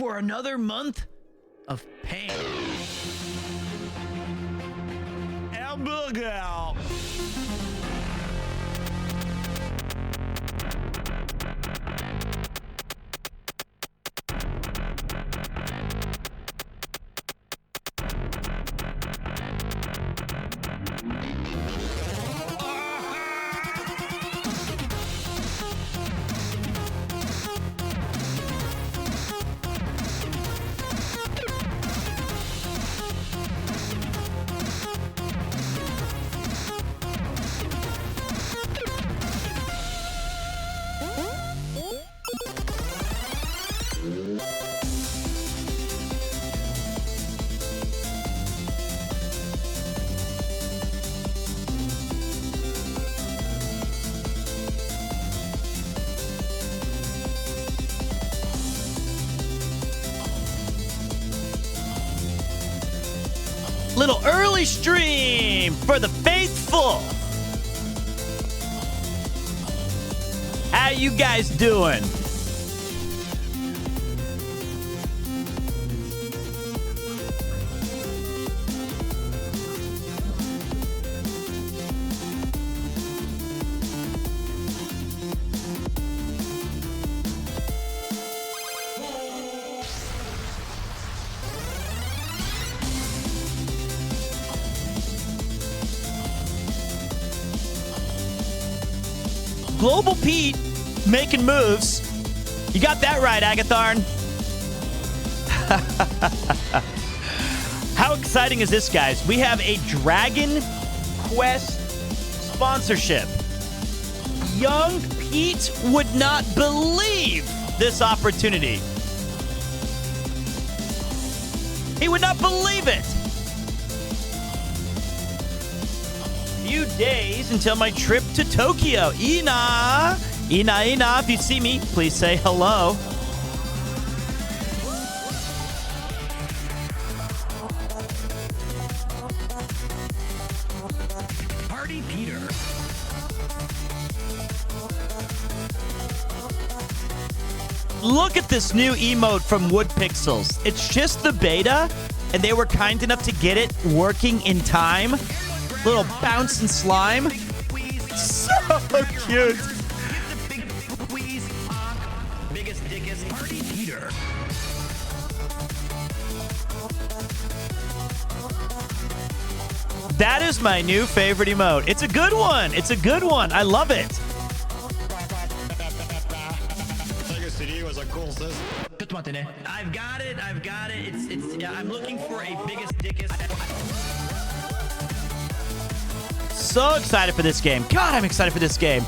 for another month of pain. Hamburger. Little early stream for the faithful. How you guys doing? Global Pete making moves. You got that right, Agatharn. How exciting is this, guys? We have a Dragon Quest sponsorship. Young Pete would not believe this opportunity. He would not believe it. Few days until my trip to Tokyo. Ina, if you see me, please say hello. Party Peter. Look at this new emote from Woodpixels. It's just the beta, and they were kind enough to get it working in time. Little bouncing slime. So cute. That is my new favorite emote. It's a good one. It's a good one. I love it. I've got it. It's I'm looking for a biggest dickest. So excited for this game. God, I'm excited for this game.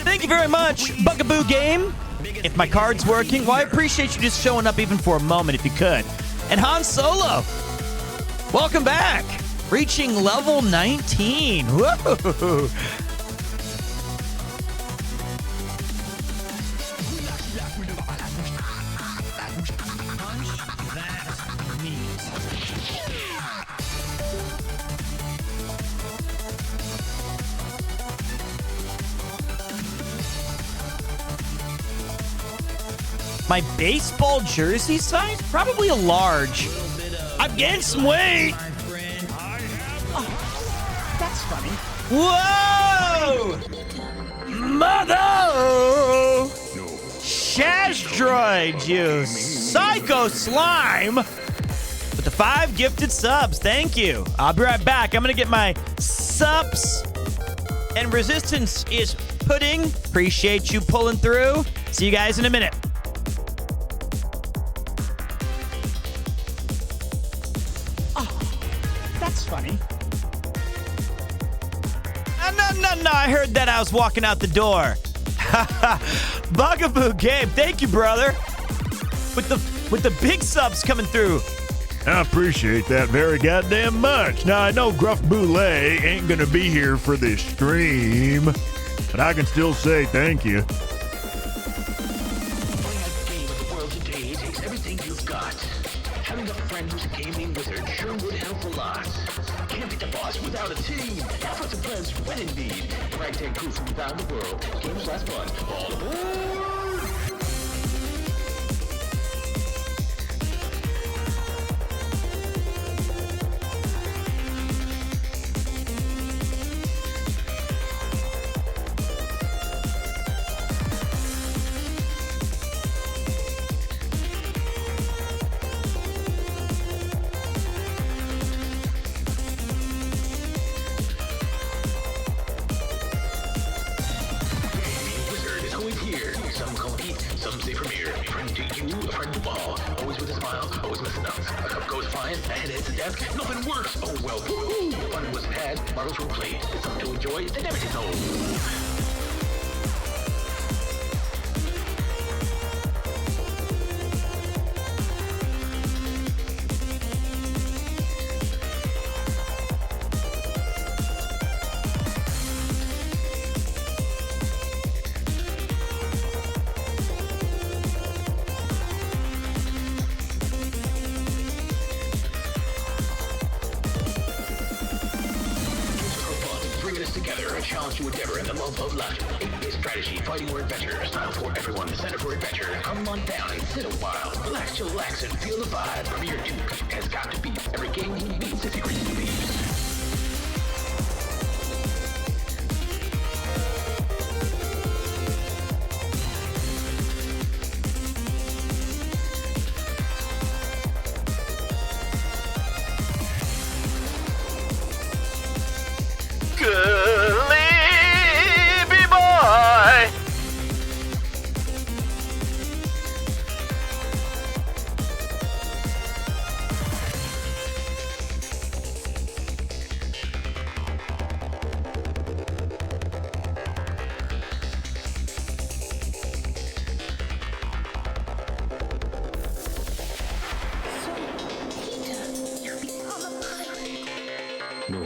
Thank you very much, Bugaboo Game. If my card's working, well, I appreciate you just showing up even for a moment if you could. And Han Solo, welcome back. Reaching level 19. Whoa. My baseball jersey size? Probably a large. I'm gaining some weight. Oh, that's funny. Whoa! Mother! Shaz Droid, you psycho slime! With the 5 gifted subs. Thank you. I'll be right back. I'm going to get my subs. And resistance is pudding. Appreciate you pulling through. See you guys in a minute. Funny. No, I heard that I was walking out the door. Bugaboo Gabe, thank you, brother. With the big subs coming through. I appreciate that very goddamn much. Now, I know Gruff Boulay ain't gonna be here for this stream, but I can still say thank you. Playing a game of the world today takes everything you've got. Having a friend who's a gaming wizard sure would Beat the boss without a team. Efforts and plans when indeed. Ragtag crew from around the world. Games last fun. All aboard! Some say Premier, a friend to you, a friend to all. Always with a smile, always missing out. A cup goes flying, a head hits the desk, nothing works. Oh well, woohoo! Fun wasn't had, marbles were played. It's something to enjoy, it never gets old. Challenge to endeavor and the love of laughter. It's strategy, fighting, or adventure. Style for everyone, center for adventure. Come on down and sit a while. Relax, chillax, and feel the vibe. PremierTwo has got to beat. Every game he beats is secret to beats. No,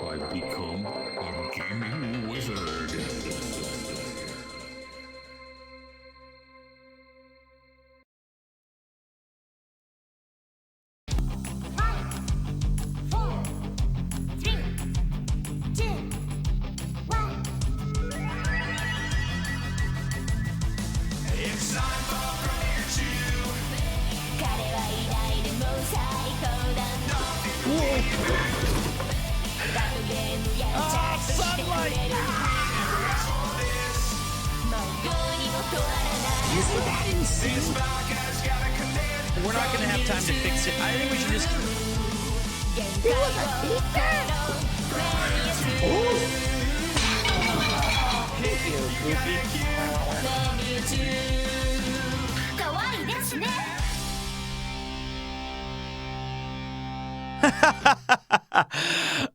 I've become a gaming wizard. 'Is that insane? We're not going to have time to fix it. I think we should just... He was a teacher? Thank you, Goofy. かわいいですね。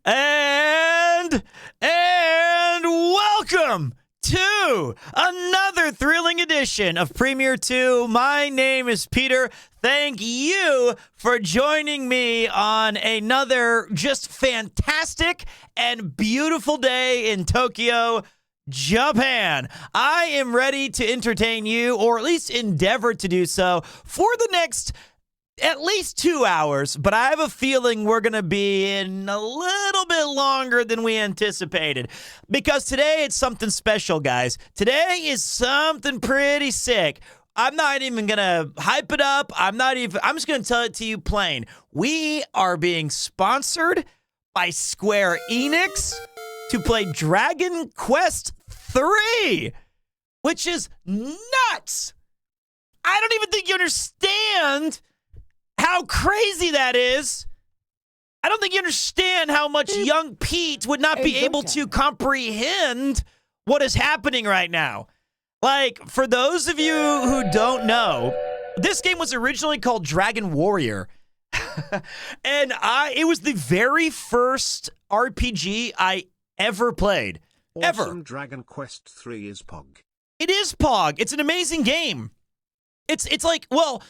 and welcome to another thrilling edition of PremierTwo. My name is Peter. Thank you for joining me on another just fantastic and beautiful day in Tokyo, Japan. I am ready to entertain you, or at least endeavor to do so, for the next at least 2 hours, but I have a feeling we're going to be in a little bit longer than we anticipated, because today it's something special, guys. Today is something pretty sick. I'm not even going to hype it up. I'm just going to tell it to you plain. We are being sponsored by Square Enix to play Dragon Quest III, which is nuts. I don't even think you understand how crazy that is. I don't think you understand how much young Pete would not be able to comprehend what is happening right now. Like, for those of you who don't know, this game was originally called Dragon Warrior. And it was the very first RPG I ever played. Awesome. Ever. Dragon Quest III is POG. It is POG. It's an amazing game. It's like, well,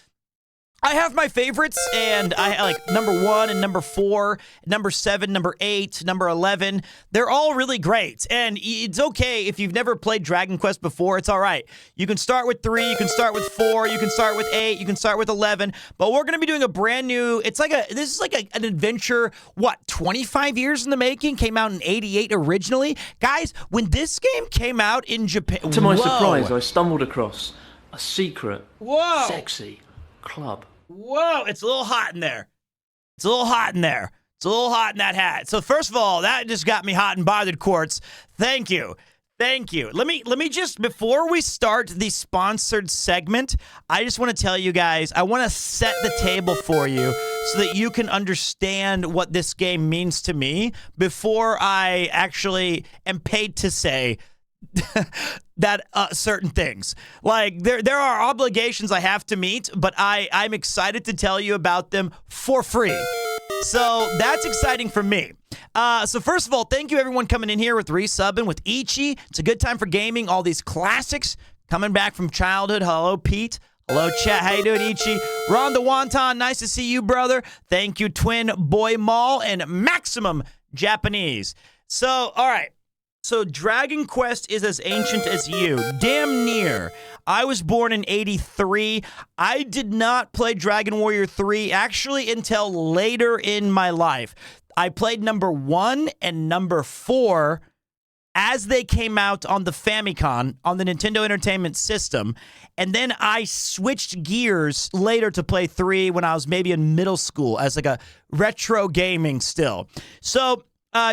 I have my favorites, and I like number 1 and number 4, number 7, number 8, number 11. They're all really great, and it's okay if you've never played Dragon Quest before. It's all right. You can start with 3, you can start with 4, you can start with 8, you can start with 11. But we're gonna be doing a brand new. This is like an adventure. What, 25 years in the making? Came out in '88 originally, guys. When this game came out in Japan, To my whoa. surprise, I stumbled across a secret, Whoa. sexy club. Whoa, it's a little hot in there. It's a little hot in there. It's a little hot in that hat. So first of all, that just got me hot and bothered, Quartz. Thank you. Thank you. Let me just, before we start the sponsored segment, I just want to tell you guys, I want to set the table for you so that you can understand what this game means to me before I actually am paid to say that certain things. Like there are obligations I have to meet, but I'm excited to tell you about them for free. So that's exciting for me. So first of all, thank you everyone coming in here with resubbing with Ichi. It's a good time for gaming. All these classics coming back from childhood. Hello, Pete. Hello, chat. How you doing, Ichi? Ron the Wonton, nice to see you, brother. Thank you, Twin Boy Mall and Maximum Japanese. So, all right. So Dragon Quest is as ancient as you. Damn near. I was born in '83. I did not play Dragon Warrior 3 actually until later in my life. I played number 1 and number 4 as they came out on the Famicom, on the Nintendo Entertainment System. And then I switched gears later to play 3 when I was maybe in middle school as like a retro gaming still. So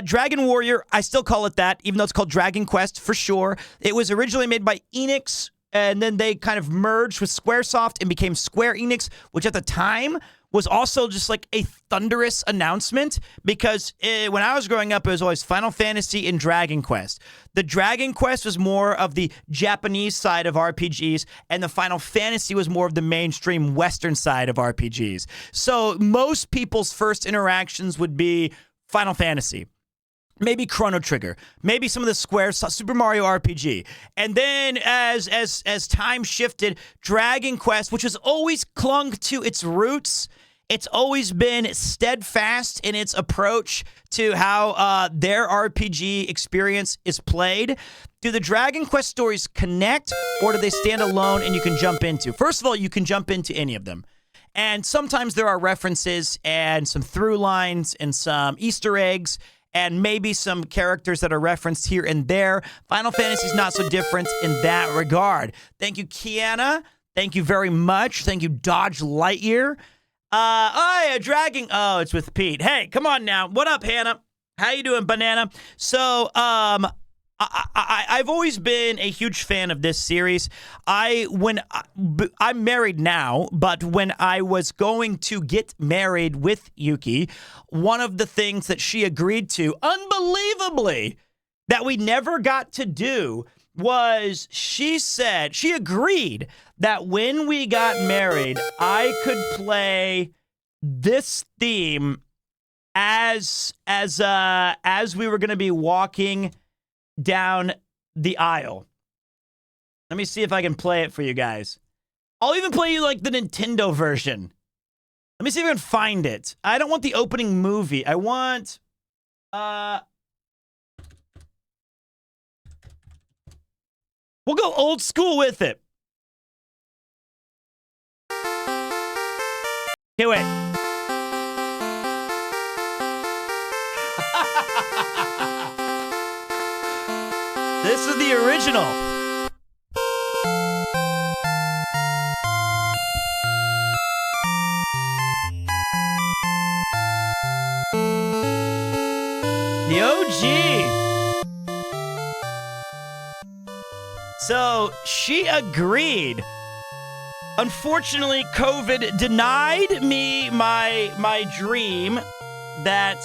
Dragon Warrior, I still call it that, even though it's called Dragon Quest for sure. It was originally made by Enix, and then they kind of merged with Squaresoft and became Square Enix, which at the time was also just like a thunderous announcement because when I was growing up, it was always Final Fantasy and Dragon Quest. The Dragon Quest was more of the Japanese side of RPGs, and the Final Fantasy was more of the mainstream Western side of RPGs. So most people's first interactions would be Final Fantasy, maybe Chrono Trigger, maybe some of the Square Super Mario RPG. And then as time shifted, Dragon Quest, which has always clung to its roots, it's always been steadfast in its approach to how their RPG experience is played. Do the Dragon Quest stories connect, or do they stand alone and you can jump into? First of all, you can jump into any of them. And sometimes there are references and some through lines and some Easter eggs and maybe some characters that are referenced here and there. Final Fantasy is not so different in that regard. Thank you, Kiana. Thank you very much. Thank you, Dodge Lightyear. Yeah, Dragon. Oh, it's with Pete. Hey, come on now. What up, Hannah? How you doing, Banana? So, I've always been a huge fan of this series. I'm married now, but when I was going to get married with Yuki, one of the things that she agreed to, unbelievably, that we never got to do was she agreed that when we got married, I could play this theme as we were going to be walking down the aisle. Let me see if I can play it for you guys. I'll even play you like the Nintendo version. Let me see if I can find it. I don't want the opening movie. I want we'll go old school with it. Okay, wait. This is the original. The OG. So she agreed. Unfortunately, COVID denied me my dream that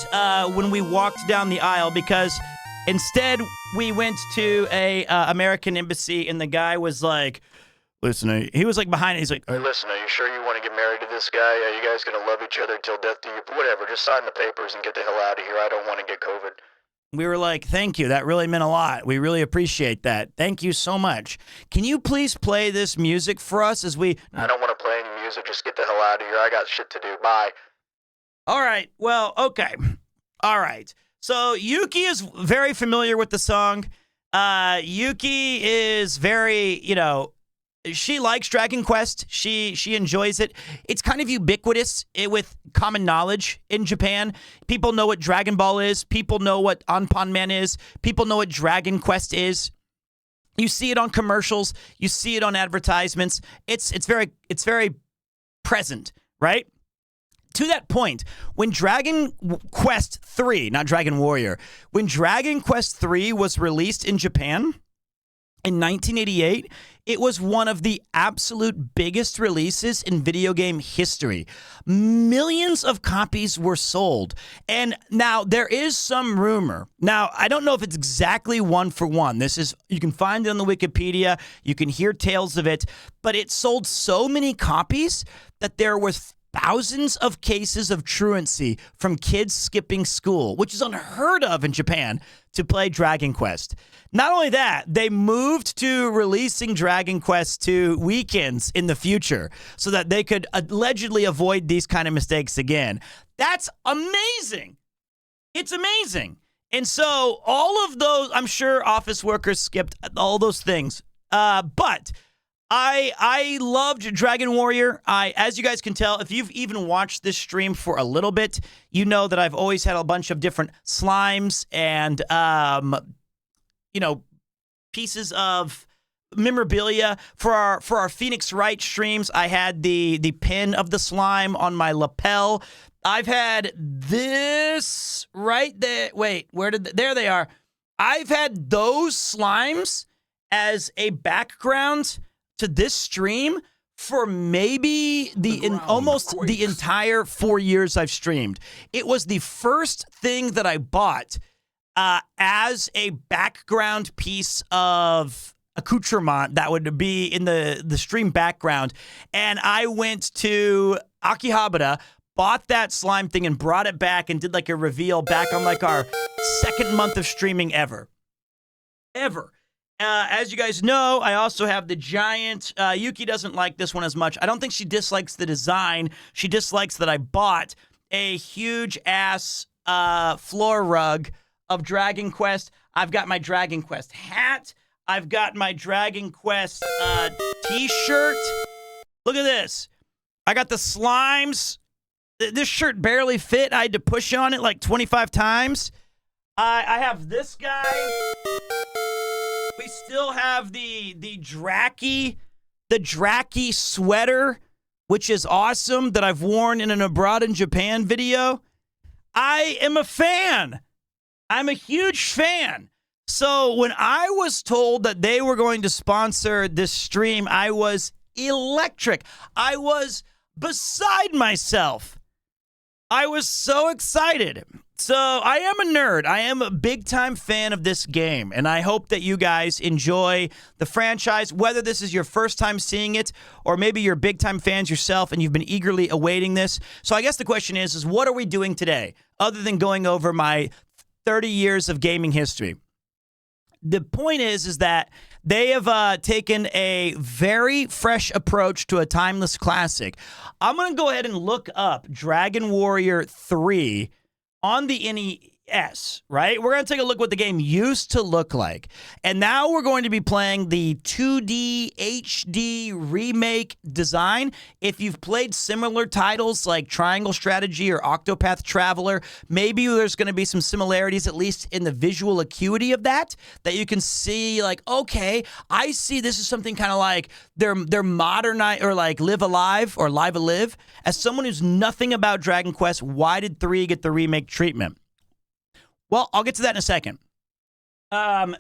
when we walked down the aisle, because instead we went to a American embassy, and the guy was like, listen, he was like behind it. He's like, Hey, listen, are you sure you want to get married to this guy? Are you guys going to love each other till death do you? Whatever, just sign the papers and get the hell out of here. I don't want to get COVID. We were like, thank you. That really meant a lot. We really appreciate that. Thank you so much. Can you please play this music for us as we... I don't want to play any user. Just get the hell out of here. I got shit to do. Bye. All right. Well, okay. All right. So Yuki is very familiar with the song. Yuki is very, she likes Dragon Quest. She enjoys it. It's kind of ubiquitous with common knowledge in Japan. People know what Dragon Ball is. People know what Anpanman is. People know what Dragon Quest is. You see it on commercials. You see it on advertisements. It's very present, right? To that point, when Dragon Quest 3, not Dragon Warrior, when Dragon Quest 3 was released in Japan in 1988, it was one of the absolute biggest releases in video game history. Millions of copies were sold. And now there is some rumor. Now, I don't know if it's exactly one for one. You can find it on the Wikipedia. You can hear tales of it. But it sold so many copies that there was thousands of cases of truancy from kids skipping school, which is unheard of in Japan, to play Dragon Quest. Not only that, they moved to releasing Dragon Quest to weekends in the future so that they could allegedly avoid these kind of mistakes again. That's amazing. It's amazing. And so all of those, I'm sure office workers skipped all those things. But I loved Dragon Warrior. As you guys can tell, if you've even watched this stream for a little bit, you know that I've always had a bunch of different slimes and, pieces of memorabilia. For our Phoenix Wright streams, I had the pin of the slime on my lapel. I've had this right there. Wait, there they are. I've had those slimes as a background to this stream for maybe almost the entire 4 years I've streamed. It was the first thing that I bought as a background piece of accoutrement that would be in the stream background. And I went to Akihabara, bought that slime thing and brought it back and did like a reveal back on like our second month of streaming ever. As you guys know, I also have the giant. Yuki doesn't like this one as much. I don't think she dislikes the design. She dislikes that I bought a huge ass floor rug of Dragon Quest. I've got my Dragon Quest hat. I've got my Dragon Quest t-shirt. Look at this. I got the slimes. This shirt barely fit. I had to push on it like 25 times. I have this guy. We still have the Draki sweater, which is awesome, that I've worn in an Abroad in Japan video. I am a fan. I'm a huge fan. So when I was told that they were going to sponsor this stream, I was electric. I was beside myself. I was so excited. So I am a nerd. I am a big-time fan of this game, and I hope that you guys enjoy the franchise, whether this is your first time seeing it or maybe you're big-time fans yourself and you've been eagerly awaiting this. So I guess the question is what are we doing today other than going over my 30 years of gaming history? The point is that they have taken a very fresh approach to a timeless classic. I'm going to go ahead and look up Dragon Warrior 3 on the NES, right? We're going to take a look at what the game used to look like. And now we're going to be playing the 2D HD remake design. If you've played similar titles like Triangle Strategy or Octopath Traveler, maybe there's going to be some similarities, at least in the visual acuity of that you can see like, okay, I see this is something kind of like they're modernized or like Live Alive or Live Alive. As someone who's nothing about Dragon Quest, why did 3 get the remake treatment? Well, I'll get to that in a second. But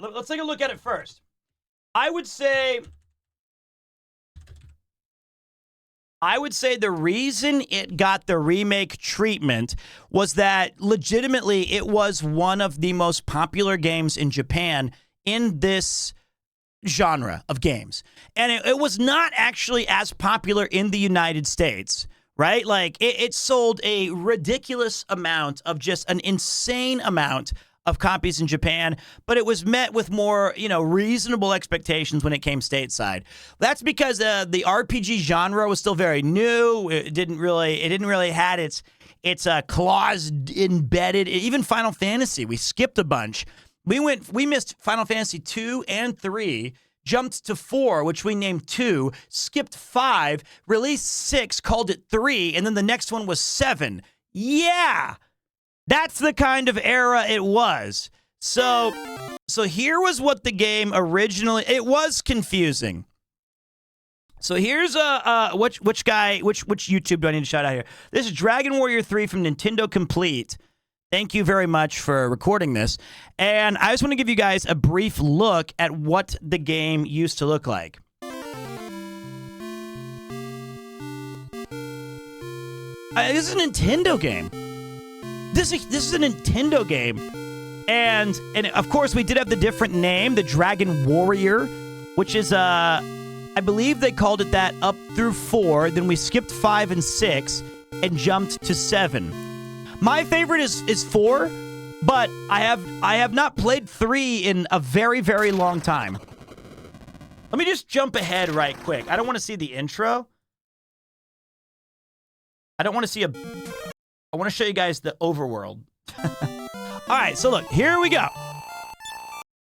let's take a look at it first. I would say the reason it got the remake treatment was that legitimately it was one of the most popular games in Japan in this genre of games. And it was not actually as popular in the United States. Right? Like, it sold a ridiculous amount of just an insane amount of copies in Japan, but it was met with more, reasonable expectations when it came stateside. That's because the RPG genre was still very new. It didn't really had its claws embedded. Even Final Fantasy, we skipped a bunch. We missed Final Fantasy 2 and 3. Jumped to 4, which we named 2, skipped 5, released 6, called it 3, and then the next one was 7. Yeah! That's the kind of era it was. So here was what the game originally... It was confusing. So here's which YouTube do I need to shout out here? This is Dragon Warrior 3 from Nintendo Complete. Thank you very much for recording this. And I just want to give you guys a brief look at what the game used to look like. This is a Nintendo game. This is a Nintendo game. And of course, we did have the different name, the Dragon Warrior, which is, I believe they called it that up through 4. Then we skipped 5 and 6 and jumped to 7. My favorite is 4, but I have not played 3 in a very, very long time. Let me just jump ahead right quick. I don't want to see the intro. I want to show you guys the overworld. All right, so look, here we go.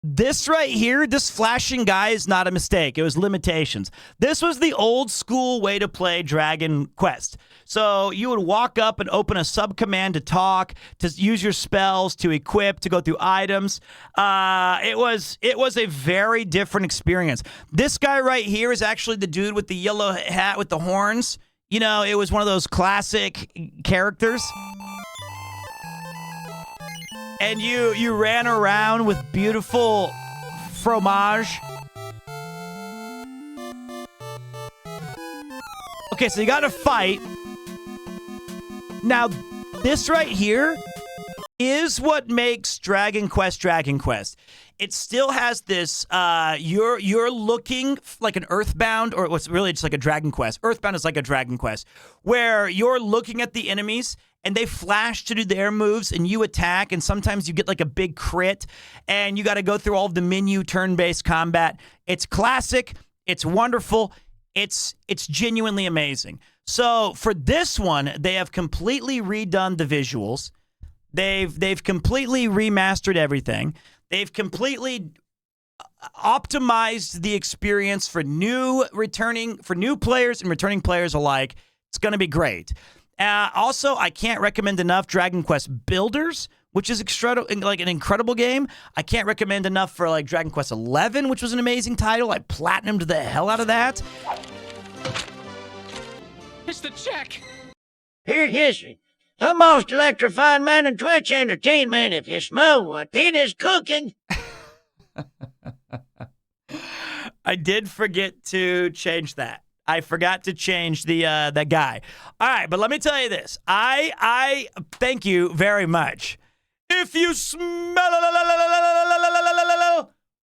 This right here, this flashing guy is not a mistake. It was limitations. This was the old school way to play Dragon Quest. So you would walk up and open a sub-command to talk, to use your spells, to equip, to go through items. It was a very different experience. This guy right here is actually the dude with the yellow hat with the horns. It was one of those classic characters. And you ran around with beautiful fromage. Okay, so you got to fight. Now, this right here is what makes Dragon Quest Dragon Quest. It still has this, you're looking like an Earthbound, or what's really just like a Dragon Quest. Earthbound is like a Dragon Quest, where you're looking at the enemies, and they flash to do their moves, and you attack, and sometimes you get like a big crit, and you got to go through all of the menu turn-based combat. It's classic. It's wonderful. It's genuinely amazing. So for this one, they have completely redone the visuals. They've completely remastered everything. They've completely optimized the experience for new players and returning players alike. It's going to be great. Also, I can't recommend enough Dragon Quest Builders, which is an incredible game. I can't recommend enough for like Dragon Quest 11, which was an amazing title. I platinumed the hell out of that. It's the check. Here's history. The most electrifying man in Twitch entertainment. If you smell what it is cooking. I did forget to change that. I forgot to change the guy. All right, but let me tell you this. I thank you very much. If you smell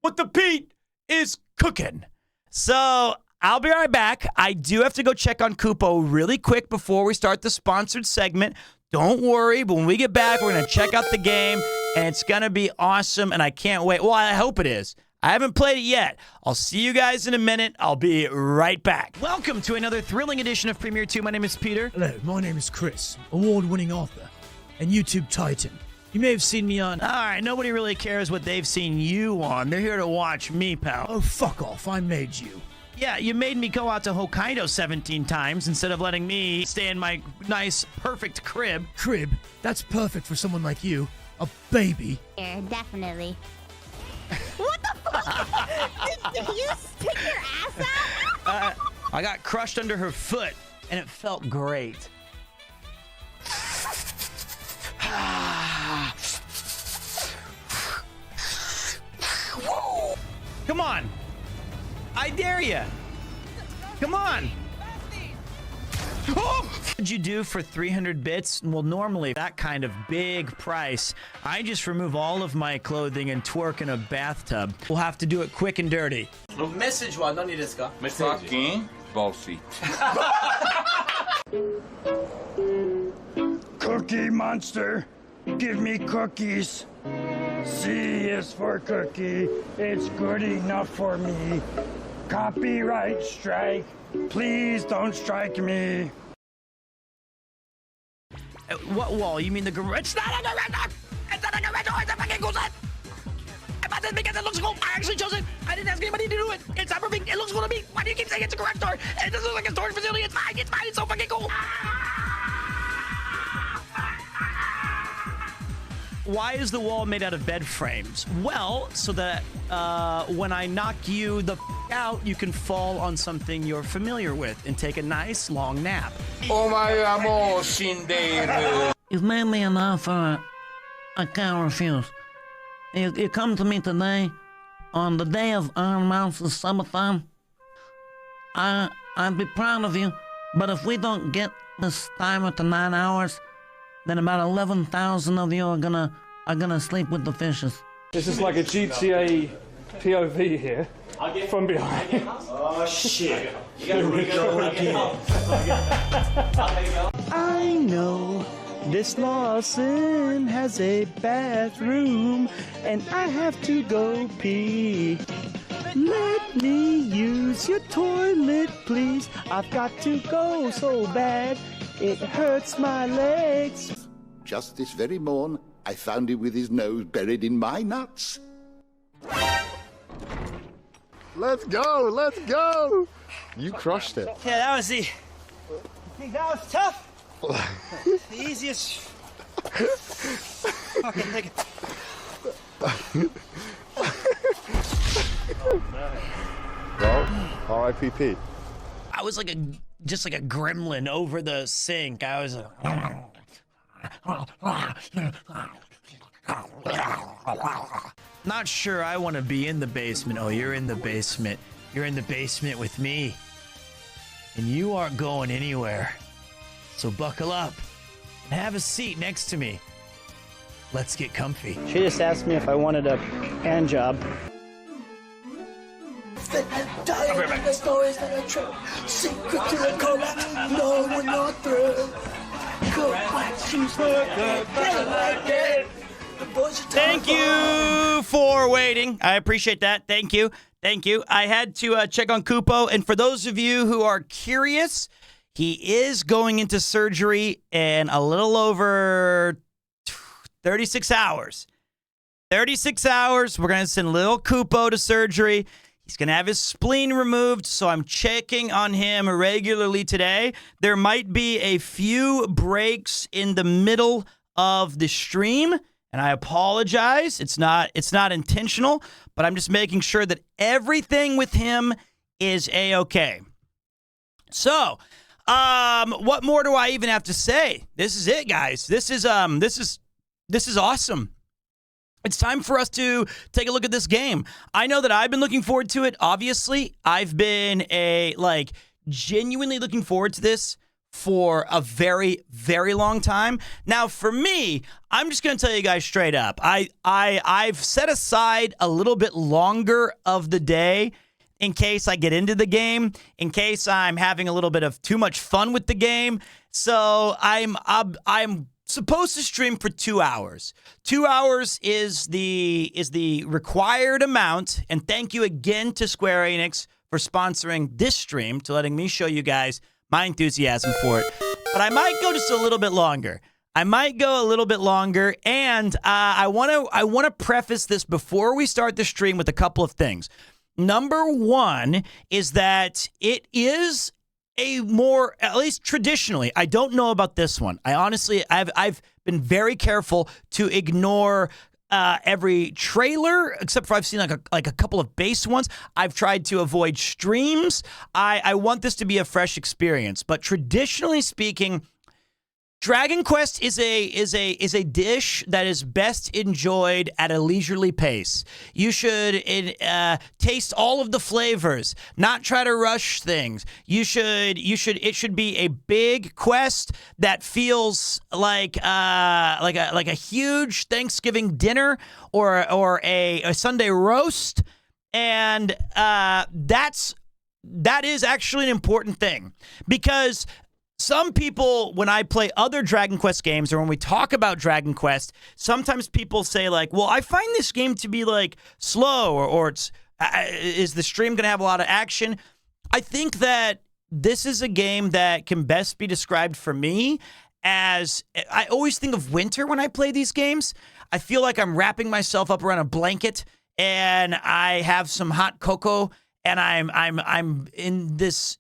what the Pete is cooking. So I'll be right back. I do have to go check on Kupo really quick before we start the sponsored segment. Don't worry, but when we get back, we're going to check out the game, and it's going to be awesome, and I can't wait. Well, I hope it is. I haven't played it yet. I'll see you guys in a minute. I'll be right back. Welcome to another thrilling edition of PremierTwo. My name is Peter. Hello, my name is Chris, award-winning author and YouTube titan. You may have seen me on... All right, nobody really cares what they've seen you on. They're here to watch me, pal. Oh, fuck off. I made you. Yeah, you made me go out to Hokkaido 17 times instead of letting me stay in my nice, perfect crib. Crib? That's perfect for someone like you. A baby. Yeah, definitely. What the fuck? Did you stick your ass out? I got crushed under her foot, and it felt great. Come on. I dare you. Come on. Oh! What would you do for 300 bits? Well, normally that kind of big price, I just remove all of my clothing and twerk in a bathtub. We'll have to do it quick and dirty. Message wa nani desu ka? Fucking bossy. Cookie Monster, Give me cookies. C is for cookie. It's good enough for me. Copyright strike. Please don't strike me. What wall? You mean the garage? It's not a garage! It's not a garage! It's a fucking closet! I bought this because it looks cool. I actually chose it. I didn't ask anybody to do it. It's not perfect. It looks cool to me. Why do you keep saying it's a garage door? It doesn't look like a storage facility. It's fine. It's fine. It's so fucking cool. Why is the wall made out of bed frames? Well, so that when I knock you the out, you can fall on something you're familiar with and take a nice long nap. Oh my amor, Shinderu. You've made me an offer I can't refuse. You come to me today on the day of Iron Mouse's summertime. I'd be proud of you, but if we don't get this timer to 9 hours, then about 11,000 of you are gonna sleep with the fishes. This is like a GTA POV here, from behind. Oh shit. You gotta re-go again. I know this Lawson has a bathroom, and I have to go pee. Let me use your toilet, please. I've got to go so bad, it hurts my legs. Just this very morn, I found him with his nose buried in my nuts. Let's go, let's go. You crushed it. Yeah, that was the... Think that was tough? The easiest fucking thing. Well, R.I.P.P. I was like just like a gremlin over the sink. I was not sure I want to be in the basement. Oh, you're in the basement. You're in the basement with me. And you aren't going anywhere. So buckle up and have a seat next to me. Let's get comfy. She just asked me if I wanted a hand job. Stories that are true. Secret to the collapse. No, we're not through. Thank you for waiting. I appreciate that. Thank you. Thank you. I had to check on Kupo. And for those of you who are curious, he is going into surgery in a little over 36 hours. 36 hours. We're going to send little Kupo to surgery. He's going to have his spleen removed, so I'm checking on him regularly today. There might be a few breaks in the middle of the stream, and I apologize. It's not intentional, but I'm just making sure that everything with him is A-okay. So, what more do I even have to say? This is it, guys. This is awesome. It's time for us to take a look at this game. I know that I've been looking forward to it. Obviously, I've been genuinely looking forward to this for a very, very long time. Now, for me, I'm just going to tell you guys straight up. I've set aside a little bit longer of the day in case I get into the game, in case I'm having a little bit of too much fun with the game. So I'm supposed to stream for 2 hours. 2 hours is the required amount. And thank you again to Square Enix for sponsoring this stream, to letting me show you guys my enthusiasm for it. But I might go just a little bit longer. And I want to preface this before we start the stream with a couple of things. Number one is that it is a more, at least traditionally, I don't know about this one. I've been very careful to ignore every trailer, except for I've seen like a couple of base ones. I've tried to avoid streams. I want this to be a fresh experience, but traditionally speaking, Dragon Quest is a dish that is best enjoyed at a leisurely pace. You should taste all of the flavors, not try to rush things. It should be a big quest that feels like a huge Thanksgiving dinner or a Sunday roast, and that is actually an important thing, because some people, when I play other Dragon Quest games or when we talk about Dragon Quest, sometimes people say like, well, I find this game to be like slow or it's, is the stream going to have a lot of action? I think that this is a game that can best be described for me as, I always think of winter when I play these games. I feel like I'm wrapping myself up around a blanket and I have some hot cocoa and I'm in this,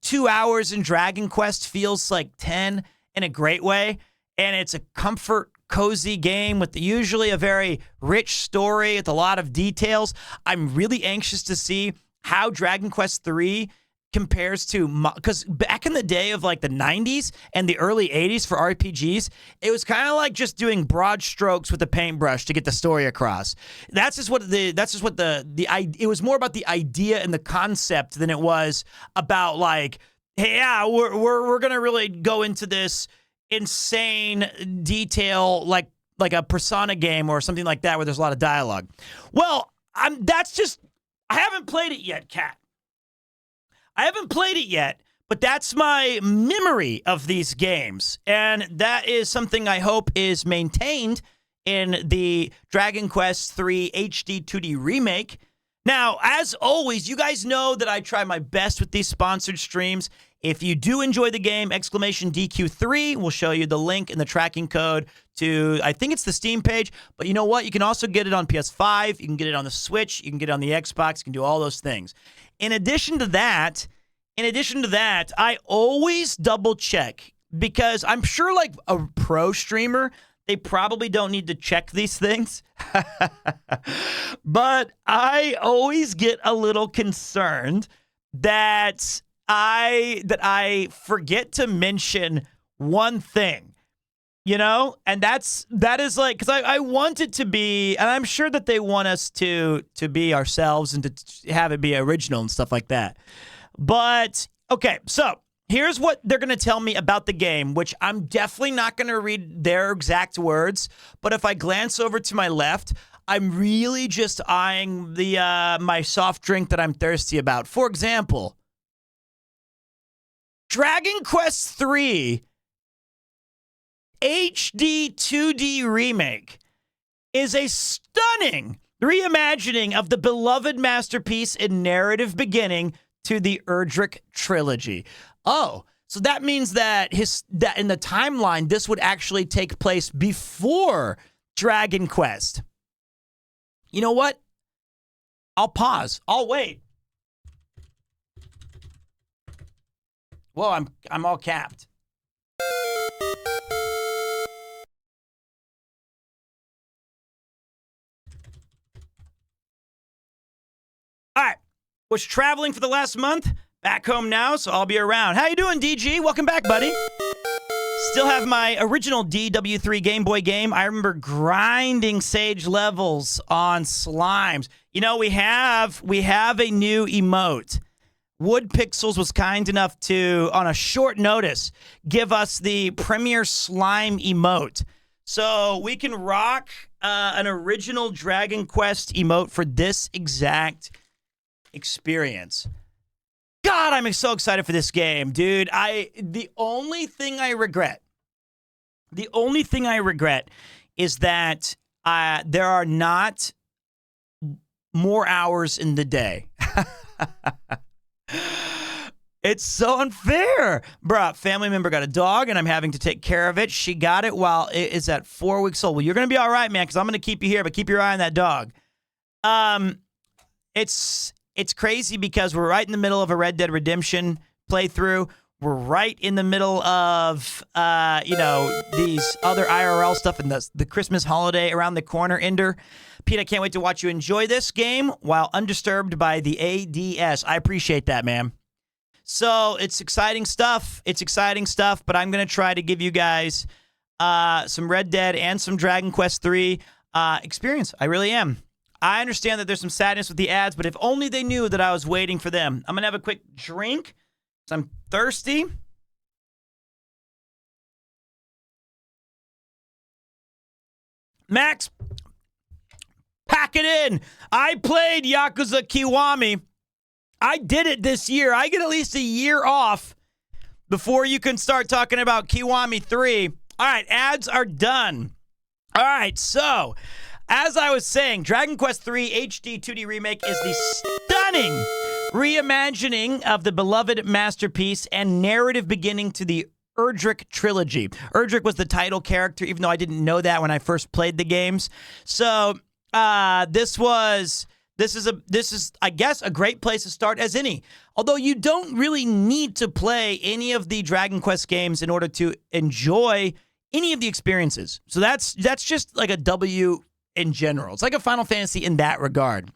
2 hours in Dragon Quest feels like 10 in a great way. And it's a comfort, cozy game with usually a very rich story with a lot of details. I'm really anxious to see how Dragon Quest 3 compares to, because back in the day of like the 90s and the early 80s for RPGs, it was kind of like just doing broad strokes with a paintbrush to get the story across. It was more about the idea and the concept than it was about like, hey, yeah, we're gonna really go into this insane detail like a Persona game or something like that where there's a lot of dialogue. Well, I haven't played it yet, Kat. I haven't played it yet, but that's my memory of these games. And that is something I hope is maintained in the Dragon Quest III HD 2D remake. Now, as always, you guys know that I try my best with these sponsored streams. If you do enjoy the game, !DQ3, we'll show you the link and the tracking code to, I think it's the Steam page, but you know what? You can also get it on PS5, you can get it on the Switch, you can get it on the Xbox, you can do all those things. In addition to that, I always double check because I'm sure like a pro streamer, they probably don't need to check these things. But I always get a little concerned that I forget to mention one thing. And that is like, because I want it to be, and I'm sure that they want us to be ourselves and to have it be original and stuff like that. But, okay, so here's what they're going to tell me about the game, which I'm definitely not going to read their exact words. But if I glance over to my left, I'm really just eyeing my soft drink that I'm thirsty about. For example, Dragon Quest III HD 2D remake is a stunning reimagining of the beloved masterpiece and narrative beginning to the Erdrick trilogy. Oh, so that means that in the timeline, this would actually take place before Dragon Quest. You know what? I'll pause. I'll wait. Whoa, I'm all capped. All right. Was traveling for the last month. Back home now, so I'll be around. How you doing, DG? Welcome back, buddy. Still have my original DW3 Game Boy game. I remember grinding Sage levels on slimes. We have a new emote. Wood Pixels was kind enough to, on a short notice, give us the Premier Slime emote. So we can rock an original Dragon Quest emote for this exact experience. God, I'm so excited for this game, dude. The only thing I regret is that there are not more hours in the day. It's so unfair. Bruh, family member got a dog, and I'm having to take care of it. She got it while it is at 4 weeks old. Well, you're going to be all right, man, because I'm going to keep you here, but keep your eye on that dog. It's crazy because we're right in the middle of a Red Dead Redemption playthrough. We're right in the middle of, these other IRL stuff and the Christmas holiday around the corner, Ender. Pete, I can't wait to watch you enjoy this game while undisturbed by the ADS. I appreciate that, man. So it's exciting stuff. But I'm going to try to give you guys some Red Dead and some Dragon Quest III experience. I really am. I understand that there's some sadness with the ads, but if only they knew that I was waiting for them. I'm going to have a quick drink because I'm thirsty. Max, pack it in. I played Yakuza Kiwami. I did it this year. I get at least a year off before you can start talking about Kiwami 3. All right, ads are done. All right, so as I was saying, Dragon Quest III HD 2D Remake is the stunning reimagining of the beloved masterpiece and narrative beginning to the Erdrick trilogy. Erdrick was the title character, even though I didn't know that when I first played the games. So this is, I guess, a great place to start as any. Although you don't really need to play any of the Dragon Quest games in order to enjoy any of the experiences. So that's just like a W in general. It's like a Final Fantasy in that regard.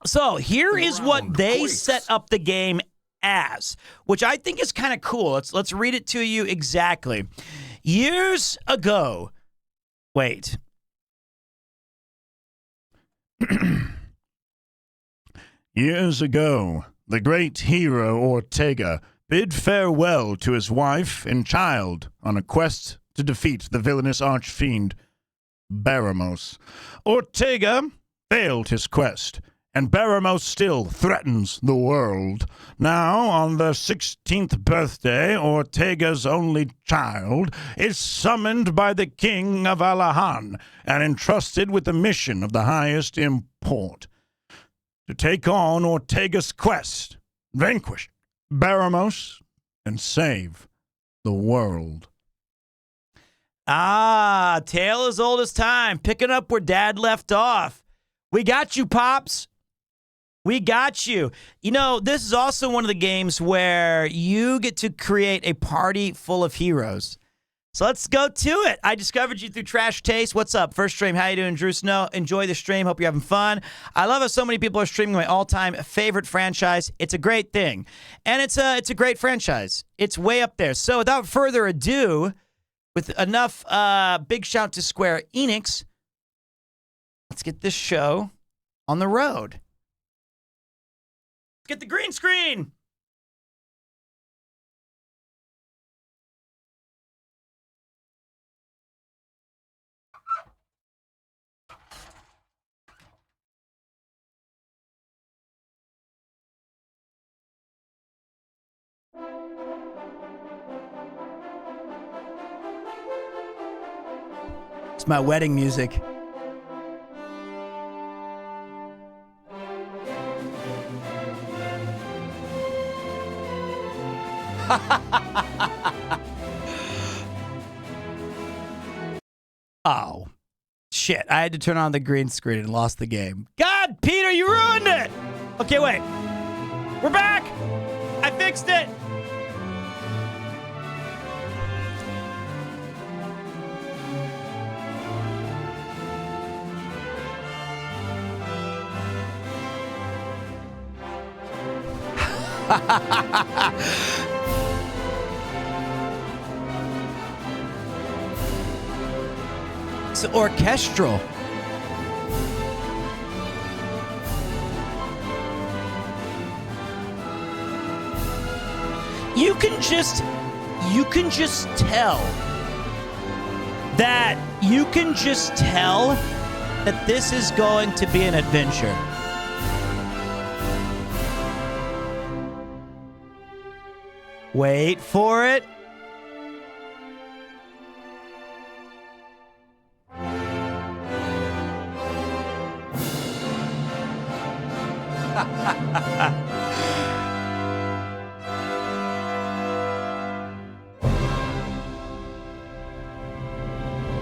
So here is what they set up the game as, which I think is kind of cool. Let's read it to you exactly. Years ago, wait. Years ago, the great hero Ortega bid farewell to his wife and child on a quest to defeat the villainous archfiend Baramos. Ortega failed his quest, and Baramos still threatens the world. Now, on their 16th birthday, Ortega's only child is summoned by the king of Alahan and entrusted with the mission of the highest import: to take on Ortega's quest, vanquish Baramos, and save the world. Ah, tale as old as time, picking up where Dad left off. We got you, Pops. We got you. You know, this is also one of the games where you get to create a party full of heroes. So let's go to it. I discovered you through Trash Taste. What's up? First stream. How you doing, Drew Snow? Enjoy the stream. Hope you're having fun. I love how so many people are streaming my all-time favorite franchise. It's a great thing. And it's a great franchise. It's way up there. So without further ado, with enough big shout to Square Enix, let's get this show on the road. Let's get the green screen. It's my wedding music. Oh, shit. I had to turn on the green screen and lost the game. God, Peter, you ruined it. Okay, wait. We're back. I fixed it. It's orchestral. You can just tell that this is going to be an adventure. Wait for it.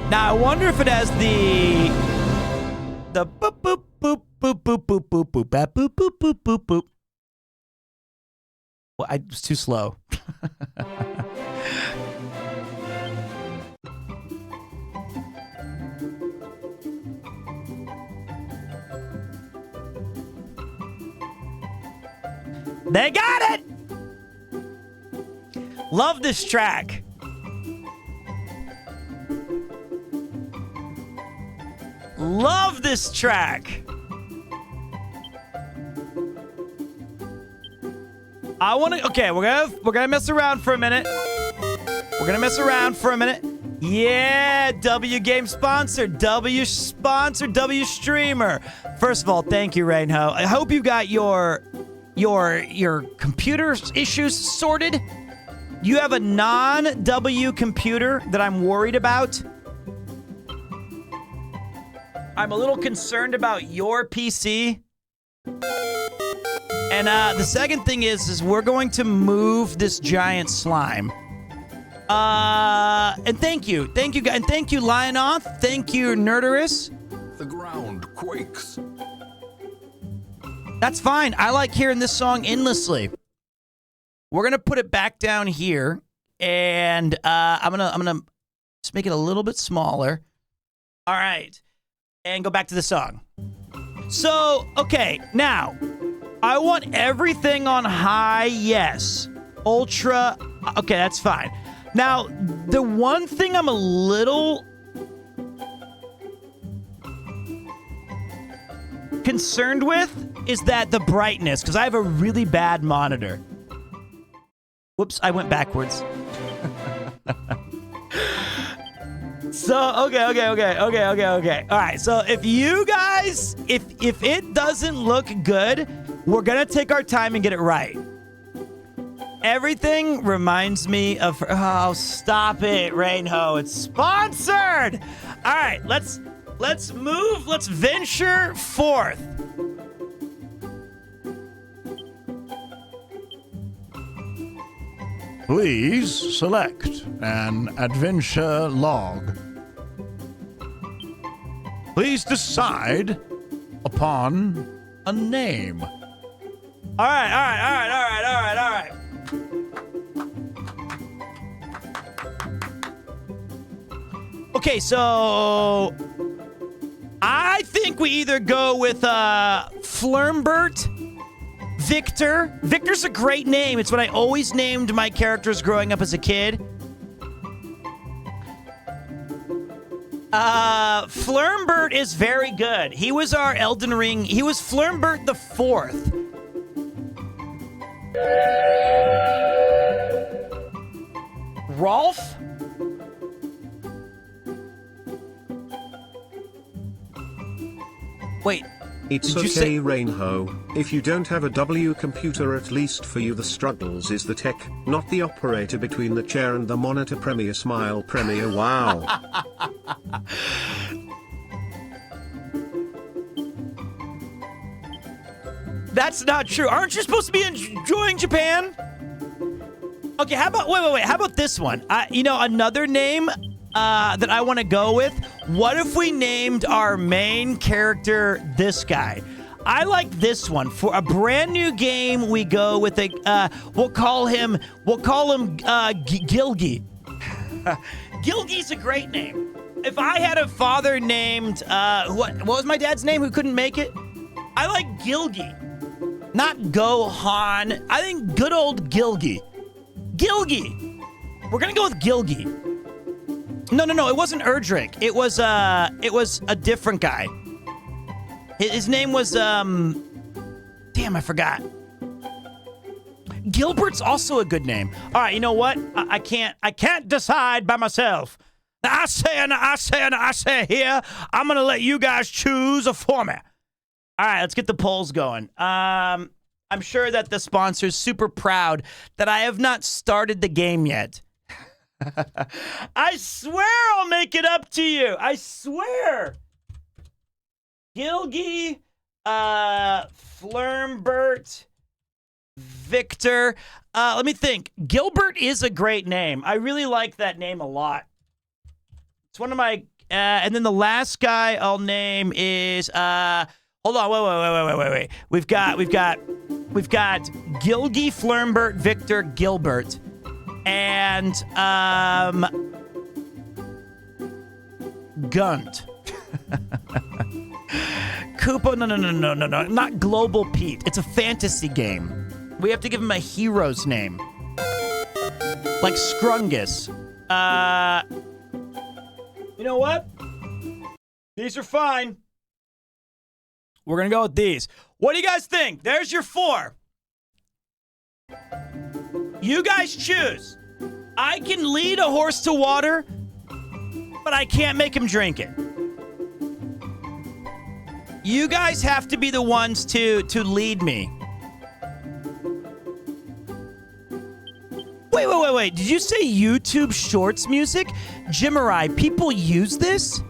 Now I wonder if it has the boop boop boop boop boop boop boop boop boop boop boop boop boop boop. Well, I was too slow. They got it! Love this track. Love this track. I want to. Okay, we're gonna mess around for a minute. Yeah, W game sponsor, W sponsor, W streamer. First of all, thank you, Reinho. I hope you got your your computer issues sorted? You have a non-W computer that I'm worried about? I'm a little concerned about your PC. And the second thing is we're going to move this giant slime. And thank you, guys, and thank you, Lionoth. Thank you, Nerderus. The ground quakes. That's fine. I like hearing this song endlessly. We're gonna put it back down here, and I'm gonna just make it a little bit smaller. All right, and go back to the song. So, okay, now I want everything on high. Yes, ultra. Okay, that's fine. Now, the one thing I'm a little concerned with is that the brightness, because I have a really bad monitor. Whoops, I went backwards. So, okay. All right, so if you guys, if it doesn't look good, we're going to take our time and get it right. Everything reminds me of... Oh, stop it, Rainho. It's sponsored! All right, let's move. Let's venture forth. Please select an adventure log. Please decide upon a name. All right. Okay, so I think we either go with Flurmbert, Victor. Victor's a great name. It's what I always named my characters growing up as a kid. Flurmbert is very good. He was our Elden Ring. He was Flurmbert the 4th. Rolf? Wait. It's Did you okay, Rainho. If you don't have a W computer, at least for you the struggles is the tech, not the operator between the chair and the monitor. Premier smile, Premier wow. That's not true. Aren't you supposed to be enjoying Japan? Okay, how about wait. How about this one? Another name that I want to go with. What if we named our main character this guy? I like this one. For a brand new game, we go with a we'll call him Gilgy. Gilgy's a great name. If I had a father named what was my dad's name who couldn't make it? I like Gilgy. Not Gohan. I think good old Gilgy. Gilgy. We're gonna go with Gilgy. No. It wasn't Erdrick. It was a different guy. His name was damn, I forgot. Gilbert's also a good name. All right, you know what? I can't decide by myself. I say here. I'm gonna let you guys choose for me. All right, let's get the polls going. I'm sure that the sponsor's super proud that I have not started the game yet. I swear I'll make it up to you. I swear. Gilgy, Flurmbert, Victor. Let me think. Gilbert is a great name. I really like that name a lot. It's one of my... and then the last guy I'll name is... hold on. Wait. We've got Gilgy, Flurmbert, Victor, Gilbert. And, Gunt. Kupo, no, not Global Pete. It's a fantasy game. We have to give him a hero's name. Like Scrungus. You know what? These are fine. We're gonna go with these. What do you guys think? There's your 4. You guys choose. I can lead a horse to water, but I can't make him drink it. You guys have to be the ones to lead me. way, did you say YouTube Shorts music? Jimarai, people use this?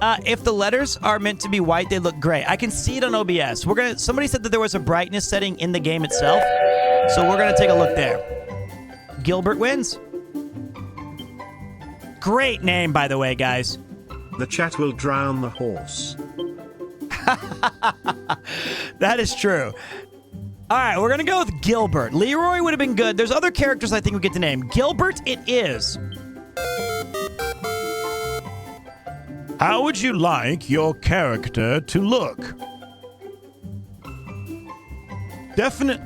If the letters are meant to be white, they look gray. I can see it on OBS. Somebody said that there was a brightness setting in the game itself, so we're gonna take a look there. Gilbert wins. Great name, by the way, guys. The chat will drown the horse. That is true. All right, we're gonna go with Gilbert. Leroy would have been good. There's other characters I think we get to name. Gilbert, it is. How would you like your character to look? Definite.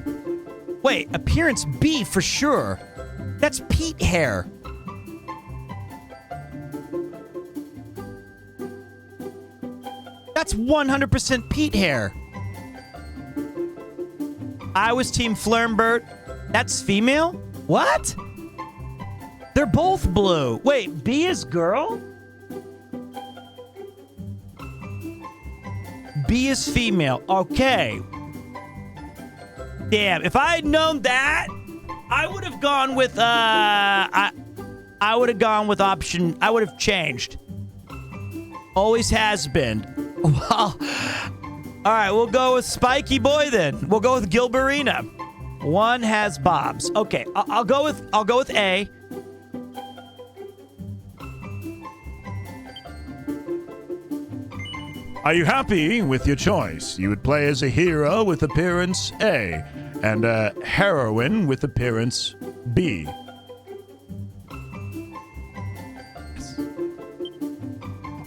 Wait, appearance B for sure. That's Pete hair. That's 100% Pete hair. I was Team Flirmbert. That's female? What? They're both blue. Wait, B is girl? B is female. Okay. Damn, if I had known that, I would have gone with, I would have gone with option, I would have changed. Always has been. Well, all right, we'll go with Spiky Boy then. We'll go with Gilberina. One has bobs. Okay, I'll go with A. Are you happy with your choice? You would play as a hero with appearance A and a heroine with appearance B.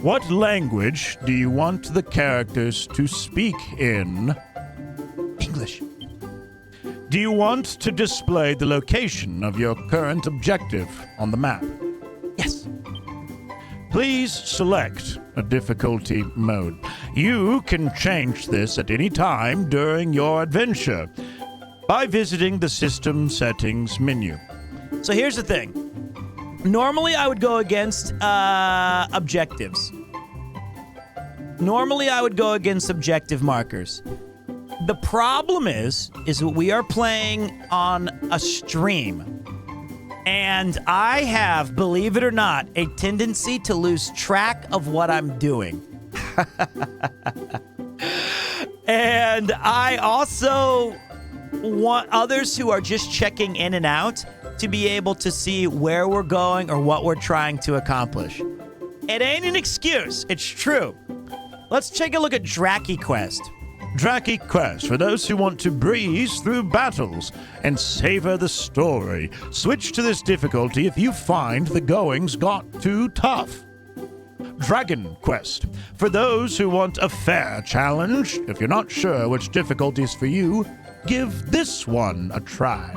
What language do you want the characters to speak in? English. Do you want to display the location of your current objective on the map? Yes. Please select a difficulty mode. You can change this at any time during your adventure by visiting the System Settings menu. So here's the thing. Normally, I would go against objectives. Normally, I would go against objective markers. The problem is that we are playing on a stream. And I have, believe it or not, a tendency to lose track of what I'm doing. And I also want others who are just checking in and out to be able to see where we're going or what we're trying to accomplish. It ain't an excuse. It's true. Let's take a look at Draki Quest. Draki Quest, for those who want to breeze through battles and savor the story. Switch to this difficulty if you find the goings got too tough. Dragon Quest, for those who want a fair challenge. If you're not sure which difficulty is for you, give this one a try.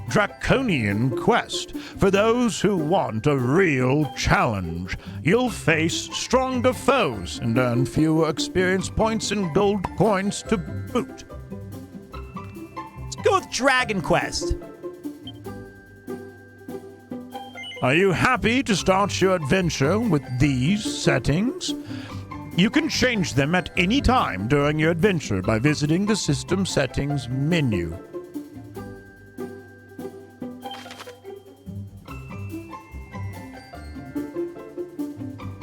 Draconian Quest, for those who want a real challenge. You'll face stronger foes and earn fewer experience points and gold coins to boot. Let's go with Dragon Quest. Are you happy to start your adventure with these settings? You can change them at any time during your adventure by visiting the System Settings menu.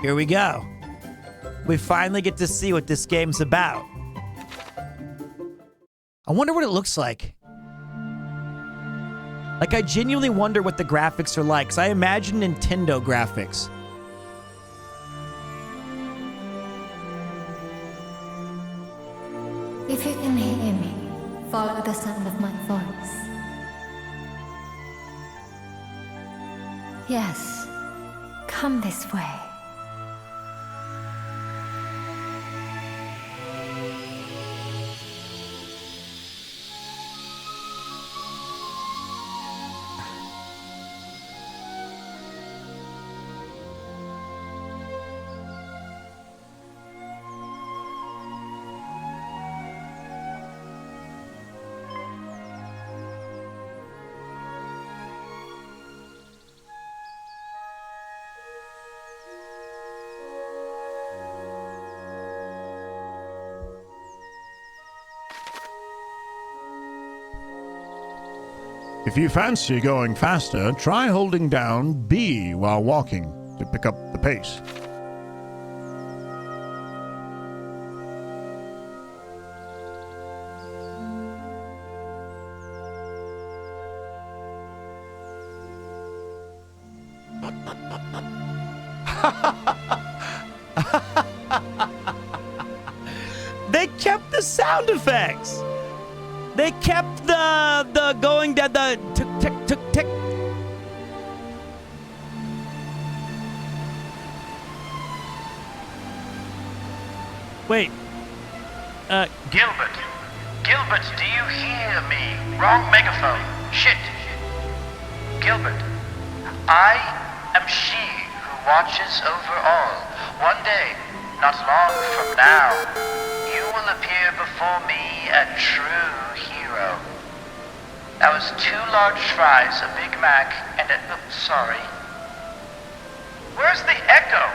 Here we go. We finally get to see what this game's about. I wonder what it looks like. Like, I genuinely wonder what the graphics are like, because I imagine Nintendo graphics. If you can hear me, follow the sound of my voice. Yes, come this way. If you fancy going faster, try holding down B while walking to pick up the pace. They kept the sound effects. They kept the going down the tick tick tick tick. Wait. Gilbert. Gilbert, do you hear me? Wrong megaphone. Shit. Gilbert, I am she who watches over all. One day, not long from now, you will appear before me a true hero. That was 2 large fries, a Big Mac, and a... Oh, sorry. Where's the echo?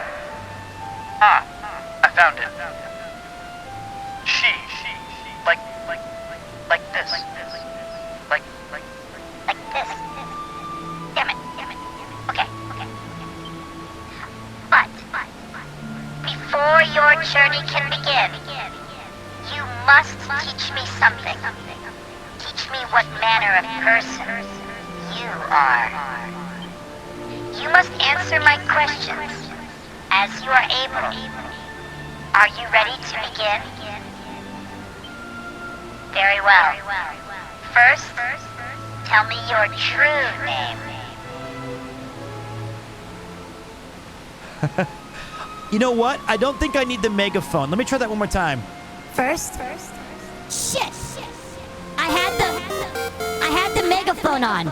Ah, I found it. She. Like this. Like this. Damn it. Okay. But before your journey can begin, you must teach me something. Teach me what manner of person you are. You must answer my questions as you are able. Are you ready to begin? Very well. First, tell me your true name. You know what? I don't think I need the megaphone. Let me try that one more time. First, shit. I had the megaphone on.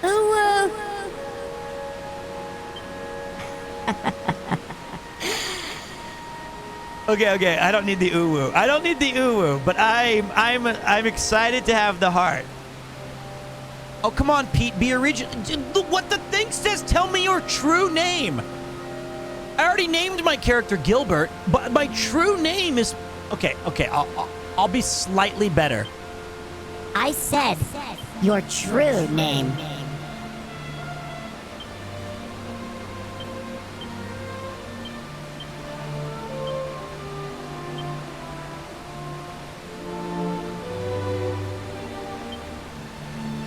Ooh. Okay. I don't need the ooh-woo. I don't need the ooh-woo, but I'm excited to have the heart. Oh, come on, Pete. Be original. What the thing says, tell me your true name. I already named my character Gilbert, but my true name is... Okay. I'll be slightly better. I said your true name.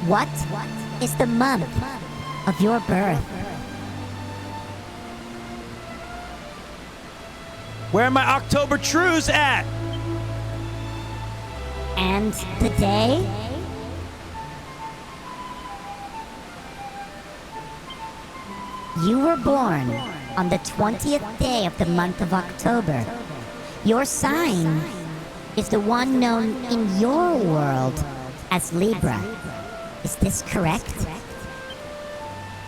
What is the month of your birth? Where are my October trues at? And the day? You were born on the 20th day of the month of October. Your sign is the one known in your world as Libra. Is this correct?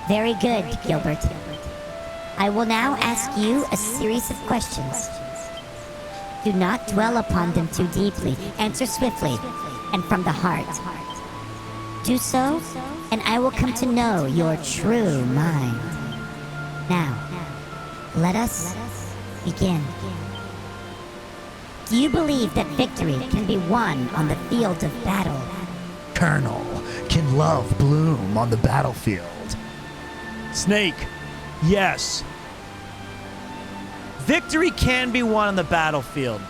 Very good, Gilbert. I will now ask you a series of questions. Do not dwell upon them too deeply. Answer swiftly and from the heart. Do so, and I will come to know your true mind. Now, let us begin. Do you believe that victory can be won on the field of battle? Colonel, can love bloom on the battlefield? Snake, yes. Victory can be won on the battlefield.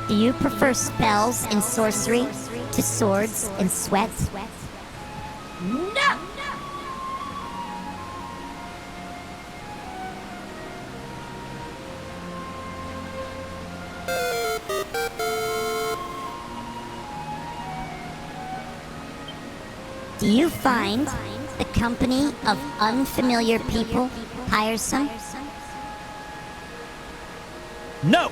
Do you prefer spells and sorcery to swords and sweat? No! Do you find the company of unfamiliar people tiresome? No!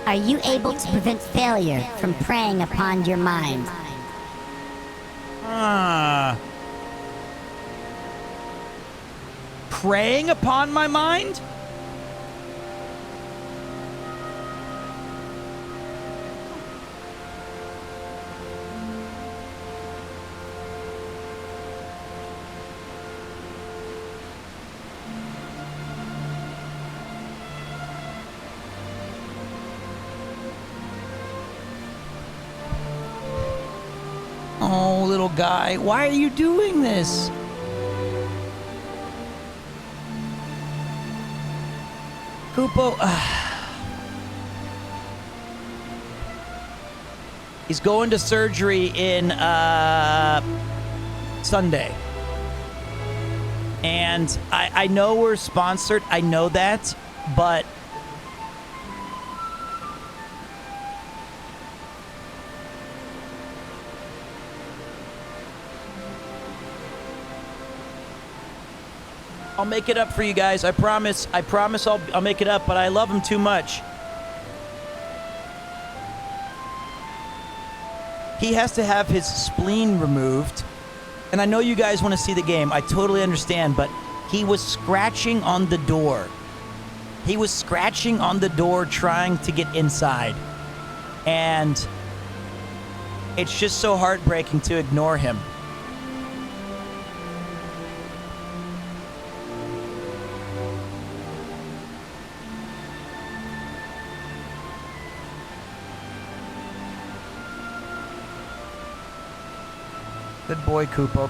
Are you able to prevent failure from preying upon your mind? Preying upon my mind? Oh, little guy, why are you doing this? Kupo, he's going to surgery in Sunday. And I know we're sponsored, I know that, but I'll make it up for you guys. I promise I'll make it up, but I love him too much. He has to have his spleen removed. And I know you guys want to see the game. I totally understand, but he was scratching on the door. He was scratching on the door trying to get inside. And it's just so heartbreaking to ignore him. Good boy, Kupo.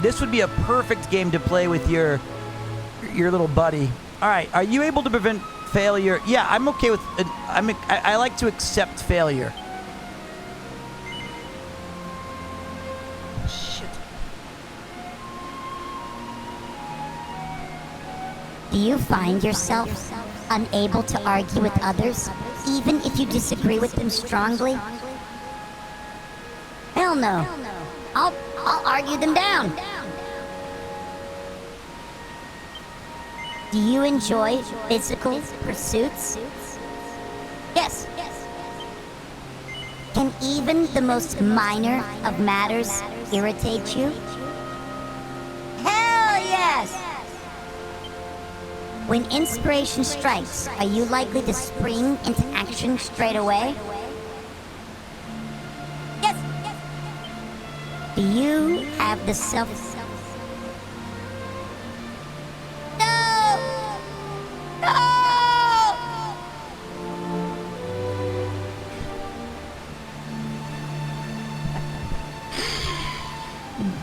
This would be a perfect game to play with your little buddy. All right, are you able to prevent failure? Yeah, I'm okay with. I like to accept failure. Shit. Do you find yourself unable to argue with others, even if you disagree with them strongly? Hell no. I'll argue them down. Do you enjoy physical pursuits? Yes. Can even the most minor of matters irritate you? Hell yes! When inspiration strikes, are you likely to spring into action straight away? Do you have the self... No! No!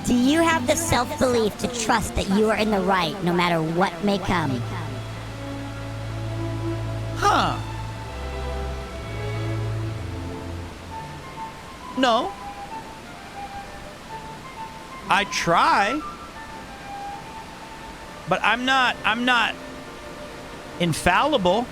Do you have the self-belief to trust that you are in the right no matter what may come? Huh. No. I try, but I'm not infallible.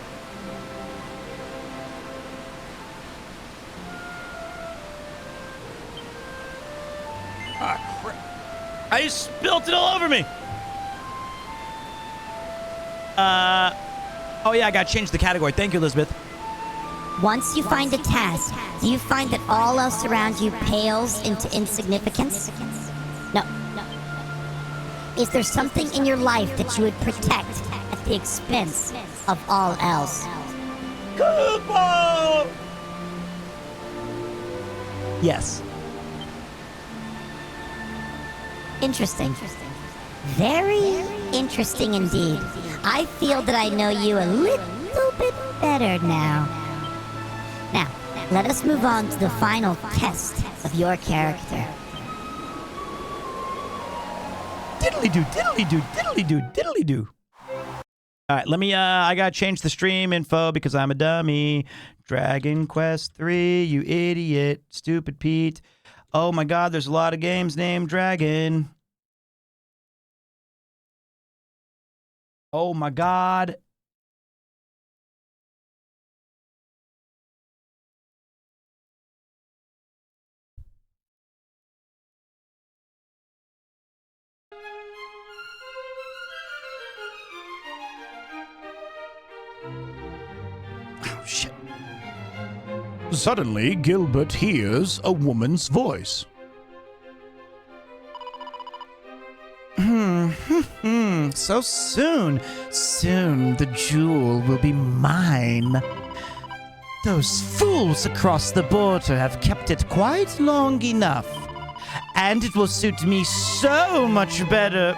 Ah, crap. I just spilt it all over me. Oh yeah, I gotta change the category. Thank you, Elizabeth. Once you find a task, do you find that all else around you pales into insignificance? No. Is there something in your life that you would protect at the expense of all else? Kupo! Yes. Interesting. Very interesting indeed. I feel that I know you a little bit better now. Now, let us move on to the final test of your character. Diddly-doo, diddly-doo, diddly-doo, diddly-doo. All right, let me, I gotta change the stream info because I'm a dummy. Dragon Quest 3, you idiot. Stupid Pete. Oh my god, there's a lot of games named Dragon. Oh my god. Oh, shit. Suddenly, Gilbert hears a woman's voice. So soon. Soon the jewel will be mine. Those fools across the border have kept it quite long enough. And it will suit me so much better.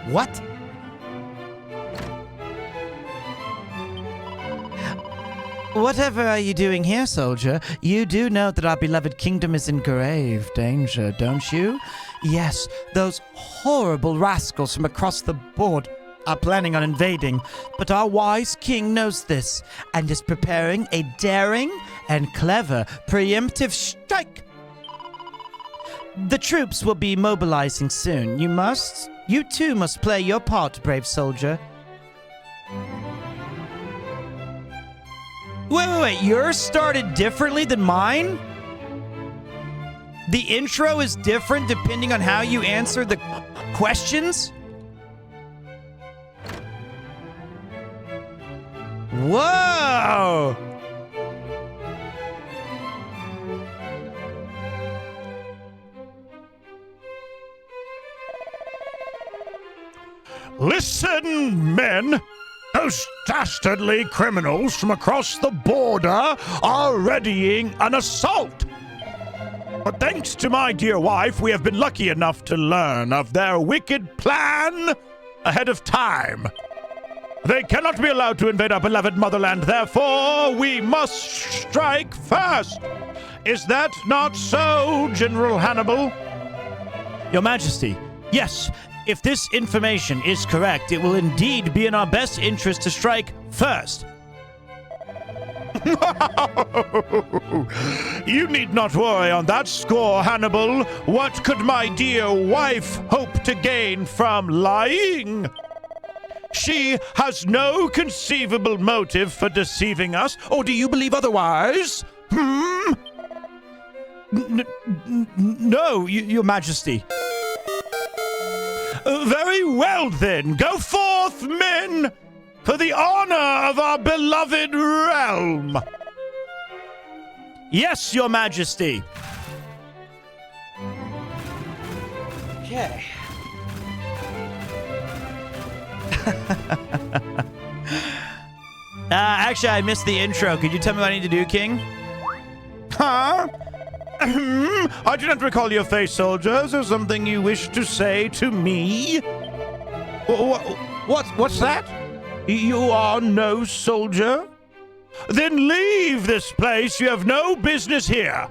What? Whatever are you doing here, soldier? You do know that our beloved kingdom is in grave danger, don't you? Yes, those horrible rascals from across the board are planning on invading, but our wise king knows this and is preparing a daring and clever preemptive strike. The troops will be mobilizing soon. You too must play your part, brave soldier. Wait. Yours started differently than mine? The intro is different depending on how you answer the questions? Whoa! Listen, men! Those dastardly criminals from across the border are readying an assault! But thanks to my dear wife, we have been lucky enough to learn of their wicked plan ahead of time. They cannot be allowed to invade our beloved motherland, therefore we must strike first. Is that not so, General Hannibal? Your Majesty, yes. If this information is correct, it will indeed be in our best interest to strike first. You need not worry on that score, Hannibal. What could my dear wife hope to gain from lying? She has no conceivable motive for deceiving us, or do you believe otherwise? No, Your Majesty. Very well, then. Go forth, men, for the honor of our beloved realm. Yes, Your Majesty. Okay. Actually, I missed the intro. Could you tell me what I need to do, King? Huh? I do not recall your face, soldier. Is there something you wish to say to me? What's that? You are no soldier? Then leave this place. You have no business here.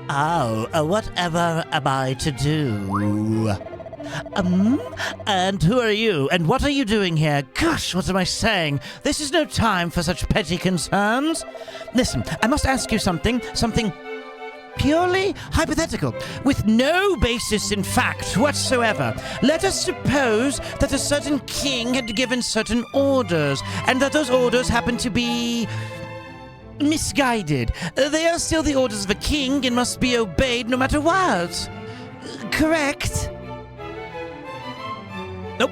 Oh, whatever am I to do? And who are you? And what are you doing here? Gosh, what am I saying? This is no time for such petty concerns. Listen, I must ask you something purely hypothetical, with no basis in fact whatsoever. Let us suppose that a certain king had given certain orders, and that those orders happen to be misguided. They are still the orders of a king and must be obeyed no matter what. Correct? Nope.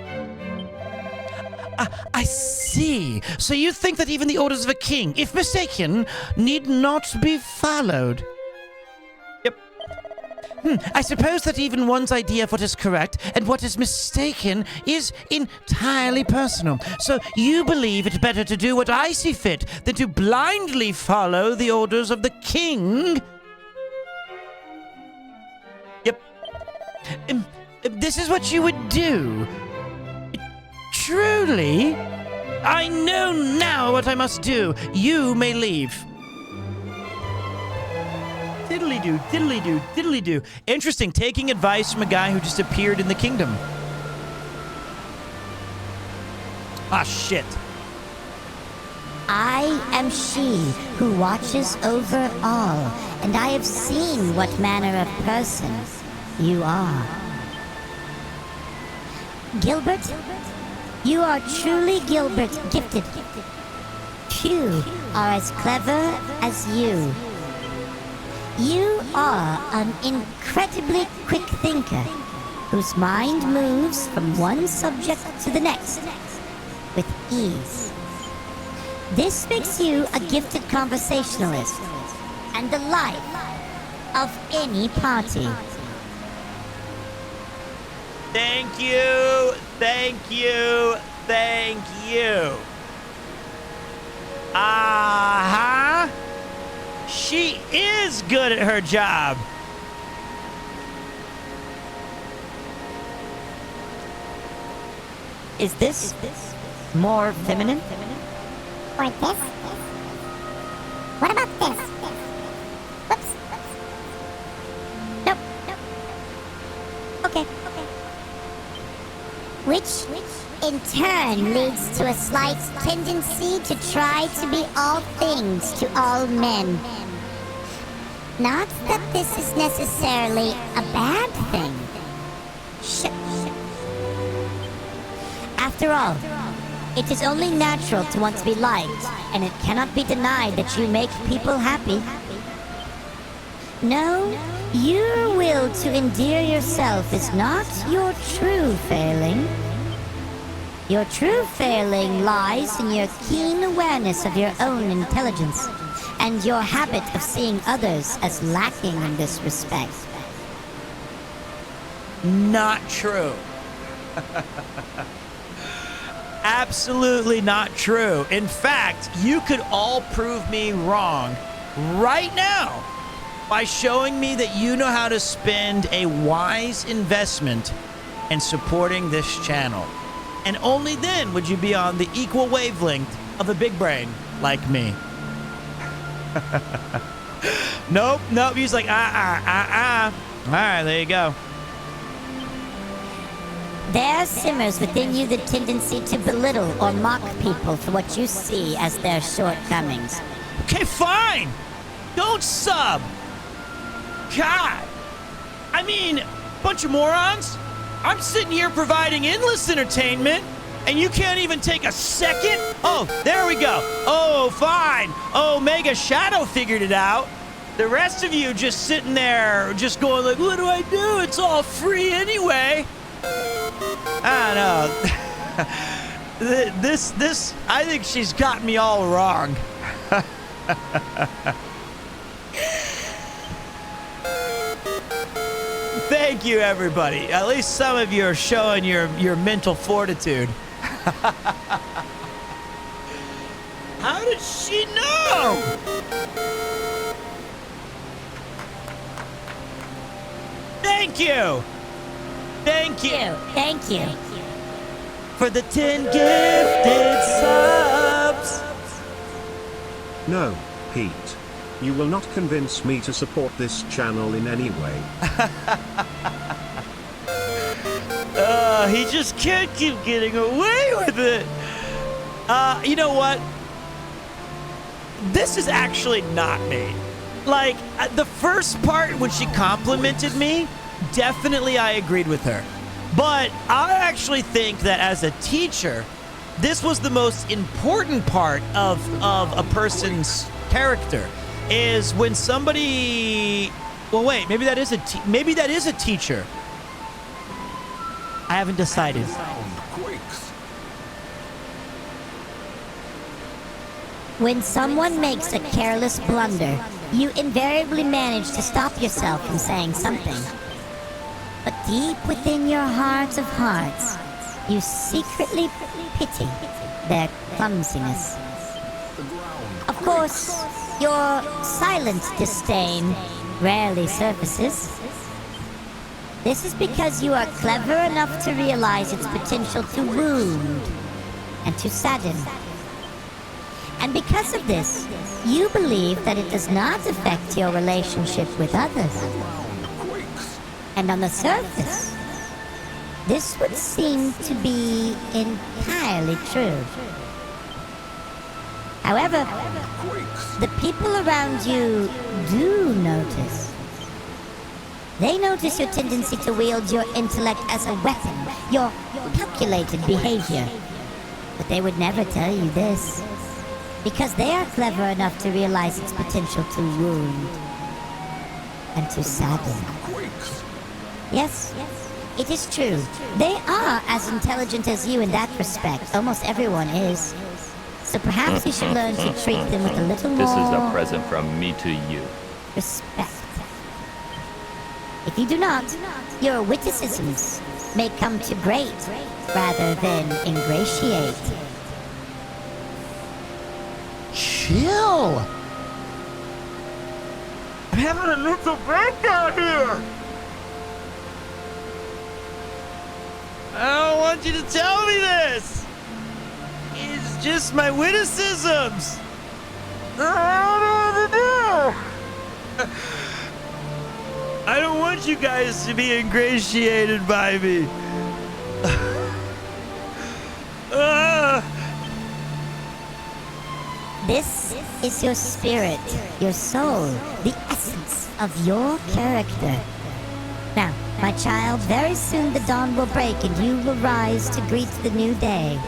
I see. So you think that even the orders of a king, if mistaken, need not be followed? Yep. I suppose that even one's idea of what is correct and what is mistaken is entirely personal. So you believe it better to do what I see fit than to blindly follow the orders of the king? Yep. This is what you would do? Truly? I know now what I must do. You may leave. Diddly-doo, diddly-doo, diddly-doo. Interesting, taking advice from a guy who just appeared in the kingdom. Ah, shit. I am she who watches over all, and I have seen what manner of person you are. Gilbert, you are truly Gilbert gifted. Few are as clever as you. You are an incredibly quick thinker, whose mind moves from one subject to the next with ease. This makes you a gifted conversationalist and the life of any party. Thank you, thank you, thank you. Uh-huh. She is good at her job. Is this more feminine? Or this? What about this? Whoops. Nope. Okay. Which in turn leads to a slight tendency to try to be all things to all men. Not that this is necessarily a bad thing. After all, it is only natural to want to be liked, and it cannot be denied that you make people happy. No, your will to endear yourself is not your true failing. Your true failing lies in your keen awareness of your own intelligence and your habit of seeing others as lacking in this respect. Not true. Absolutely not true. In fact, you could all prove me wrong right now by showing me that you know how to spend a wise investment in supporting this channel. And only then would you be on the equal wavelength of a big brain like me. Nope. He's like, All right, there you go. There simmers within you the tendency to belittle or mock people for what you see as their shortcomings. Okay, fine. Don't sub. God. I mean, bunch of morons. I'm sitting here providing endless entertainment, and you can't even take a second? Oh, there we go. Oh, fine. Oh, Mega Shadow figured it out. The rest of you just sitting there, just going like, what do I do? It's all free anyway. I don't know. This, I think she's got me all wrong. Thank you, everybody. At least some of you are showing your mental fortitude. How did she know? Thank you. Thank you. Thank you. For the 10 gifted subs. No, Pete. You will not convince me to support this channel in any way. He just can't keep getting away with it. You know what? This is actually not me. Like, the first part when she complimented me, definitely I agreed with her. But I actually think that as a teacher, this was the most important part of a person's character. Is when somebody, well, wait, maybe that is a teacher. I haven't decided. When someone makes a careless blunder, you invariably manage to stop yourself from saying something. But deep within your heart of hearts, you secretly pity their clumsiness. Of course, your silent disdain rarely surfaces. This is because you are clever enough to realize its potential to wound and to sadden. And because of this, you believe that it does not affect your relationship with others. And on the surface, this would seem to be entirely true. However, the people around you do notice. They notice your tendency to wield your intellect as a weapon, your calculated behavior. But they would never tell you this, because they are clever enough to realize its potential to wound and to sadden. Yes, it is true. They are as intelligent as you in that respect. Almost everyone is. So perhaps you should learn to treat them with a little more... This is a present from me to you. ...respect. If you do not, your witticisms may come to grate rather than ingratiate. Chill! I'm having a mental breakdown here! I don't want you to tell me this. It's just my witticisms. I don't know what to do. I don't want you guys to be ingratiated by me. This is your spirit, your soul, the essence of your character. Now, my child, very soon the dawn will break and you will rise to greet the new day.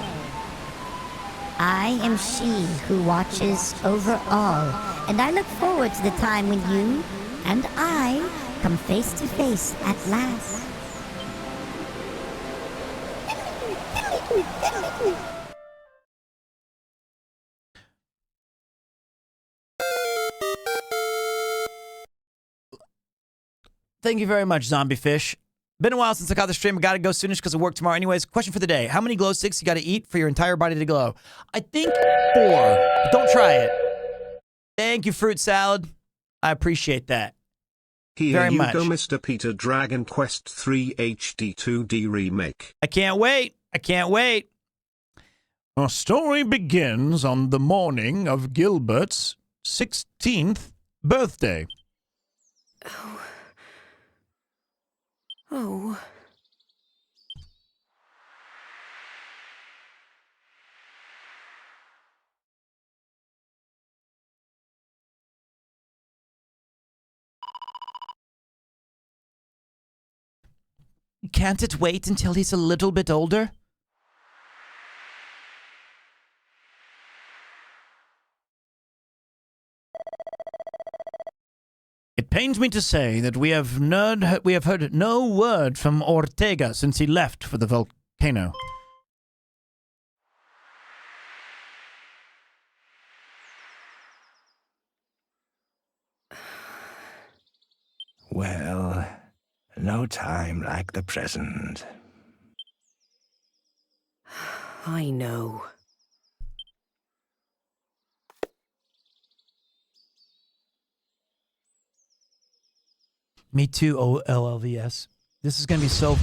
I am she who watches over all, and I look forward to the time when you and I come face to face at last. Thank you very much, Zombie Fish. Been a while since I got the stream. I gotta go soonish because I work tomorrow. Anyways, question for the day. How many glow sticks you gotta eat for your entire body to glow? I think 4. But don't try it. Thank you, Fruit Salad. I appreciate that. Here very you much. go, Mr. Peter. Dragon Quest 3 HD 2D Remake. I can't wait. I can't wait. Our story begins on the morning of Gilbert's 16th birthday. Oh. Can't it wait until he's a little bit older? It pains me to say that we have heard no word from Ortega since he left for the volcano. Well, no time like the present. I know. Me too, OLLVS. This is going to be so...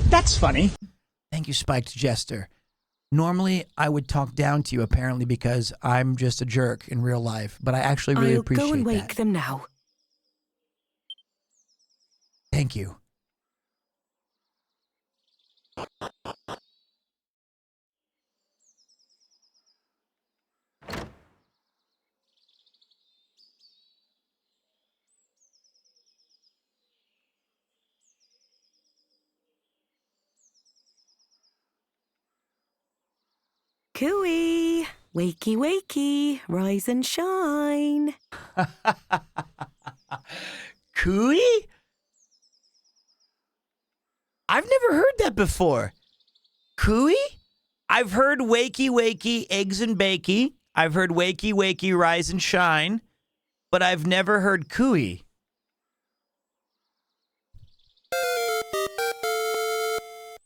That's funny. Thank you, Spiked Jester. Normally, I would talk down to you, apparently, because I'm just a jerk in real life. But I actually really appreciate that. I'll go and wake them now. Thank you. Cooey! Wakey, wakey! Rise and shine! Cooey? I've never heard that before. Cooey? I've heard wakey, wakey, eggs and bakey. I've heard wakey, wakey, rise and shine. But I've never heard cooey.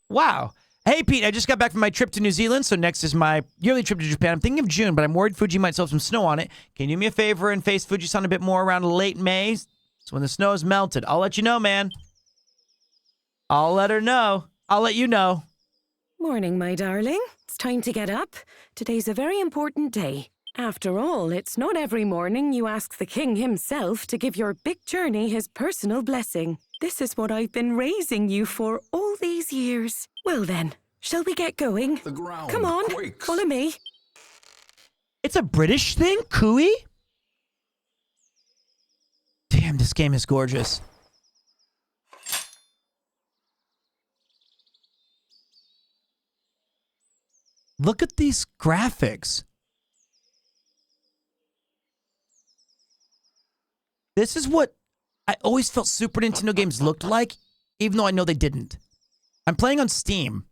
Wow. Hey, Pete, I just got back from my trip to New Zealand, so next is my yearly trip to Japan. I'm thinking of June, but I'm worried Fuji might still have some snow on it. Can you do me a favor and face Fuji-san a bit more around late May? It's when the snow is melted. I'll let you know, man. I'll let her know. I'll let you know. Morning, my darling. It's time to get up. Today's a very important day. After all, it's not every morning you ask the king himself to give your big journey his personal blessing. This is what I've been raising you for all these years. Well then, shall we get going? The ground Come on, quakes. follow me. It's a British thing? Cooey? Damn, this game is gorgeous. Look at these graphics. This is what I always felt Super Nintendo games looked like, even though I know they didn't. I'm playing on Steam.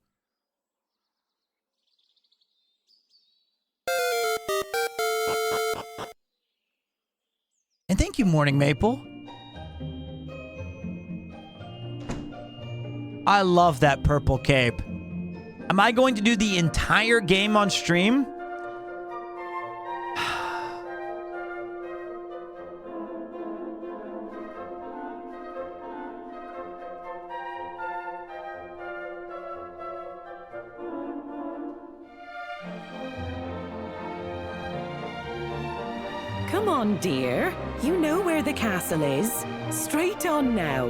And thank you, Morning Maple. I love that purple cape. Am I going to do the entire game on stream? Come on, dear. You know where the castle is. Straight on now.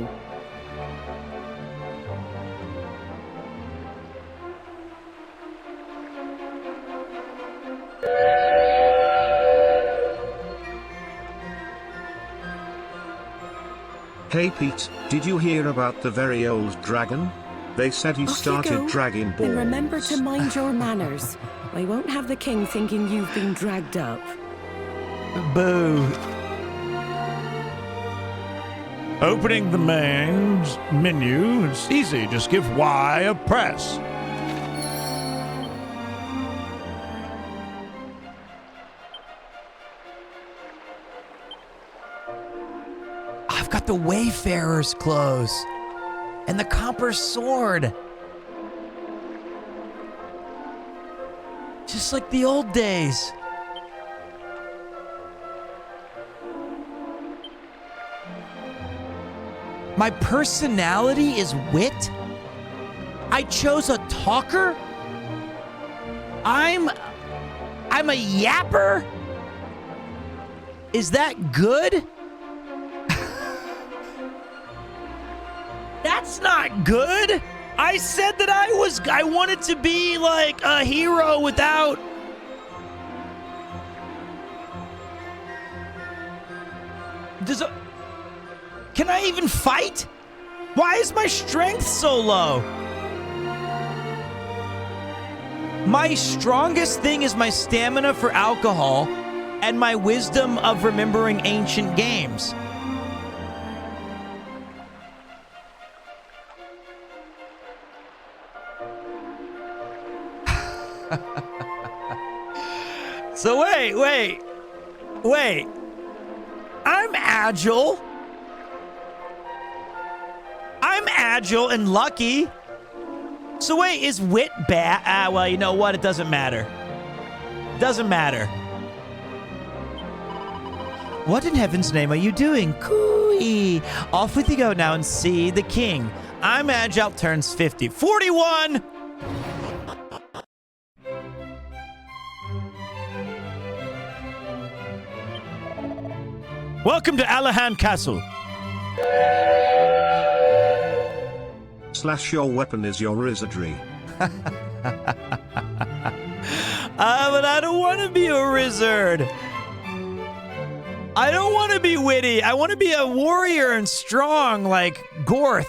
Hey Pete, did you hear about the very old dragon? They said he Off you started go. dragging balls. And remember to mind your manners. I won't have the king thinking you've been dragged up. Boo. Opening the main menu, it's easy. Just give Y a press. I've got the Wayfarer's clothes and the copper sword. Just like the old days. My personality is wit? I chose a talker? I'm a yapper? Is that good? That's not good. I said that I wanted to be like a hero without. Can I even fight? Why is my strength so low? My strongest thing is my stamina for alcohol and my wisdom of remembering ancient games. So wait. I'm agile and lucky. So wait, is wit bad? Well, you know what? It doesn't matter. Doesn't matter. What in heaven's name are you doing? Cooey. Off with you go now and see the king. I'm agile turns 50. 41! Welcome to Alahan Castle. / your weapon is your wizardry. But I don't want to be a wizard. I don't want to be witty. I want to be a warrior and strong like Gorth.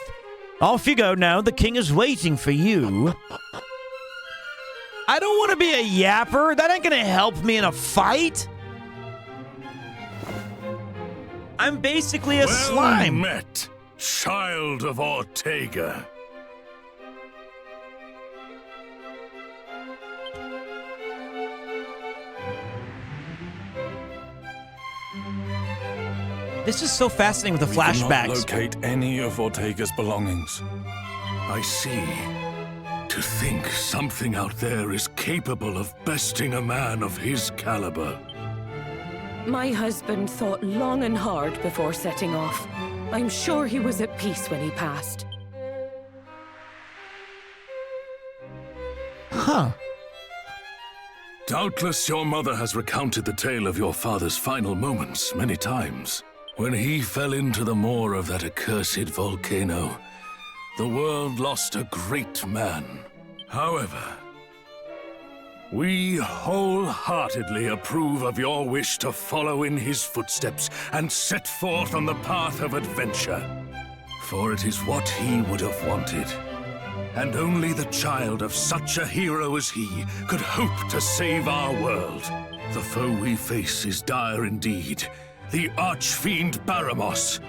Off you go now. The king is waiting for you. I don't want to be a yapper. That ain't going to help me in a fight. I'm basically a slime. Well met, child of Ortega. This is so fascinating with the flashbacks. We cannot locate any of Ortega's belongings. I see. To think something out there is capable of besting a man of his caliber. My husband thought long and hard before setting off. I'm sure he was at peace when he passed. Huh. Doubtless your mother has recounted the tale of your father's final moments many times. When he fell into the maw of that accursed volcano, the world lost a great man. However, we wholeheartedly approve of your wish to follow in his footsteps and set forth on the path of adventure. For it is what he would have wanted. And only the child of such a hero as he could hope to save our world. The foe we face is dire indeed, the archfiend Baramos.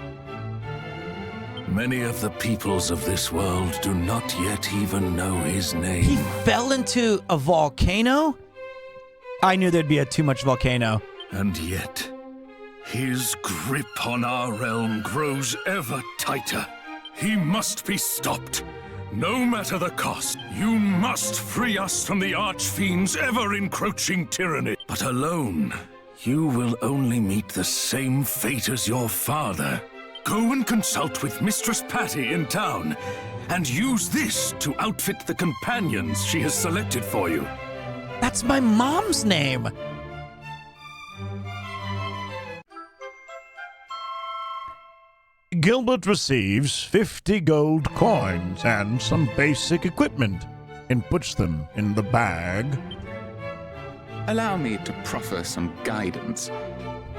Many of the peoples of this world do not yet even know his name. He fell into a volcano? I knew there'd be too much volcano. And yet, his grip on our realm grows ever tighter. He must be stopped. No matter the cost, you must free us from the Archfiend's ever-encroaching tyranny. But alone, you will only meet the same fate as your father. Go and consult with Mistress Patty in town, and use this to outfit the companions she has selected for you. That's my mom's name. Gilbert receives 50 gold coins and some basic equipment and puts them in the bag. Allow me to proffer some guidance.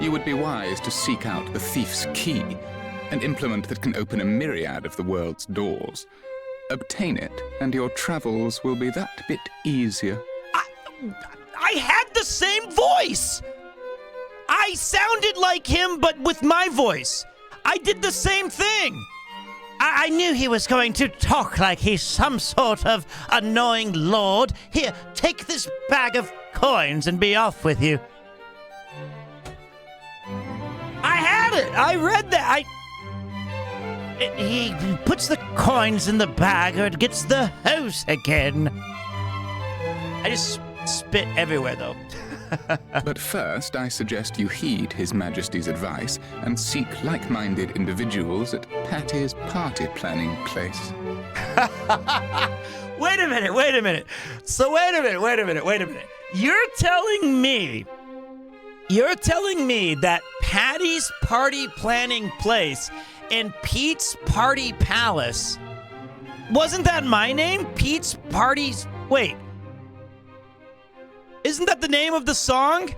You would be wise to seek out the thief's key, an implement that can open a myriad of the world's doors. Obtain it, and your travels will be that bit easier. I had the same voice! I sounded like him, but with my voice. I did the same thing. I knew he was going to talk like he's some sort of annoying lord. Here, take this bag of coins and be off with you. I had it. I read that. He puts the coins in the bag or it gets the house again. I just spit everywhere, though. But first, I suggest you heed His Majesty's advice and seek like-minded individuals at Patty's party planning place. Wait a minute. So wait a minute. You're telling me that Patty's party planning place and Pete's Party Palace, wasn't that my name? Pete's Parties... Wait. Isn't that the name of the song?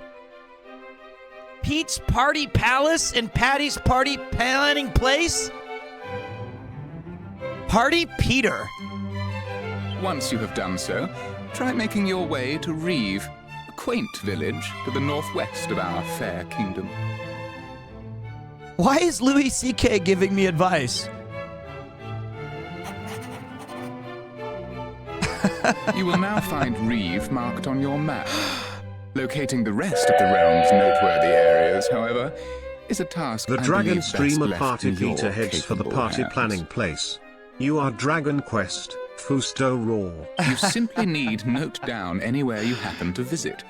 Pete's Party Palace and Patty's Party Planning Place? Party Peter. Once you have done so, try making your way to Reeve, a quaint village to the northwest of our fair kingdom. Why is Louis C.K. giving me advice? You will now find Reeve marked on your map. Locating the rest of the realm's noteworthy areas, however, is a task The I Dragon believe best Streamer left Party in your Peter heads for the capable party hands. planning place. You are Dragon Quest, Fusto Raw. You simply need note down anywhere you happen to visit.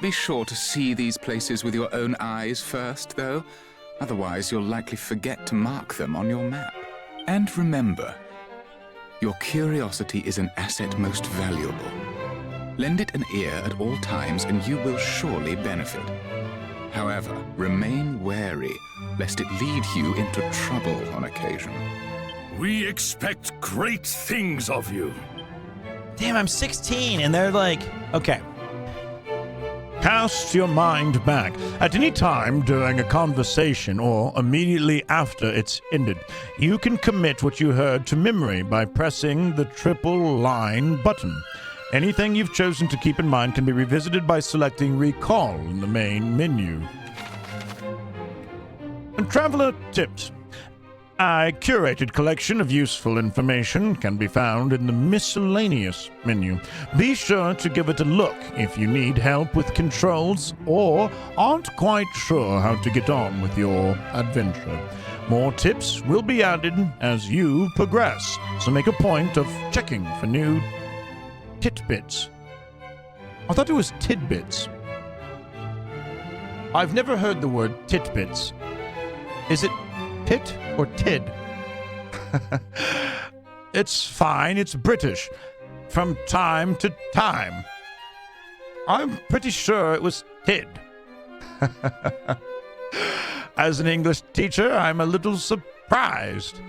Be sure to see these places with your own eyes first, though. Otherwise, you'll likely forget to mark them on your map. And remember, your curiosity is an asset most valuable. Lend it an ear at all times, and you will surely benefit. However, remain wary, lest it lead you into trouble on occasion. We expect great things of you. Damn, I'm 16, and they're like, okay. Cast your mind back at any time during a conversation or immediately after it's ended. You can commit what you heard to memory by pressing the triple line button. Anything you've chosen to keep in mind can be revisited by selecting Recall in the main menu. And Traveler Tips. A curated collection of useful information can be found in the Miscellaneous menu. Be sure to give it a look if you need help with controls or aren't quite sure how to get on with your adventure. More tips will be added as you progress, so make a point of checking for new titbits. I thought it was tidbits. I've never heard the word titbits. Is it tit or tid? It's fine, it's British. From time to time. I'm pretty sure it was tid. As an English teacher, I'm a little surprised.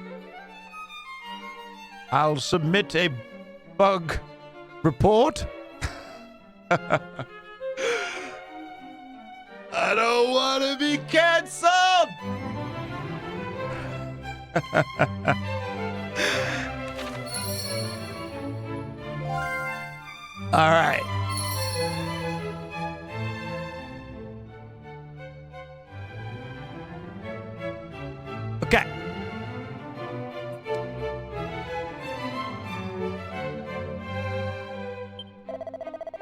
I'll submit a bug report. I don't want to be canceled. All right. Okay.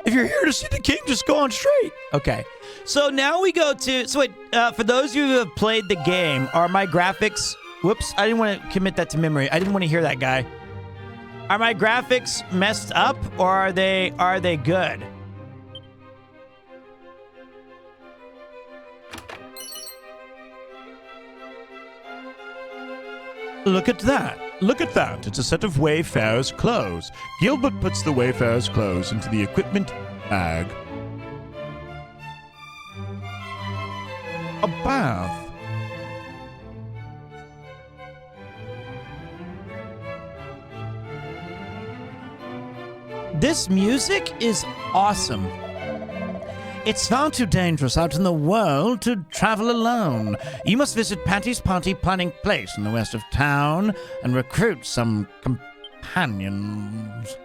If you're here to see the king, just go on straight. Okay. So now we go to... So wait, for those of you who have played the game, are my graphics... Whoops, I didn't want to commit that to memory. I didn't want to hear that guy. Are my graphics messed up, or are they good? Look at that. Look at that. It's a set of Wayfarer's clothes. Gilbert puts the Wayfarer's clothes into the equipment bag. A bath. This music is awesome. It's far too dangerous out in the world to travel alone. You must visit Patty's Party Planning Place in the west of town and recruit some companions.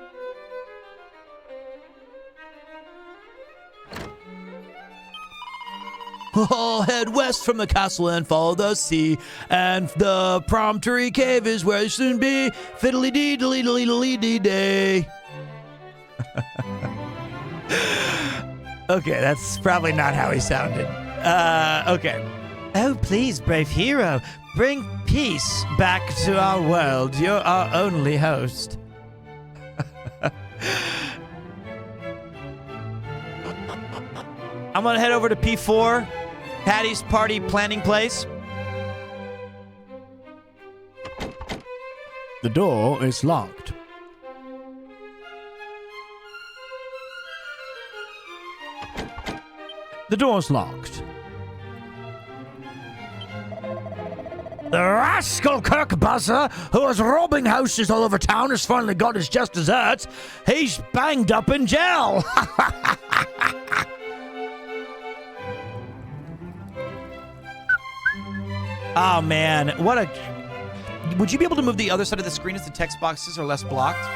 Oh, head west from the castle and follow the sea, and the promontory cave is where you soon be. Fiddly-dee-dee-dee-dee-dee-day. Okay, that's probably not how he sounded. Okay. Oh, please, brave hero, bring peace back to our world. You're our only host. I'm gonna head over to P4, Patty's Party Planning Place. The door is locked. The door's locked. The rascal Kirk Buzzer, who was robbing houses all over town, has finally got his just desserts. He's banged up in jail. Oh, man. What a... Would you be able to move the other side of the screen as the text boxes are less blocked?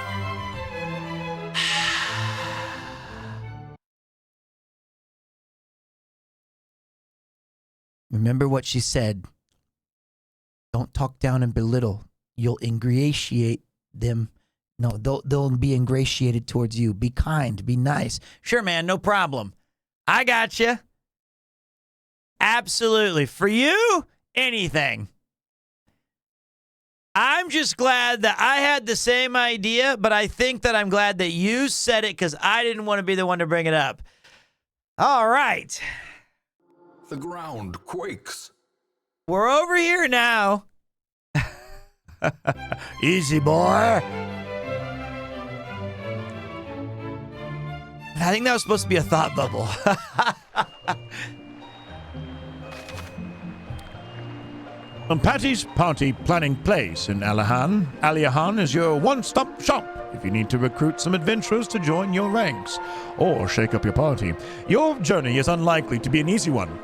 Remember what she said. Don't talk down and belittle. You'll ingratiate them. No, they'll be ingratiated towards you. Be kind. Be nice. Sure, man. No problem. I got you. Absolutely. For you, anything. I'm just glad that I had the same idea, but I think that I'm glad that you said it because I didn't want to be the one to bring it up. All right. The ground quakes. We're over here now. Easy, boy. I think that was supposed to be a thought bubble. From Patty's Party Planning Place in Aliahan is your one-stop shop if you need to recruit some adventurers to join your ranks or shake up your party. Your journey is unlikely to be an easy one,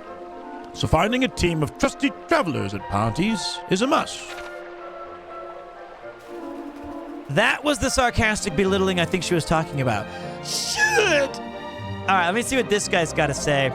so finding a team of trusty travelers at parties is a must. That was the sarcastic belittling I think she was talking about. Shit! All right, let me see what this guy's got to say.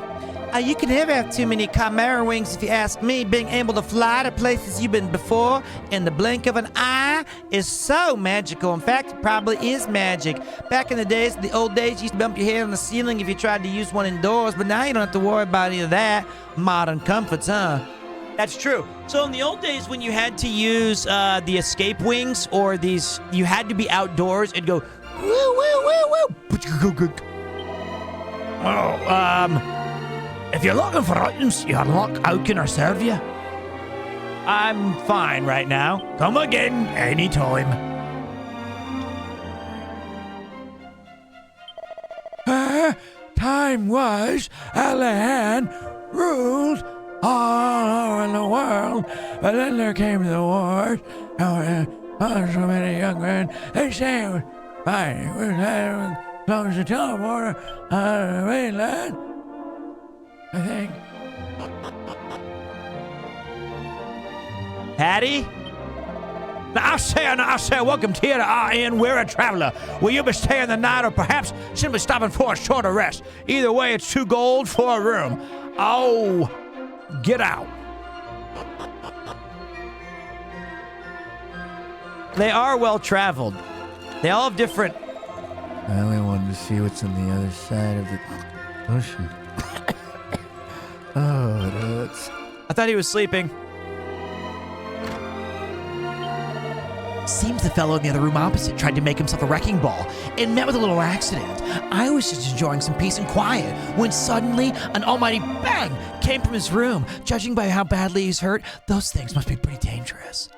You can never have too many chimera wings if you ask me. Being able to fly to places you've been before in the blink of an eye is so magical. In fact, it probably is magic. Back in the old days, you used to bump your head on the ceiling if you tried to use one indoors, but now you don't have to worry about any of that. Modern comforts, huh? That's true. So in the old days when you had to use the escape wings or these, you had to be outdoors and go, woo, woo, woo, woo. Oh, if you're looking for items you unlock, how can I serve you? I'm fine right now. Come again anytime. Time was Alahan ruled all over the world, but then there came the wars. So many young men, they say it was fighting. We're close to teleporter on the mainland, I think. Patty? Now, I say, welcome to the Inn. We're a traveler. Will you be staying the night or perhaps simply stopping for a shorter rest? Either way, it's 2 gold for a room. Oh, get out. They are well-traveled. They all have different... I only wanted to see what's on the other side of the ocean. Oh, it hurts. I thought he was sleeping. Seems the fellow in the other room opposite tried to make himself a wrecking ball and met with a little accident. I was just enjoying some peace and quiet when suddenly an almighty bang came from his room. Judging by how badly he's hurt, those things must be pretty dangerous.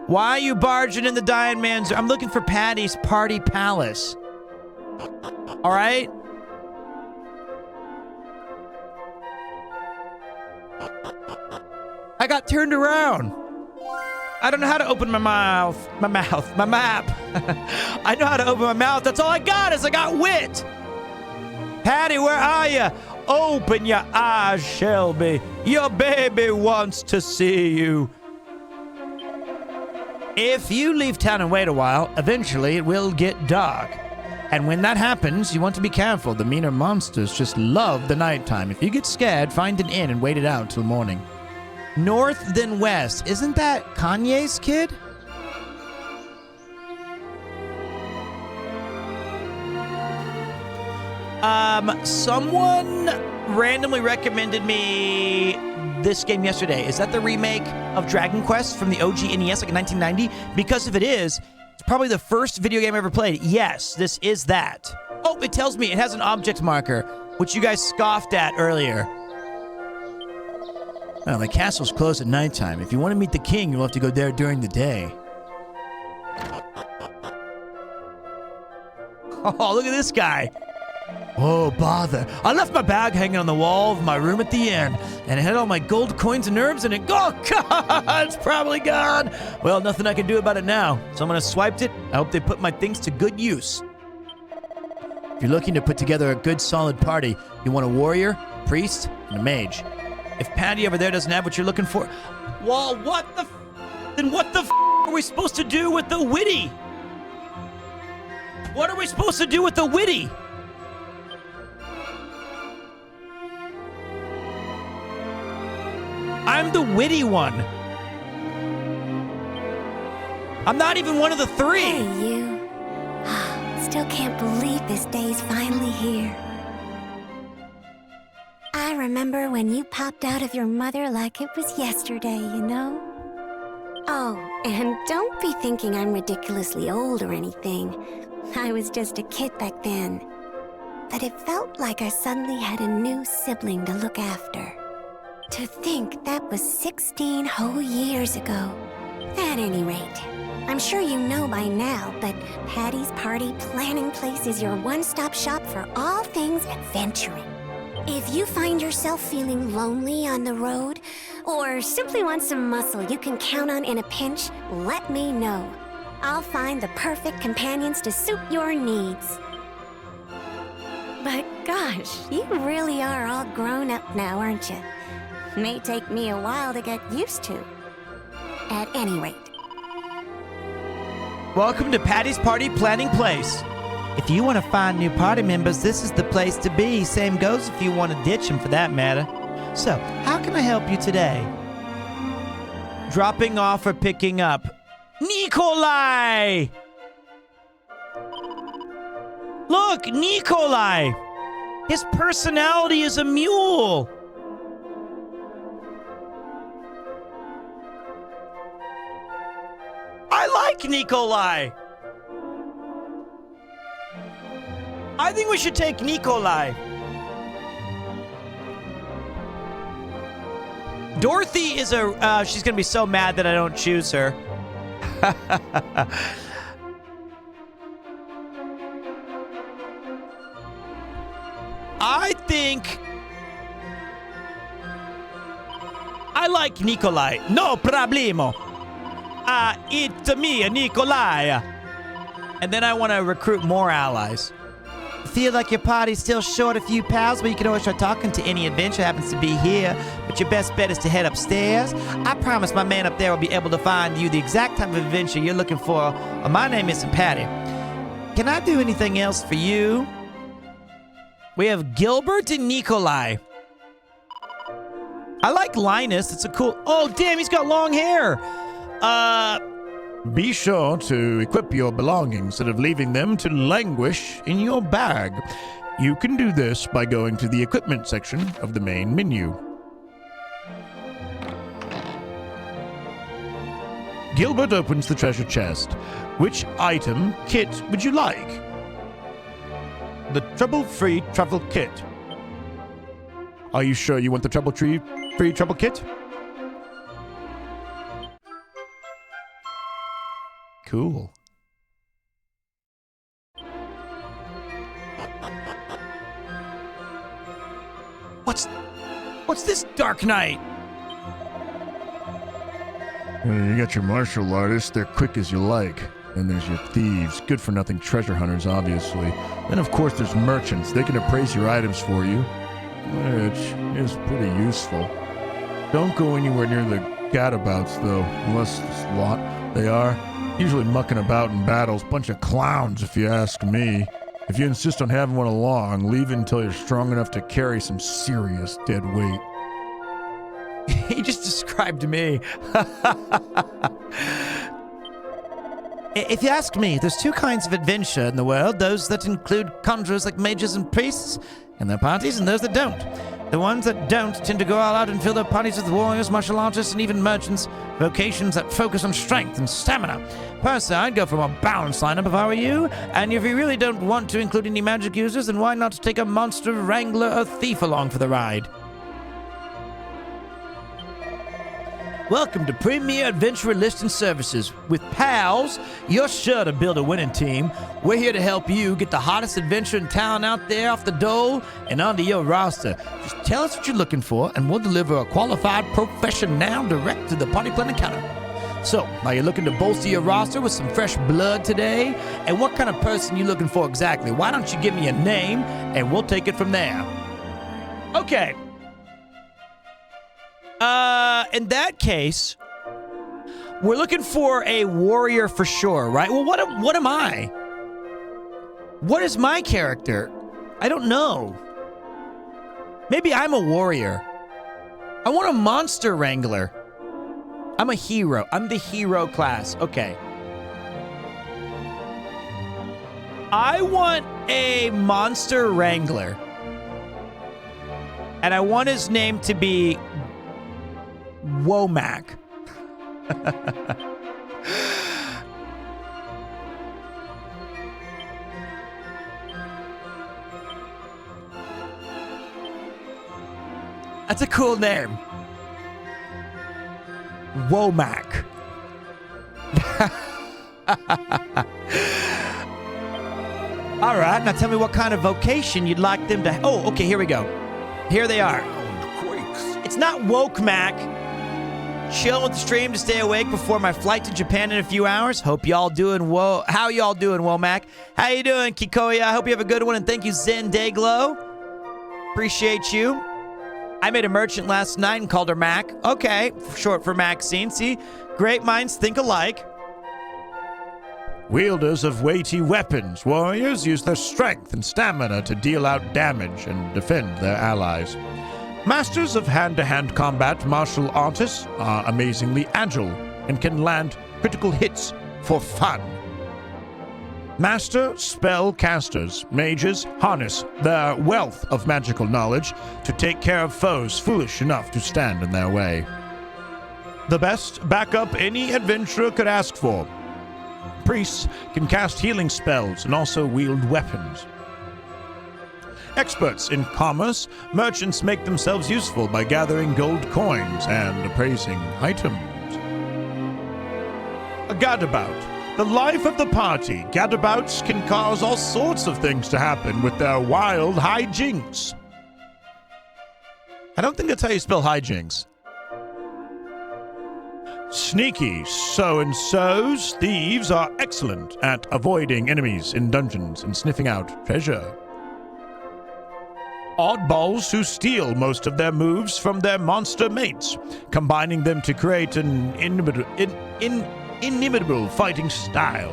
Why are you barging in the dying man's... I'm looking for Patty's Party Palace. All right? I got turned around. I don't know how to open my map. I know how to open my mouth. That's all I got is I got wit. Patty, where are you? Open your eyes, Shelby. Your baby wants to see you. If you leave town and wait a while, eventually it will get dark. And when that happens, you want to be careful. The meaner monsters just love the nighttime. If you get scared, find an inn and wait it out till morning. North then west. Isn't that Kanye's kid? Someone randomly recommended me this game yesterday. Is that the remake of Dragon Quest from the OG NES, like in 1990? Because if it is, it's probably the first video game I ever played. Yes, this is that. Oh, it tells me it has an object marker, which you guys scoffed at earlier. Well, the castle's closed at nighttime. If you want to meet the king, you'll have to go there during the day. Oh, look at this guy. Oh, bother. I left my bag hanging on the wall of my room at the inn, and it had all my gold coins and herbs in it. Oh, God, it's probably gone. Well, nothing I can do about it now. Someone has swiped it. I hope they put my things to good use. If you're looking to put together a good, solid party, you want a warrior, priest, and a mage. If Patty over there doesn't have what you're looking for, well, then what the are we supposed to do with the witty? What are we supposed to do with the witty? I'm the witty one. I'm not even one of the three. Hey, you. Still can't believe this day's finally here. I remember when you popped out of your mother like it was yesterday, you know? Oh, and don't be thinking I'm ridiculously old or anything. I was just a kid back then. But it felt like I suddenly had a new sibling to look after. To think that was 16 whole years ago. At any rate, I'm sure you know by now, but Patty's Party Planning Place is your one-stop shop for all things adventuring. If you find yourself feeling lonely on the road, or simply want some muscle you can count on in a pinch, let me know. I'll find the perfect companions to suit your needs. But gosh, you really are all grown up now, aren't you? May take me a while to get used to. At any rate. Welcome to Patty's Party Planning Place. If you want to find new party members, this is the place to be. Same goes if you want to ditch them for that matter. So, how can I help you today? Dropping off or picking up? Nikolai! Look, Nikolai! His personality is a mule. I like Nikolai. I think we should take Nikolai. Dorothy is she's gonna be so mad that I don't choose her. I think I like Nikolai. No problemo. It's me, Nikolai. And then I want to recruit more allies. Feel like your party's still short a few pals, but you can always try talking to any adventure happens to be here. But your best bet is to head upstairs. I promise my man up there will be able to find you the exact type of adventure you're looking for. My name isn't Patty. Can I do anything else for you? We have Gilbert and Nikolai. I like Linus. It's a cool... Oh, damn, he's got long hair. Be sure to equip your belongings instead of leaving them to languish in your bag. You can do this by going to the equipment section of the main menu. Gilbert opens the treasure chest. Which item, kit, would you like? The trouble-free travel kit. Are you sure you want the trouble-free travel kit? Cool. What's this Dark Knight? You got your martial artists, they're quick as you like. Then there's your thieves, good for nothing treasure hunters, obviously. Then of course there's merchants, they can appraise your items for you, which is pretty useful. Don't go anywhere near the gadabouts though, unless it's a lot. They are usually mucking about in battles, bunch of clowns if you ask me. If you insist on having one along, leave it until you're strong enough to carry some serious dead weight. He just described me. If you ask me, there's two kinds of adventure in the world. Those that include conjurers like mages and priests and their parties, and those that don't. The ones that don't tend to go all out and fill their parties with warriors, martial artists, and even merchants. Vocations that focus on strength and stamina. Personally, I'd go for a balanced lineup if I were you. And if you really don't want to include any magic users, then why not take a monster, wrangler, or thief along for the ride? Welcome to Premier Adventure Listing Services. With pals, you're sure to build a winning team. We're here to help you get the hottest adventure and talent out there off the dole and onto your roster. Just tell us what you're looking for, and we'll deliver a qualified professional direct to the party planning counter. So, are you looking to bolster your roster with some fresh blood today? And what kind of person you looking for exactly? Why don't you give me a name, and we'll take it from there. Okay. In that case, we're looking for a warrior for sure, right? Well, what am I? What is my character? I don't know. Maybe I'm a warrior. I want a monster wrangler. I'm a hero. I'm the hero class. Okay. I want a monster wrangler. And I want his name to be Womack. That's a cool name. Womack. All right, now tell me what kind of vocation you'd like them to... Oh, okay, here we go. Here they are. It's not Woke Mac. Chill with the stream to stay awake before my flight to Japan in a few hours. Hope y'all doing How y'all doing, Womack? How you doing, Kikoya? I hope you have a good one, and thank you, Zen Dayglow. Appreciate you. I made a merchant last night and called her Mac. Okay, short for Maxine. See, great minds think alike. Wielders of weighty weapons, warriors use their strength and stamina to deal out damage and defend their allies. Masters of hand-to-hand combat martial artists are amazingly agile and can land critical hits for fun. Master spell casters, mages, harness their wealth of magical knowledge to take care of foes foolish enough to stand in their way. The best backup any adventurer could ask for. Priests can cast healing spells and also wield weapons. Experts in commerce, merchants make themselves useful by gathering gold coins and appraising items. A gadabout. The life of the party. Gadabouts can cause all sorts of things to happen with their wild hijinks. I don't think that's how you spell hijinks. Sneaky so-and-so's thieves are excellent at avoiding enemies in dungeons and sniffing out treasure. Oddballs who steal most of their moves from their monster mates, combining them to create an inimitable fighting style.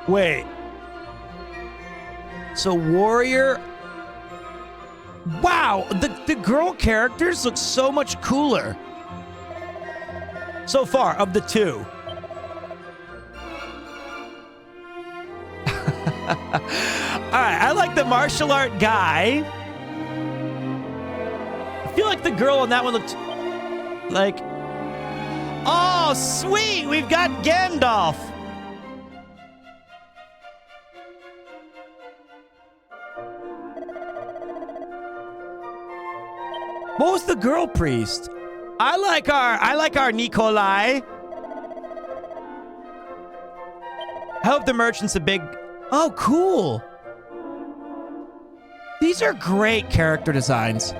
Wait. So warrior... Wow, the girl characters look so much cooler. So far, of the two. Alright, I like the martial art guy. I feel like the girl on that one looked like... Oh, sweet! We've got Gandalf! What was the girl priest? I like our Nikolai. hope the merchant's a big... Oh, cool. These are great character designs.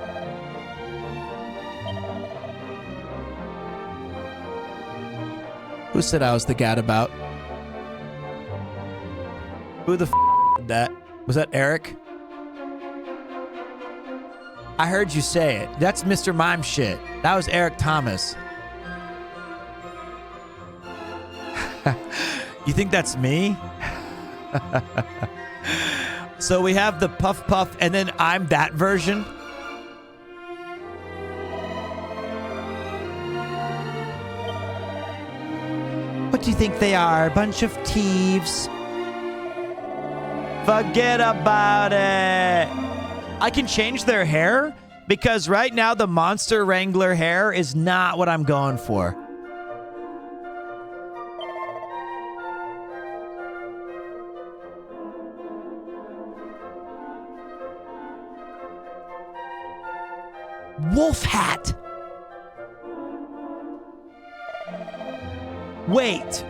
Who said I was the gadabout? Who the did that? Was that Eric? I heard you say it. That's Mr. Mime shit. That was Eric Thomas. You think that's me? So we have the Puff Puff, and then I'm that version. What do you think they are? A bunch of thieves. Forget about it. I can change their hair because right now the Monster Wrangler hair is not what I'm going for. Wolf hat. Wait.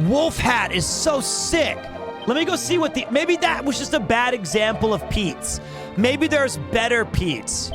Wolf hat is so sick. Let me go see what the... Maybe that was just a bad example of Pete's. Maybe there's better Pete's.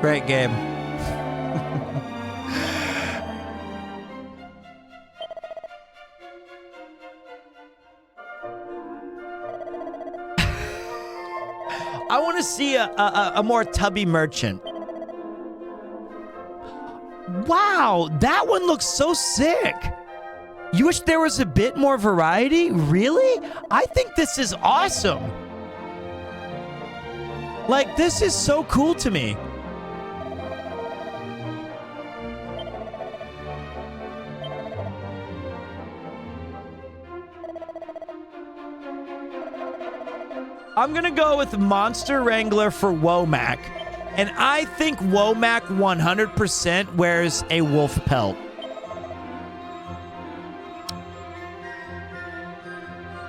Great game. I want to see a more tubby merchant. Wow, that one looks so sick. You wish there was a bit more variety? Really? I think this is awesome. Like, this is so cool to me. I'm gonna go with Monster Wrangler for Womack. And I think Womack 100% wears a wolf pelt.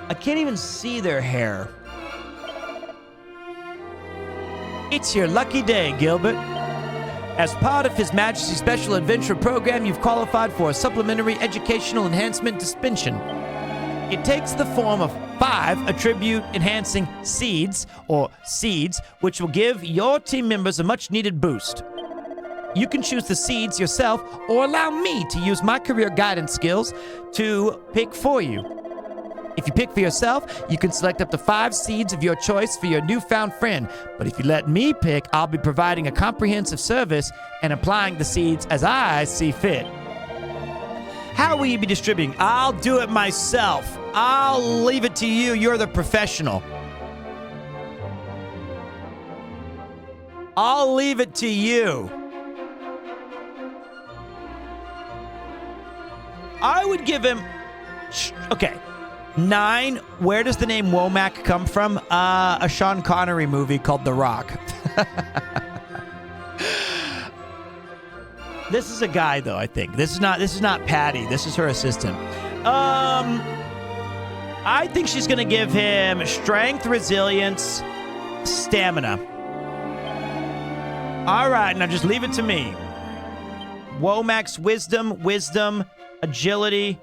I can't even see their hair. It's your lucky day, Gilbert. As part of His Majesty's Special Adventure Program, you've qualified for a supplementary educational enhancement dispensation. It takes the form of 5 attribute-enhancing seeds, or seeds, which will give your team members a much-needed boost. You can choose the seeds yourself, or allow me to use my career guidance skills to pick for you. If you pick for yourself, you can select up to 5 seeds of your choice for your newfound friend. But if you let me pick, I'll be providing a comprehensive service and applying the seeds as I see fit. How will you be distributing? I'll do it myself. I'll leave it to you. You're the professional. I'll leave it to you. I would give him... Okay. 9, where does the name Womack come from? A Sean Connery movie called The Rock. This is a guy, though, I think. This is not Patty. This is her assistant. I think she's going to give him strength, resilience, stamina. All right, now just leave it to me. Womack's wisdom, agility.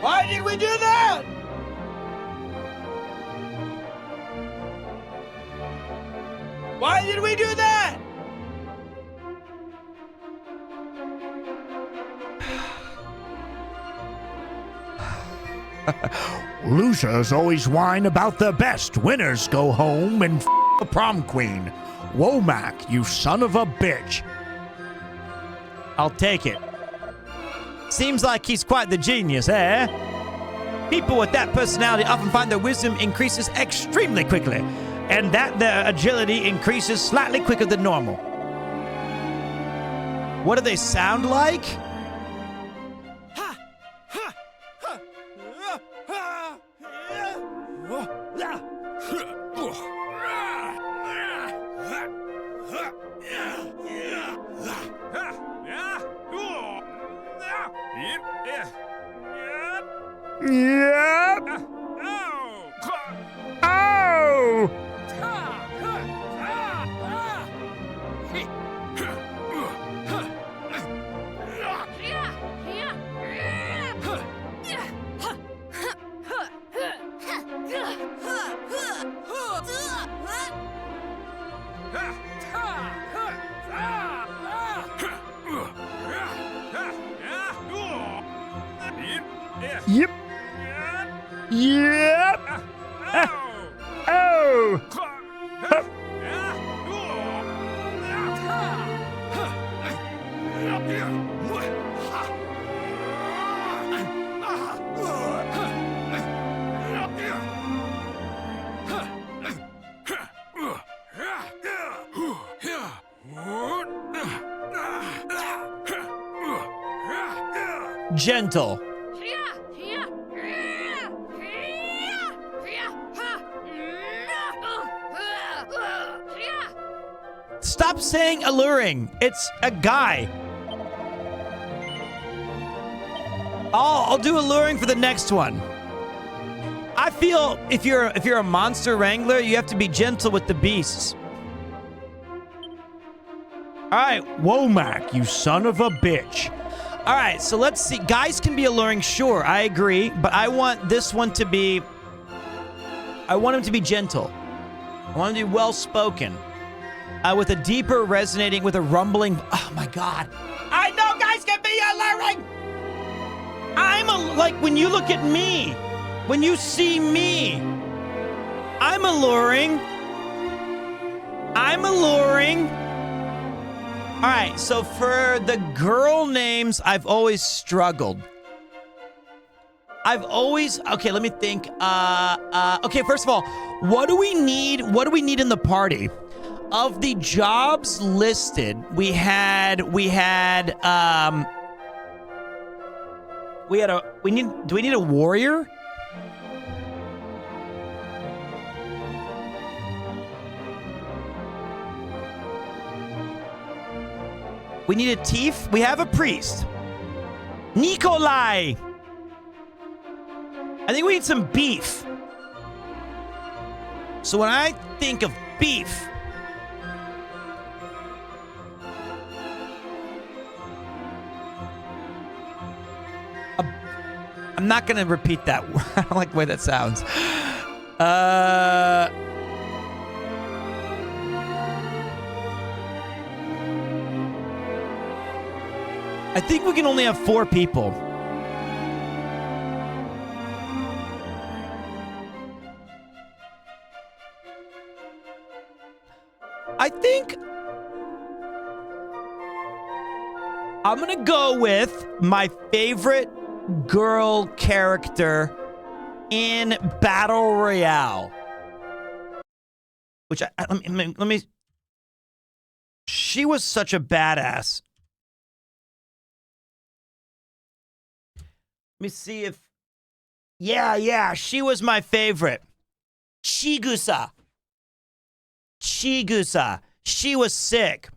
Why did we do that? Why did we do that? Losers always whine about the best. Winners go home and the prom queen. Womack, you son of a bitch. I'll take it. Seems like he's quite the genius, eh? People with that personality often find their wisdom increases extremely quickly, and that their agility increases slightly quicker than normal. What do they sound like? Yep. Oh. Yep. Yep. Oh. Gentle. Stop saying alluring. It's a guy. I'll do alluring for the next one. I feel if you're a monster wrangler, you have to be gentle with the beasts. All right, Womack, you son of a bitch. All right, so let's see. Guys can be alluring, sure, I agree, but I want this one to be... I want him to be gentle. I want him to be well-spoken. With a deeper resonating, with a rumbling... Oh, my God. I know guys can be alluring! Like, when you look at me, when you see me, I'm alluring. I'm alluring. All right, so for the girl names, I've always struggled. Okay, let me think. Okay, first of all, what do we need? What do we need in the party? Of the jobs listed, do we need a warrior? We need a thief. We have a priest. Nikolai. I think we need some beef. So when I think of beef, I'm not going to repeat that. I don't like the way that sounds. I think we can only have 4 people. I think I'm going to go with my favorite girl character in Battle Royale. Which let me she was such a badass. Let me see if... Yeah, she was my favorite. Chigusa. She was sick.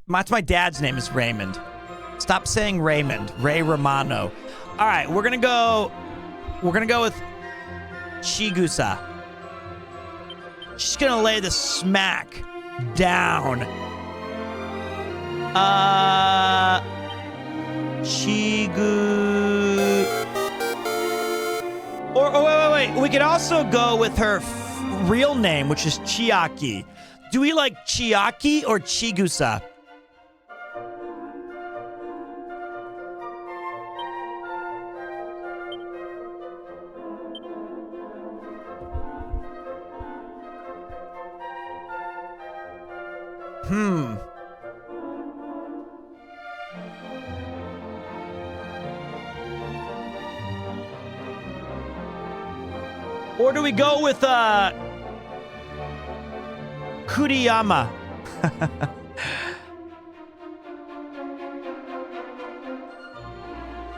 That's my dad's name is Raymond. Stop saying Raymond. Ray Romano. All right, we're gonna go with Chigusa. She's gonna lay the smack down. Chigu. Or wait. We could also go with her real name, which is Chiaki. Do we like Chiaki or Chigusa? Or do we go with Kuriyama?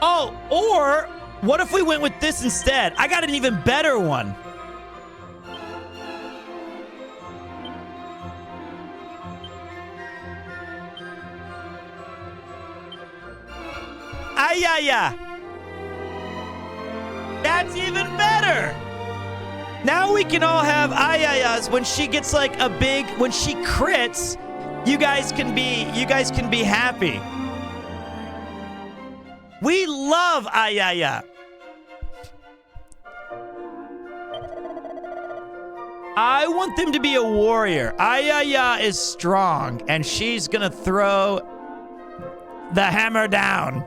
Oh, or what if we went with this instead? I got an even better one. Ayaya. That's even better. Now we can all have ayayas when she gets like a big, when she crits, you guys can be happy. We love ayaya. I want them to be a warrior. Ayaya is strong, and she's gonna throw the hammer down.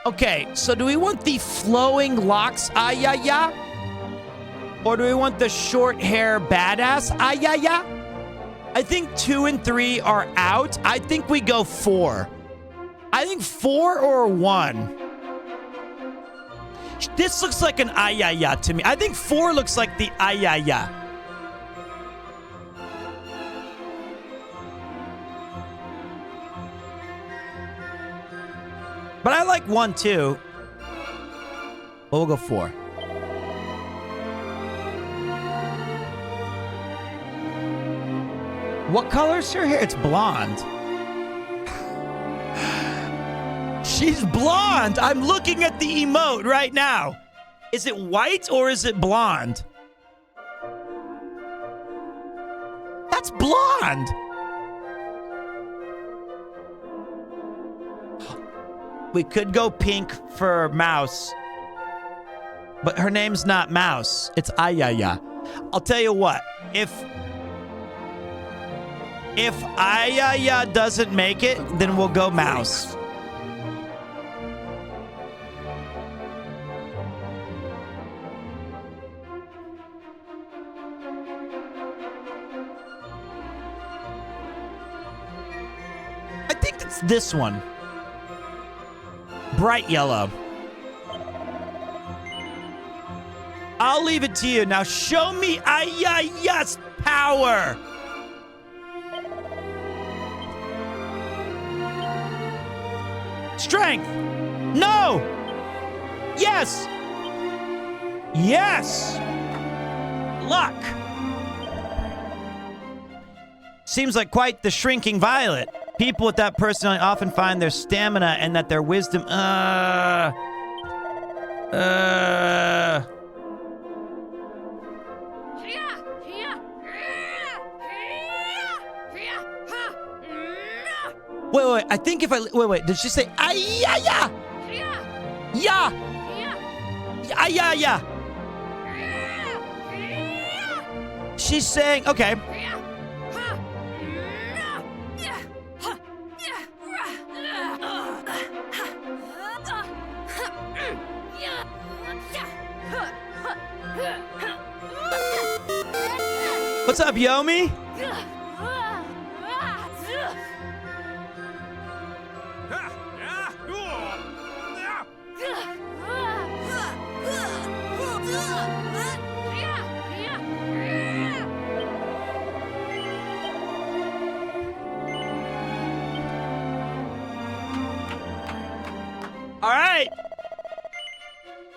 Okay, so do we want the flowing locks ayaya? Or do we want the short hair badass ayaya? I think 2 and 3 are out. I think we go 4. I think 4 or 1. This looks like an ayaya to me. I think 4 looks like the ayaya. But I like 1 too. But we'll go 4. What color is her hair? It's blonde. She's blonde. I'm looking at the emote right now. Is it white or is it blonde? That's blonde. We could go pink for Mouse. But her name's not Mouse. It's Ayaya. I'll tell you what. If Ayaya doesn't make it, then we'll go Mouse. I think it's this one. Bright yellow. I'll leave it to you. Now show me Ayaya's power. Strength. No. Yes. Yes. Luck. Seems like quite the shrinking violet. People with that personality often find their stamina and that their wisdom... Wait, I think if I... Wait, did she say... Ayaya! Yeah! Ayaya! She's saying... Okay. What's up, Yomi? All right.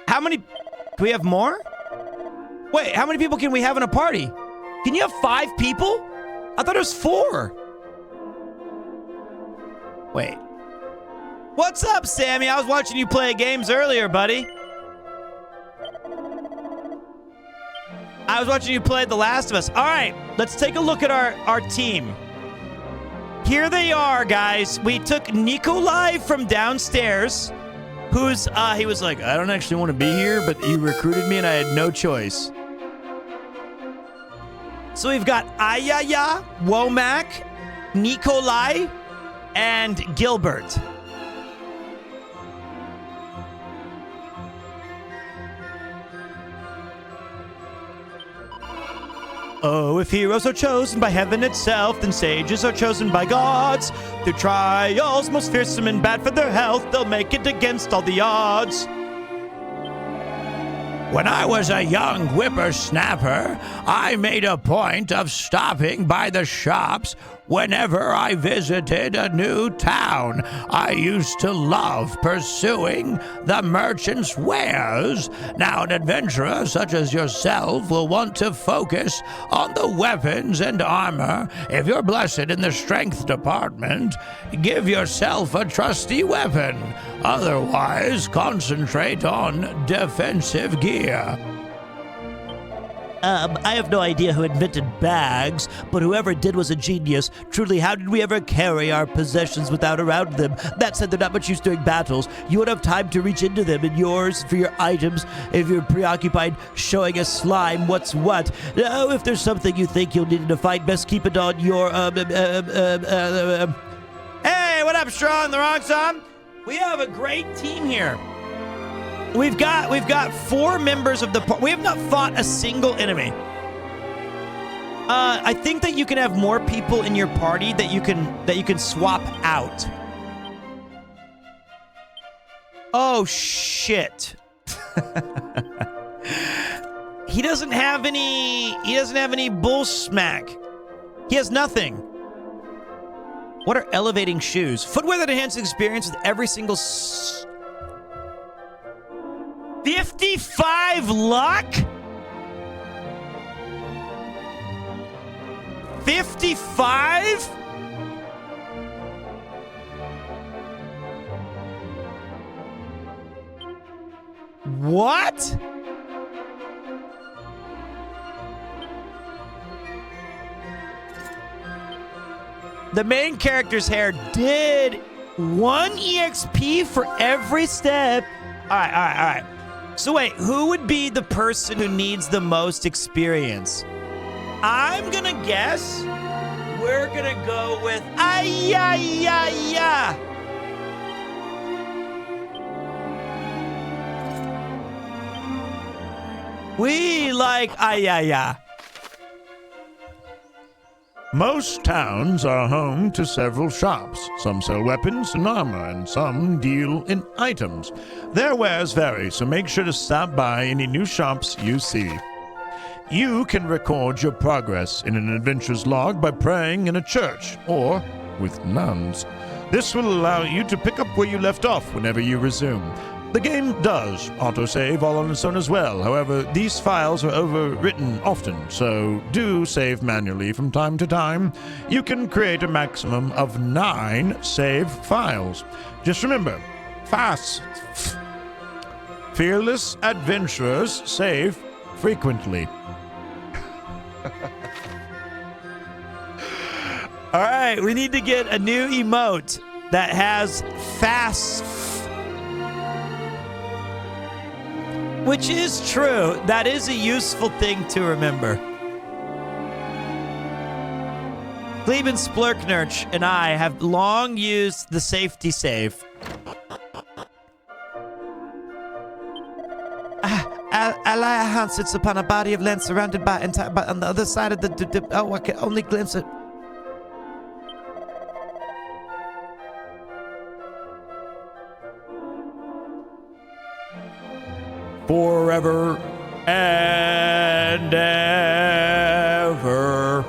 How many... Do we have more? Wait, how many people can we have in a party? Can you have 5 people? I thought it was 4. Wait. What's up, Sammy? I was watching you play games earlier, buddy. I was watching you play The Last of Us. All right, let's take a look at our team. Here they are, guys. We took Nikolai from downstairs, who's, he was like, I don't actually want to be here, but you recruited me and I had no choice. So we've got Ayaya, Womack, Nikolai, and Gilbert. Oh, if heroes are chosen by heaven itself, then sages are chosen by gods. Through trials, most fearsome and bad for their health, they'll make it against all the odds. When I was a young whippersnapper, I made a point of stopping by the shops whenever I visited a new town. I used to love pursuing the merchants' wares. Now, an adventurer such as yourself will want to focus on the weapons and armor. If you're blessed in the strength department, give yourself a trusty weapon. Otherwise, concentrate on defensive gear. I have no idea who invented bags, but whoever did was a genius. Truly, how did we ever carry our possessions without around them? That said, they're not much use during battles. You won't have time to reach into them and yours for your items if you're preoccupied showing a slime what's what. Oh, if there's something you think you'll need to fight, best keep it on your, Hey, what up, Strong? The wrong song? We have a great team here. We've got 4 members of the party. We have not fought a single enemy. I think that you can have more people in your party that you can swap out. Oh shit. He doesn't have any bull smack. He has nothing. What are elevating shoes? Footwear that enhances experience with every single 55 luck? 55? What? The main character's hair did 1 EXP for every step. All right. So wait, who would be the person who needs the most experience? I'm gonna guess we're gonna go with Ayayaya. We like Ayaya. Most towns are home to several shops. Some sell weapons and armor, and some deal in items. Their wares vary, so make sure to stop by any new shops you see. You can record your progress in an adventurer's log by praying in a church, or with nuns. This will allow you to pick up where you left off whenever you resume. The game does autosave all on its own as well. However, these files are overwritten often, so do save manually from time to time. You can create a maximum of 9 save files. Just remember, fast. Fearless adventurers save frequently. All right, we need to get a new emote that has fast. Which is true. That is a useful thing to remember. Gleben Splurknurch and I have long used the safety save. Elia Hunt sits upon a body of land surrounded by but on the other side of the oh, I can only glimpse it. Forever and ever.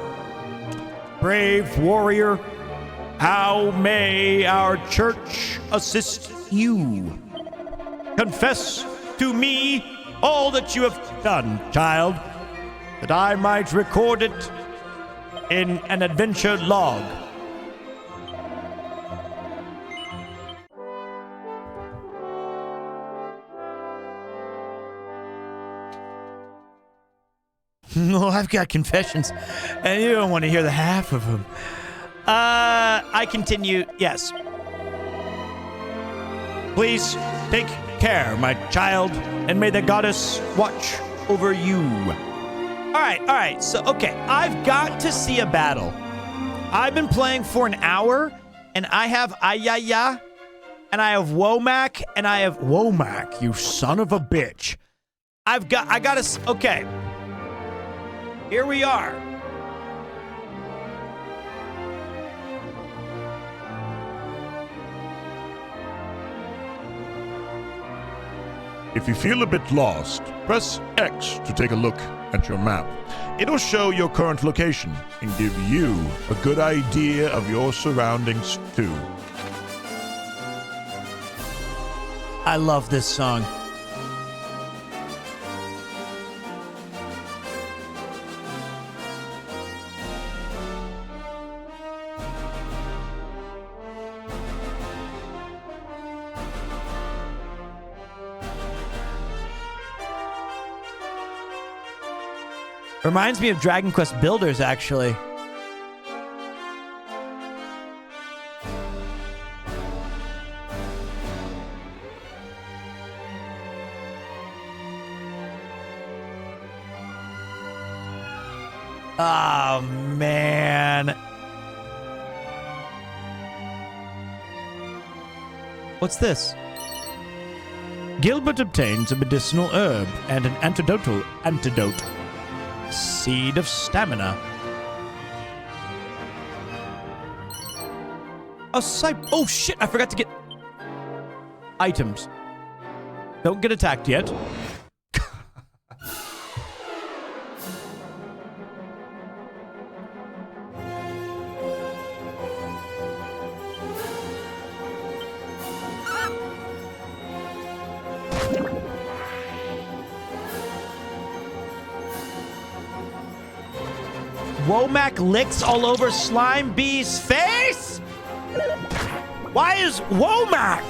Brave warrior, how may our church assist you? Confess to me all that you have done, child, that I might record it in an adventure log. No, I've got confessions, and you don't want to hear the half of them. I continue. Yes. Please take care, my child, and may the goddess watch over you. All right. So, okay, I've got to see a battle. I've been playing for an hour, and I have Ayaya, and I have Womack, and I have Womack, you son of a bitch. I gotta, okay. Here we are. If you feel a bit lost, press X to take a look at your map. It'll show your current location and give you a good idea of your surroundings too. I love this song. Reminds me of Dragon Quest Builders, actually. Oh, man. What's this? Gilbert obtains a medicinal herb and an antidote. Seed of Stamina. Oh, shit, I forgot to get items. Don't get attacked yet. Womack licks all over Slime Bee's face? Why is Womack?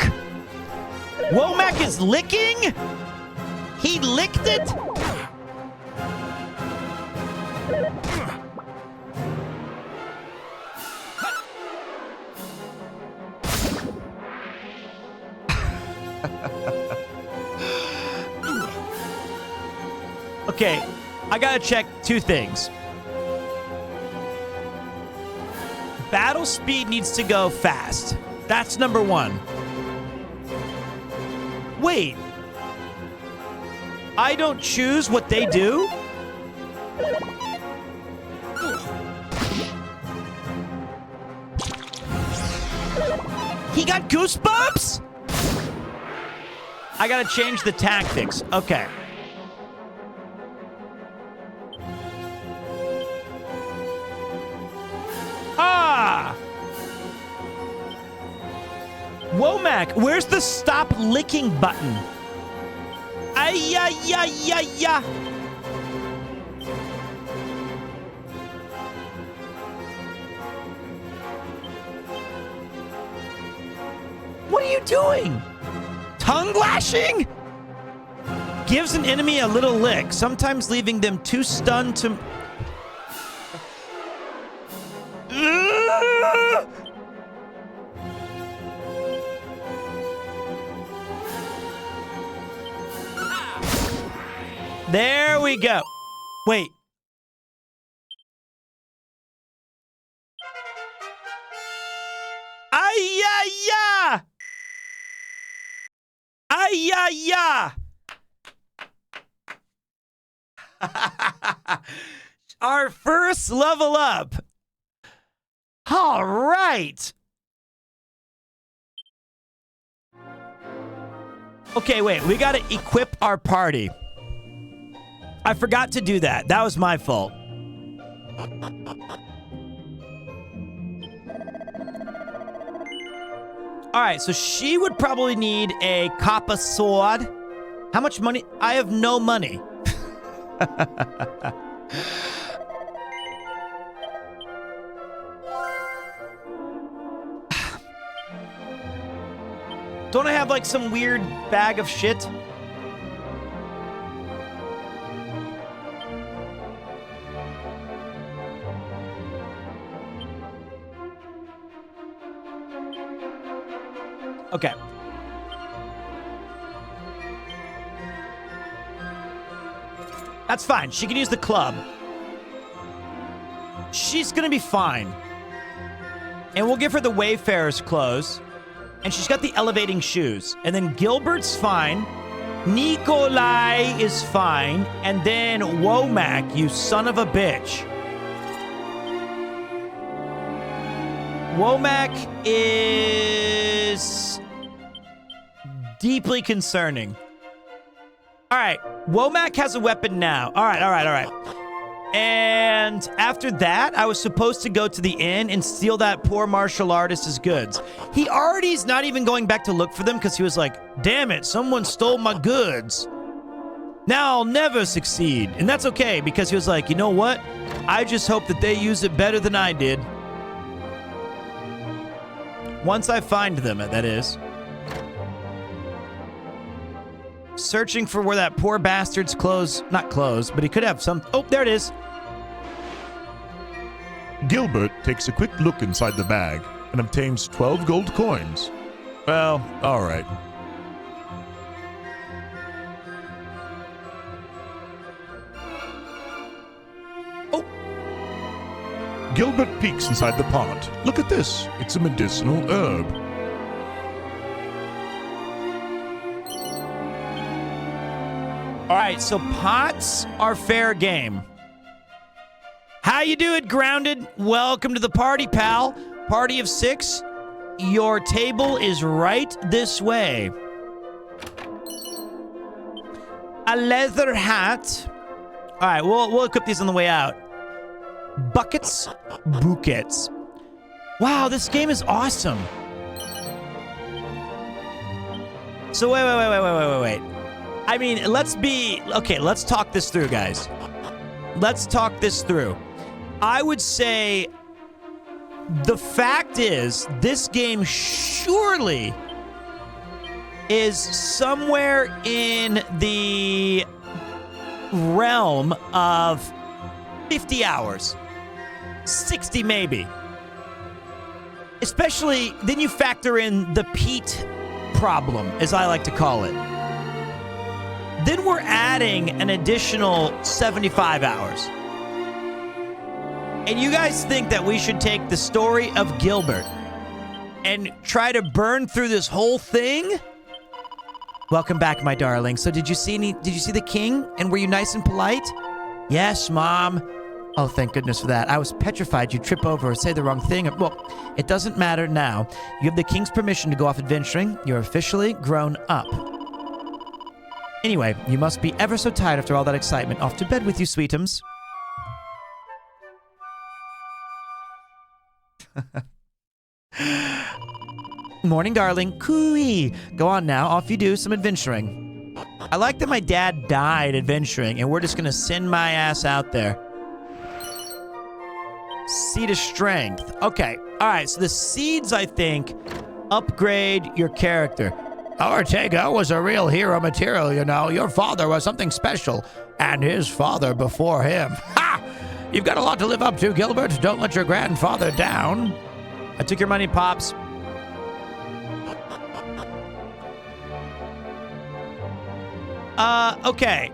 Womack is licking? He licked it? Okay, I gotta check two things. Battle speed needs to go fast. That's number one. Wait. I don't choose what they do? He got goosebumps? I gotta change the tactics. Okay. Womack, where's the stop licking button? Ay-ya-ya-ya-ya. What are you doing? Tongue lashing? Gives an enemy a little lick, sometimes leaving them too stunned to... There we go. Wait. Ay-ya-ya! Ay-ya-ya! Our first level up. All right. Okay, wait. We got to equip our party. I forgot to do that. That was my fault. All right, so she would probably need a Kappa sword. How much money? I have no money. Don't I have like some weird bag of shit? Okay. That's fine. She can use the club. She's gonna be fine. And we'll give her the Wayfarer's clothes. And she's got the elevating shoes. And then Gilbert's fine. Nikolai is fine. And then Womack, you son of a bitch. Womack is deeply concerning. All right. Womack has a weapon now. All right. And after that, I was supposed to go to the inn and steal that poor martial artist's goods. He already is not even going back to look for them because he was like, damn it, someone stole my goods. Now I'll never succeed. And that's okay because he was like, you know what? I just hope that they use it better than I did. Once I find them, that is. Searching for where that poor bastard's clothes, not clothes, but he could have some. Oh, there it is. Gilbert takes a quick look inside the bag and obtains 12 gold coins. Well, all right. Oh. Gilbert peeks inside the pot. Look at this. It's a medicinal herb. All right, so pots are fair game. How you doing, Grounded? Welcome to the party, pal. Party of 6. Your table is right this way. A leather hat. All right, we'll equip these on the way out. Buckets, bouquets. Wow, this game is awesome. So wait. I mean, let's talk this through, guys. Let's talk this through. I would say the fact is this game surely is somewhere in the realm of 50 hours. 60 maybe. Especially, then you factor in the peat problem, as I like to call it. Then we're adding an additional 75 hours. And you guys think that we should take the story of Gilbert and try to burn through this whole thing? Welcome back, my darling. So did you see the king? And were you nice and polite? Yes, Mom. Oh, thank goodness for that. I was petrified you'd trip over or say the wrong thing. Well, it doesn't matter now. You have the king's permission to go off adventuring. You're officially grown up. Anyway, you must be ever so tired after all that excitement. Off to bed with you, sweetums. Morning, darling. Cooey. Go on now. Off you do some adventuring. I like that my dad died adventuring, and we're just going to send my ass out there. Seed of Strength. Okay. All right. So the seeds, I think, upgrade your character. Ortega was a real hero material, you know. Your father was something special, and his father before him. Ha! You've got a lot to live up to, Gilbert. Don't let your grandfather down. I took your money, Pops. Okay.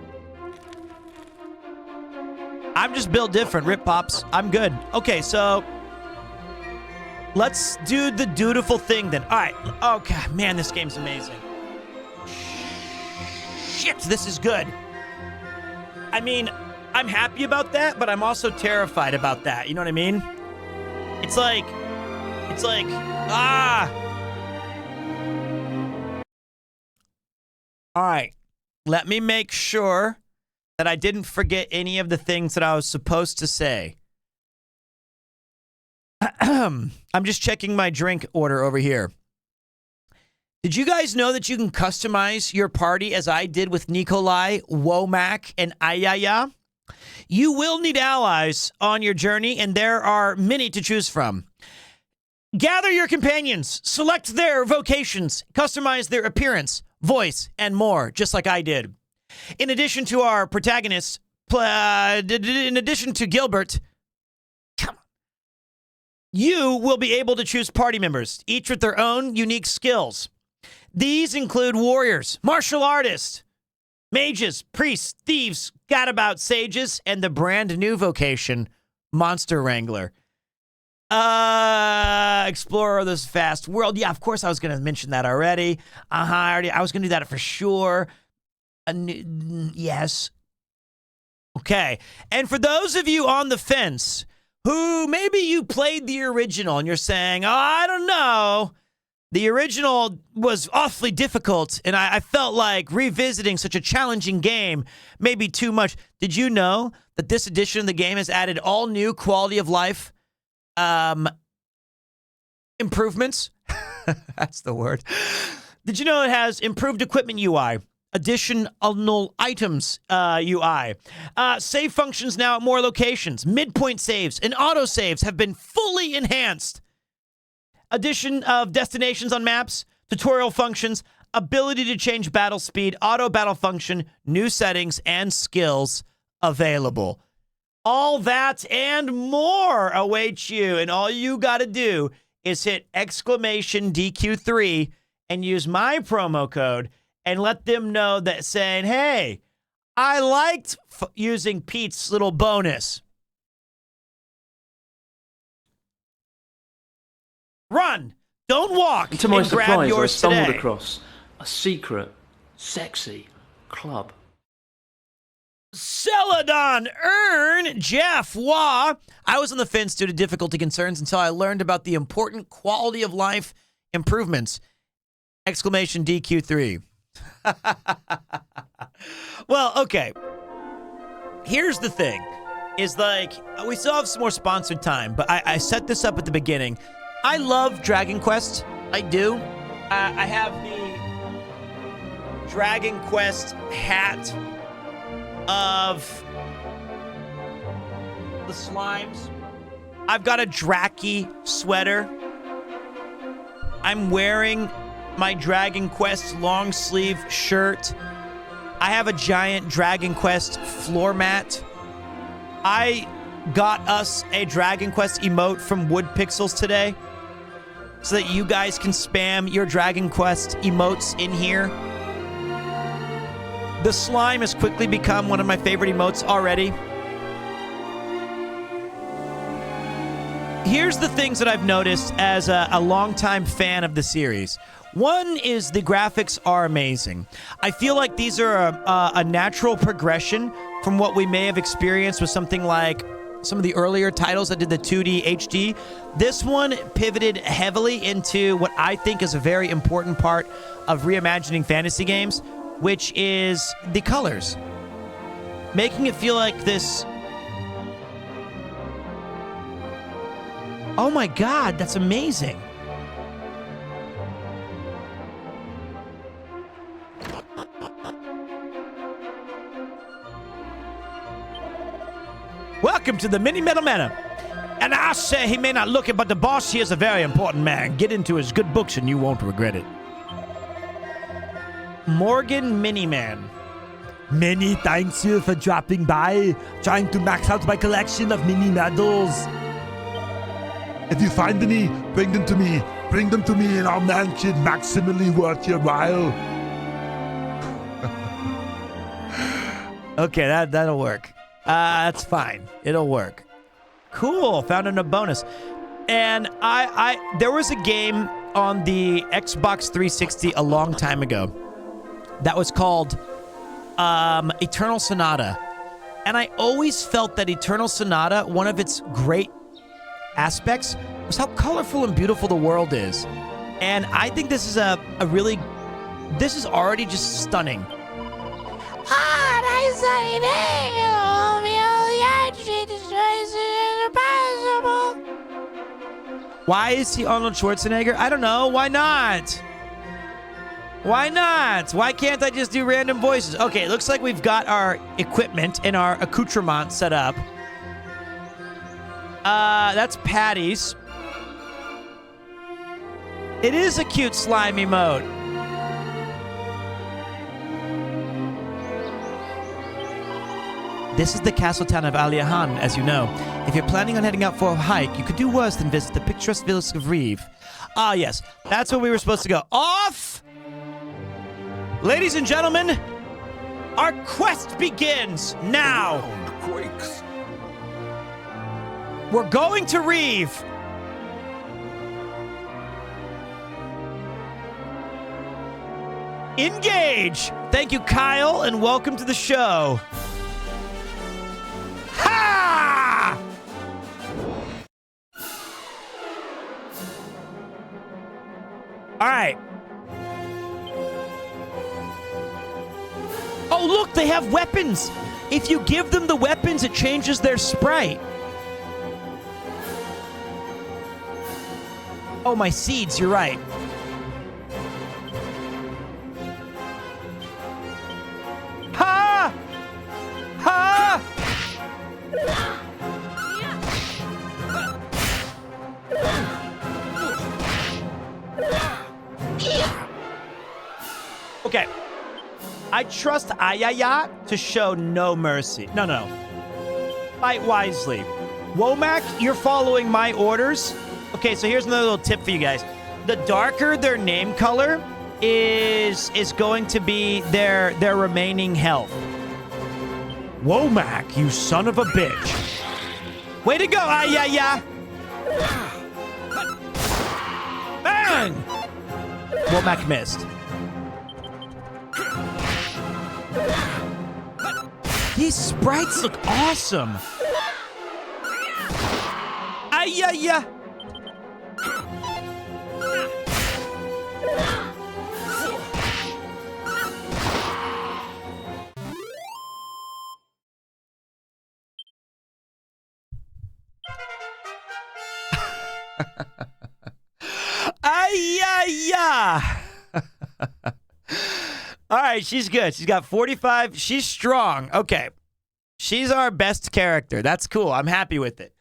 I'm just built different, Rip Pops. I'm good. Okay, so let's do the dutiful thing then. All right. Oh, God, man, this game's amazing. Shit, this is good. I mean, I'm happy about that, but I'm also terrified about that. You know what I mean? It's like, All right. Let me make sure that I didn't forget any of the things that I was supposed to say. I'm just checking my drink order over here. Did you guys know that you can customize your party as I did with Nikolai, Womack, and Ayaya? You will need allies on your journey, and there are many to choose from. Gather your companions, select their vocations, customize their appearance, voice, and more, just like I did. In addition to our protagonists, in addition to Gilbert, you will be able to choose party members, each with their own unique skills. These include warriors, martial artists, mages, priests, thieves, gadabout sages, and the brand new vocation, Monster Wrangler. Explorer of this vast world. Yeah, of course I was going to mention that already. I was going to do that for sure. Yes. Okay. And for those of you on the fence who maybe you played the original and you're saying, oh, I don't know, the original was awfully difficult and I felt like revisiting such a challenging game may be too much. Did you know that this edition of the game has added all new quality of life improvements? That's the word. Did you know it has improved equipment UI? Additional items UI. Save functions now at more locations. Midpoint saves and autosaves have been fully enhanced. Addition of destinations on maps, tutorial functions, ability to change battle speed, auto battle function, new settings, and skills available. All that and more awaits you, and all you got to do is hit exclamation DQ3 and use my promo code and let them know that saying, hey, I liked using Pete's little bonus. Run! Don't walk! And to my and grab surprise, I yours stumbled today. across a secret, sexy club. Celadon, earn Jeff Wah. I was on the fence due to difficulty concerns until I learned about the important quality of life improvements. Exclamation DQ3. Well, okay. Here's the thing. Is like, we still have some more sponsored time, but I set this up at the beginning. I love Dragon Quest. I do. I have the Dragon Quest hat of the slimes. I've got a Draki sweater. I'm wearing my Dragon Quest long sleeve shirt. I have a giant Dragon Quest floor mat. I got us a Dragon Quest emote from Wood Pixels today so that you guys can spam your Dragon Quest emotes in here. The slime has quickly become one of my favorite emotes already. Here's the things that I've noticed as a longtime fan of the series. One is the graphics are amazing. I feel like these are a natural progression from what we may have experienced with something like some of the earlier titles that did the 2D HD. This one pivoted heavily into what I think is a very important part of reimagining fantasy games, which is the colors. Making it feel like this... Oh my God, that's amazing. Welcome to the Mini Metal Manor. And I say he may not look it, but the boss here is a very important man. Get into his good books and you won't regret it. Morgan Miniman. Many thanks you for dropping by, trying to max out my collection of mini medals. If you find any, bring them to me. Bring them to me and I'll make it maximally worth your while. Okay, that'll work. That's fine. It'll work. Cool. Found in a bonus. And there was a game on the Xbox 360 a long time ago that was called Eternal Sonata. And I always felt that Eternal Sonata, one of its great aspects was how colorful and beautiful the world is. And I think this is this is already just stunning. Why is he Arnold Schwarzenegger? I don't know. Why not? Why not? Why can't I just do random voices? Okay, it looks like we've got our equipment and our accoutrement set up. That's Patty's. It is a cute slime emote. This is the castle town of Aliahan, as you know. If you're planning on heading out for a hike, you could do worse than visit the picturesque village of Reeve. Ah, yes. That's where we were supposed to go. Off! Ladies and gentlemen, our quest begins now. Quakes. We're going to Reeve. Engage! Thank you, Kyle, and welcome to the show. Ha! All right. Oh, look, they have weapons. If you give them the weapons, it changes their sprite. Oh, my seeds, you're right. Ha! Ha! Okay. I trust Ayaya to show no mercy. No. Fight wisely. Womack, you're following my orders. Okay, so here's another little tip for you guys. The darker their name color is going to be their remaining health. Womack, you son of a bitch. Way to go, Ayaya! Bang! Womack missed. These sprites look awesome. Ayaya! Ayaya! All right, she's good. She's got 45. She's strong. Okay. She's our best character. That's cool. I'm happy with it.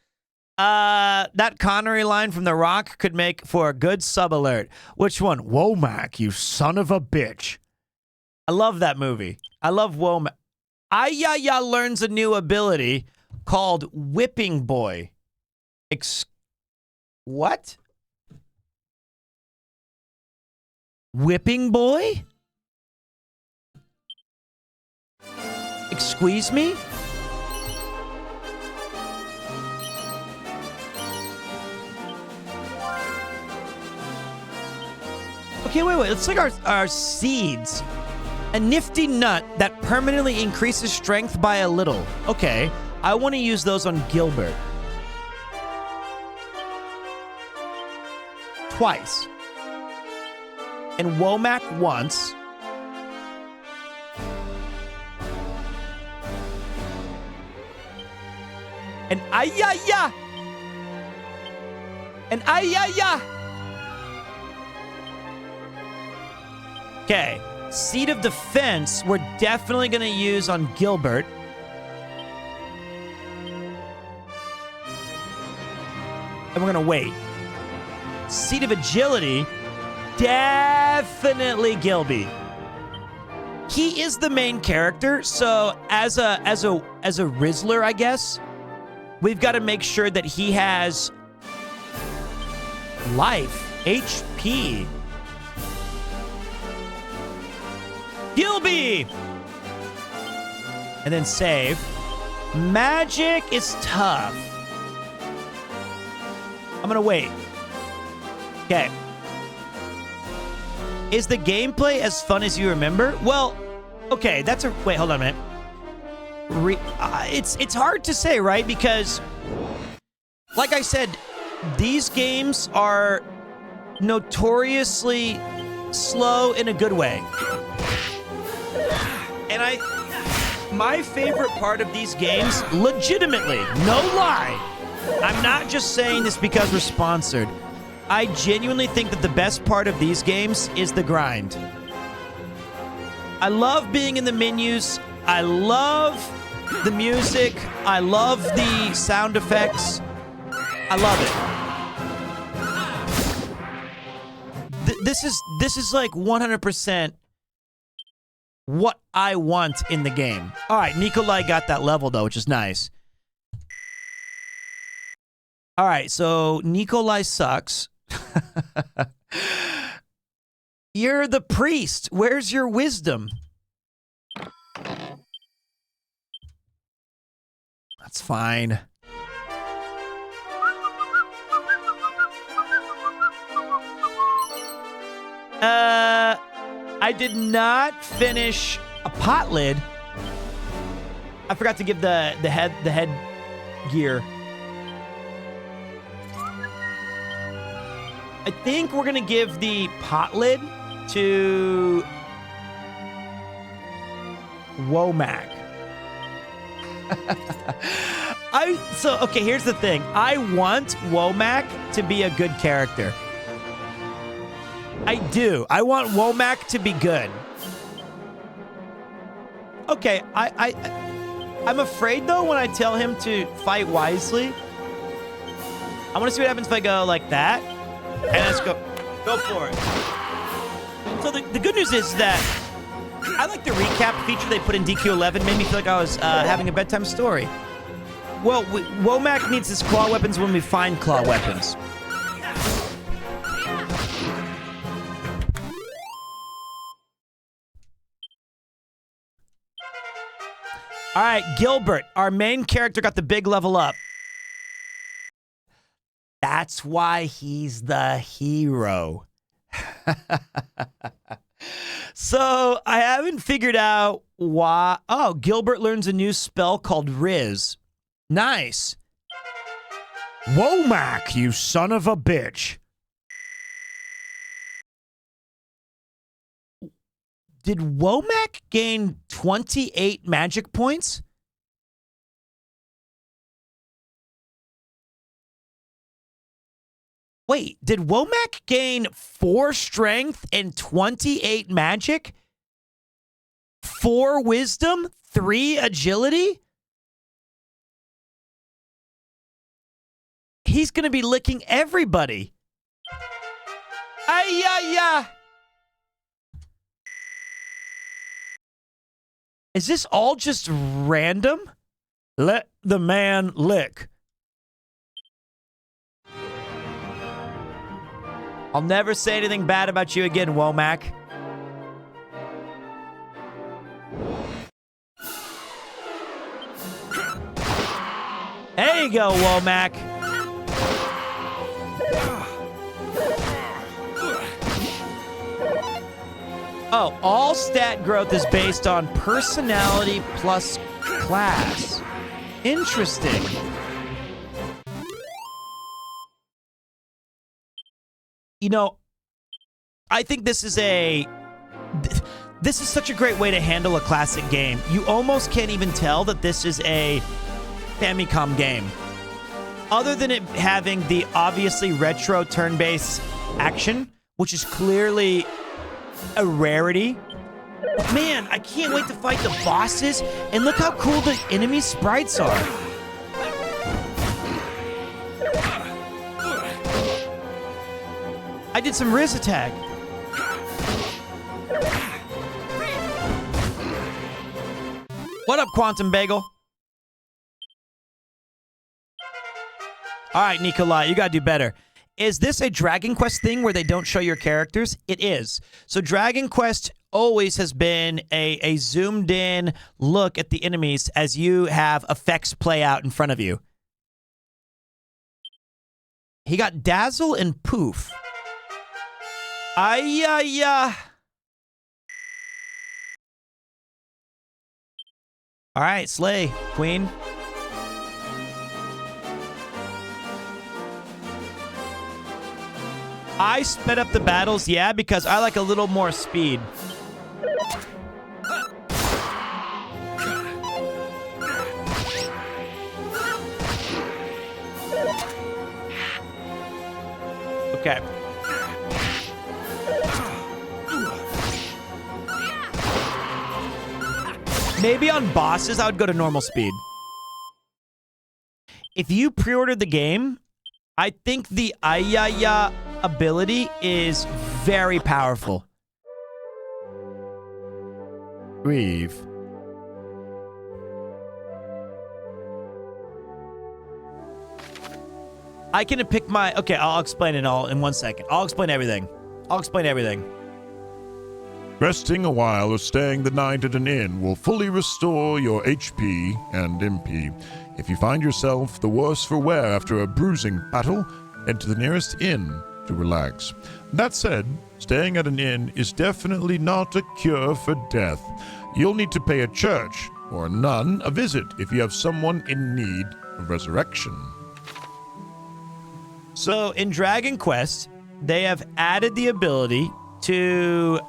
That Connery line from The Rock could make for a good sub alert. Which one? Womack, you son of a bitch. I love that movie. I love Womack. Ayaya learns a new ability called Whipping Boy. What? Whipping Boy? Squeeze me? Okay, wait. Let's take our seeds. A nifty nut that permanently increases strength by a little. Okay, I want to use those on Gilbert. Twice. And Womack once. And Ayaya! And Ayaya! Okay. Seed of Defense, we're definitely going to use on Gilbert. And we're going to wait. Seed of Agility, definitely Gilby. He is the main character, so as a Rizzler, I guess, we've got to make sure that he has life, HP. Gilby! And then save. Magic is tough. I'm going to wait. Okay. Is the gameplay as fun as you remember? Well, okay, that's a... Wait, hold on a minute. It's hard to say, right? Because, like I said, these games are notoriously slow in a good way. And my favorite part of these games, legitimately, no lie, I'm not just saying this because we're sponsored. I genuinely think that the best part of these games is the grind. I love being in the menus. I love the music. I love the sound effects. I love it. This is like 100% what I want in the game. All right, Nikolai got that level, though, which is nice. All right, so Nikolai sucks. You're the priest. Where's your wisdom? That's fine. I did not finish a pot lid. I forgot to give the head gear. I think we're gonna give the pot lid to Womack. Okay, here's the thing. I want Womack to be a good character. I do. I want Womack to be good. Okay, I'm afraid though when I tell him to fight wisely. I want to see what happens if I go like that. And let's go for it. So the good news is that I like the recap feature they put in DQ11. Made me feel like I was having a bedtime story. Well, Womack needs his claw weapons when we find claw weapons. All right, Gilbert, our main character, got the big level up. That's why he's the hero. So I haven't figured out why. Oh, Gilbert learns a new spell called Riz. Nice. Womack, you son of a bitch. Did Womack gain 28 magic points? Wait, did Womack gain 4 strength and 28 magic? 4 wisdom? 3 agility? He's going to be licking everybody. Ay-ya-ya. Is this all just random? Let the man lick. I'll never say anything bad about you again, Womack. There you go, Womack. Oh, all stat growth is based on personality plus class. Interesting. You know, I think this is such a great way to handle a classic game. You almost can't even tell that this is a Famicom game. Other than it having the obviously retro turn-based action, which is clearly a rarity. Man, I can't wait to fight the bosses, and look how cool the enemy sprites are. I did some Riz attack. What up, Quantum Bagel? All right, Nikolai, you gotta do better. Is this a Dragon Quest thing where they don't show your characters? It is. So Dragon Quest always has been a zoomed in look at the enemies as you have effects play out in front of you. He got Dazzle and Poof. Ay-ya-ya. All right, slay, queen. I sped up the battles, yeah, because I like a little more speed. Okay. Maybe on bosses, I would go to normal speed. If you pre-ordered the game, I think the Ayaya ability is very powerful. Grieve. I can pick my... Okay, I'll explain it all in 1 second. I'll explain everything. Resting a while or staying the night at an inn will fully restore your HP and MP. If you find yourself the worse for wear after a bruising battle, head to the nearest inn to relax. That said, staying at an inn is definitely not a cure for death. You'll need to pay a church or a nun a visit if you have someone in need of resurrection. So in Dragon Quest, they have added the ability to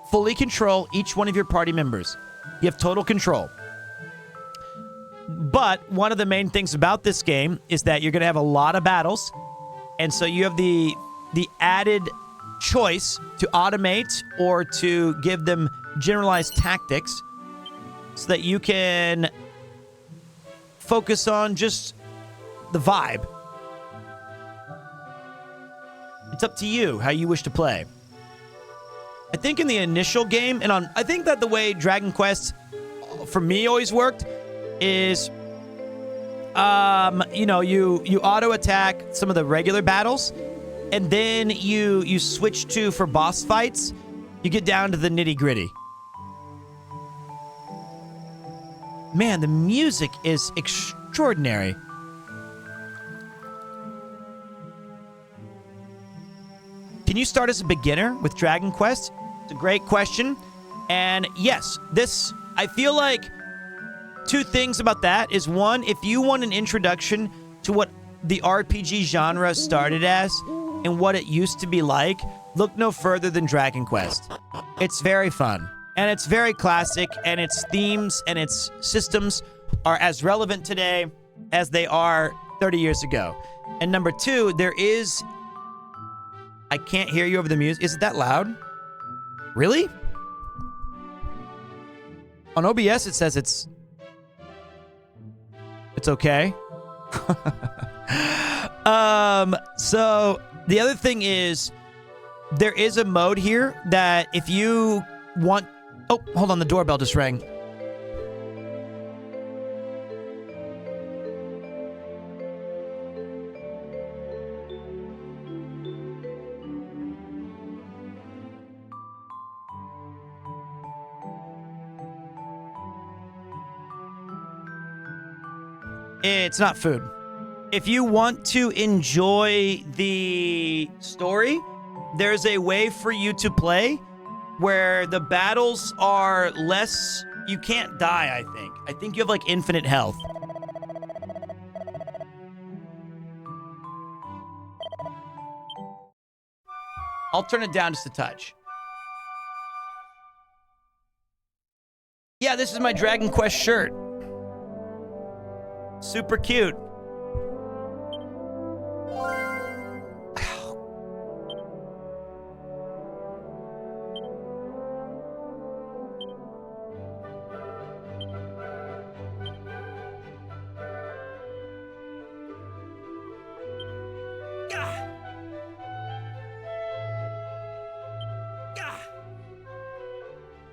fully control each one of your party members. You have total control. But one of the main things about this game is that you're going to have a lot of battles. And so you have the added choice to automate or to give them generalized tactics so that you can focus on just the vibe. It's up to you how you wish to play. I think in the initial game, I think that the way Dragon Quest for me always worked is, you auto attack some of the regular battles, and then you switch to, for boss fights, you get down to the nitty gritty. Man, the music is extraordinary. Can you start as a beginner with Dragon Quest? It's a great question. And yes, I feel like two things about that is, one, if you want an introduction to what the RPG genre started as and what it used to be like, look no further than Dragon Quest. It's very fun, and it's very classic, and its themes and its systems are as relevant today as they are 30 years ago. And number two, I can't hear you over the music. Is it that loud? Really? On OBS, it says it's okay. So the other thing is, there is a mode here that if you want... Oh, hold on. The doorbell just rang. It's not food. If you want to enjoy the story, there's a way for you to play where the battles are less... You can't die, I think. I think you have, like, infinite health. I'll turn it down just a touch. Yeah, this is my Dragon Quest shirt. Super cute.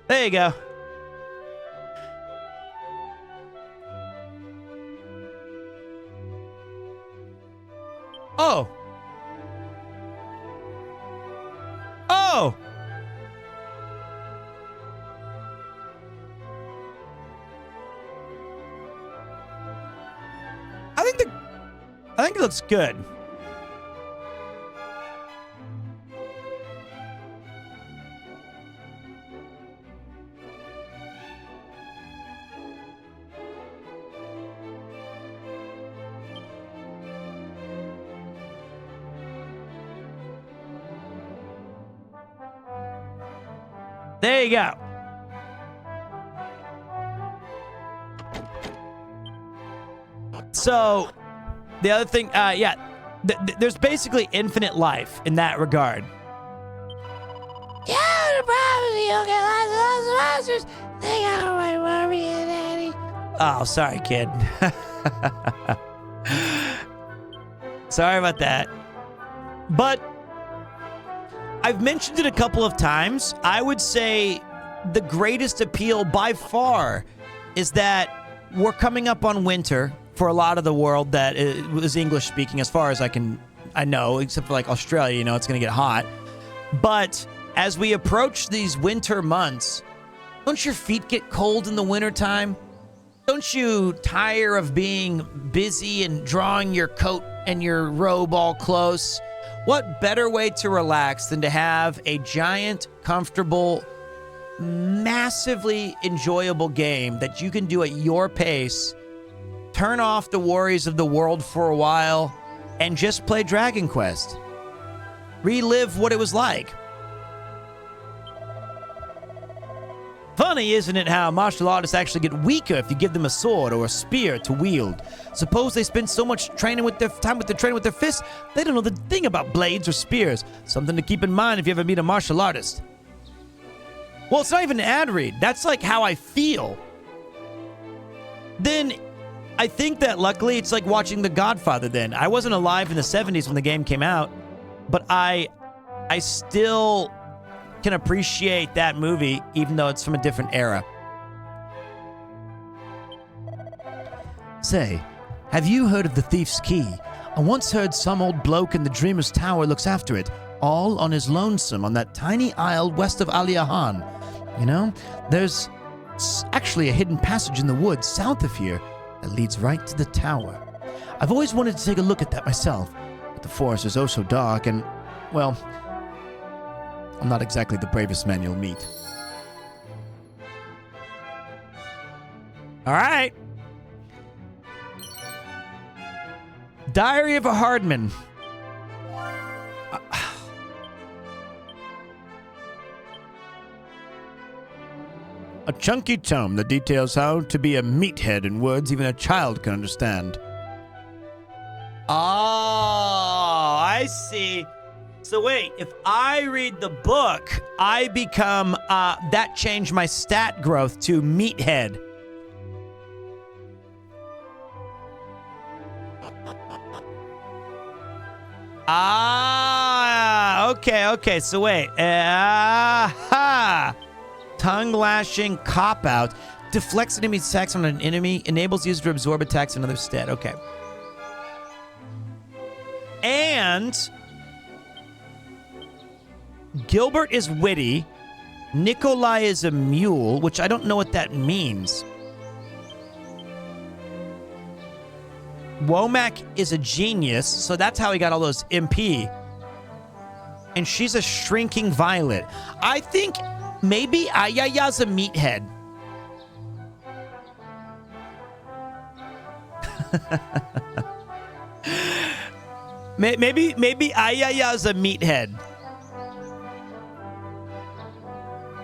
There you go. Oh. Oh. I think it looks good. There you go. So, the other thing, there's basically infinite life in that regard. Yeah, probably you'll get lots of monsters. They got my mommy and daddy. Oh, sorry, kid. Sorry about that. But I've mentioned it a couple of times. I would say the greatest appeal by far is that we're coming up on winter for a lot of the world that is English speaking, as far as I know, except for like Australia, it's going to get hot. But as we approach these winter months, don't your feet get cold in the wintertime? Don't you tire of being busy and drawing your coat and your robe all close? What better way to relax than to have a giant, comfortable, massively enjoyable game that you can do at your pace, turn off the worries of the world for a while, and just play Dragon Quest. Relive what it was like. Funny, isn't it, how martial artists actually get weaker if you give them a sword or a spear to wield? Suppose they spend so much training with their fists, they don't know the thing about blades or spears. Something to keep in mind if you ever meet a martial artist. Well, it's not even an ad read. That's like how I feel. Then I think that luckily it's like watching The Godfather then. I wasn't alive in the 70s when the game came out, but I still can appreciate that movie, even though it's from a different era. Say, have you heard of the Thief's Key? I once heard some old bloke in the Dreamer's Tower looks after it, all on his lonesome on that tiny isle west of Aliahan. You know, there's actually a hidden passage in the woods south of here that leads right to the tower. I've always wanted to take a look at that myself, but the forest is oh so dark and, well, I'm not exactly the bravest man you'll meet. All right. Diary of a Hardman. A chunky tome that details how to be a meathead in words even a child can understand. Oh, I see. So wait, if I read the book, I become, that changed my stat growth to meathead. Okay, so wait. Tongue lashing, cop out, deflects enemy attacks on an enemy, enables user to absorb attacks on another stat. Okay. And Gilbert is witty. Nikolai is a mule, which I don't know what that means. Womack is a genius, so that's how he got all those MP. And she's a shrinking violet. I think maybe Ayaya's a meathead. maybe Ayaya's a meathead.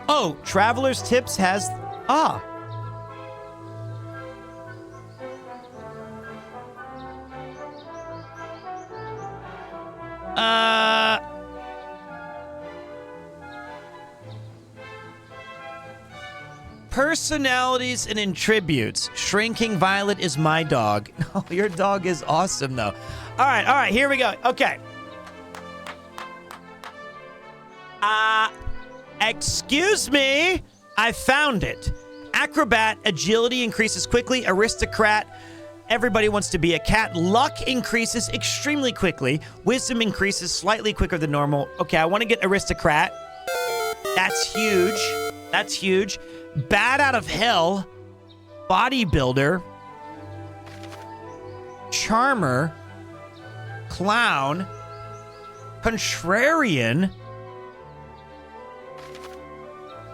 Oh, Traveler's Tips has... Personalities and attributes. Shrinking Violet is my dog. Oh, your dog is awesome, though. All right, here we go. Okay. Excuse me. I found it. Acrobat, agility increases quickly. Aristocrat, everybody wants to be a cat. Luck increases extremely quickly. Wisdom increases slightly quicker than normal. Okay, I want to get Aristocrat. That's huge. That's huge. Bat out of hell. Bodybuilder. Charmer. Clown. Contrarian.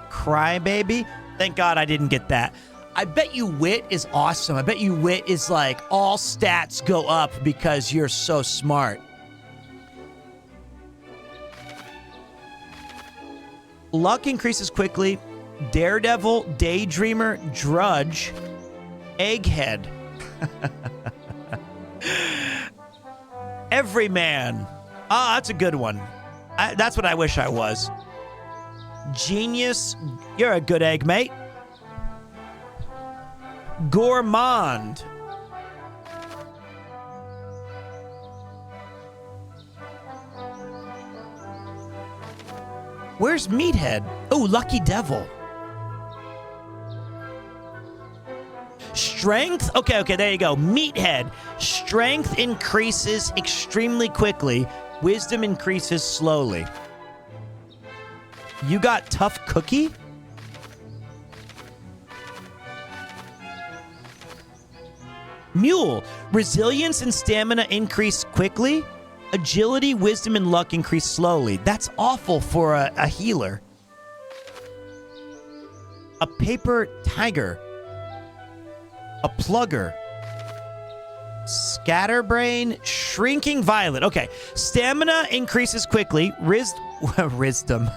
Crybaby. Thank God I didn't get that. I bet you wit is awesome. I bet you wit is like all stats go up because you're so smart. Luck increases quickly. Daredevil, Daydreamer, Drudge, Egghead. Everyman. Ah, that's a good one. That's what I wish I was. Genius. You're a good egg, mate. Gourmand. Where's Meathead? Oh, Lucky Devil. Strength? Okay, there you go. Meathead. Strength increases extremely quickly. Wisdom increases slowly. You got Tough Cookie? Mule. Resilience and stamina increase quickly. Agility, wisdom, and luck increase slowly. That's awful for a healer. A paper tiger. A plugger. Scatterbrain, shrinking violet. Okay, stamina increases quickly. Wisdom.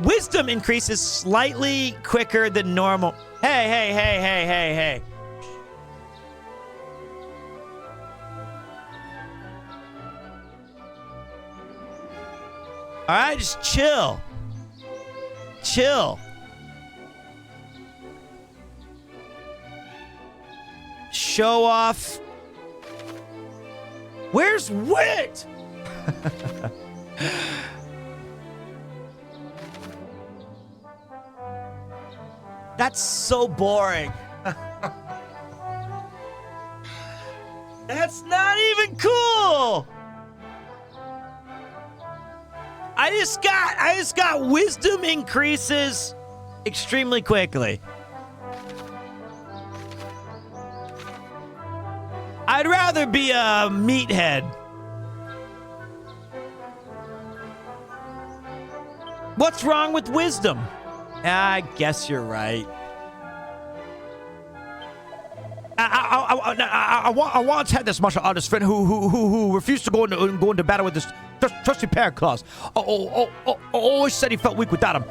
Wisdom increases slightly quicker than normal. Hey. All right, just chill. Chill. Show off. Where's Wit? That's so boring. That's not even cool. I just got wisdom increases extremely quickly. I'd rather be a meathead. What's wrong with wisdom? I guess you're right. I once had this martial artist friend who refused to go into battle with this trusty pair of claws. Always said he felt weak without them.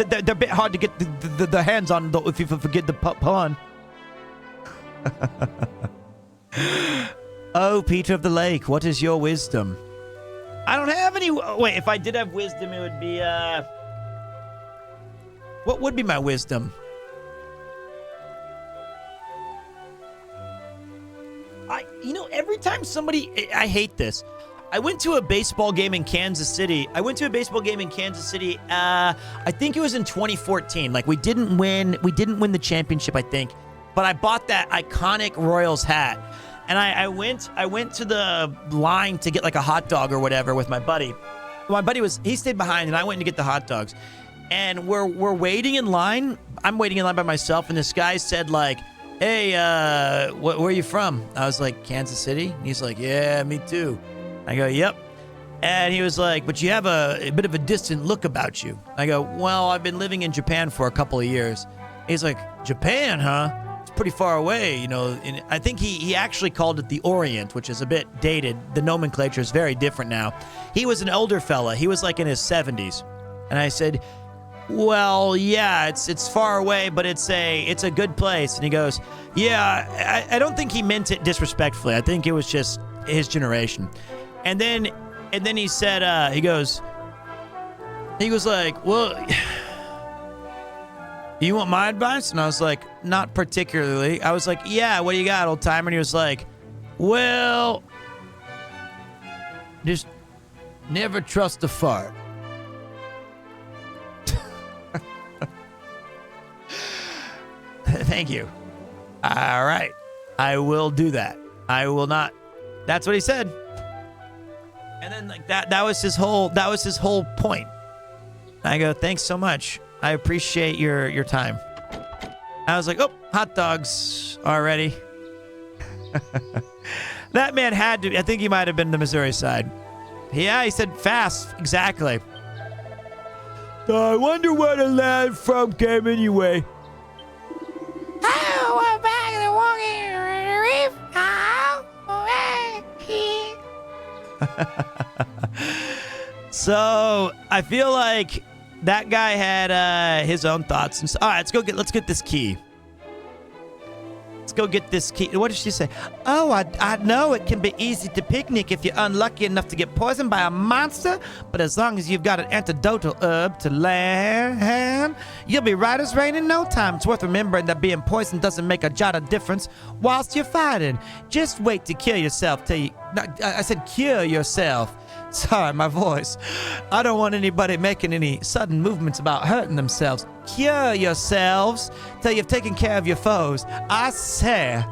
They're a bit hard to get the hands on, though, if you forget the pun. Oh, Peter of the Lake, what is your wisdom? I don't have any. Wait, if I did have wisdom, it would be what would be my wisdom? Every time somebody, I hate this. I went to a baseball game in Kansas City. I think it was in 2014. Like, we didn't win the championship, I think. But I bought that iconic Royals hat. And I went to the line to get like a hot dog or whatever with my buddy. My buddy he stayed behind and I went to get the hot dogs. And we're waiting in line. I'm waiting in line by myself, and this guy said like, "Hey, where are you from?" I was like, "Kansas City." And he's like, "Yeah, me too." I go, "Yep." And he was like, "But you have a bit of a distant look about you." I go, "Well, I've been living in Japan for a couple of years." He's like, "Japan, huh? It's pretty far away, And I think he actually called it the Orient, which is a bit dated. The nomenclature is very different now. He was an older fella. He was like in his 70s. And I said, "Well, yeah, it's far away, but it's a good place." And he goes, "Yeah, I don't think he meant it disrespectfully. I think it was just his generation." And then he said, he was like, "Well, you want my advice?" And I was like, "Not particularly." I was like, "Yeah, what do you got, old timer?" And he was like, "Well, just never trust a fart." Thank you. All right. I will do that. I will not. That's what he said. And then like that was his whole point. I go, "Thanks so much. I appreciate your time." I was like, "Oh, hot dogs already." That man had to, I think he might have been the Missouri side. Yeah, he said fast. Exactly. I wonder where the land from came anyway. Oh, we're back in the walking reef. So I feel like that guy had his own thoughts. And so, all right, let's get this key. Let's go get this key. What did she say? "Oh, I know it can be easy to picnic if you're unlucky enough to get poisoned by a monster, but as long as you've got an antidotal herb to land, you'll be right as rain in no time. It's worth remembering that being poisoned doesn't make a jot of difference whilst you're fighting. Just wait to kill yourself till you..." No, I said cure yourself. Sorry, my voice. I don't want anybody making any sudden movements about hurting themselves. Cure yourselves till you've taken care of your foes. I say.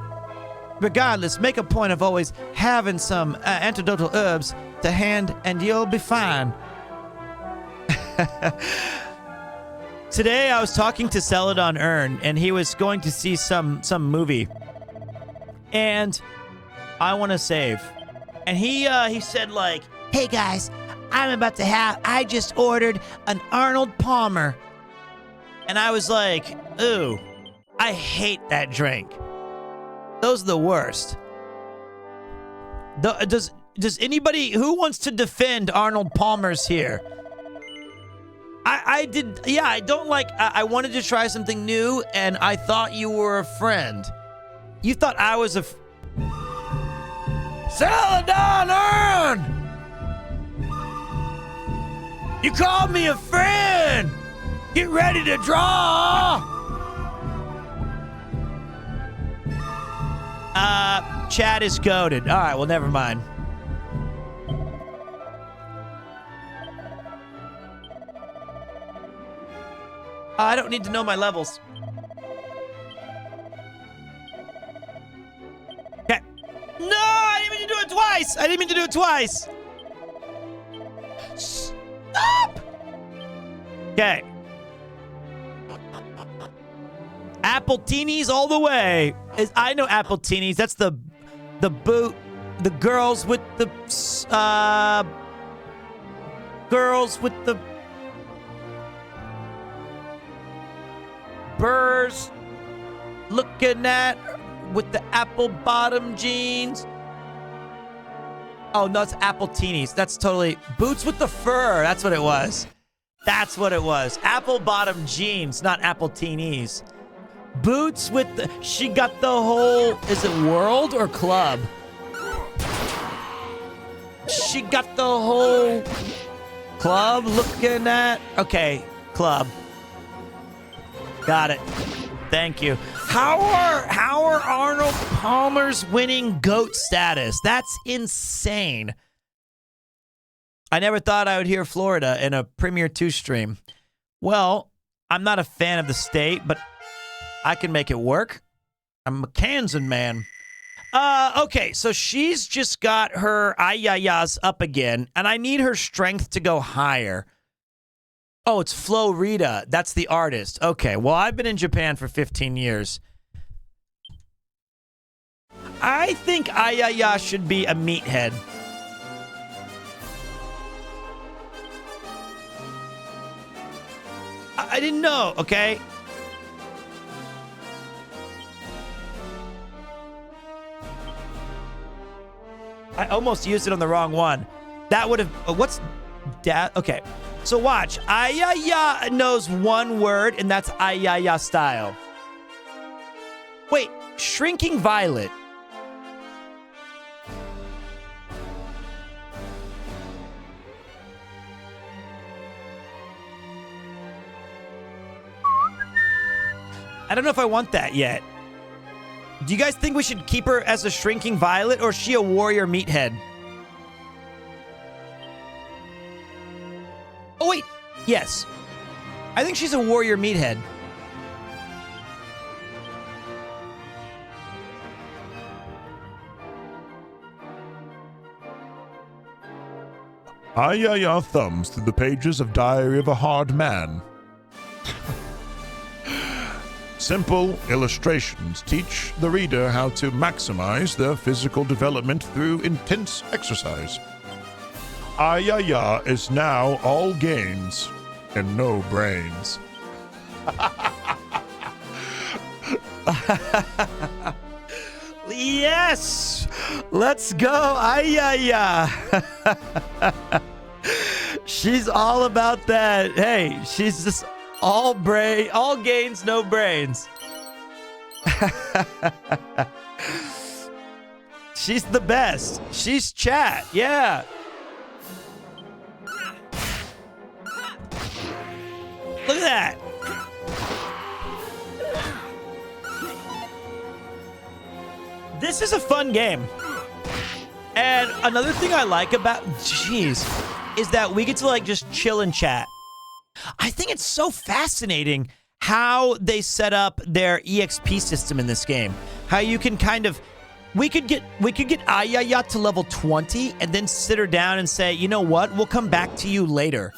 Regardless, make a point of always having some antidotal herbs to hand and you'll be fine. Today I was talking to Celadon Earn, and he was going to see some movie. And I want to save. And he said like, Hey guys, I just ordered an Arnold Palmer. and I was like, ooh, I hate that drink. Those are the worst. Does anybody who wants to defend Arnold Palmer's here? I did. Yeah, I don't like. I wanted to try something new, and I thought you were a friend. You thought I was a. Celadon Earn! You called me a friend. Get ready to draw. Chat is goated. All right, well, never mind. I don't need to know my levels. Okay. No, I didn't mean to do it twice. Stop! Okay. Appletinis all the way. I know Appletinis. That's the boot. The girls with the burrs looking at with the apple bottom jeans. Oh, no, it's Appletinis. That's totally boots with the fur. That's what it was. Apple bottom jeans, not Appletinis. Boots with the... She got the whole... Is it world or club? She got the whole club looking at... Okay, club. Got it. Thank you. How are Arnold Palmer's winning GOAT status? That's insane. I never thought I would hear Florida in a PremierTwo stream. Well, I'm not a fan of the state, but I can make it work. I'm a Kansan man. Okay, so she's just got her ayayas up again, and I need her strength to go higher. Oh, it's Florida. That's the artist. Okay, well, I've been in Japan for 15 years. I think Ayaya should be a meathead. I didn't know, okay? I almost used it on the wrong one. That would have... what's... Okay. So watch. Ayaya knows one word, and that's Ayaya style. Wait. Shrinking Violet. I don't know if I want that yet. Do you guys think we should keep her as a Shrinking Violet, or is she a warrior meathead? Oh, wait. Yes. I think she's a warrior meathead. Ayaya thumbs through the pages of Diary of a Hard Man. Simple illustrations teach the reader how to maximize their physical development through intense exercise. Ayaya is now all gains and no brains. Yes! Let's go, Ayaya! She's all about that. Hey, she's just all gains, no brains. She's the best. She's chat, yeah. Look at that. This is a fun game. And another thing I like about, is that we get to like just chill and chat. I think it's so fascinating how they set up their EXP system in this game. How you can kind of, we could get Ayaya to level 20 and then sit her down and say, you know what, we'll come back to you later.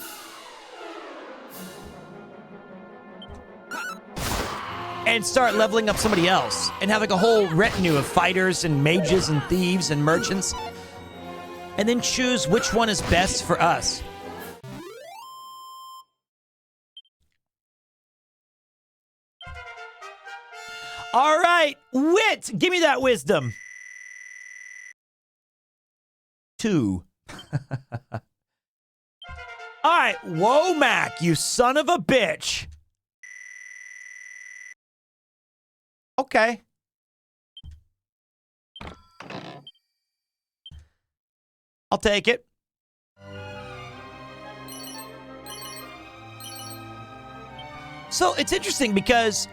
and start leveling up somebody else and have like a whole retinue of fighters and mages and thieves and merchants, and then choose which one is best for us. All right, wit, give me that wisdom. 2. All right, Womack, you son of a bitch. Okay. I'll take it. So it's interesting because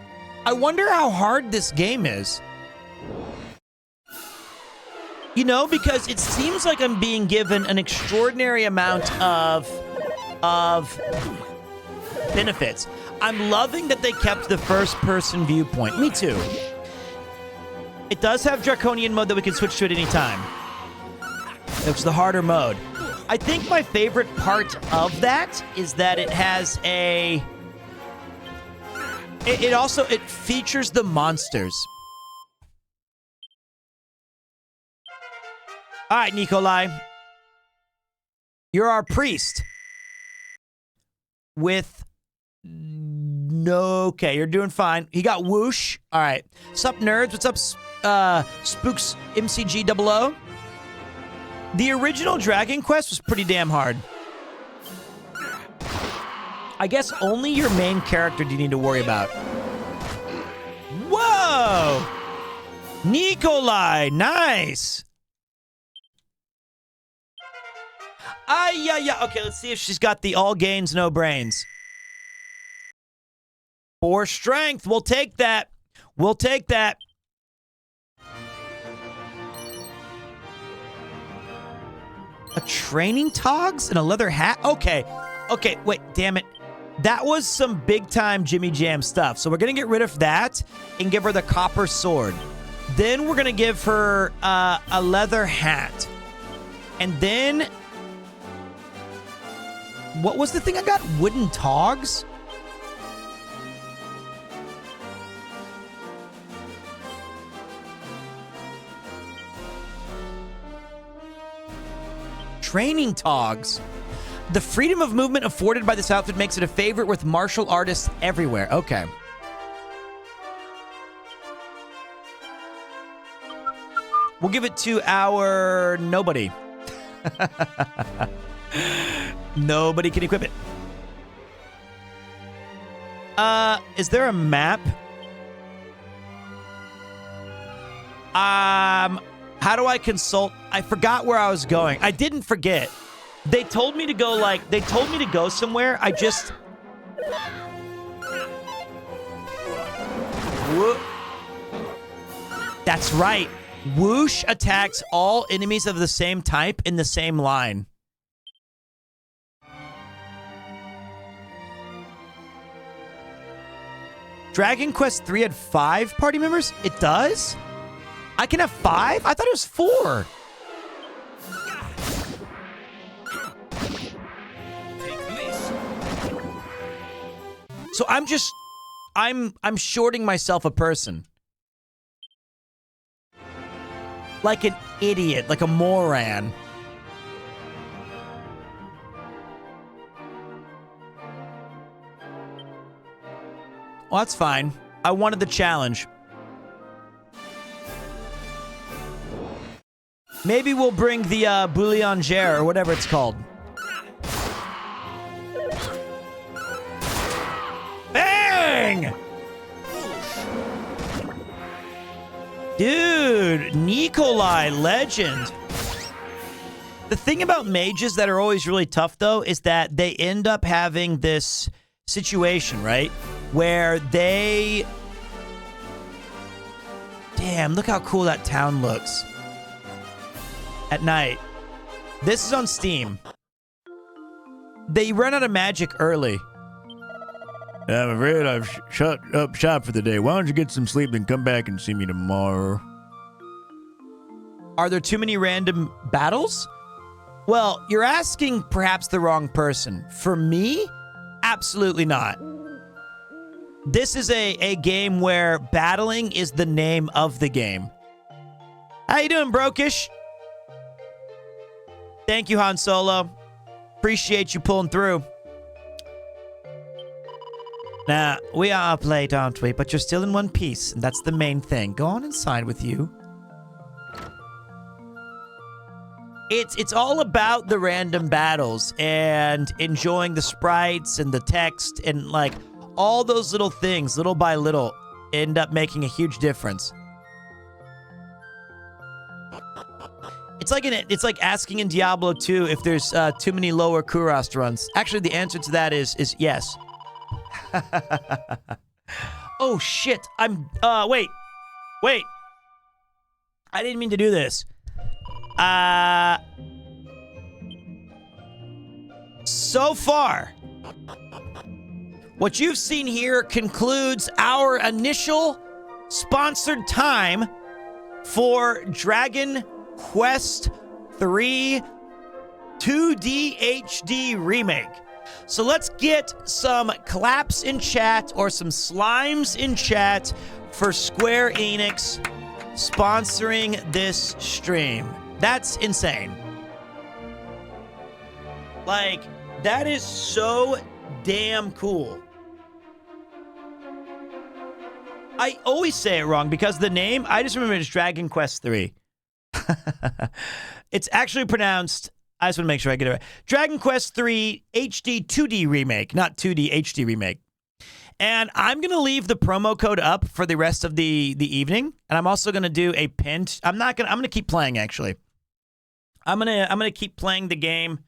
I wonder how hard this game is. You know, because it seems like I'm being given an extraordinary amount of benefits. I'm loving that they kept the first-person viewpoint. Me too. It does have Draconian mode that we can switch to at any time. It's the harder mode. I think my favorite part of that is that it has a... It features the monsters. All right, Nikolai. You're our priest. With no... Okay, you're doing fine. He got whoosh. All right. Sup, nerds? What's up, Spooks MCG00? The original Dragon Quest was pretty damn hard. I guess only your main character do you need to worry about. Whoa! Nikolai, nice! Yeah. Okay, let's see if she's got the all gains, no brains. 4 strength. We'll take that. We'll take that. A training togs and a leather hat? Okay. Okay, wait, damn it. That was some big-time Jimmy Jam stuff. So we're going to get rid of that and give her the copper sword. Then we're going to give her a leather hat. And then... What was the thing I got? Wooden togs? Training togs. The freedom of movement afforded by this outfit makes it a favorite with martial artists everywhere. Okay. We'll give it to our nobody. Nobody can equip it. Is there a map? How do I consult? I forgot where I was going. I didn't forget. They told me to go somewhere. I just... That's right. Whoosh attacks all enemies of the same type in the same line. Dragon Quest 3 had 5 party members? It does? I can have 5? I thought it was 4. So I'm shorting myself a person. Like an idiot, like a moron. Well, that's fine. I wanted the challenge. Maybe we'll bring the Boulangère or whatever it's called. Bang! Dude, Nikolai, legend. The thing about mages that are always really tough, though, is that they end up having this situation, right? Where they... Damn, look how cool that town looks. At night. This is on Steam. They run out of magic early. I'm afraid I've shut up shop for the day. Why don't you get some sleep and come back and see me tomorrow? Are there too many random battles? Well, you're asking perhaps the wrong person. For me, absolutely not. This is a game where battling is the name of the game. How you doing, Brokish? Thank you, Han Solo. Appreciate you pulling through. Now, we are up late, aren't we? But you're still in one piece, and that's the main thing. Go on inside with you. It's all about the random battles and enjoying the sprites and the text and like all those little things, little by little, end up making a huge difference. It's like asking in Diablo 2 if there's too many lower Kurast runs. Actually, the answer to that is yes. Oh shit! Wait. I didn't mean to do this. So far, what you've seen here concludes our initial sponsored time for Dragon Quest III 2D HD Remake. So let's get some claps in chat or some slimes in chat for Square Enix sponsoring this stream. That's insane. Like, that is so damn cool. I always say it wrong because the name, I just remember it's Dragon Quest III. It's actually pronounced, I just want to make sure I get it right, Dragon Quest III HD 2D Remake, not 2D HD Remake. And I'm going to leave the promo code up for the rest of the evening. And I'm also going to do a pinned, I'm going to keep playing actually. I'm going to keep playing the game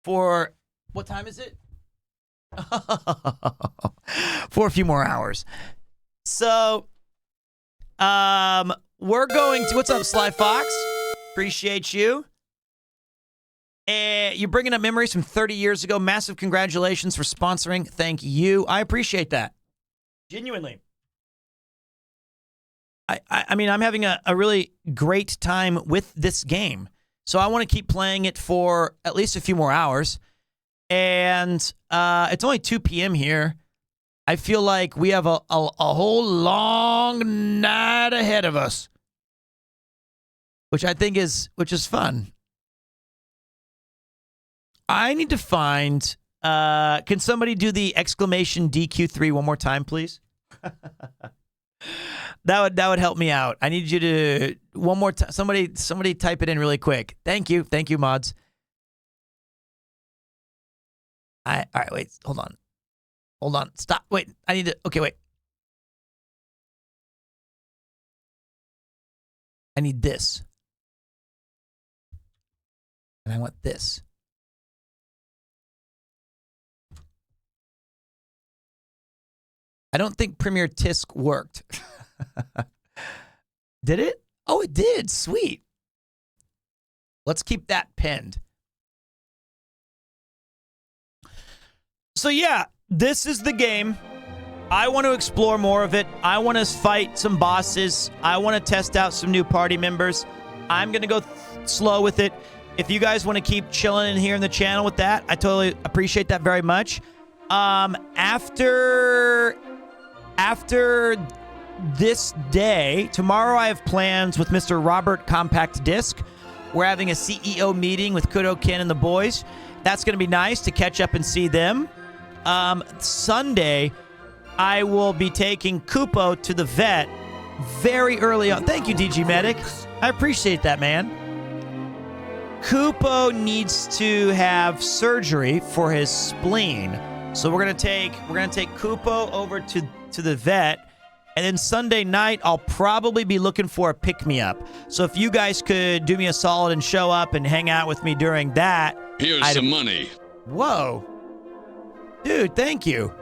for, what time is it? For a few more hours. So, we're going to, what's up, Sly Fox? Appreciate you. And you're bringing up memories from 30 years ago. Massive congratulations for sponsoring. Thank you. I appreciate that. Genuinely. I mean, I'm having a really great time with this game. So I want to keep playing it for at least a few more hours. And it's only 2 p.m. here. I feel like we have a whole long night ahead of us. Which I think is fun. I need to find, can somebody do the exclamation DQ3 one more time, please? That would help me out. I need you to, one more time, somebody type it in really quick. Thank you, mods. All right, wait, hold on, stop, wait, I need to, okay, wait. I need this. And I want this. I don't think Premier Tisk worked. Did it? Oh, it did. Sweet. Let's keep that pinned. So yeah, this is the game. I want to explore more of it. I want to fight some bosses. I want to test out some new party members. I'm going to go slow with it. If you guys want to keep chilling in here in the channel with that, I totally appreciate that very much. After this day, tomorrow I have plans with Mr. Robert Compact Disc. We're having a CEO meeting with Kudo Ken and the boys. That's going to be nice to catch up and see them. Sunday, I will be taking Kupo to the vet very early on. Thank you, DG Medic. I appreciate that, man. Kupo needs to have surgery for his spleen. So we're gonna take Kupo over to the vet, and then Sunday night I'll probably be looking for a pick-me-up. So if you guys could do me a solid and show up and hang out with me during that. Here's some money. Whoa. Dude, thank you.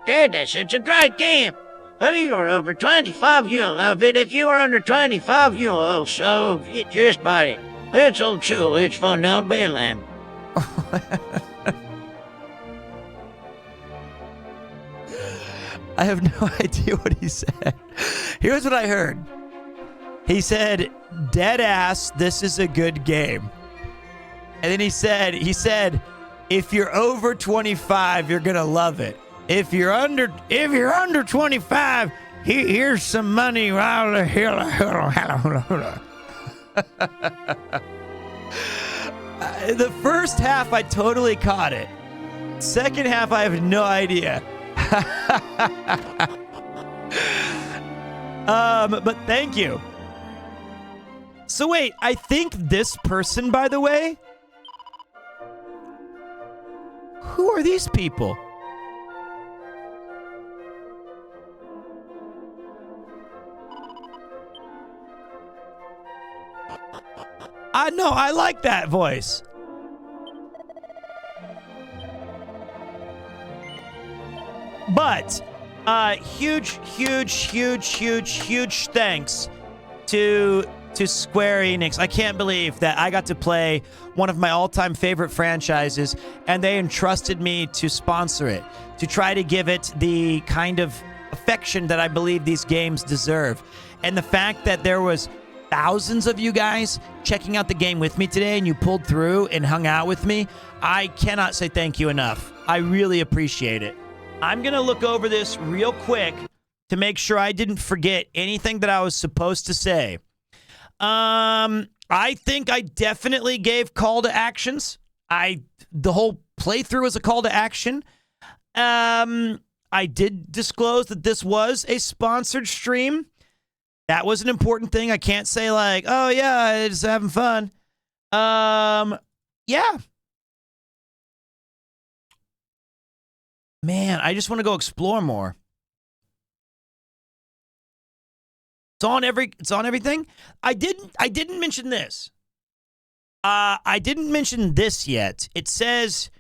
Dennis, it's a great game. If you're over 25, you'll love it. If you are under 25, you'll also get just by it. It's old school. It's fun down Bethlehem. I have no idea what he said. Here's what I heard. He said, dead ass, this is a good game. And then he said, if you're over 25, you're going to love it. If you're under 25, here's some money. The first half, I totally caught it. Second half, I have no idea. But thank you. So wait, I think this person, by the way, who are these people? I know, I like that voice. But huge thanks to Square Enix. I can't believe that I got to play one of my all-time favorite franchises, and they entrusted me to sponsor it, to try to give it the kind of affection that I believe these games deserve. And the fact that there was thousands of you guys checking out the game with me today, and you pulled through and hung out with me, I cannot say thank you enough. I really appreciate it. I'm going to look over this real quick to make sure I didn't forget anything that I was supposed to say. I think I definitely gave call to actions. The whole playthrough is a call to action. I did disclose that this was a sponsored stream. That was an important thing. I can't say like, oh yeah, just having fun. Yeah. Man, I just want to go explore more. It's on everything. I didn't mention this. I didn't mention this yet. It says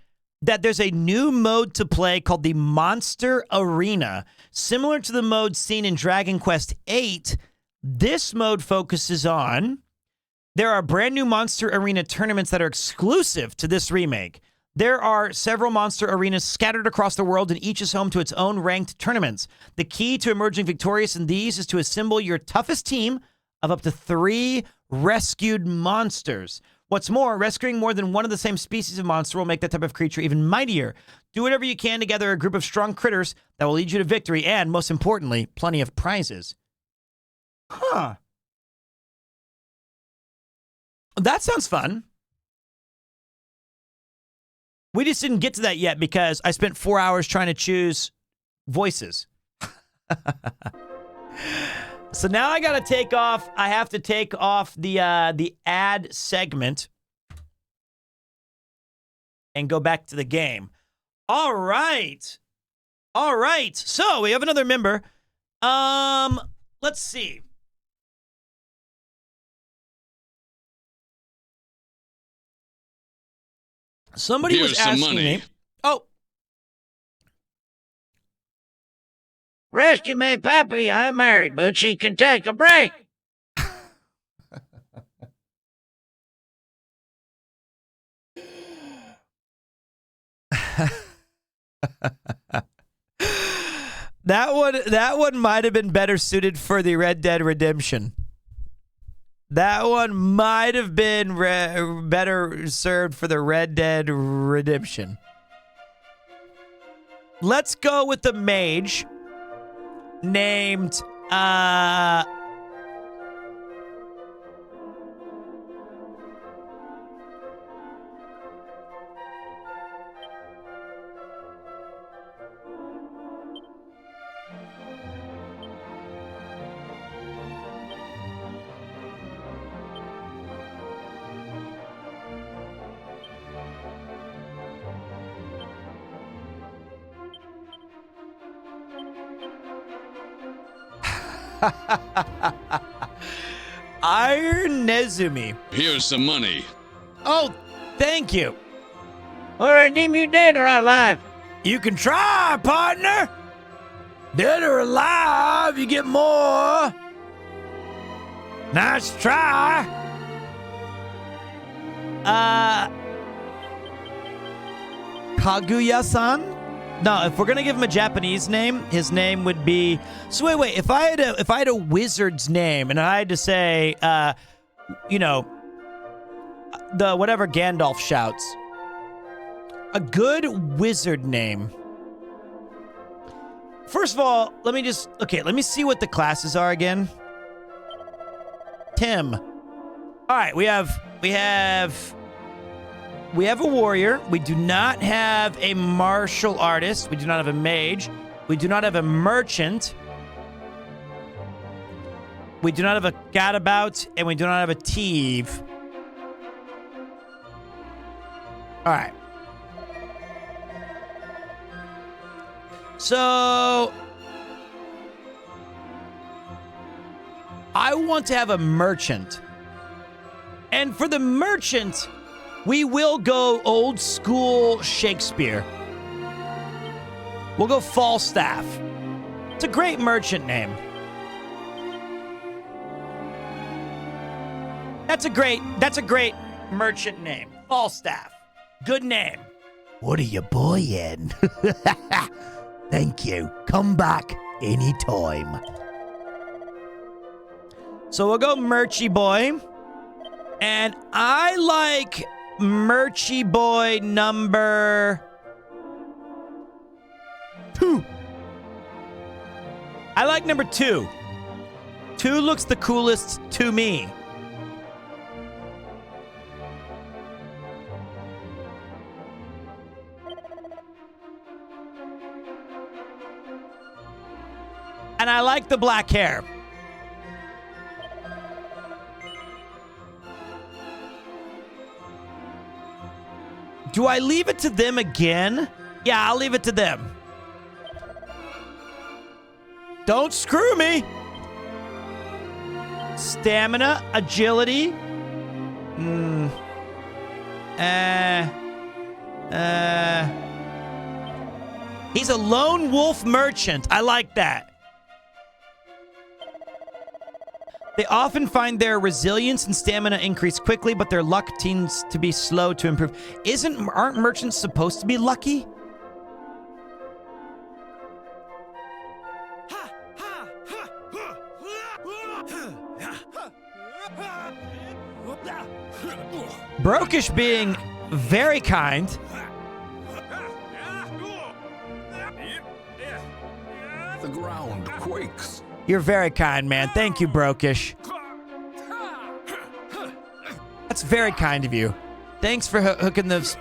that there's a new mode to play called the Monster Arena, similar to the mode seen in Dragon Quest VIII. This mode focuses on, there are brand new Monster Arena tournaments that are exclusive to this remake. There are several Monster Arenas scattered across the world, and each is home to its own ranked tournaments. The key to emerging victorious in these is to assemble your toughest team of up to 3 rescued monsters. What's more, rescuing more than one of the same species of monster will make that type of creature even mightier. Do whatever you can to gather a group of strong critters that will lead you to victory and, most importantly, plenty of prizes. Huh. That sounds fun. We just didn't get to that yet because I spent 4 hours trying to choose voices. So now I gotta take off. I have to take off the ad segment and go back to the game. All right. So we have another member. Let's see. Somebody was asking me. Oh. Rescue me, Pappy. I'm married, but she can take a break. That one might have been better suited for the Red Dead Redemption. That one might have been better served for the Red Dead Redemption. Let's go with the mage named Iron Nezumi. Here's some money. Oh, thank you. Or redeem you dead or alive. You can try, partner. Dead or alive, you get more. Nice try. Kaguya-san? No, if we're gonna give him a Japanese name, his name would be. So wait. If I had a wizard's name and I had to say, the whatever Gandalf shouts, a good wizard name. first of all, let me see what the classes are again. Tim. All right, we have a warrior. We do not have a martial artist. We do not have a mage. We do not have a merchant. We do not have a gadabout, and we do not have a thief. All right. So I want to have a merchant. And for the merchant, we will go old school Shakespeare. We'll go Falstaff. It's a great merchant name. That's a great merchant name. Falstaff. Good name. What are you buying? Thank you. Come back anytime. So we'll go Merchy Boy. And I like Merchy Boy number 2. I like number 2. 2 looks the coolest to me. And I like the black hair. Do I leave it to them again? Yeah, I'll leave it to them. Don't screw me. Stamina, agility. He's a lone wolf merchant. I like that. They often find their resilience and stamina increase quickly, but their luck tends to be slow to improve. Aren't merchants supposed to be lucky? Brokish being very kind. The ground quakes. You're very kind, man. Thank you, Brokish. That's very kind of you. Thanks for hooking the...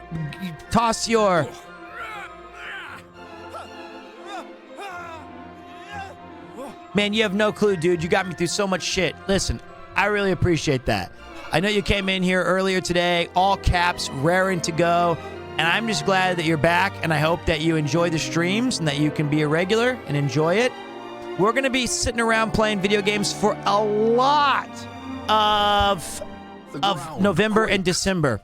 Toss your... Man, you have no clue, dude. You got me through so much shit. Listen, I really appreciate that. I know you came in here earlier today, all caps, raring to go, and I'm just glad that you're back, and I hope that you enjoy the streams and that you can be a regular and enjoy it. We're going to be sitting around playing video games for a lot of November and December.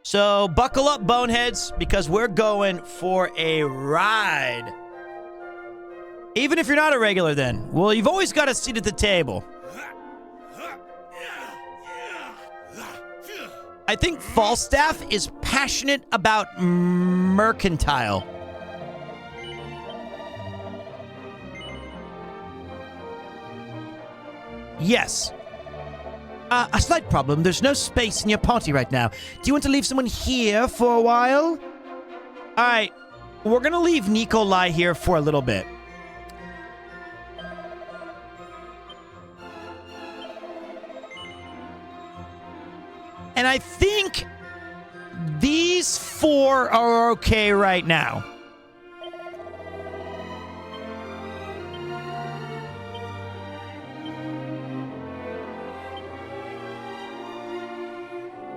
So buckle up, boneheads, because we're going for a ride. Even if you're not a regular then. Well, you've always got a seat at the table. I think Falstaff is passionate about mercantile. Yes. A slight problem. There's no space in your party right now. Do you want to leave someone here for a while? All right. We're going to leave Nikolai here for a little bit. And I think these 4 are okay right now.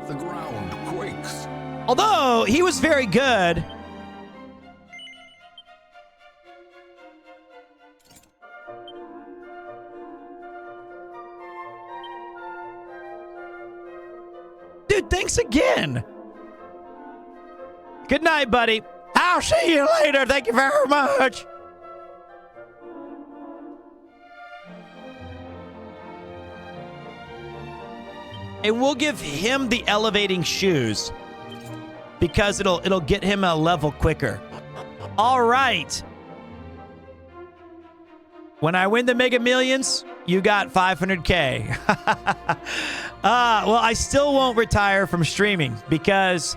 The ground quakes. Although he was very good. Dude, thanks again. Good night, buddy. I'll see you later. Thank you very much. And we'll give him the elevating shoes because it'll get him a level quicker. All right. When I win the Mega Millions, you got 500K. Well, I still won't retire from streaming because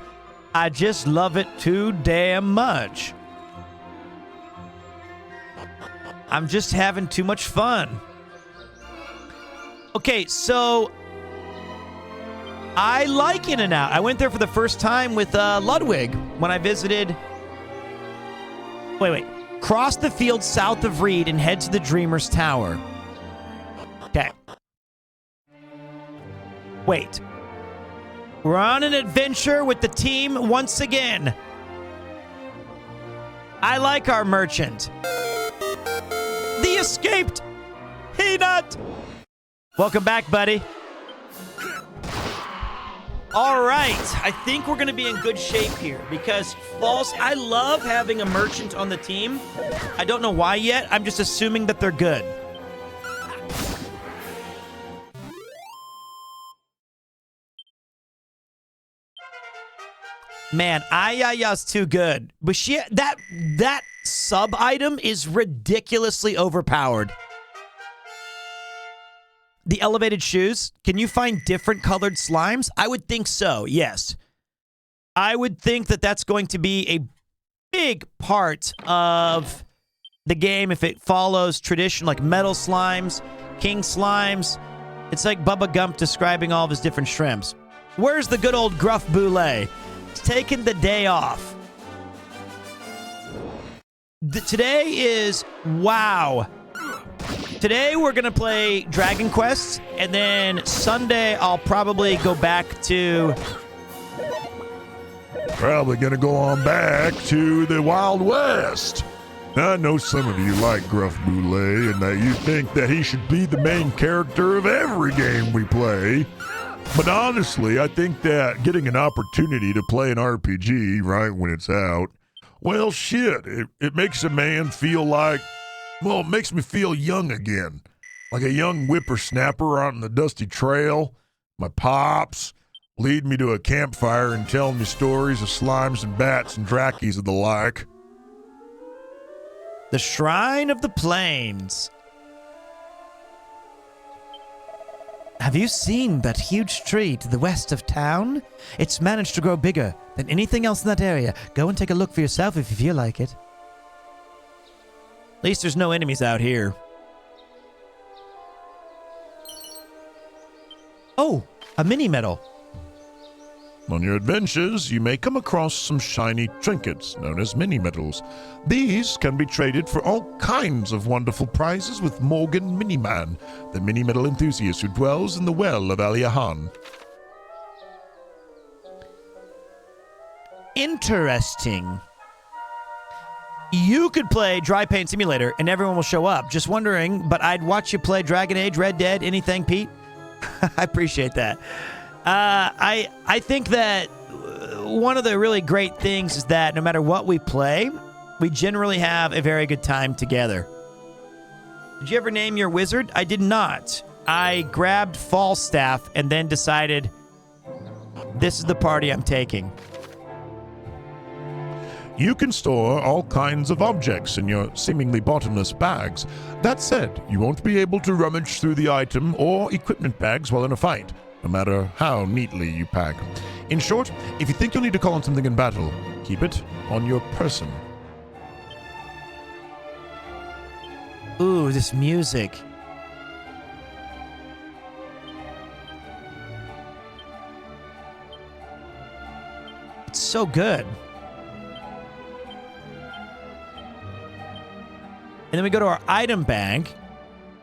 I just love it too damn much. I'm just having too much fun. Okay, so I like In-N-Out. I went there for the first time with Ludwig when I visited. Wait. Cross the field south of Reed and head to the Dreamer's Tower. Okay. Wait. We're on an adventure with the team once again. I like our merchant. The escaped Peanut. Welcome back, buddy. All right. I think we're going to be in good shape here because I love having a merchant on the team. I don't know why yet. I'm just assuming that they're good. Man, Ayaya's too good. But that sub item is ridiculously overpowered. The elevated shoes, can you find different colored slimes? I would think so, yes. I would think that that's going to be a big part of the game if it follows tradition, like metal slimes, king slimes. It's like Bubba Gump describing all of his different shrimps. Where's the good old Gruff Boulet? He's taking the day off. Today is, wow. Today we're going to play Dragon Quest, and then Sunday I'll probably go back to... Probably going to go on back to the Wild West. I know some of you like Gruff Boulet and that you think that he should be the main character of every game we play. But honestly, I think that getting an opportunity to play an RPG right when it's out, well, shit, it makes a man feel like, well, it makes me feel young again. Like a young whippersnapper out on the dusty trail. My pops lead me to a campfire and tell me stories of slimes and bats and drackies and the like. The Shrine of the Plains. Have you seen that huge tree to the west of town? It's managed to grow bigger than anything else in that area. Go and take a look for yourself if you feel like it. At least there's no enemies out here. Oh, a mini medal. On your adventures, you may come across some shiny trinkets known as mini-medals. These can be traded for all kinds of wonderful prizes with Morgan Miniman, the mini-medal enthusiast who dwells in the well of Aliahan. Interesting. You could play Dry Paint Simulator and everyone will show up. Just wondering, but I'd watch you play Dragon Age, Red Dead, anything, Pete? I appreciate that. I think that one of the really great things is that no matter what we play, we generally have a very good time together. Did you ever name your wizard? I did not. I grabbed Falstaff and then decided this is the party I'm taking. You can store all kinds of objects in your seemingly bottomless bags. That said, you won't be able to rummage through the item or equipment bags while in a fight, no matter how neatly you pack. In short, if you think you'll need to call on something in battle, keep it on your person. Ooh, this music. It's so good. And then we go to our item bank,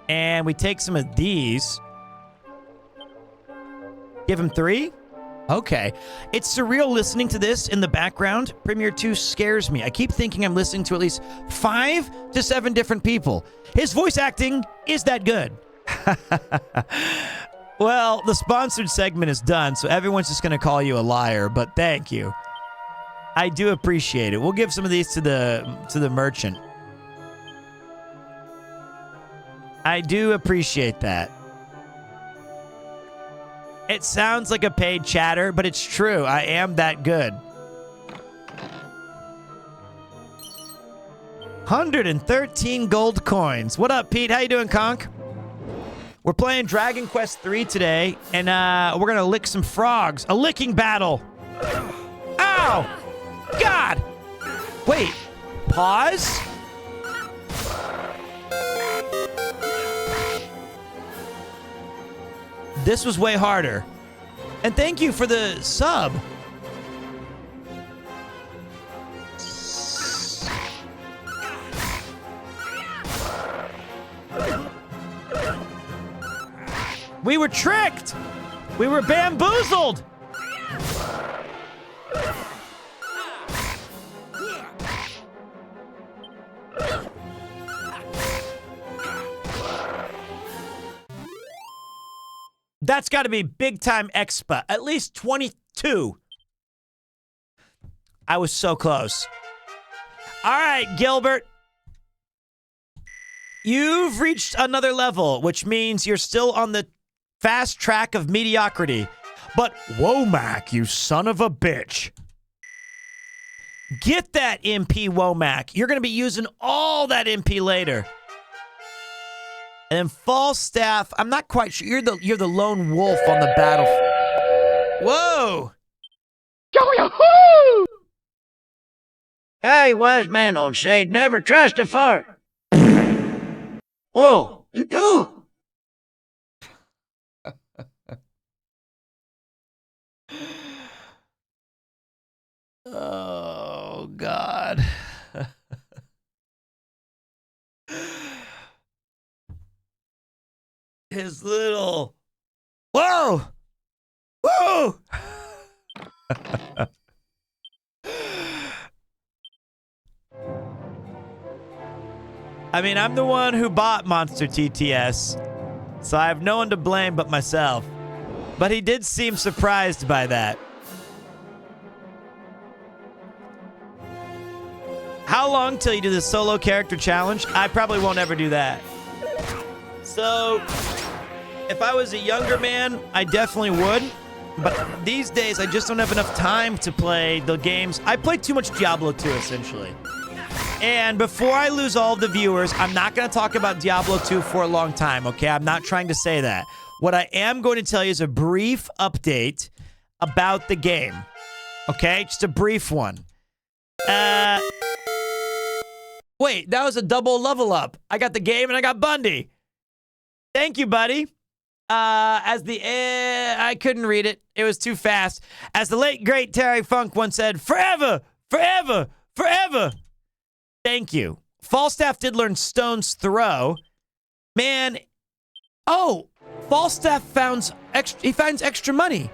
and we take some of these. Give him 3? Okay. It's surreal listening to this in the background. PremierTwo scares me. I keep thinking I'm listening to at least 5 to 7 different people. His voice acting is that good. Well, the sponsored segment is done, so everyone's just going to call you a liar, but thank you. I do appreciate it. We'll give some of these to the merchant. I do appreciate that. It sounds like a paid chatter, but it's true. I am that good. 113 gold coins. What up, Pete? How you doing, Conk? We're playing Dragon Quest 3 today, and we're going to lick some frogs. A licking battle. Ow! God! Wait. Pause? This was way harder. And thank you for the sub. We were tricked. We were bamboozled. That's got to be big time expa. At least 22. I was so close. All right, Gilbert. You've reached another level, which means you're still on the fast track of mediocrity. But Womack, you son of a bitch. Get that MP, Womack. You're going to be using all that MP later. And then Falstaff, I'm not quite sure. You're the lone wolf on the battlefield. Whoa! Hey, wise man don't say never trust a fart. Whoa! Oh, God. His little... Whoa! Whoa! I mean, I'm the one who bought Monster TTS, so I have no one to blame but myself. But he did seem surprised by that. How long till you do the solo character challenge? I probably won't ever do that. So, if I was a younger man, I definitely would. But these days, I just don't have enough time to play the games. I play too much Diablo 2, essentially. And before I lose all the viewers, I'm not going to talk about Diablo 2 for a long time, okay? I'm not trying to say that. What I am going to tell you is a brief update about the game, okay? Just a brief one. Wait, that was a double level up. I got the game and I got Bundy. Thank you, buddy. I couldn't read it. It was too fast. As the late, great Terry Funk once said, forever, forever, forever. Thank you. Falstaff did learn Stone's Throw. Man, oh, Falstaff finds extra money.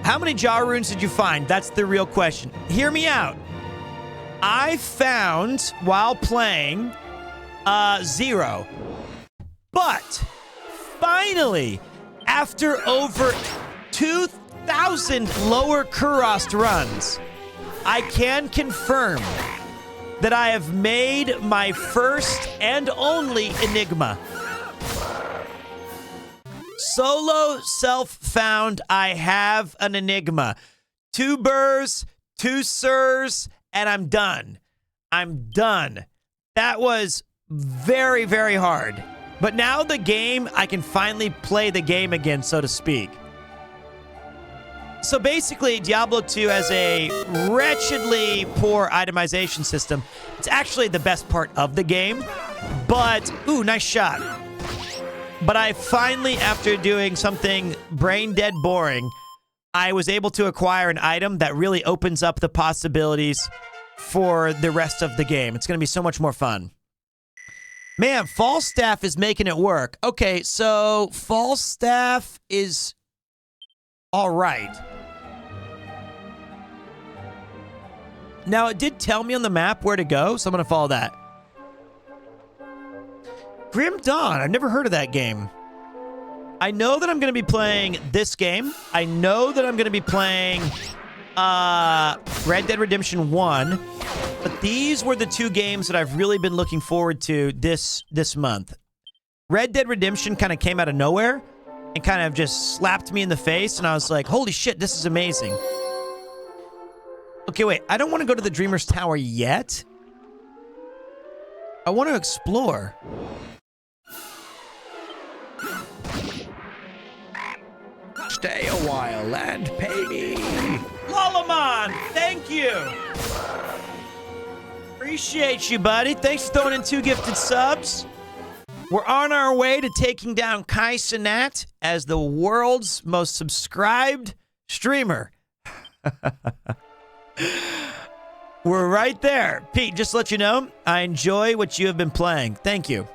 How many jaw runes did you find? That's the real question. Hear me out. I found, while playing, 0. But, finally, after over 2,000 lower Kurost runs, I can confirm that I have made my first and only Enigma. Solo self-found, I have an Enigma. 2 burrs, 2 sirs, and I'm done. I'm done. That was very, very hard. But now the game, I can finally play the game again, so to speak. So basically, Diablo 2 has a wretchedly poor itemization system. It's actually the best part of the game. But, ooh, nice shot. But I finally, after doing something brain dead boring, I was able to acquire an item that really opens up the possibilities for the rest of the game. It's going to be so much more fun. Man, Falstaff is making it work. Okay, so Falstaff is all right. Now, it did tell me on the map where to go, so I'm going to follow that. Grim Dawn. I've never heard of that game. I know that I'm going to be playing this game. I know that I'm going to be playing Red Dead Redemption 1. But these were the 2 games that I've really been looking forward to this month. Red Dead Redemption kind of came out of nowhere and kind of just slapped me in the face. And I was like, holy shit, this is amazing. Okay, wait. I don't want to go to the Dreamer's Tower yet. I want to explore. Stay a while and pay me. Lalaman, thank you. Appreciate you, buddy. Thanks for throwing in 2 gifted subs. We're on our way to taking down Kai Cenat as the world's most subscribed streamer. We're right there. Pete, just to let you know, I enjoy what you have been playing. Thank you.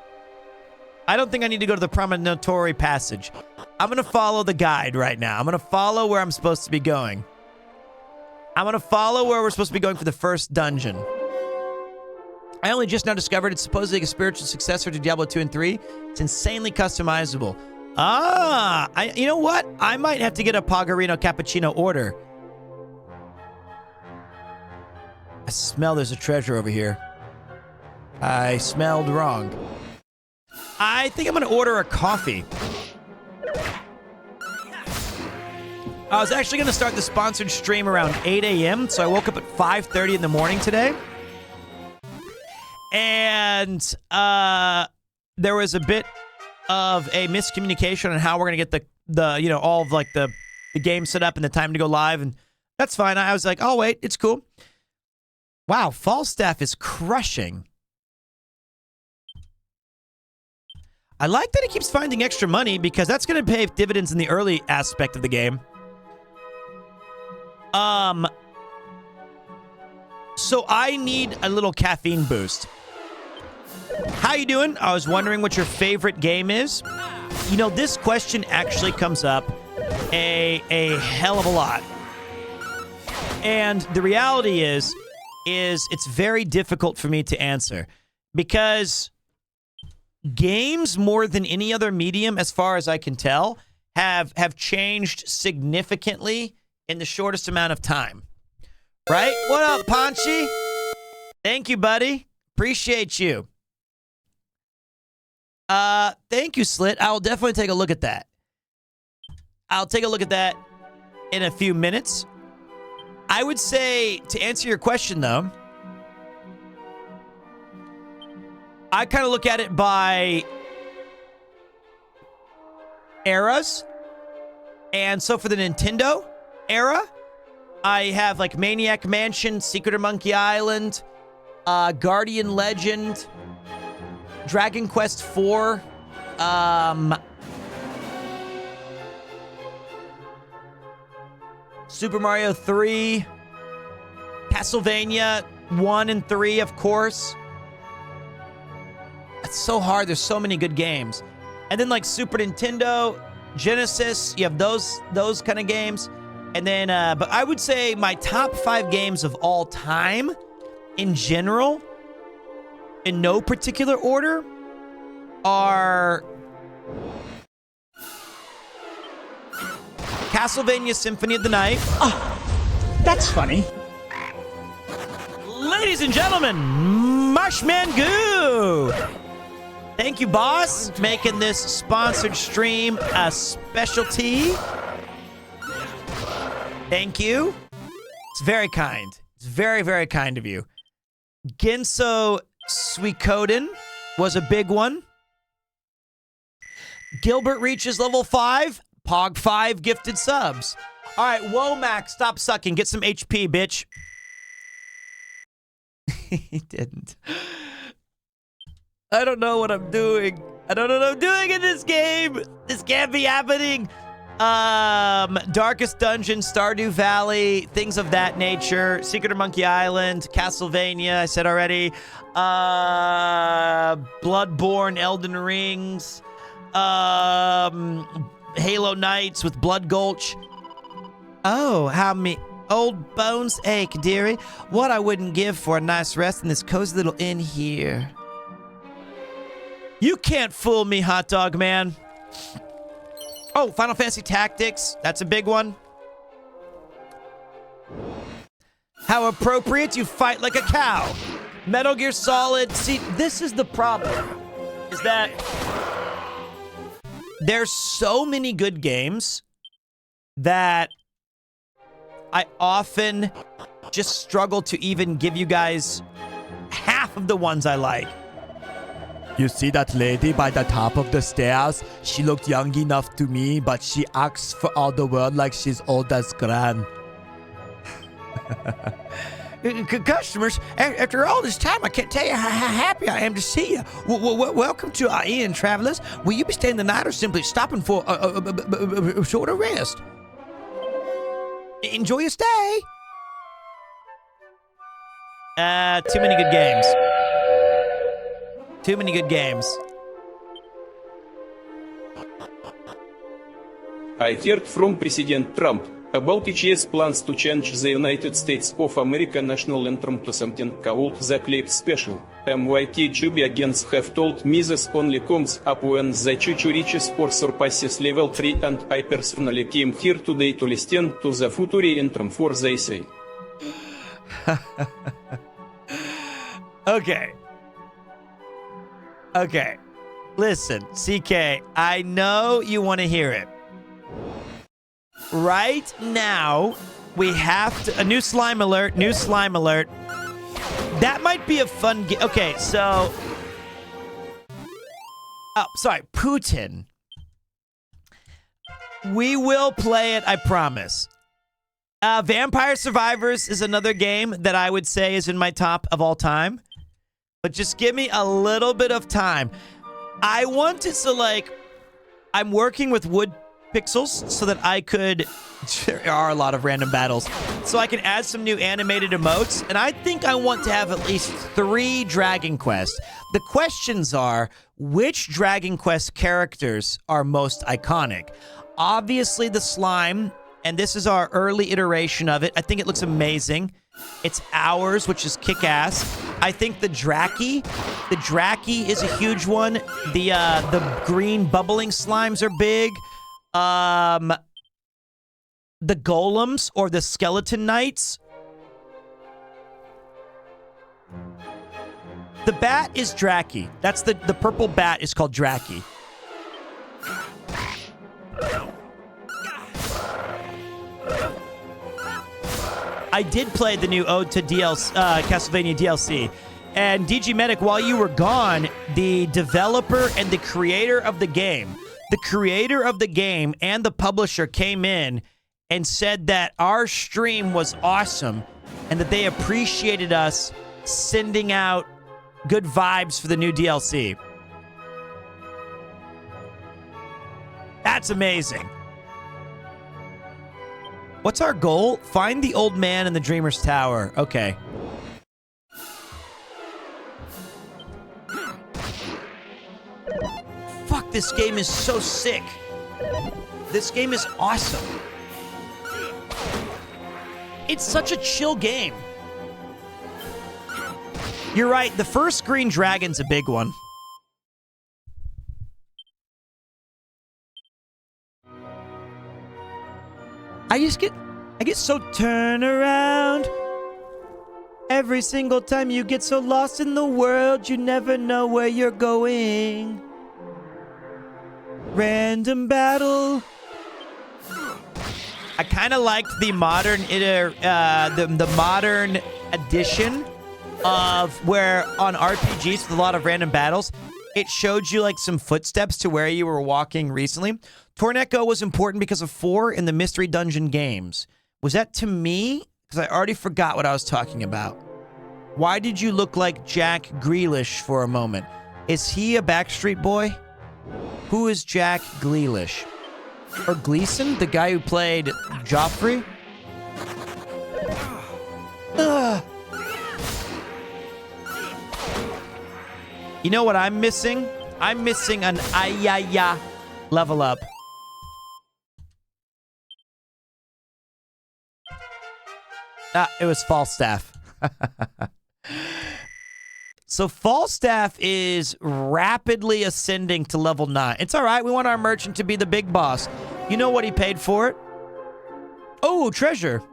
I don't think I need to go to the Promontory Passage. I'm going to follow the guide right now. I'm going to follow where I'm supposed to be going. I'm going to follow where we're supposed to be going for the first dungeon. I only just now discovered it's supposedly a spiritual successor to Diablo 2 and 3. It's insanely customizable. You know what? I might have to get a Pagarino Cappuccino order. I smell there's a treasure over here. I smelled wrong. I think I'm going to order a coffee. I was actually going to start the sponsored stream around 8 a.m., so I woke up at 5:30 in the morning today. And there was a bit of a miscommunication on how we're going to get the all of like the game set up and the time to go live, and that's fine. I was like, oh, wait, it's cool. Wow, Falstaff is crushing. I like that he keeps finding extra money because that's going to pay dividends in the early aspect of the game. So I need a little caffeine boost. How you doing? I was wondering what your favorite game is. You know, this question actually comes up a hell of a lot. And the reality is it's very difficult for me to answer because games, more than any other medium, as far as I can tell, have changed significantly in the shortest amount of time. Right? What up, Ponchi? Thank you, buddy. Appreciate you. Thank you, Slit. I will definitely take a look at that. I'll take a look at that in a few minutes. I would say, to answer your question, though, I kind of look at it by eras. And so for the Nintendo era, I have like Maniac Mansion, Secret of Monkey Island, Guardian Legend, Dragon Quest IV, Super Mario 3, Castlevania 1 and 3, of course. It's so hard. There's so many good games. And then like Super Nintendo, Genesis, you have those kind of games. And then, but I would say my top 5 games of all time in general, in no particular order, are Castlevania Symphony of the Night. Oh, that's funny. Ladies and gentlemen, Marshman Goo. Thank you, boss, making this sponsored stream a specialty. Thank you. It's very kind. It's very, very kind of you. Genso Suikoden was a big one. Gilbert reaches level 5. Pog 5 gifted subs. All right, Womack, stop sucking. Get some HP, bitch. He didn't. I don't know what I'm doing. I don't know what I'm doing in this game. This can't be happening. Darkest Dungeon, Stardew Valley, things of that nature. Secret of Monkey Island, Castlevania, I said already. Bloodborne, Elden Rings. Halo Knights with Blood Gulch. Oh, how me old bones ache, dearie. What I wouldn't give for a nice rest in this cozy little inn here. You can't fool me, hot dog man. Oh, Final Fantasy Tactics. That's a big one. How appropriate, you fight like a cow. Metal Gear Solid. See, this is the problem. Is that there's so many good games that I often just struggle to even give you guys half of the ones I like. You see that lady by the top of the stairs? She looked young enough to me, but she acts for all the world like she's old as Gran. Customers, after all this time, I can't tell you how happy I am to see you. Welcome to our inn, travelers. Will you be staying the night or simply stopping for a shorter rest? Enjoy your stay. Too many good games. Too many good games. I heard from President Trump about his plans to change the United States of America national anthem to something called the Clip Special. MYT Jubiagents have told me this only comes up when the church reaches or surpasses level 3, and I personally came here today to listen to the future anthem for they say. Okay. Listen, CK, I know you want to hear it. Right now, we have to... A new slime alert. That might be a fun game. Okay, so... Oh, sorry. Putin. We will play it, I promise. Vampire Survivors is another game that I would say is in my top of all time. But just give me a little bit of time. I want it so, like... I'm working with wood pixels so that I could... There are a lot of random battles. So I can add some new animated emotes. And I think I want to have at least 3 Dragon Quests. The questions are, which Dragon Quest characters are most iconic? Obviously the slime, and this is our early iteration of it. I think it looks amazing. It's ours, which is kick-ass. I think the Draki is a huge one. The green bubbling slimes are big. The golems or the skeleton knights. The bat is Draki. That's the purple bat is called Draki. I did play the new Ode to Castlevania DLC. And DG Medic, while you were gone, the developer and the creator of the game and the publisher came in and said that our stream was awesome and that they appreciated us sending out good vibes for the new DLC. That's amazing. What's our goal? Find the old man in the Dreamer's Tower. Okay. Fuck, this game is so sick. This game is awesome. It's such a chill game. You're right, the first Green Dragon's a big one. I get so turn around. Every single time you get so lost in the world, you never know where you're going. Random battle. I kind of liked the modern the modern edition of where on RPGs with a lot of random battles, it showed you like some footsteps to where you were walking recently. Torneko was important because of 4 in the Mystery Dungeon games. Was that to me? Because I already forgot what I was talking about. Why did you look like Jack Grealish for a moment? Is he a Backstreet Boy? Who is Jack Grealish? Or Gleason, the guy who played Joffrey? Ugh. You know what I'm missing? I'm missing an Ayaya level up. It was Falstaff. So Falstaff is rapidly ascending to level 9. It's all right. We want our merchant to be the big boss. You know what he paid for it? Oh, treasure.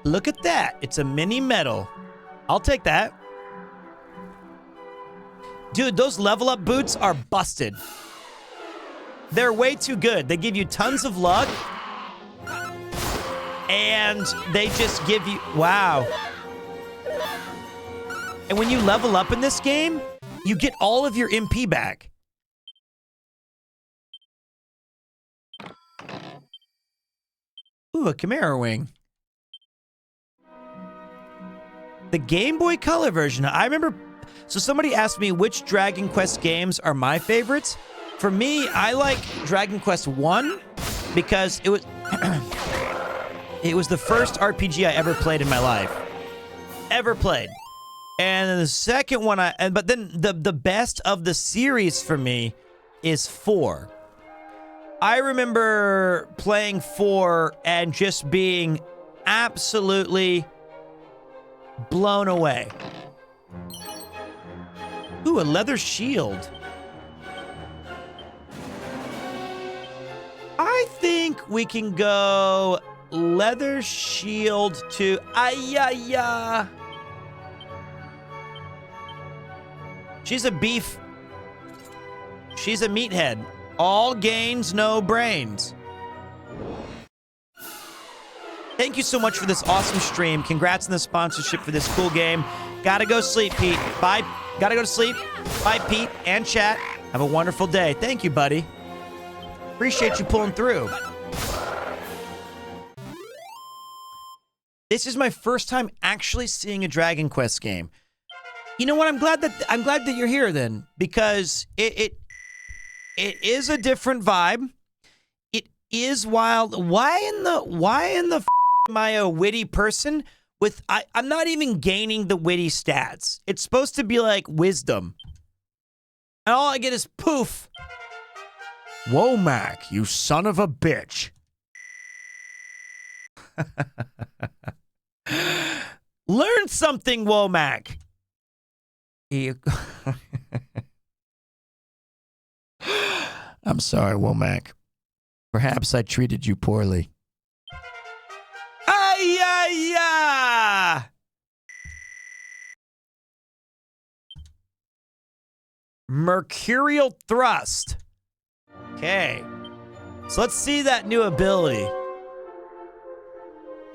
Look at that. It's a mini medal. I'll take that. Dude, those level up boots are busted. They're way too good. They give you tons of luck. And they just give you... Wow. And when you level up in this game, you get all of your MP back. Ooh, a Chimera wing. The Game Boy Color version. I remember... So somebody asked me which Dragon Quest games are my favorites. For me, I like Dragon Quest 1 because it was... it was the first RPG I ever played in my life. Ever played. And then the second one, but then the best of the series for me is 4. I remember playing 4 and just being absolutely blown away. Ooh, a leather shield. I think we can go leather shield to Ayaya. She's a beef. She's a meathead. All gains, no brains. Thank you so much for this awesome stream. Congrats on the sponsorship for this cool game. Gotta go sleep, Pete. Bye. Gotta go to sleep. Bye, Pete and chat. Have a wonderful day. Thank you, buddy. Appreciate you pulling through. This is my first time actually seeing a Dragon Quest game. You know what? I'm glad that you're here then, because it is a different vibe. It is wild. Why in the f am I a witty person with I'm not even gaining the witty stats. It's supposed to be like wisdom. And all I get is poof. Womack, you son of a bitch. Learn something, Womack. I'm sorry, Womack. Perhaps I treated you poorly. Ay-ya-ya! Mercurial Thrust. Okay. So let's see that new ability.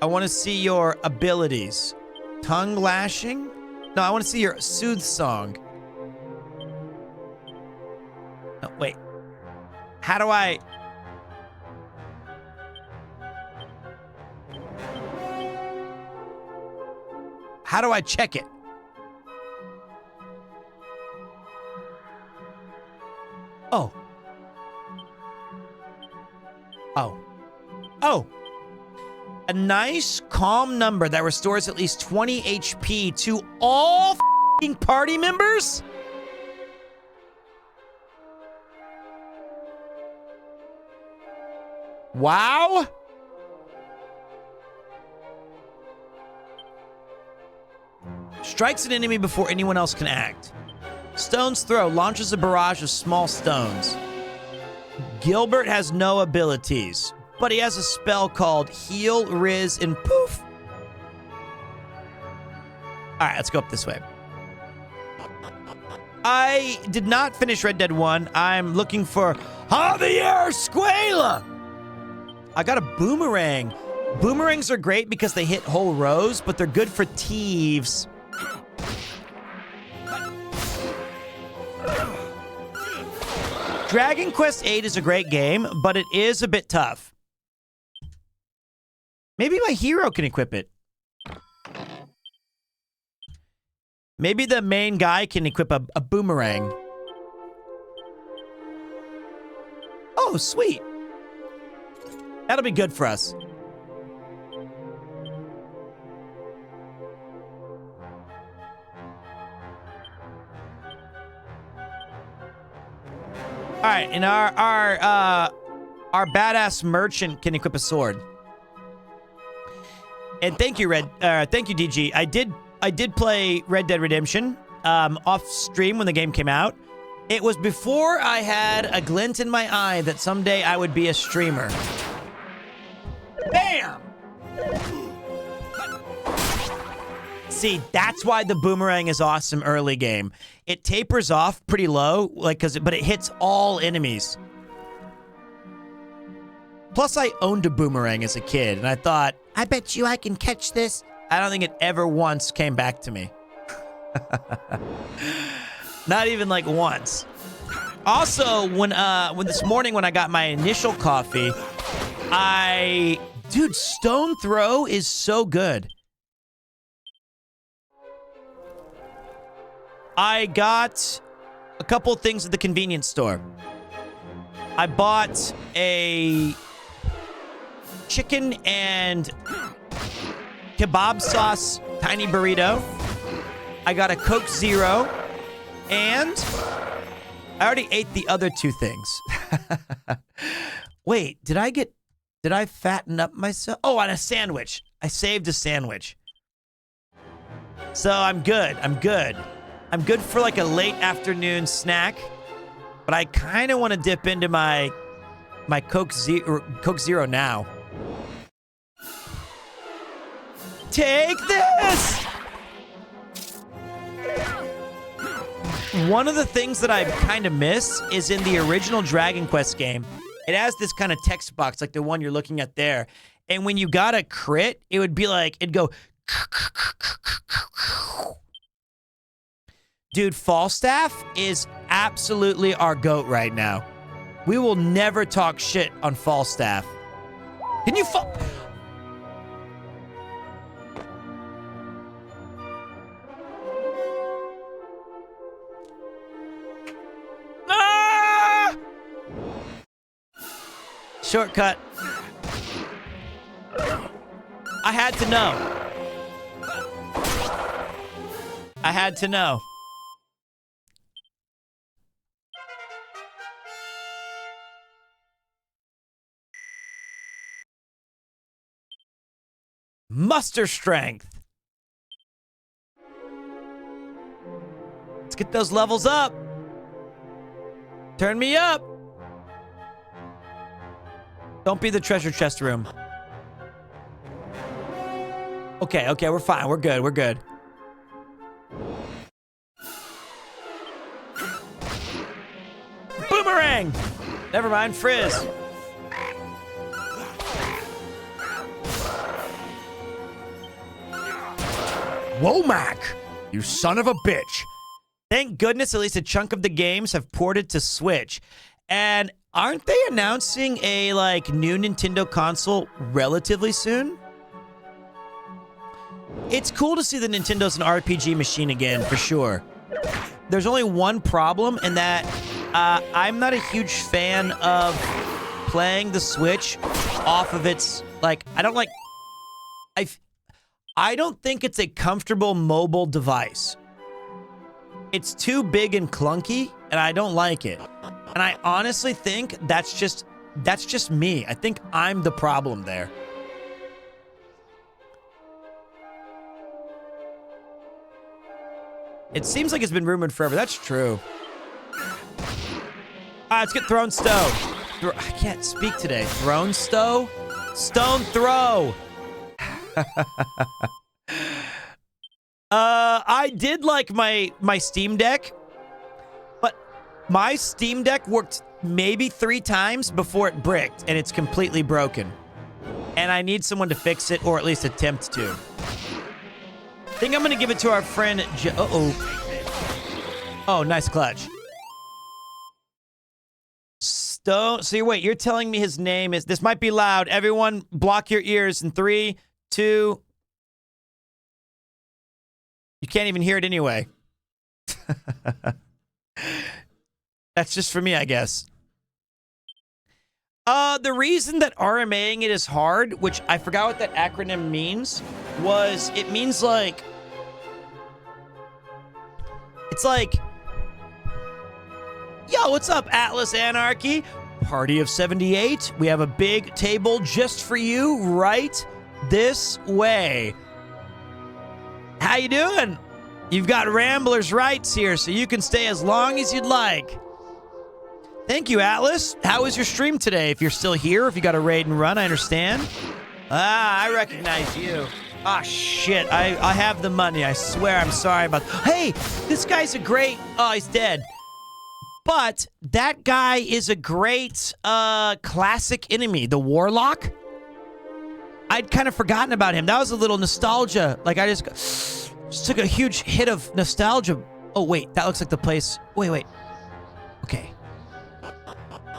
I want to see your abilities. Tongue lashing? No, I want to see your soothe song. No, wait. How do I... How do I check it? Oh. Oh. Oh. A nice, calm number that restores at least 20 HP to all f***ing party members? Wow. Strikes an enemy before anyone else can act. Stone's Throw launches a barrage of small stones. Gilbert has no abilities, but he has a spell called Heal, Riz, and Poof. Alright, let's go up this way. I did not finish Red Dead 1. I'm looking for Javier Squela. I got a boomerang. Boomerangs are great because they hit whole rows, but they're good for thieves. Dragon Quest VIII is a great game, but it is a bit tough. Maybe my hero can equip it. Maybe the main guy can equip a boomerang. Oh, sweet. That'll be good for us. All right, and our badass merchant can equip a sword. And thank you, thank you, DG. I did play Red Dead Redemption off stream when the game came out. It was before I had a glint in my eye that someday I would be a streamer. Bam! See, that's why the boomerang is awesome early game. It tapers off pretty low, but it hits all enemies. Plus, I owned a boomerang as a kid, and I thought, I bet you I can catch this. I don't think it ever once came back to me. Not even like once. Also, when this morning when I got my initial coffee, I Dude, stone throw is so good. I got a couple things at the convenience store. I bought a chicken and kebab sauce tiny burrito. I got a Coke Zero. And I already ate the other two things. Wait, did I fatten up myself? Oh, on a sandwich. I saved a sandwich. So I'm good. I'm good for like a late afternoon snack. But I kind of want to dip into my Coke Zero now. Take this! One of the things that I kind of miss is in the original Dragon Quest game, it has this kind of text box like the one you're looking at there. And when you got a crit, it would be like, it'd go... Dude, Falstaff is absolutely our GOAT right now. We will never talk shit on Falstaff. Can you fall? Ah! Shortcut. I had to know. I had to know. Muster strength. Let's get those levels up. Turn me up. Don't be the treasure chest room. Okay, we're fine. We're good. We're good. Boomerang. Never mind, Frizz. Womack, you son of a bitch. Thank goodness at least a chunk of the games have ported to Switch. And aren't they announcing a, like, new Nintendo console relatively soon? It's cool to see that Nintendo's an RPG machine again, for sure. There's only one problem, in that I'm not a huge fan of playing the Switch off of its, like, I don't think it's a comfortable mobile device. It's too big and clunky, and I don't like it. And I honestly think that's just me. I think I'm the problem there. It seems like it's been rumored forever. That's true. Let's get Throne Stow. I can't speak today. Throne Stow? Stone Throw. I did like my Steam Deck, but my Steam Deck worked maybe 3 times before it bricked, and it's completely broken. And I need someone to fix it, or at least attempt to. I think I'm gonna give it to our friend Oh, nice clutch. So wait, you're telling me his name is... This might be loud. Everyone, block your ears in 3, 2... You can't even hear it anyway. That's just for me, I guess. The reason that RMAing it is hard, which I forgot what that acronym means, was it means like... It's like... Yo, what's up, Atlas Anarchy? Party of 78. We have a big table just for you right this way. How you doing? You've got Rambler's rights here, so you can stay as long as you'd like. Thank you, Atlas. How was your stream today? If you're still here, if you got a raid and run, I understand. I recognize you. Shit. I have the money. I swear I'm sorry about... Hey, this guy's a great... Oh, he's dead. But that guy is a great classic enemy, the Warlock. I'd kind of forgotten about him. That was a little nostalgia. Like, I just took a huge hit of nostalgia. Oh, wait. That looks like the place. Wait. Okay.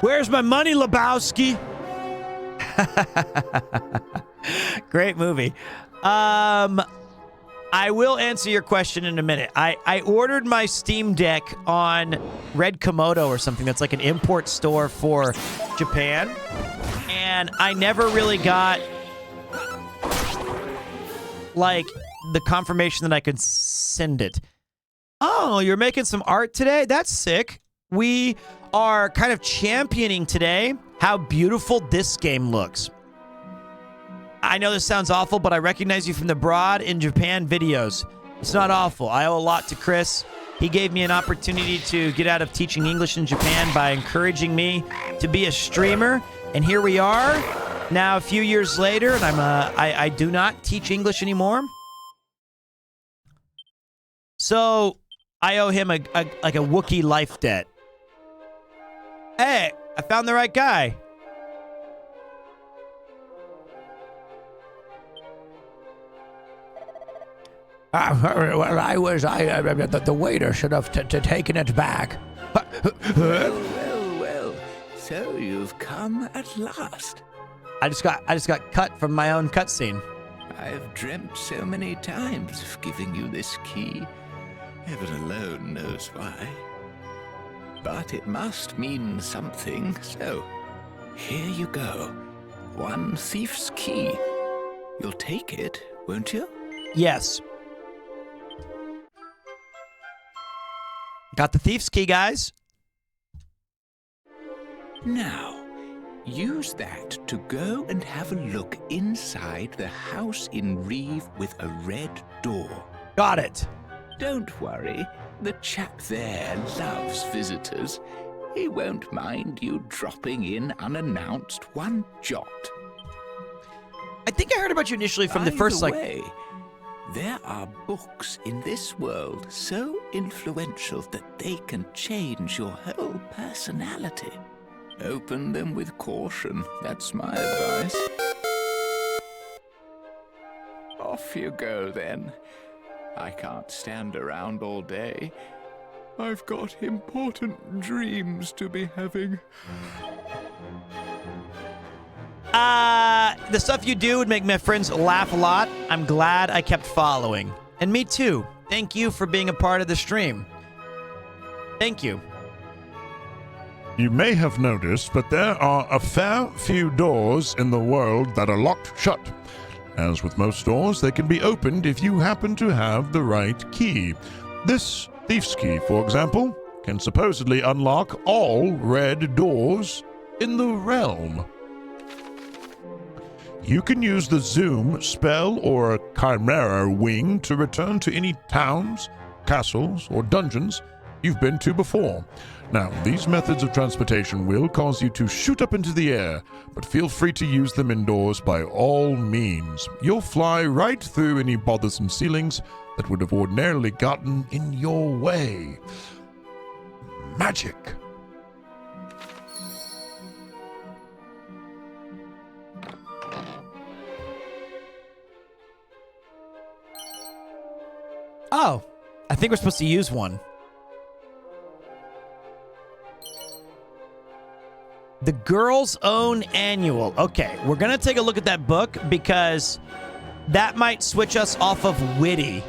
Where's my money, Lebowski? Great movie. I will answer your question in a minute. I ordered my Steam Deck on Red Komodo or something that's like an import store for Japan. And I never really got, like, the confirmation that I could send it. Oh, you're making some art today? That's sick. We are kind of championing today how beautiful this game looks. I know this sounds awful, but I recognize you from the Broad in Japan videos. It's not awful. I owe a lot to Chris. He gave me an opportunity to get out of teaching English in Japan by encouraging me to be a streamer. And here we are, now a few years later, and I do not teach English anymore. So I owe him like a Wookiee life debt. Hey, I found the right guy. The waiter should have taken it back. Well. So you've come at last. I just got cut from my own cutscene. I've dreamt so many times of giving you this key. Heaven alone knows why. But it must mean something, so here you go. One thief's key. You'll take it, won't you? Yes. Got the thief's key, guys. Now, use that to go and have a look inside the house in Reeve with a red door. Got it. Don't worry, the chap there loves visitors. He won't mind you dropping in unannounced one jot. I think I heard about you initially from the By first, the way, there are books in this world so influential that they can change your whole personality. Open them with caution, that's my advice. Off you go, then. I can't stand around all day. I've got important dreams to be having. The stuff you do would make my friends laugh a lot. I'm glad I kept following. And me too. Thank you for being a part of the stream. Thank you. You may have noticed, but there are a fair few doors in the world that are locked shut. As with most doors, they can be opened if you happen to have the right key. This thief's key, for example, can supposedly unlock all red doors in the realm. You can use the Zoom spell or Chimera wing to return to any towns, castles, or dungeons you've been to before. Now, these methods of transportation will cause you to shoot up into the air, but feel free to use them indoors by all means. You'll fly right through any bothersome ceilings that would have ordinarily gotten in your way. Magic. Oh, I think we're supposed to use one. The Girl's Own Annual. Okay, we're going to take a look at that book because that might switch us off of witty.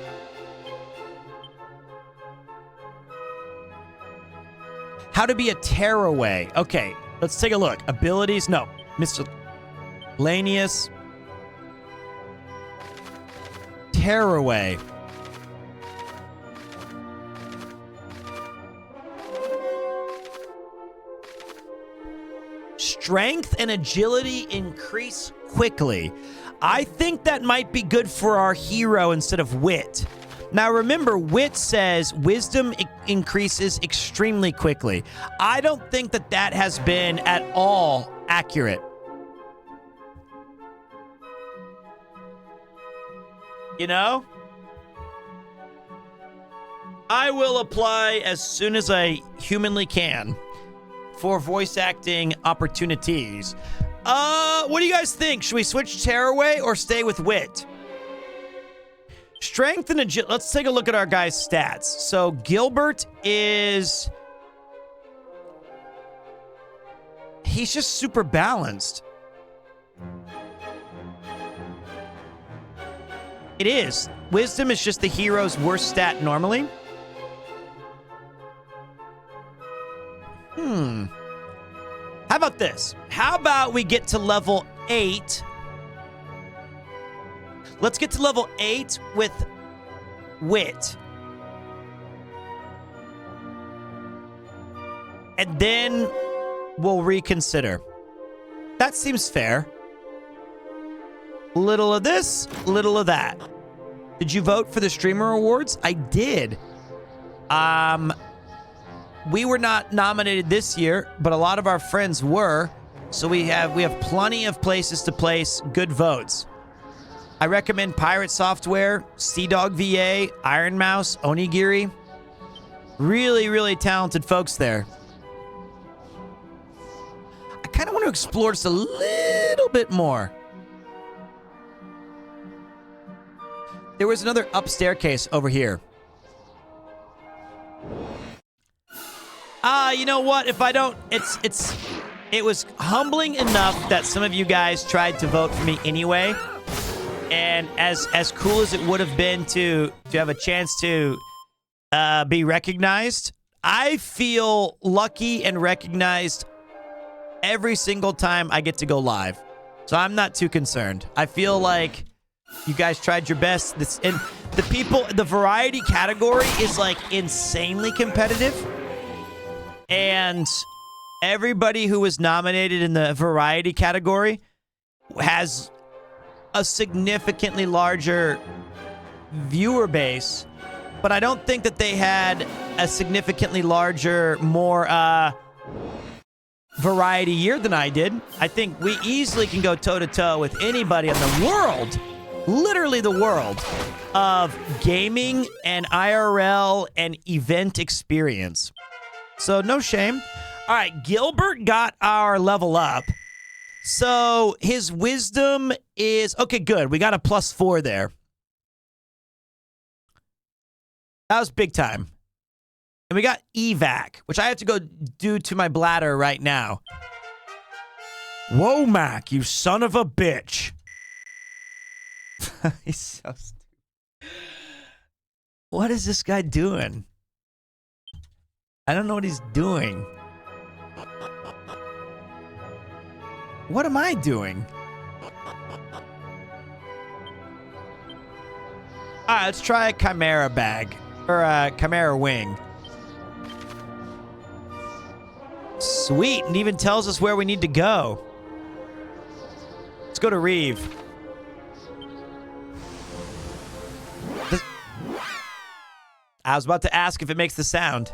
How to be a tearaway. Okay, let's take a look. Abilities. No. Miscellaneous. Tearaway. Strength and agility increase quickly. I think that might be good for our hero instead of wit. Now remember, wit says wisdom increases extremely quickly. I don't think that that has been at all accurate. You know? I will apply as soon as I humanly can for voice acting opportunities. What do you guys think? Should we switch tearaway or stay with wit? Strength and agility. Let's take a look at our guy's stats. So Gilbert is... he's just super balanced. It is. Wisdom is just the hero's worst stat normally. How about this? How about we get to level 8? Let's get to level 8 with wit. And then we'll reconsider. That seems fair. Little of this, little of that. Did you vote for the streamer awards? I did. We were not nominated this year, but a lot of our friends were. So we have plenty of places to place good votes. I recommend Pirate Software, Sea Dog VA, Iron Mouse, Onigiri. Really, really talented folks there. I kind of want to explore just a little bit more. There was another up staircase over here. You know what? If I don't, it was humbling enough that some of you guys tried to vote for me anyway. And as cool as it would have been to have a chance to be recognized, I feel lucky and recognized every single time I get to go live. So I'm not too concerned. I feel like you guys tried your best. And the variety category is like insanely competitive. And everybody who was nominated in the variety category has a significantly larger viewer base, but I don't think that they had a significantly larger, more variety year than I did. I think we easily can go toe-to-toe with anybody in the world, literally the world, of gaming and IRL and event experience. So no shame. All right, Gilbert got our level up. So his wisdom is... Okay, good. We got a +4 there. That was big time. And we got evac, which I have to go do to my bladder right now. Whoa, Mac, you son of a bitch. He's so stupid. What is this guy doing? I don't know what he's doing. What am I doing? All right, let's try a Chimera bag. Or a Chimera wing. Sweet, and even tells us where we need to go. Let's go to Reeve. I was about to ask if it makes the sound.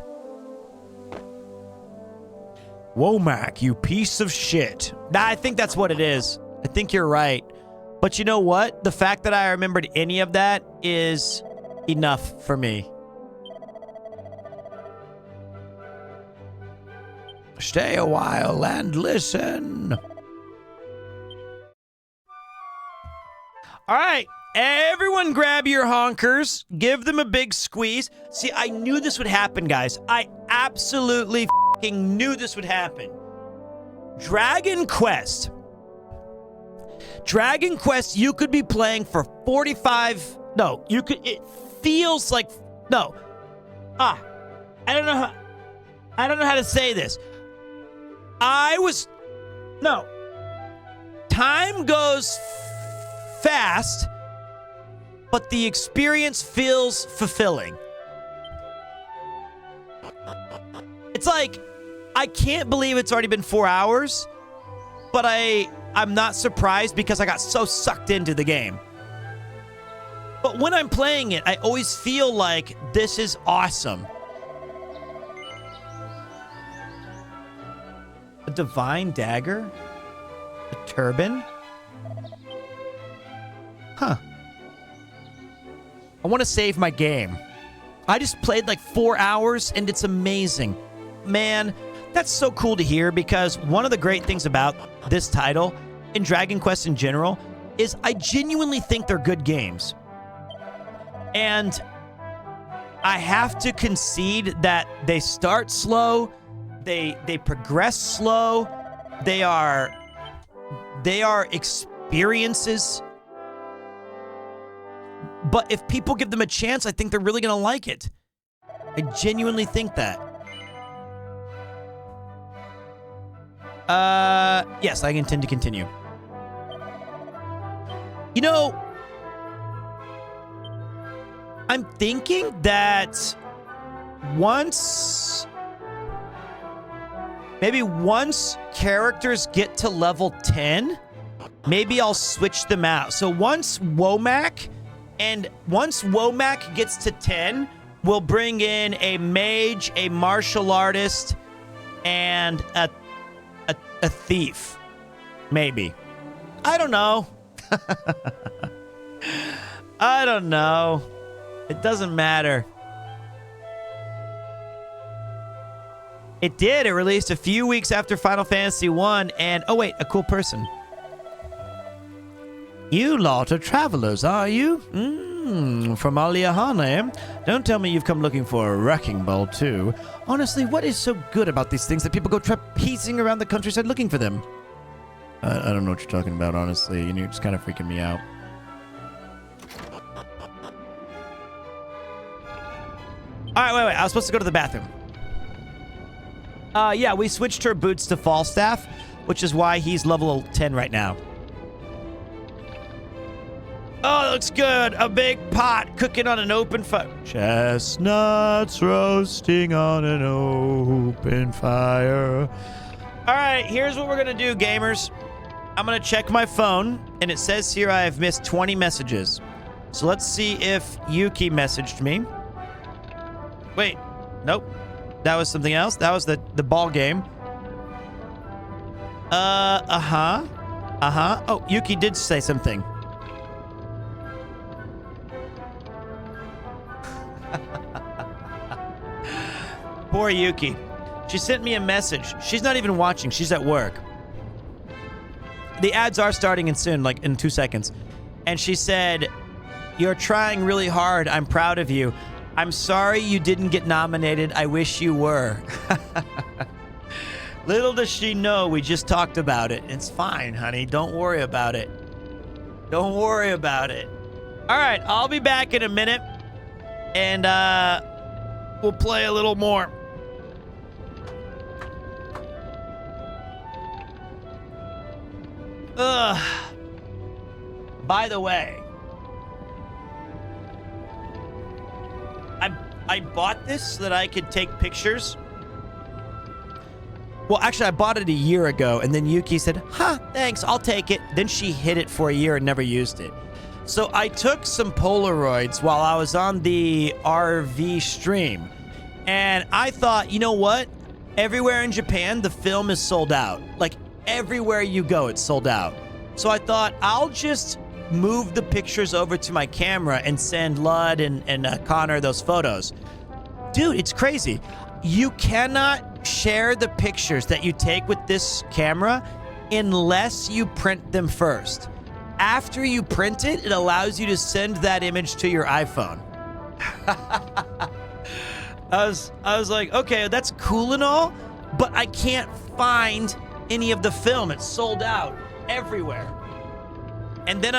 Womack, you piece of shit. Nah, I think that's what it is. I think you're right. But you know what? The fact that I remembered any of that is enough for me. Stay a while and listen. All right. Everyone grab your honkers. Give them a big squeeze. See, I knew this would happen, guys. I absolutely knew this would happen. Dragon Quest. Dragon Quest, you could be playing for 45... No, you could... It feels like... No. I don't know how to say this. No. Time goes fast, but the experience feels fulfilling. It's like, I can't believe it's already been 4 hours, but I'm not surprised because I got so sucked into the game. But when I'm playing it, I always feel like this is awesome. A divine dagger? A turban? Huh. I want to save my game. I just played like 4 hours and it's amazing. Man, that's so cool to hear because one of the great things about this title and Dragon Quest in general is I genuinely think they're good games. And I have to concede that they start slow, they progress slow, they are experiences. But if people give them a chance, I think they're really going to like it. I genuinely think that. Yes, I intend to continue. You know, I'm thinking that once characters get to level 10, maybe I'll switch them out. So once Womack gets to 10, we'll bring in a mage, a martial artist, and a thief. Maybe. I don't know. I don't know. It doesn't matter. It did. It released a few weeks after Final Fantasy 1, and oh wait, a cool person. You lot are travelers, are you? From Aliahane. Don't tell me you've come looking for a wrecking ball, too. Honestly, what is so good about these things that people go trapezing around the countryside looking for them? I don't know what you're talking about, honestly, and you're just kind of freaking me out. All right, wait. I was supposed to go to the bathroom. Yeah, we switched her boots to Falstaff, which is why he's level 10 right now. Oh, it looks good. A big pot cooking on an open fire. Chestnuts roasting on an open fire. All right, here's what we're going to do, gamers. I'm going to check my phone, and it says here I have missed 20 messages. So let's see if Yuki messaged me. Wait, nope. That was something else. That was the ball game. Oh, Yuki did say something. Poor Yuki. She sent me a message. She's not even watching. She's at work. The ads are starting in soon, like in 2 seconds. And she said, "You're trying really hard. I'm proud of you. I'm sorry you didn't get nominated. I wish you were." Little does she know we just talked about it. It's fine, honey. Don't worry about it. Don't worry about it. All right, I'll be back in a minute. And we'll play a little more. By the way, I bought this so that I could take pictures. Well, actually, I bought it a year ago, and then Yuki said, thanks, I'll take it. Then she hid it for a year and never used it. So I took some Polaroids while I was on the RV stream. And I thought, you know what? Everywhere in Japan, the film is sold out. Like, everywhere you go, it's sold out. So I thought, I'll just move the pictures over to my camera and send Lud and Connor those photos. Dude, it's crazy. You cannot share the pictures that you take with this camera unless you print them first. After you print it, it allows you to send that image to your iPhone. I was like, okay, that's cool and all, but I can't find any of the film. It's sold out everywhere. And then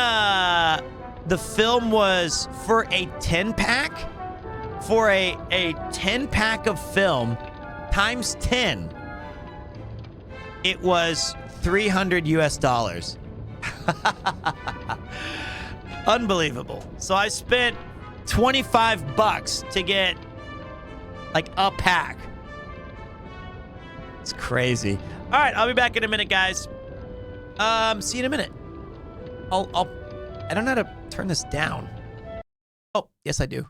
the film was for a 10-pack. For a 10-pack of film times 10, it was $300 US. Unbelievable. So I spent $25 to get like a pack. It's crazy. All right, I'll be back in a minute, guys. See you in a minute. I don't know how to turn this down. Oh, yes, I do.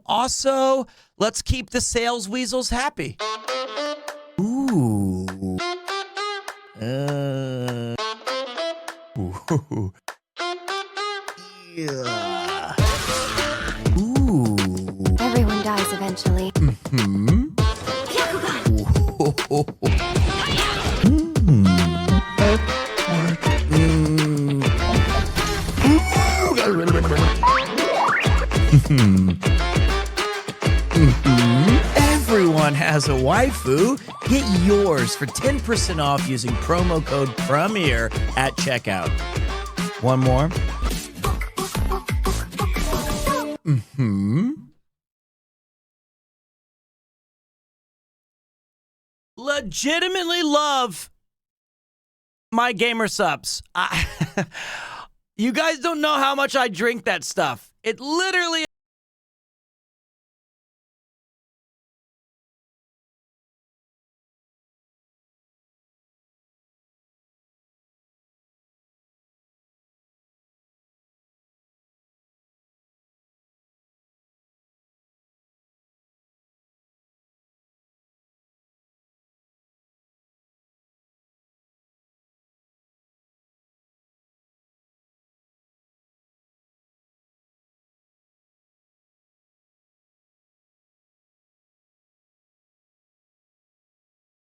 Also, let's keep the sales weasels happy. Ooh. Ooh. Yeah. Ooh. Everyone dies eventually. Mm-hmm. Everyone has a waifu. Get yours for 10% off using promo code PREMIER at checkout. One more. Mm-hmm. Legitimately love my gamer subs. You guys don't know how much I drink that stuff. It literally...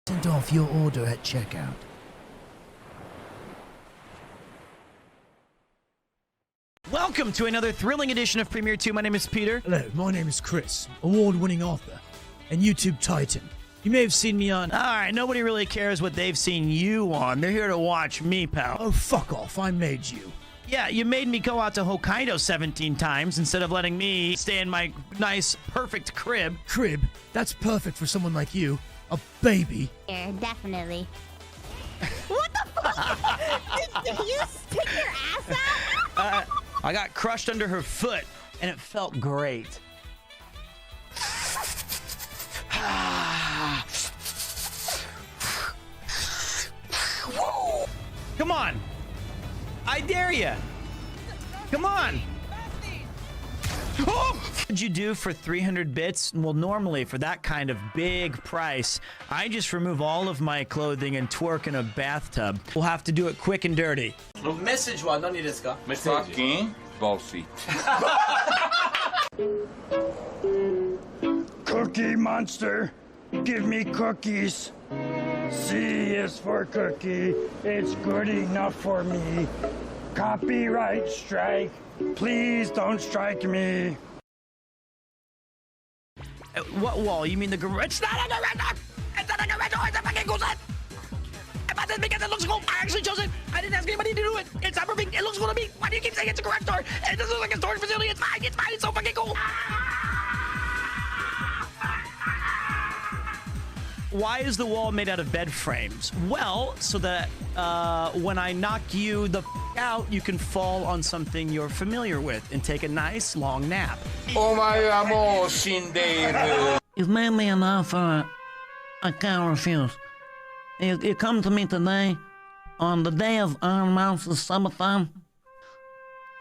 Send off your order at checkout. Welcome to another thrilling edition of Premiere 2. My name is Peter. Hello, my name is Chris, award-winning author and YouTube titan. You may have seen me on... Alright, nobody really cares what they've seen you on. They're here to watch me, pal. Oh, fuck off. I made you. Yeah, you made me go out to Hokkaido 17 times instead of letting me stay in my nice, perfect crib. Crib? That's perfect for someone like you. A baby. Here, definitely. What the fuck? Did you stick your ass out? I got crushed under her foot, and it felt great. Come on. I dare you. Come on. Oh! What would you do for 300 bits? Well, normally for that kind of big price, I just remove all of my clothing and twerk in a bathtub. We'll have to do it quick and dirty. Message wa nani desu ka? Fucking bossy. Cookie Monster, give me cookies. C is for cookie. It's good enough for me. Copyright strike. Please don't strike me. What wall? You mean the garage? It's not a garage! It's not a garage! It's a fucking closet! I bought this because it looks cool. I actually chose it. I didn't ask anybody to do it. It's not for me. It looks cool to me. Why do you keep saying it's a garage door? It doesn't look like a storage facility. It's mine. It's mine. It's so fucking cool. Why is the wall made out of bed frames? Well, so that when I knock you the out, you can fall on something you're familiar with and take a nice long nap. Oh my amor, Shinderu. You've made me an offer I can't refuse. You come to me today on the day of Iron Mouse's subathon.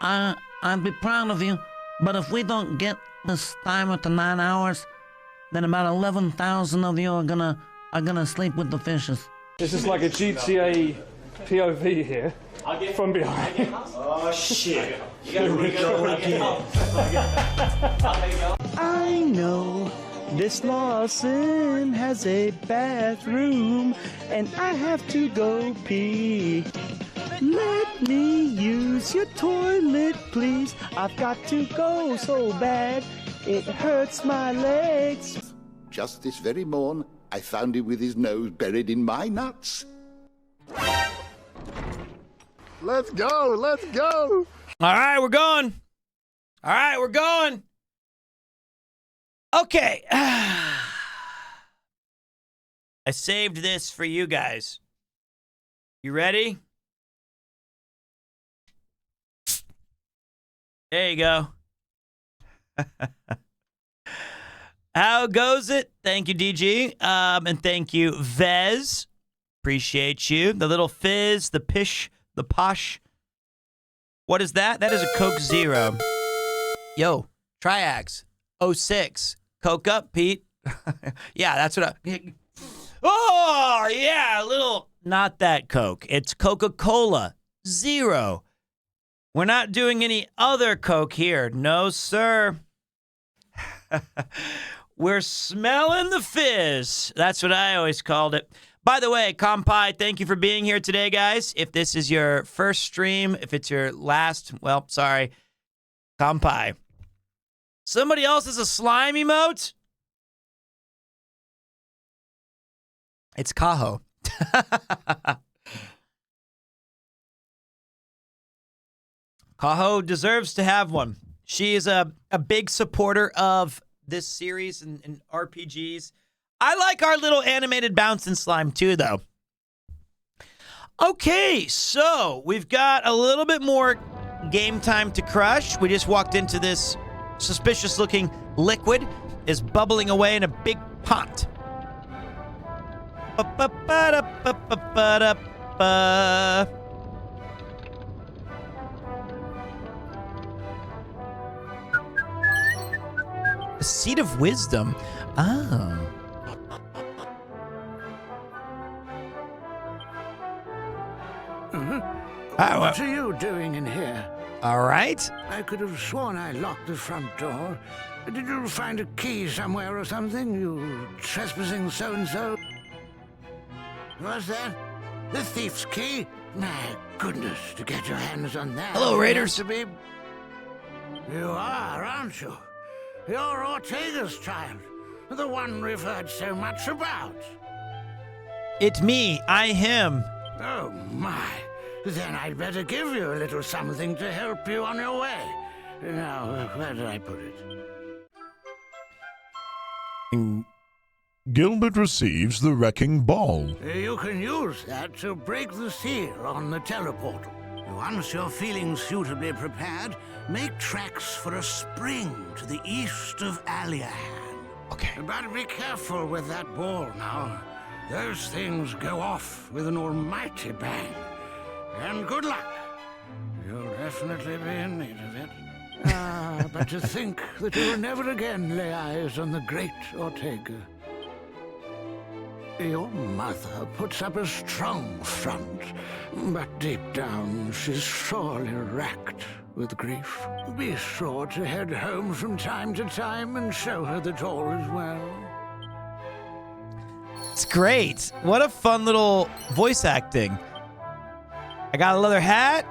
I'd be proud of you, but if we don't get this timer to 9 hours, then about 11,000 of you are gonna sleep with the fishes. This is like a GTA POV here, from behind. Oh shit. Here we go again. I know this Lawson has a bathroom, and I have to go pee. Let me use your toilet, please. I've got to go so bad, it hurts my legs. Just this very morn, I found him with his nose buried in my nuts. Let's go. Let's go. All right, we're going. All right, we're going. Okay. I saved this for you guys. You ready? There you go. How goes it? Thank you, DG. And thank you, Vez. Appreciate you. The little fizz, the pish, the posh. What is that? That is a Coke Zero. Yo, Triax 06. Coke up, Pete. Yeah, that's what I... Oh, yeah, a little... Not that Coke. It's Coca-Cola Zero. We're not doing any other Coke here. No, sir. We're smelling the fizz. That's what I always called it. By the way, Kampai, thank you for being here today, guys. If this is your first stream, if it's your last, well, sorry. Kampai. Somebody else has a slime emote? It's Kaho. Kaho deserves to have one. She is a big supporter of this series and RPGs. I like our little animated bouncing slime too, though. Okay, so we've got a little bit more game time to crush. We just walked into this suspicious-looking liquid is bubbling away in a big pot. A seed of wisdom. Oh. What are you doing in here? All right. I could have sworn I locked the front door. Did you find a key somewhere or something? You trespassing so-and-so? What's that? The thief's key? My goodness, to get your hands on that. Hello, Raiders. To be... You are, aren't you? You're Ortega's child. The one we've heard so much about. It's me. I him. Oh, my. Then I'd better give you a little something to help you on your way. Now, where did I put it? Gilbert receives the wrecking ball. You can use that to break the seal on the teleportal. Once you're feeling suitably prepared, make tracks for a spring to the east of Aliahan. Okay. But be careful with that ball now. Those things go off with an almighty bang. And good luck. You'll definitely be in need of it. But to think that you will never again lay eyes on the great Ortega. Your mother puts up a strong front, but deep down she's sorely racked with grief. Be sure to head home from time to time and show her that all is well. It's great. What a fun little voice acting. I got a leather hat.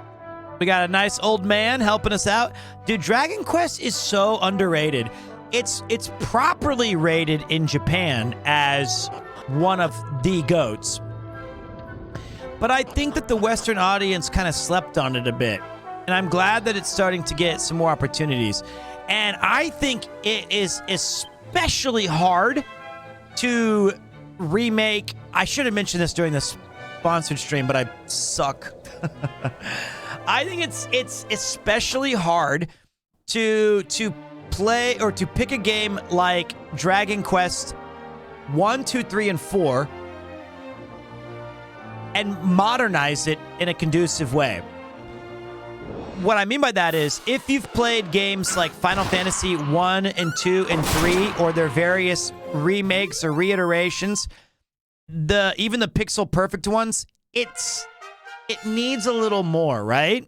We got a nice old man helping us out. Dude, Dragon Quest is so underrated. It's properly rated in Japan as one of the GOATs. But I think that the Western audience kind of slept on it a bit. And I'm glad that it's starting to get some more opportunities. And I think it is especially hard to remake. I should have mentioned this during the sponsored stream, but I suck. I think it's especially hard to play or to pick a game like Dragon Quest 1, 2, 3, and 4 and modernize it in a conducive way. What I mean by that is, if you've played games like Final Fantasy 1 and 2 and 3 or their various remakes or reiterations, even the pixel perfect ones, it needs a little more, right?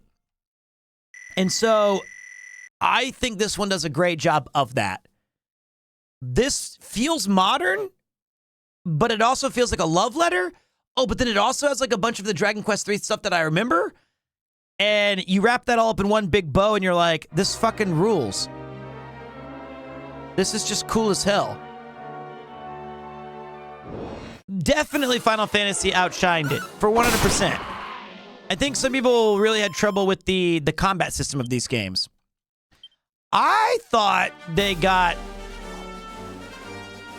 And so I think this one does a great job of that. This feels modern, but it also feels like a love letter. Oh, but then it also has like a bunch of the Dragon Quest 3 stuff that I remember. And you wrap that all up in one big bow and you're like, this fucking rules. This is just cool as hell. Definitely Final Fantasy outshined it for 100%. I think some people really had trouble with the combat system of these games. I thought they got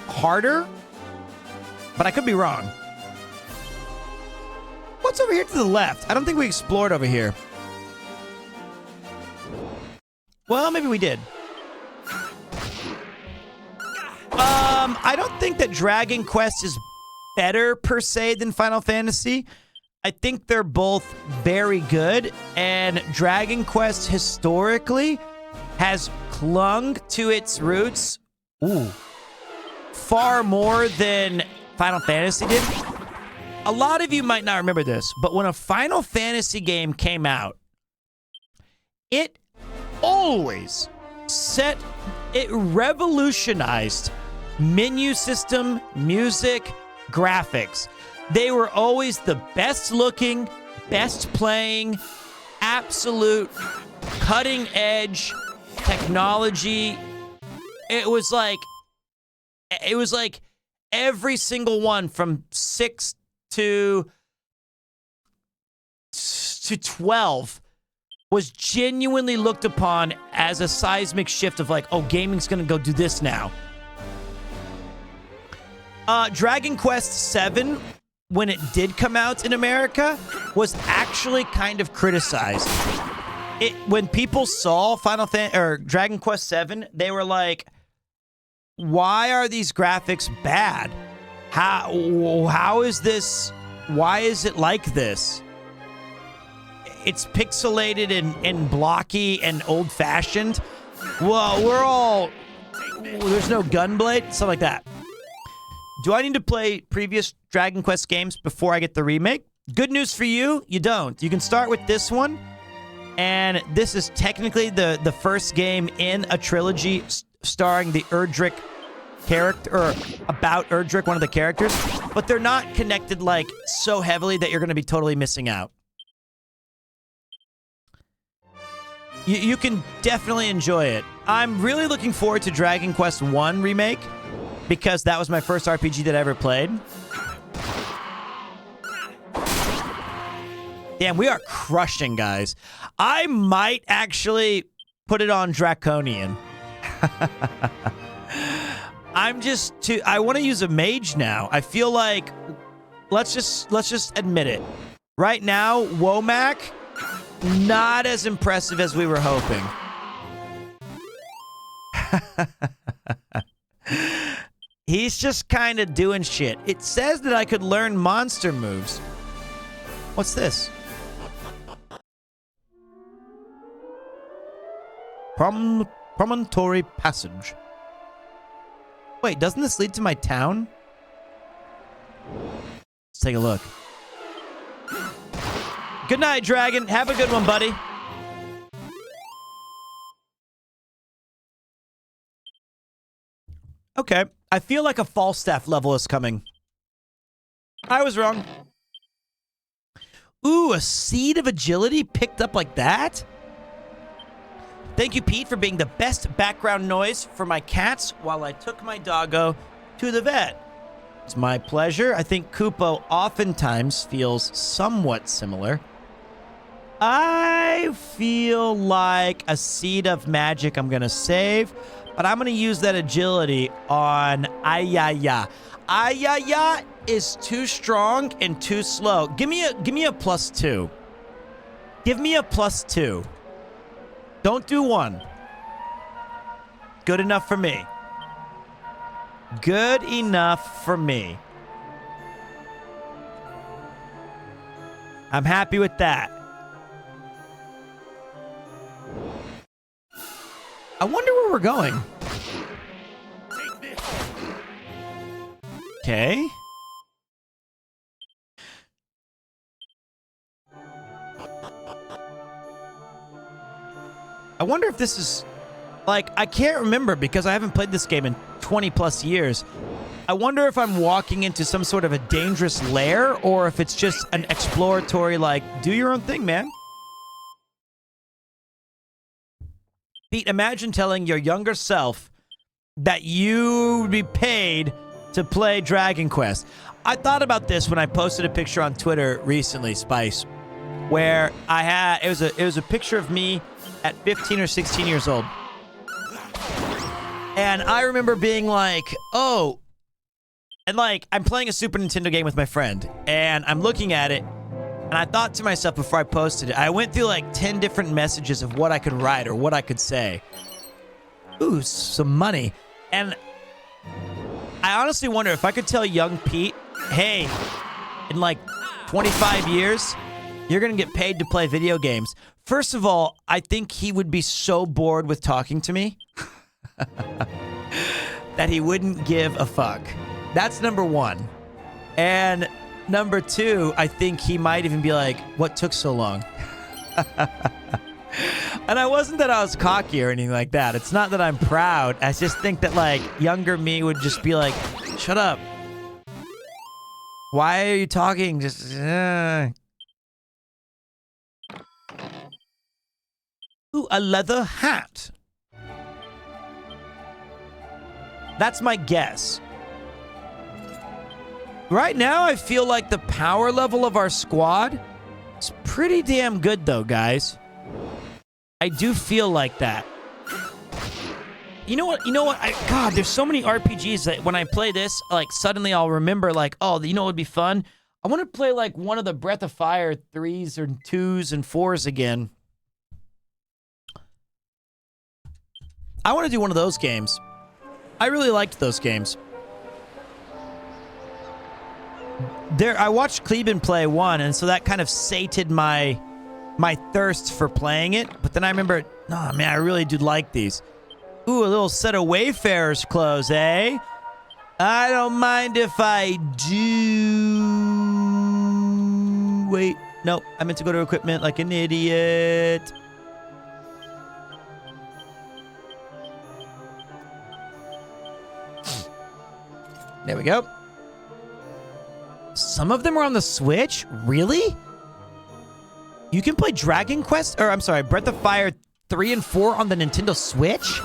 harder, but I could be wrong. What's over here to the left? I don't think we explored over here. Well, maybe we did. I don't think that Dragon Quest is better per se than Final Fantasy. I think they're both very good, and Dragon Quest historically has clung to its roots far more than Final Fantasy did. A lot of you might not remember this, but when a Final Fantasy game came out, it always it revolutionized menu system, music, graphics. They were always the best looking, best playing, absolute cutting edge technology. It was like every single one from 6 to 12 was genuinely looked upon as a seismic shift of like, oh, gaming's gonna go do this now. Dragon Quest VII, when it did come out in America, was actually kind of criticized. When people saw Dragon Quest VII, they were like, why are these graphics bad? How is this? Why is it like this? It's pixelated and blocky and old-fashioned. Well, there's no gunblade, stuff like that. Do I need to play previous Dragon Quest games before I get the remake? Good news for you, you don't. You can start with this one, and this is technically the first game in a trilogy starring the Erdrick character, or about Erdrick, one of the characters, but they're not connected like so heavily that you're going to be totally missing out. You can definitely enjoy it. I'm really looking forward to Dragon Quest I Remake, because that was my first RPG that I ever played. Damn, we are crushing, guys. I might actually put it on Draconian. I want to use a mage now. I feel like let's just admit it. Right now, Womack, not as impressive as we were hoping. He's just kind of doing shit. It says that I could learn monster moves. What's this? Promontory Passage. Wait, doesn't this lead to my town? Let's take a look. Good night, Dragon. Have a good one, buddy. Okay. I feel like a Falstaff level is coming. I was wrong. Ooh, a Seed of Agility picked up like that? Thank you, Pete, for being the best background noise for my cats while I took my doggo to the vet. It's my pleasure. I think Kupo oftentimes feels somewhat similar. I feel like a Seed of Magic I'm going to save, but I'm going to use that agility on Ayaya. Ayaya is too strong and too slow. Give me a +2. Give me a +2. Don't do 1. Good enough for me. Good enough for me. I'm happy with that. I wonder where we're going. Okay. I wonder if this is... Like, I can't remember because I haven't played this game in 20+ years. I wonder if I'm walking into some sort of a dangerous lair or if it's just an exploratory, like, do your own thing, man. Pete, imagine telling your younger self that you would be paid to play Dragon Quest. I thought about this when I posted a picture on Twitter recently, Spice, where I had it was a picture of me at 15 or 16 years old. And I remember being like, oh, and like I'm playing a Super Nintendo game with my friend and I'm looking at it and I thought to myself before I posted it, I went through like 10 different messages of what I could write or what I could say. Ooh, some money. And I honestly wonder if I could tell young Pete, hey, in like 25 years, you're going to get paid to play video games. First of all, I think he would be so bored with talking to me that he wouldn't give a fuck. That's number one. And number two, I think he might even be like, what took so long? And I wasn't that I was cocky or anything like that. It's not that I'm proud. I just think that like younger me would just be like, shut up. Why are you talking? Just Ooh, a leather hat. That's my guess. Right now, I feel like the power level of our squad is pretty damn good, though, guys. I do feel like that. You know what? God, there's so many RPGs that when I play this, like, suddenly I'll remember, like, oh, you know what would be fun? I want to play, like, one of the Breath of Fire 3s or 2s and 4s again. I want to do one of those games. I really liked those games. I watched Kleben play one, and so that kind of sated my thirst for playing it. But then I remember, oh, man, I really do like these. Ooh, a little set of Wayfarer's clothes, eh? I don't mind if I do. Wait, no, I meant to go to equipment like an idiot. There we go. Some of them are on the Switch? Really? You can play Dragon Quest, or I'm sorry, Breath of Fire 3 and 4 on the Nintendo Switch?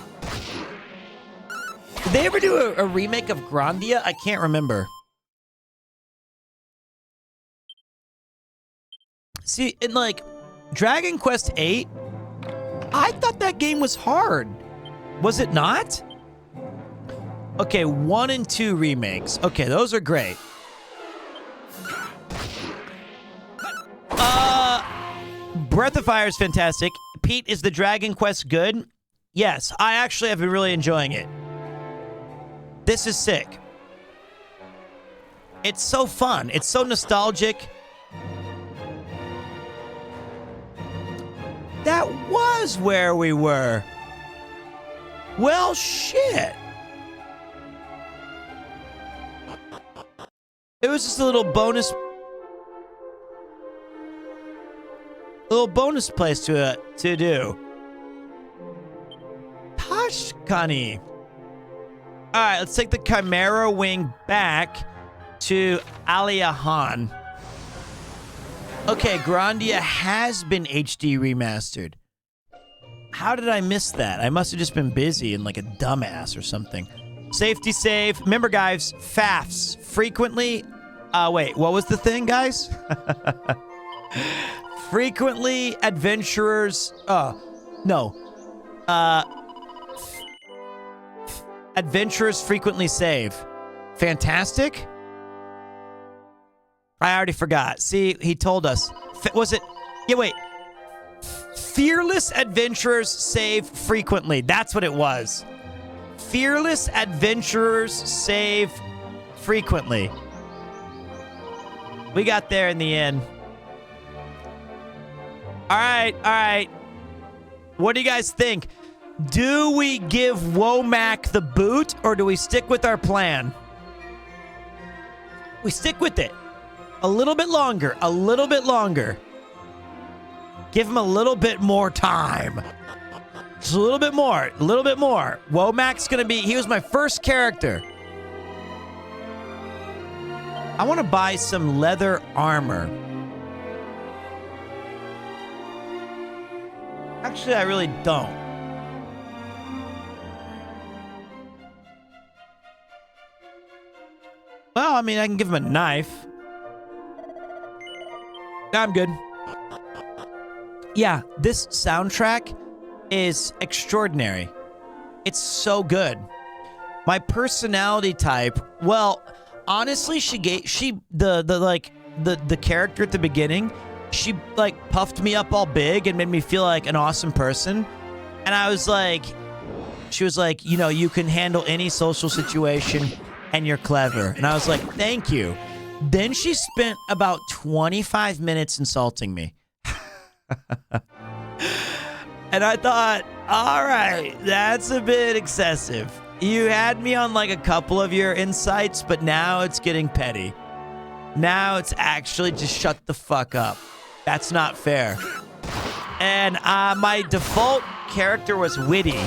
Did they ever do a remake of Grandia? I can't remember. See, in like Dragon Quest 8, I thought that game was hard. Was it not? Okay, 1 and 2 remakes. Okay, those are great. Breath of Fire is fantastic. Pete, is the Dragon Quest good? Yes, I actually have been really enjoying it. This is sick. It's so fun. It's so nostalgic. That was where we were. Well, shit. It was just a little bonus place to do. Tashkani. All right, let's take the Chimera Wing back to Aliahan. Okay, Grandia has been HD remastered. How did I miss that? I must have just been busy and like a dumbass or something. Safety save. Remember, guys, FAFs. Frequently... wait, what was the thing, guys? Frequently adventurers... no. Adventurers frequently save. Fantastic? I already forgot. See, he told us. Was it... Yeah, wait. Fearless adventurers save frequently. That's what it was. Fearless adventurers save frequently. We got there in the end. All right. What do you guys think? Do we give Womack the boot, or do we stick with our plan? We stick with it. A little bit longer. Give him a little bit more time. Just a little bit more. Womack's gonna be... He was my first character. I want to buy some leather armor. Actually, I really don't. Well, I mean, I can give him a knife. I'm good. Yeah, this soundtrack is extraordinary. It's so good. My personality type, well, honestly, the character at the beginning, she like puffed me up all big and made me feel like an awesome person. And I was like, she was like, you know, you can handle any social situation and you're clever. And I was like, thank you. Then she spent about 25 minutes insulting me. And I thought, all right, that's a bit excessive. You had me on like a couple of your insights, but now it's getting petty. Now it's actually just shut the fuck up. That's not fair. And my default character was witty.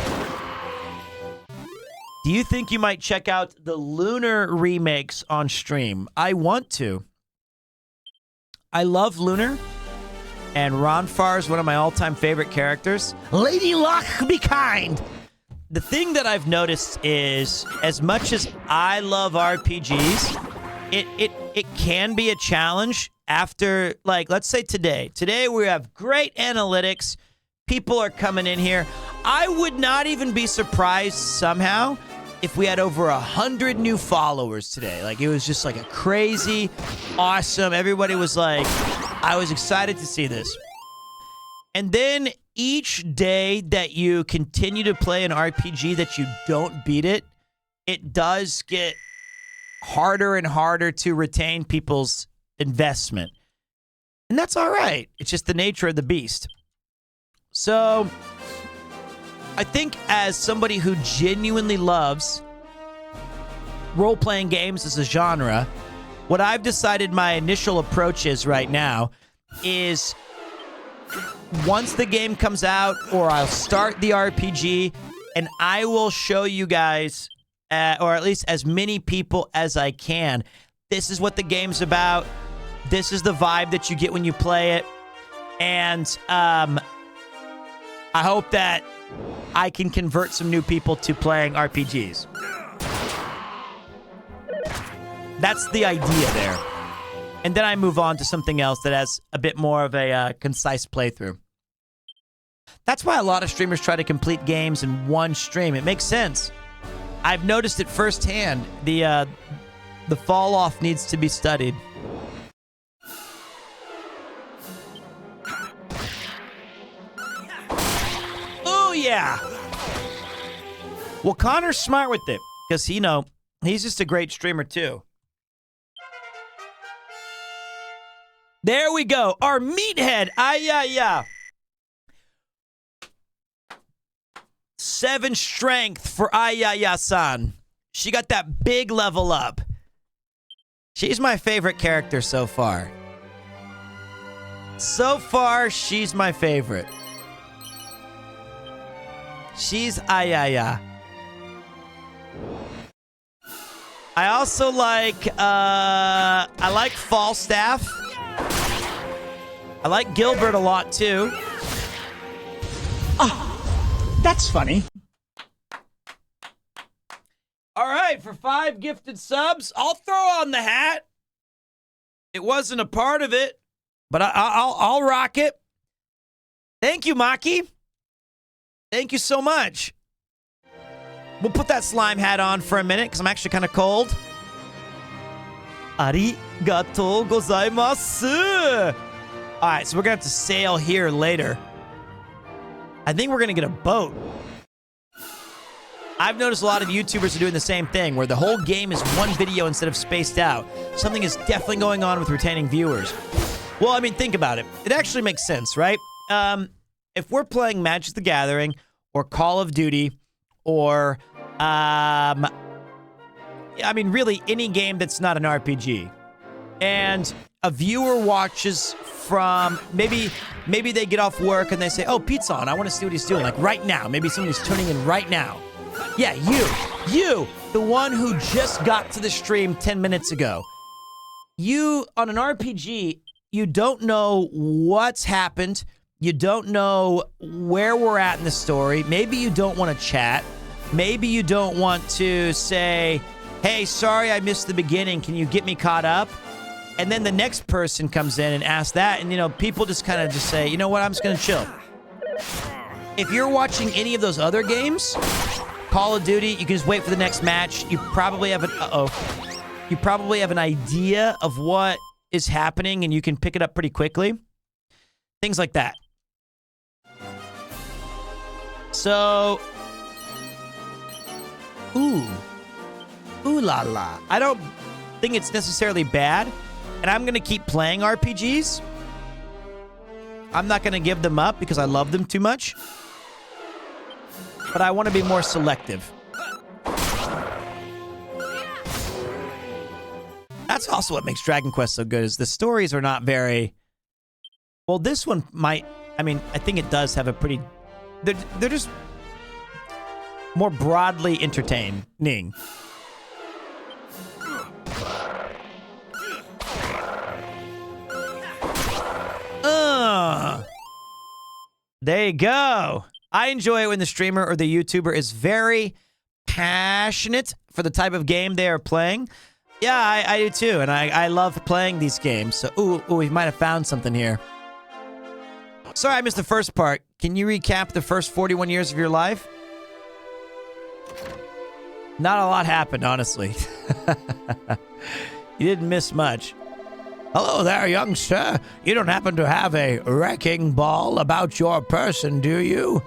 Do you think you might check out the Lunar remakes on stream? I want to. I love Lunar. And Ronfar is one of my all-time favorite characters. Lady Luck, be kind! The thing that I've noticed is, as much as I love RPGs, it can be a challenge after, like, let's say today. Today we have great analytics. People are coming in here. I would not even be surprised somehow if we had over 100 new followers today. Like, it was just like a crazy, awesome. Everybody was like, I was excited to see this. And then each day that you continue to play an RPG that you don't beat it, it does get harder and harder to retain people's investment. And that's all right. It's just the nature of the beast. So, I think as somebody who genuinely loves role-playing games as a genre, what I've decided my initial approach is right now is once the game comes out, or I'll start the RPG, and I will show you guys, or at least as many people as I can, this is what the game's about. This is the vibe that you get when you play it. And I hope that I can convert some new people to playing RPGs. That's the idea there. And then I move on to something else that has a bit more of a concise playthrough. That's why a lot of streamers try to complete games in one stream. It makes sense. I've noticed it firsthand. The fall off needs to be studied. Oh yeah. Well, Connor's smart with it because he's just a great streamer too. There we go. Our meathead. Yeah. 7 strength for Ayaya-san. She got that big level up. She's my favorite character so far. So far, she's my favorite. She's Ayaya. I also like, I like Falstaff. I like Gilbert a lot, too. That's funny. All right, for 5 gifted subs, I'll throw on the hat. It wasn't a part of it, but I'll rock it. Thank you, Maki. Thank you so much. We'll put that slime hat on for a minute because I'm actually kind of cold. Arigatou gozaimasu. All right, so we're going to have to sail here later. I think we're going to get a boat. I've noticed a lot of YouTubers are doing the same thing, where the whole game is one video instead of spaced out. Something is definitely going on with retaining viewers. Well, I mean, think about it. It actually makes sense, right? If we're playing Magic the Gathering or Call of Duty or, I mean, really any game that's not an RPG, and a viewer watches from maybe they get off work and they say, oh, Pete's on. I want to see what he's doing. Like right now. Maybe somebody's tuning in right now. Yeah, you, the one who just got to the stream 10 minutes ago. You, on an RPG, you don't know what's happened. You don't know where we're at in the story. Maybe you don't want to chat. Maybe you don't want to say, hey, sorry I missed the beginning. Can you get me caught up? And then the next person comes in and asks that, and, people just kind of just say, you know what, I'm just going to chill. If you're watching any of those other games, Call of Duty, you can just wait for the next match. You probably have you probably have an idea of what is happening, and you can pick it up pretty quickly. Things like that. So, ooh la la. I don't think it's necessarily bad. And I'm going to keep playing RPGs. I'm not going to give them up because I love them too much. But I want to be more selective. That's also what makes Dragon Quest so good, is the stories are not very... Well, this one might... I mean, I think it does have a pretty... They're just more broadly entertaining. There you go. I enjoy it when the streamer or the YouTuber is very passionate for the type of game they are playing. Yeah, I do too, and I love playing these games. So, ooh, we might have found something here. Sorry I missed the first part. Can you recap the first 41 years of your life? Not a lot happened, honestly. You didn't miss much. Hello there, youngster. You don't happen to have a wrecking ball about your person, do you?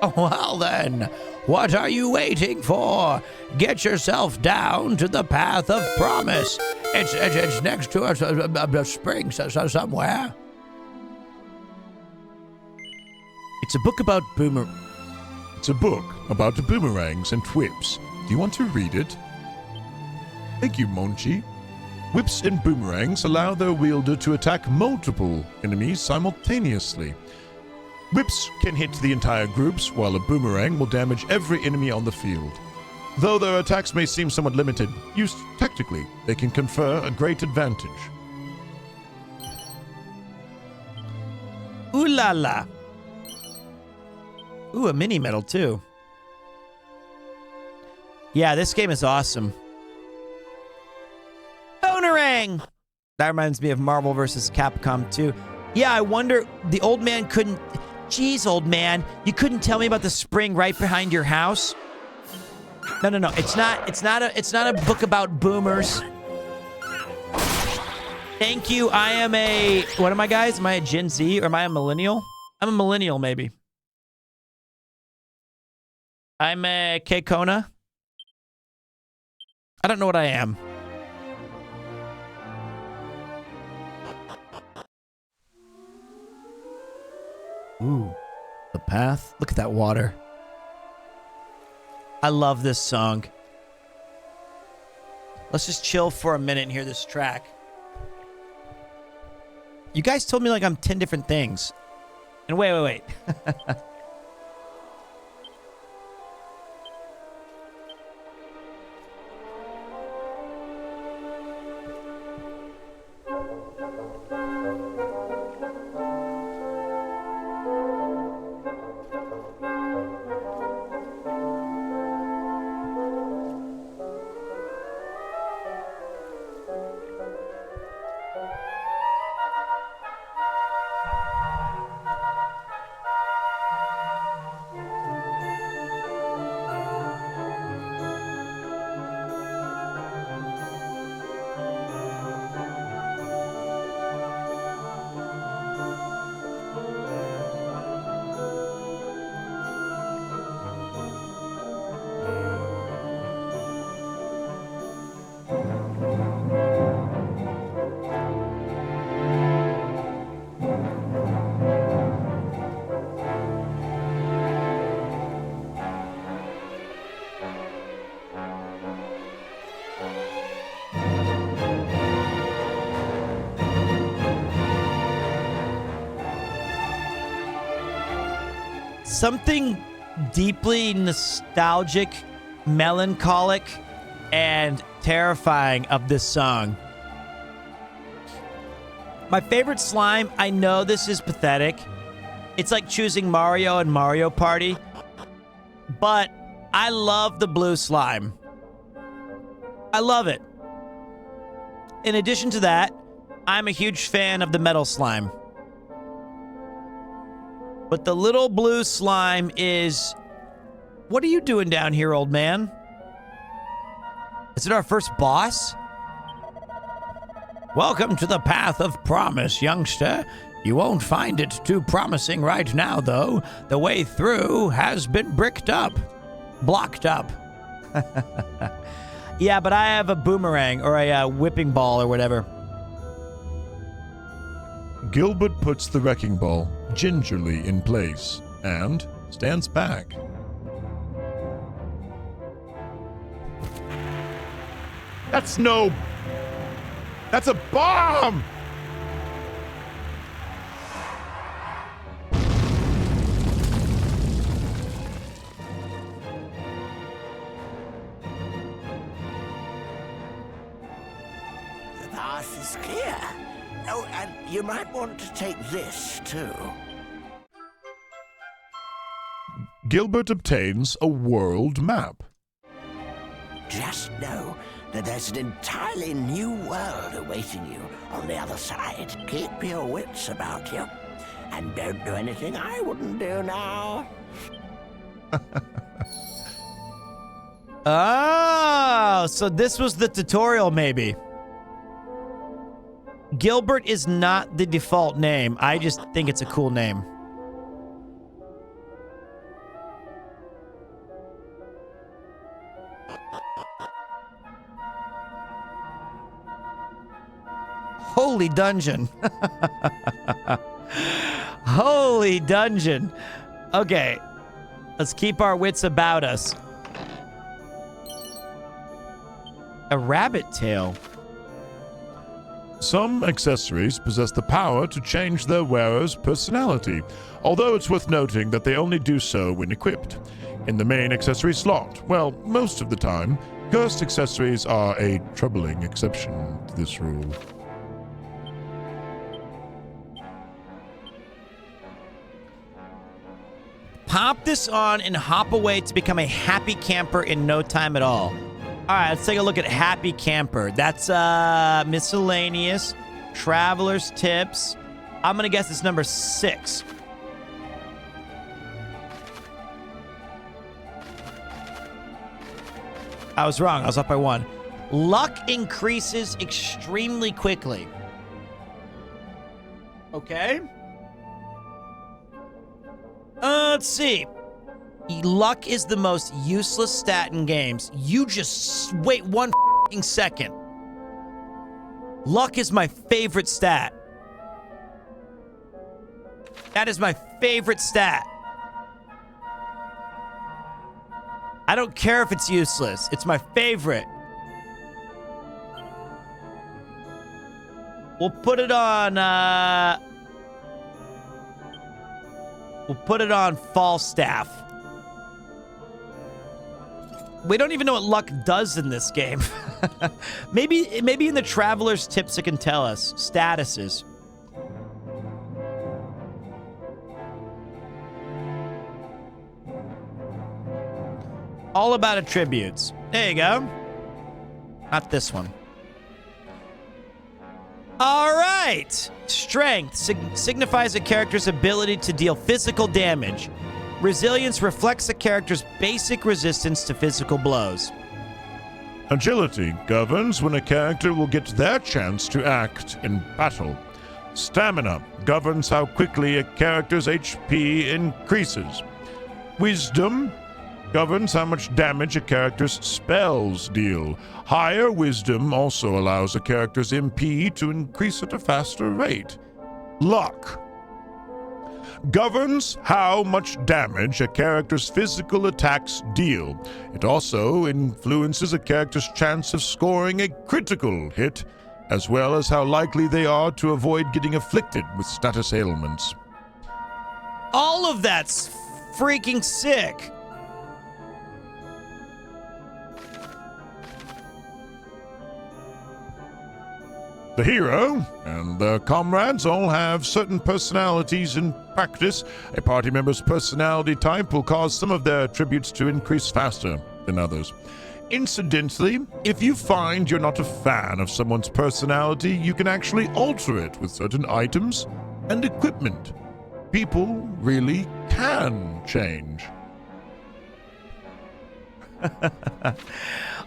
Oh, well then, what are you waiting for? Get yourself down to the Path of Promise. It's next to a spring somewhere. It's a book about It's a book about boomerangs and whips. Do you want to read it? Thank you, Monchi. Whips and boomerangs allow their wielder to attack multiple enemies simultaneously. Whips can hit the entire groups, while a boomerang will damage every enemy on the field. Though their attacks may seem somewhat limited, used tactically, they can confer a great advantage. Ooh la la. Ooh, a mini medal too. Yeah, this game is awesome. Bonerang! That reminds me of Marvel vs. Capcom 2. Yeah, I wonder, the old man couldn't... Jeez, old man, you couldn't tell me about the spring right behind your house? No. It's not a book about boomers. Thank you. I am a... What am I, guys? Am I a Gen Z or am I a millennial? I'm a millennial, maybe. I'm a K-Kona. I don't know what I am. Ooh, the path. Look at that water. I love this song. Let's just chill for a minute and hear this track. You guys told me like I'm 10 different things. And wait. Something deeply nostalgic, melancholic, and terrifying of this song. My favorite slime, I know this is pathetic. It's like choosing Mario and Mario Party. But I love the blue slime. I love it. In addition to that, I'm a huge fan of the metal slime. But the little blue slime is... What are you doing down here, old man? Is it our first boss? Welcome to the Path of Promise, youngster. You won't find it too promising right now, though. The way through has been blocked up. Yeah, but I have a boomerang or a whipping ball or whatever. Gilbert puts the wrecking ball gingerly in place and stands back. That's a bomb! The path is clear. Oh, and you might want to take this, too. Gilbert obtains a world map. Just know that there's an entirely new world awaiting you on the other side. Keep your wits about you. And don't do anything I wouldn't do now. Oh, so this was the tutorial, maybe. Gilbert is not the default name. I just think it's a cool name. Holy dungeon. Holy dungeon. Okay. Let's keep our wits about us. A rabbit tail. Some accessories possess the power to change their wearer's personality, although it's worth noting that they only do so when equipped. In the main accessory slot, well, most of the time, cursed accessories are a troubling exception to this rule. Pop this on and hop away to become a happy camper in no time at all. All right, let's take a look at Happy Camper. That's miscellaneous, traveler's tips. I'm gonna guess it's number 6. I was wrong. I was up by 1. Luck increases extremely quickly. Okay. Let's see. Luck is the most useless stat in games. You just wait 1 f***ing second. Luck is my favorite stat. That is my favorite stat. I don't care if it's useless. It's my favorite. We'll put it on, we'll put it on Falstaff. We don't even know what luck does in this game. maybe in the Traveler's Tips it can tell us. Statuses. All about attributes. There you go. Not this one. All right. Strength signifies a character's ability to deal physical damage. Resilience reflects a character's basic resistance to physical blows. Agility governs when a character will get their chance to act in battle. Stamina governs how quickly a character's HP increases. Wisdom governs how much damage a character's spells deal. Higher wisdom also allows a character's MP to increase at a faster rate. Luck governs how much damage a character's physical attacks deal. It also influences a character's chance of scoring a critical hit, as well as how likely they are to avoid getting afflicted with status ailments. All of that's freaking sick. The hero and their comrades all have certain personalities in practice. A party member's personality type will cause some of their attributes to increase faster than others. Incidentally, if you find you're not a fan of someone's personality, you can actually alter it with certain items and equipment. People really can change.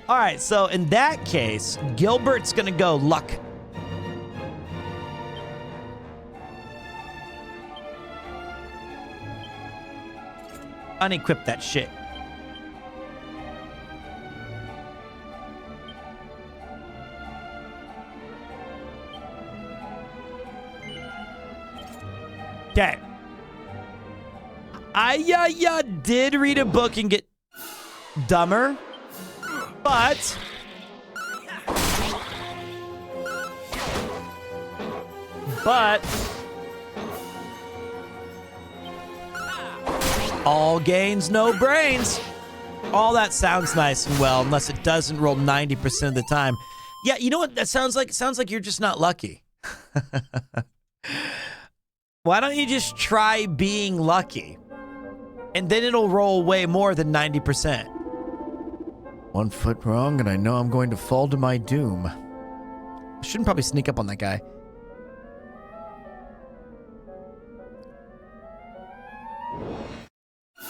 All right, so in that case, Gilbert's gonna go luck. Unequip that shit. Okay. I did read a book and get dumber, but all gains, no brains. All that sounds nice and well, unless it doesn't roll 90% of the time. Yeah, you know what that sounds like? It sounds like you're just not lucky. Why don't you just try being lucky? And then it'll roll way more than 90%. 1 foot wrong, and I know I'm going to fall to my doom. I shouldn't probably sneak up on that guy.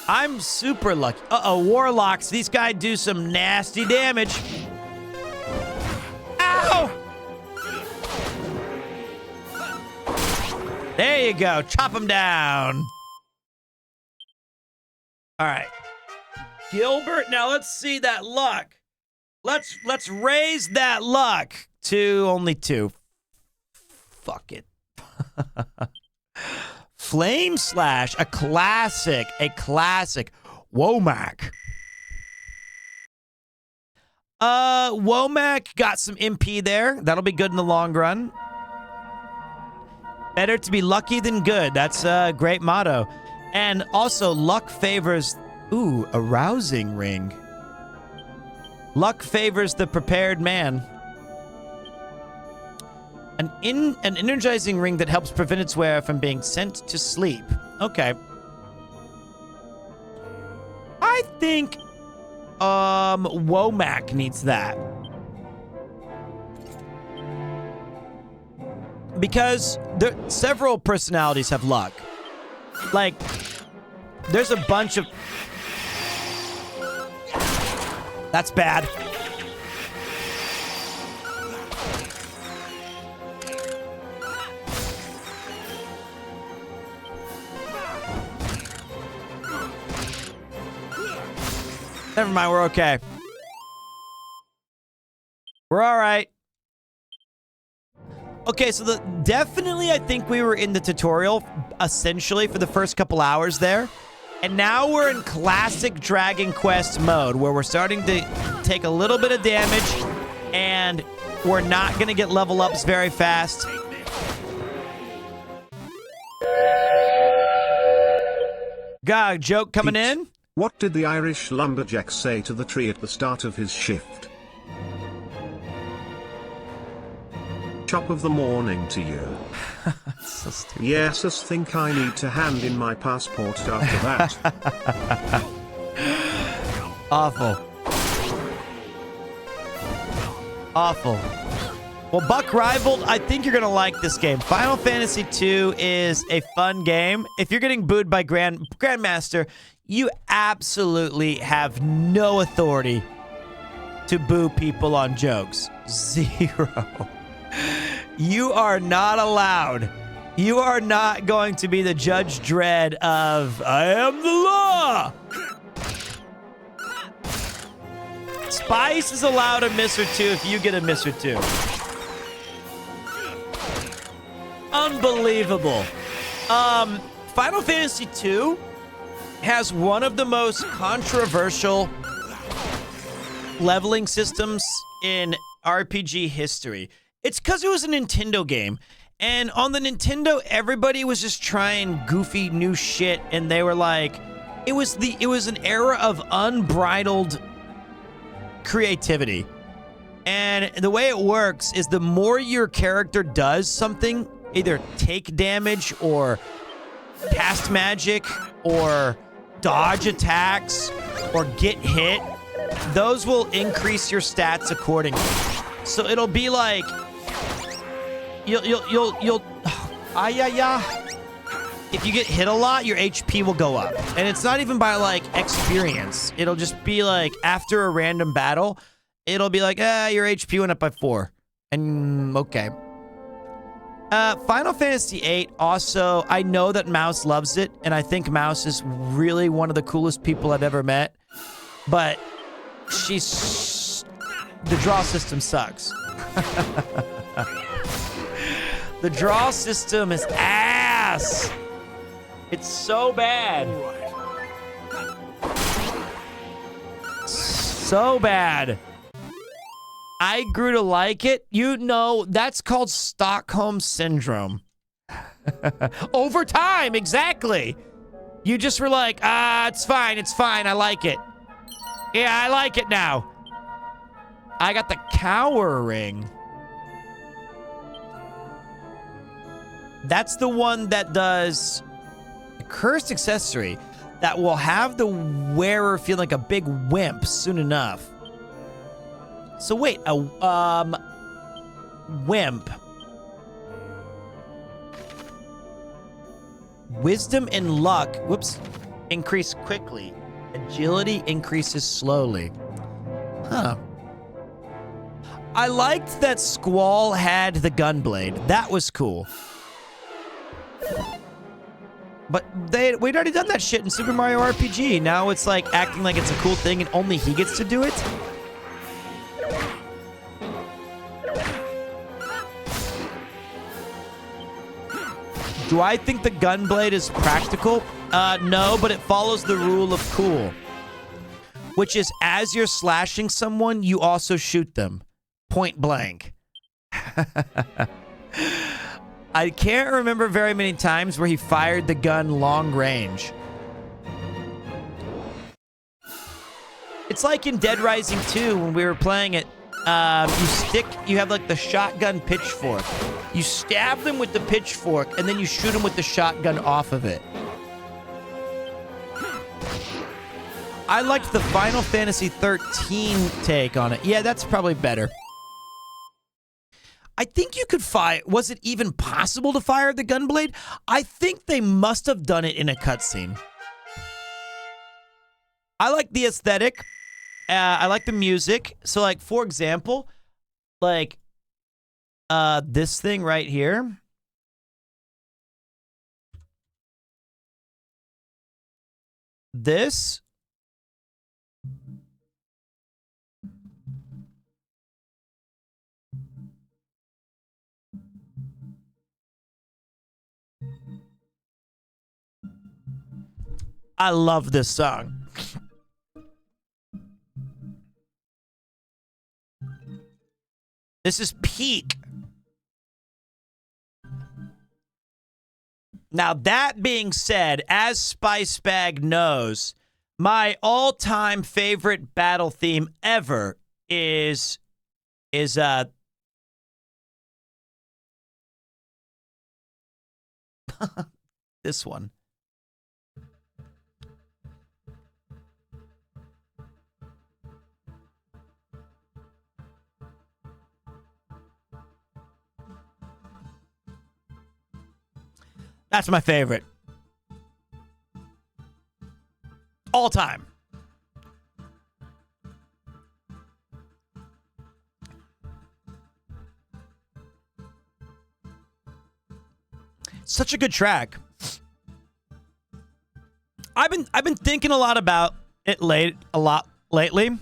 I'm super lucky. Uh-oh, warlocks. These guys do some nasty damage. Ow! There you go. Chop them down. All right. Gilbert, now let's see that luck. Let's raise that luck to only 2. Fuck it. Flame Slash, a classic. Womack. Womack got some MP there. That'll be good in the long run. Better to be lucky than good. That's a great motto. And also, luck favors... Ooh, a rousing ring. Luck favors the prepared man. An energizing ring that helps prevent its wearer from being sent to sleep. Okay. I think Womack needs that. Because several personalities have luck. Like, there's a bunch of... That's bad. Never mind, we're okay. We're all right. Okay, so definitely I think we were in the tutorial, essentially, for the first couple hours there. And now we're in classic Dragon Quest mode, where we're starting to take a little bit of damage, and we're not going to get level ups very fast. Got a joke coming in? What did the Irish lumberjack say to the tree at the start of his shift? Top of the morning to you. So stupid. Yes, I think I need to hand in my passport after that. Awful. Awful. Well, Buck Rivaled, I think you're going to like this game. Final Fantasy II is a fun game. If you're getting booed by Grandmaster, you absolutely have no authority to boo people on jokes. 0. You are not allowed. You are not going to be the Judge Dredd of, I am the law. Spice is allowed a miss or two if you get a miss or two. Unbelievable. Final Fantasy II has one of the most controversial leveling systems in RPG history. It's because it was a Nintendo game. And on the Nintendo, everybody was just trying goofy new shit. And they were like, it was an era of unbridled creativity. And the way it works is the more your character does something, either take damage or cast magic or dodge attacks or get hit, those will increase your stats accordingly. So it'll be like you'll if you get hit a lot, your HP will go up. And it's not even by like experience. It'll just be like after a random battle, it'll be like, your HP went up by 4. And okay. Final Fantasy VIII also, I know that Mouse loves it, and I think Mouse is really one of the coolest people I've ever met. But the draw system sucks. The draw system is ass. It's so bad. So bad. I grew to like it. You know, that's called Stockholm Syndrome. Over time, exactly. You just were like, it's fine, I like it. Yeah, I like it now. I got the Cower Ring. That's the one that does a cursed accessory that will have the wearer feel like a big wimp soon enough. So wait, a wimp. Wisdom and luck. Whoops. increase quickly. Agility increases slowly. Huh. I liked that Squall had the gunblade. That was cool. But we'd already done that shit in Super Mario RPG. Now it's like acting like it's a cool thing and only he gets to do it. Do I think the gunblade is practical? No, but it follows the rule of cool. Which is, as you're slashing someone, you also shoot them. Point blank. I can't remember very many times where he fired the gun long range. It's like in Dead Rising 2 when we were playing it. You have like the shotgun pitchfork. You stab them with the pitchfork and then you shoot them with the shotgun off of it. I liked the Final Fantasy 13 take on it. Yeah, that's probably better. I think you could fire... Was it even possible to fire the gunblade? I think they must have done it in a cutscene. I like the aesthetic. I like the music. So, like, for example, like, this thing right here. This... I love this song. This is peak. Now, that being said, as Spice Bag knows, my all-time favorite battle theme ever is this one. That's my favorite. All time. Such a good track. I've been thinking a lot about it lately.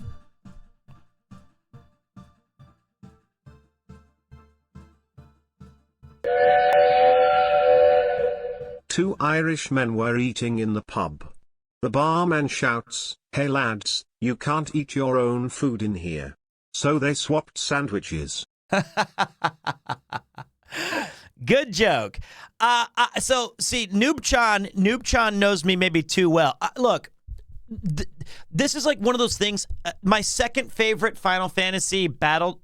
Two Irishmen were eating in the pub. The barman shouts, "Hey lads, you can't eat your own food in here." So they swapped sandwiches. Good joke. So, see, Noob-chan knows me maybe too well. Look, this is like one of those things. My second favorite Final Fantasy battle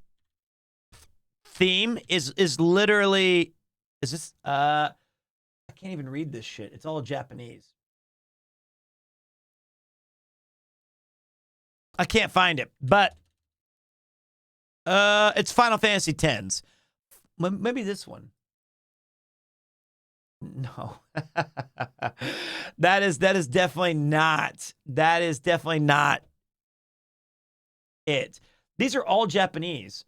theme is literally... Is this... I can't even read this shit. It's all Japanese. I can't find it, but it's Final Fantasy X. Maybe this one. No. That is definitely not. That is definitely not it. These are all Japanese.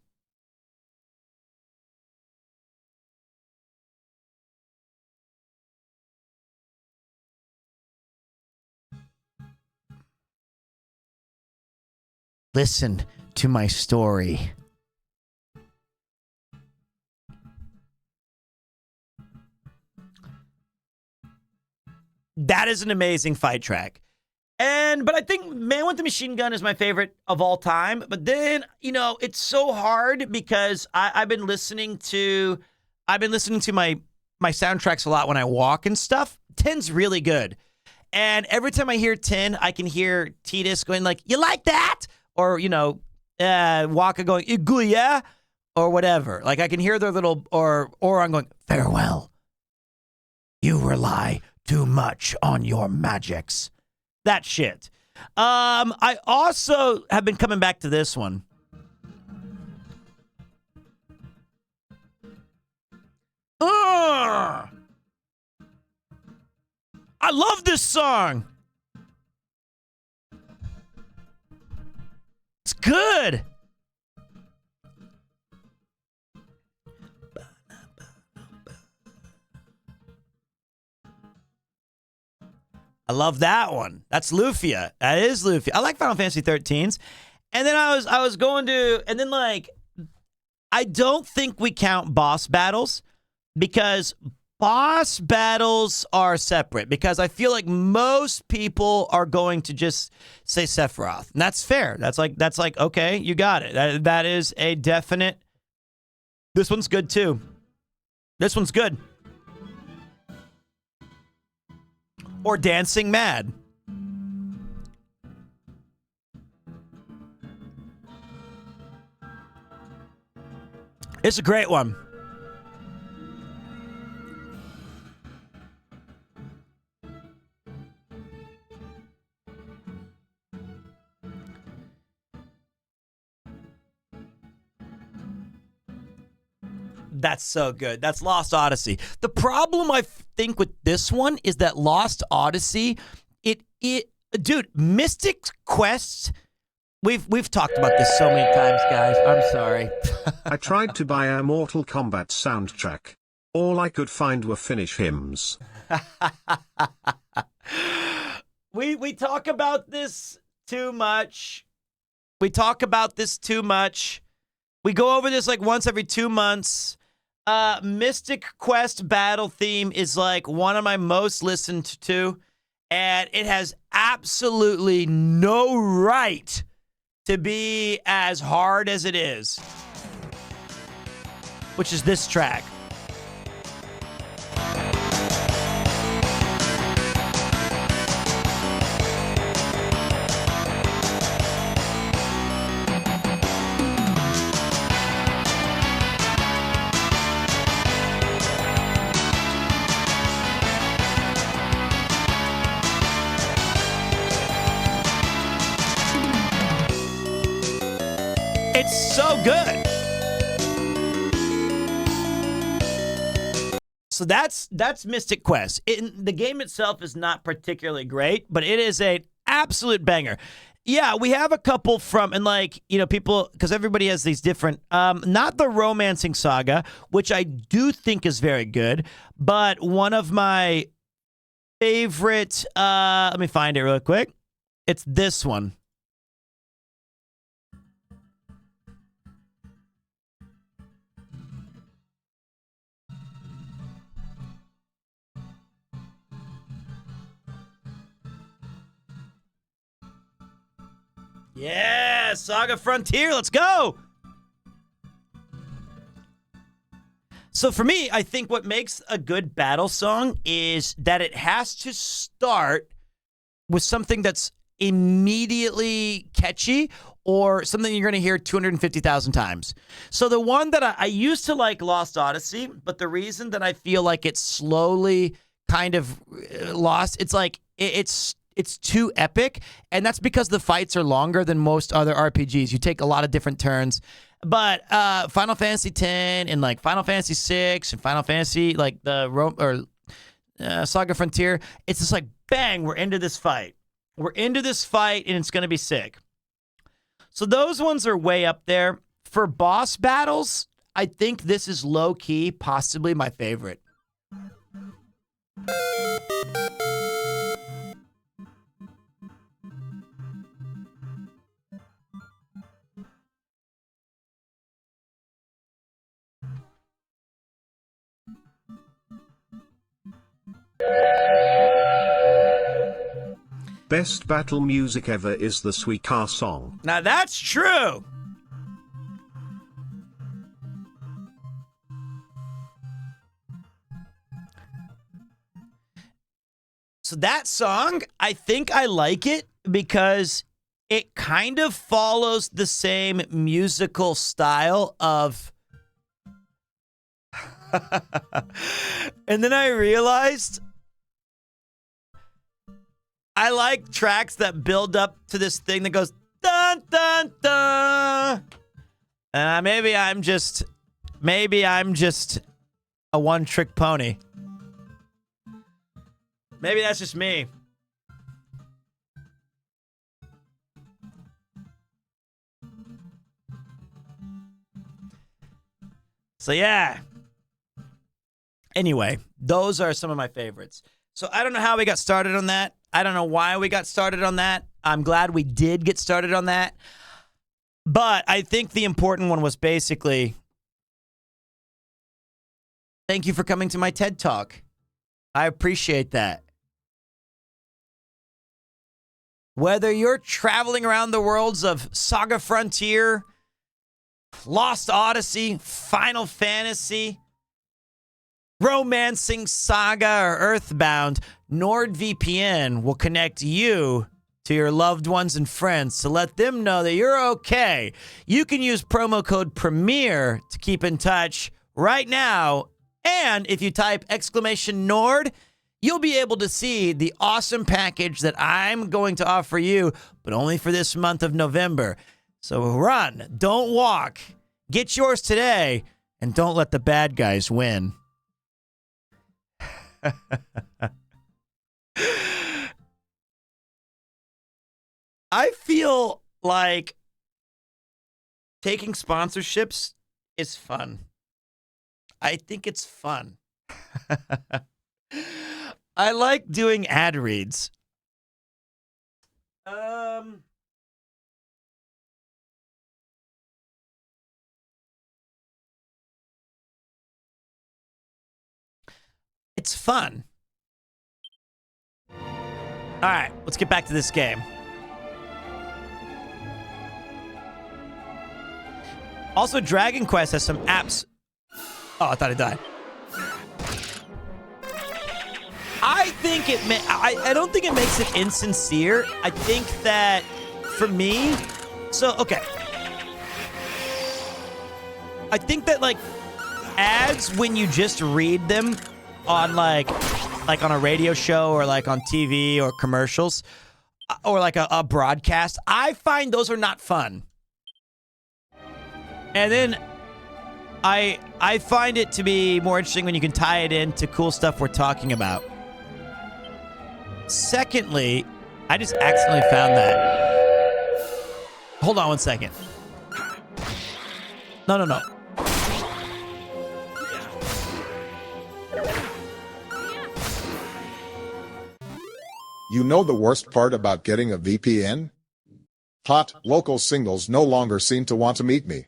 Listen to my story. That is an amazing fight track. But I think Man with the Machine Gun is my favorite of all time. But then, it's so hard because I've been listening to my soundtracks a lot when I walk and stuff. 10's really good. And every time I hear 10, I can hear Tidus going like, "You like that?" Or, Waka going, "Iguya," or whatever. Like, I can hear their little, or I'm going, "Farewell. You rely too much on your magics." That shit. I also have been coming back to this one. I love this song. good. I love that one. That's Lufia. That is Lufia. I like Final Fantasy 13s. And then I was going to, and then like, I don't think we count boss battles because boss battles are separate, because I feel like most people are going to just say Sephiroth. And that's fair. That's like okay, you got it. That is a definite. This one's good too. This one's good. Or Dancing Mad. It's a great one. That's so good. That's Lost Odyssey. The problem I think with this one is that Lost Odyssey, dude, Mystic Quest. We've talked about this so many times, guys. I'm sorry. I tried to buy a Mortal Kombat soundtrack. All I could find were Finnish hymns. We talk about this too much. We talk about this too much. We go over this like once every 2 months. Mystic Quest battle theme is like one of my most listened to, and it has absolutely no right to be as hard as it is, which is this track. It's so good. So that's Mystic Quest. The game itself is not particularly great, but it is an absolute banger. Yeah, we have a couple from, and like, you know, people, because everybody has these different, not the Romancing Saga, which I do think is very good, but one of my favorite, let me find it real quick. It's this one. Yeah, Saga Frontier, let's go. So for me, I think what makes a good battle song is that it has to start with something that's immediately catchy or something you're going to hear 250,000 times. So the one that I used to like Lost Odyssey, but the reason that I feel like it's slowly kind of lost, it's like it's too epic, and that's because the fights are longer than most other RPGs. You take a lot of different turns. But Final Fantasy X and like Final Fantasy VI and Final Fantasy like Saga Frontier, it's just like bang, we're into this fight. We're into this fight, and it's gonna be sick. So those ones are way up there. For boss battles, I think this is low key, possibly my favorite. Best battle music ever is the Suika song. Now that's true. So that song, I think I like it because it kind of follows the same musical style of... And then I realized I like tracks that build up to this thing that goes dun dun dun. Maybe I'm just a one-trick pony. Maybe that's just me. So yeah. Anyway, those are some of my favorites. So I don't know how we got started on that. I don't know why we got started on that. I'm glad we did get started on that. But I think the important one was basically, thank you for coming to my TED Talk. I appreciate that. Whether you're traveling around the worlds of Saga Frontier, Lost Odyssey, Final Fantasy, Romancing Saga, or Earthbound, NordVPN will connect you to your loved ones and friends to let them know that you're okay. You can use promo code Premier to keep in touch right now. And if you type !Nord, you'll be able to see the awesome package that I'm going to offer you, but only for this month of November. So run, don't walk. Get yours today, and don't let the bad guys win. I feel like taking sponsorships is fun. I think it's fun. I like doing ad reads. It's fun. All right, let's get back to this game. Also, Dragon Quest has some apps. Oh, I thought it died. I think it. I don't think it makes it insincere. I think that for me. So okay. I think that like ads when you just read them on like on a radio show or like on TV or commercials or like a broadcast, I find those are not fun. And then I find it to be more interesting when you can tie it into cool stuff we're talking about. Secondly, I just accidentally found that. Hold on one second. No. You know the worst part about getting a VPN? Hot, local singles no longer seem to want to meet me.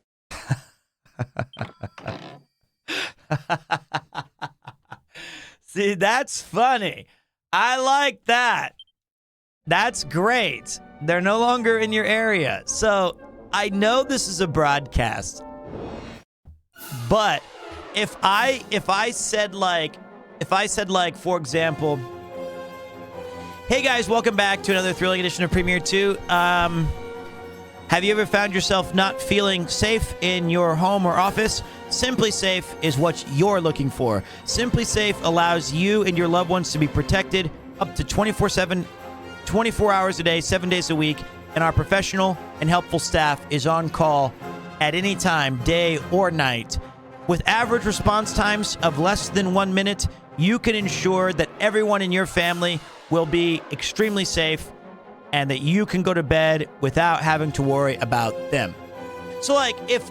See, that's funny. I like that. That's great. They're no longer in your area. So I know this is a broadcast, but if I said like, for example, hey guys, welcome back to another thrilling edition of PremierTwo. Have you ever found yourself not feeling safe in your home or office? Simply Safe is what you're looking for. Simply Safe allows you and your loved ones to be protected up to 24/7, 24 hours a day, 7 days a week, and our professional and helpful staff is on call at any time, day or night. With average response times of less than 1 minute, you can ensure that everyone in your family will be extremely safe and that you can go to bed without having to worry about them. So like if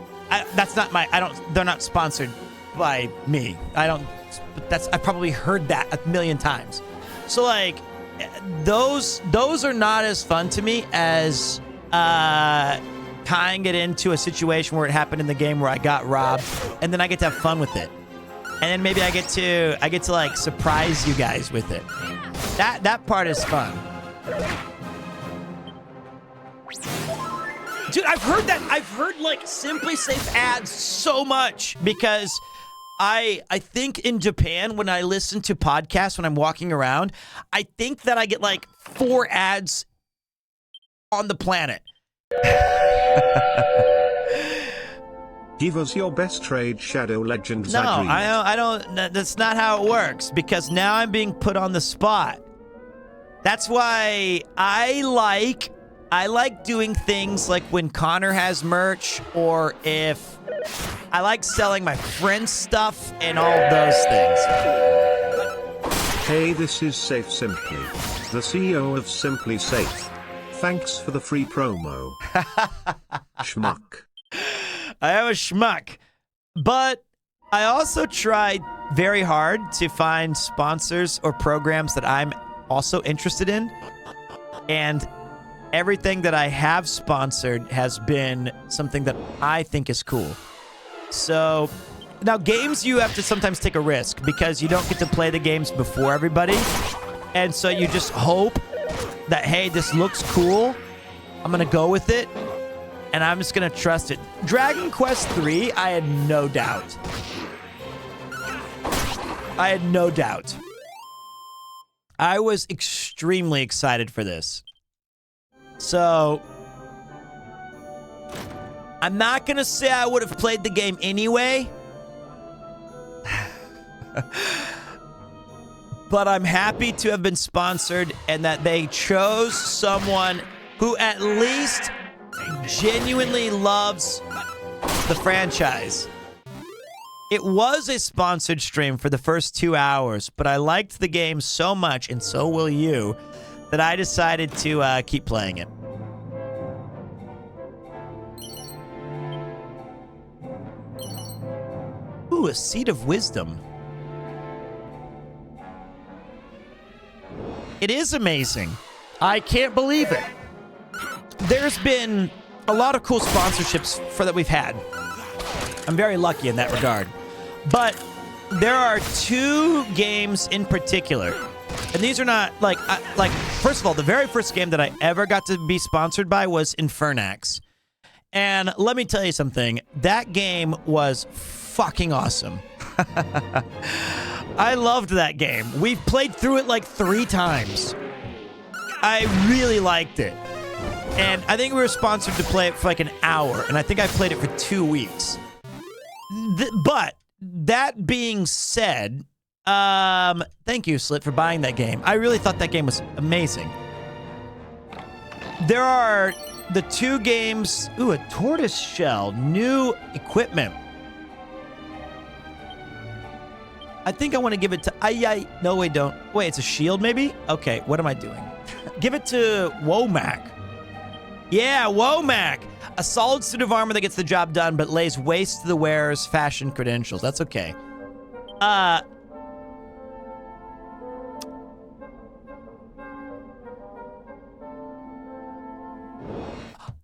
they're not sponsored by me. I've probably heard that a million times. So like those are not as fun to me as tying it into a situation where it happened in the game where I got robbed and then I get to have fun with it. And then maybe I get to like surprise you guys with it. That part is fun. Dude, I've heard like Simply Safe ads so much because I think in Japan when I listen to podcasts when I'm walking around, I think that I get like 4 ads on the planet. Give us your best trade, Shadow Legends. No, I don't. That's not how it works because now I'm being put on the spot. That's why I like doing things like when Connor has merch or if I like selling my friends' stuff and all of those things. Hey, this is Safe Simply, the CEO of Simply Safe. Thanks for the free promo. Schmuck. I am a schmuck. But I also tried very hard to find sponsors or programs that I'm also interested in. And everything that I have sponsored has been something that I think is cool. So now games, you have to sometimes take a risk because you don't get to play the games before everybody. And so you just hope that, hey, this looks cool. I'm going to go with it. And I'm just going to trust it. Dragon Quest 3, I had no doubt. I had no doubt. I was extremely excited for this. So, I'm not going to say I would have played the game anyway. But I'm happy to have been sponsored and that they chose someone who at least genuinely loves the franchise. It was a sponsored stream for the first 2 hours, but I liked the game so much, and so will you, that I decided to keep playing it. Ooh, a Seed of Wisdom. It is amazing. I can't believe it. There's been a lot of cool sponsorships that we've had. I'm very lucky in that regard. But there are 2 games in particular. And these are not like first of all, the very first game that I ever got to be sponsored by was Infernax. And let me tell you something. That game was fucking awesome. I loved that game. We've played through it like 3 times. I really liked it. And I think we were sponsored to play it for like an hour. And I think I played it for 2 weeks. But that being said, thank you, Slit, for buying that game. I really thought that game was amazing. There are the 2 games. Ooh, a tortoise shell. New equipment. I think I want to give it to... No, wait, don't. Wait, it's a shield, maybe? Okay, what am I doing? Give it to Womack. Yeah, Womack. A solid suit of armor that gets the job done, but lays waste to the wearer's fashion credentials. That's okay.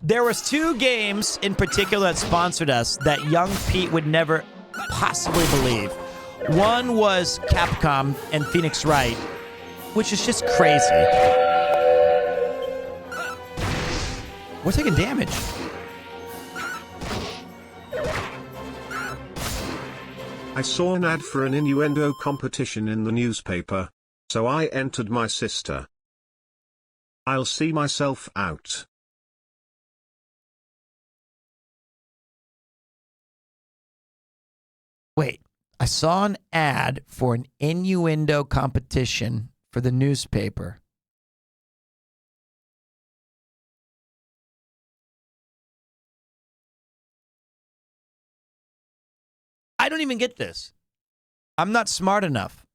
There was 2 games in particular that sponsored us that young Pete would never possibly believe. One was Capcom and Phoenix Wright, which is just crazy. We're taking damage. I saw an ad for an innuendo competition in the newspaper, so I entered my sister. I'll see myself out. Wait, I saw an ad for an innuendo competition for the newspaper. I don't even get this. I'm not smart enough.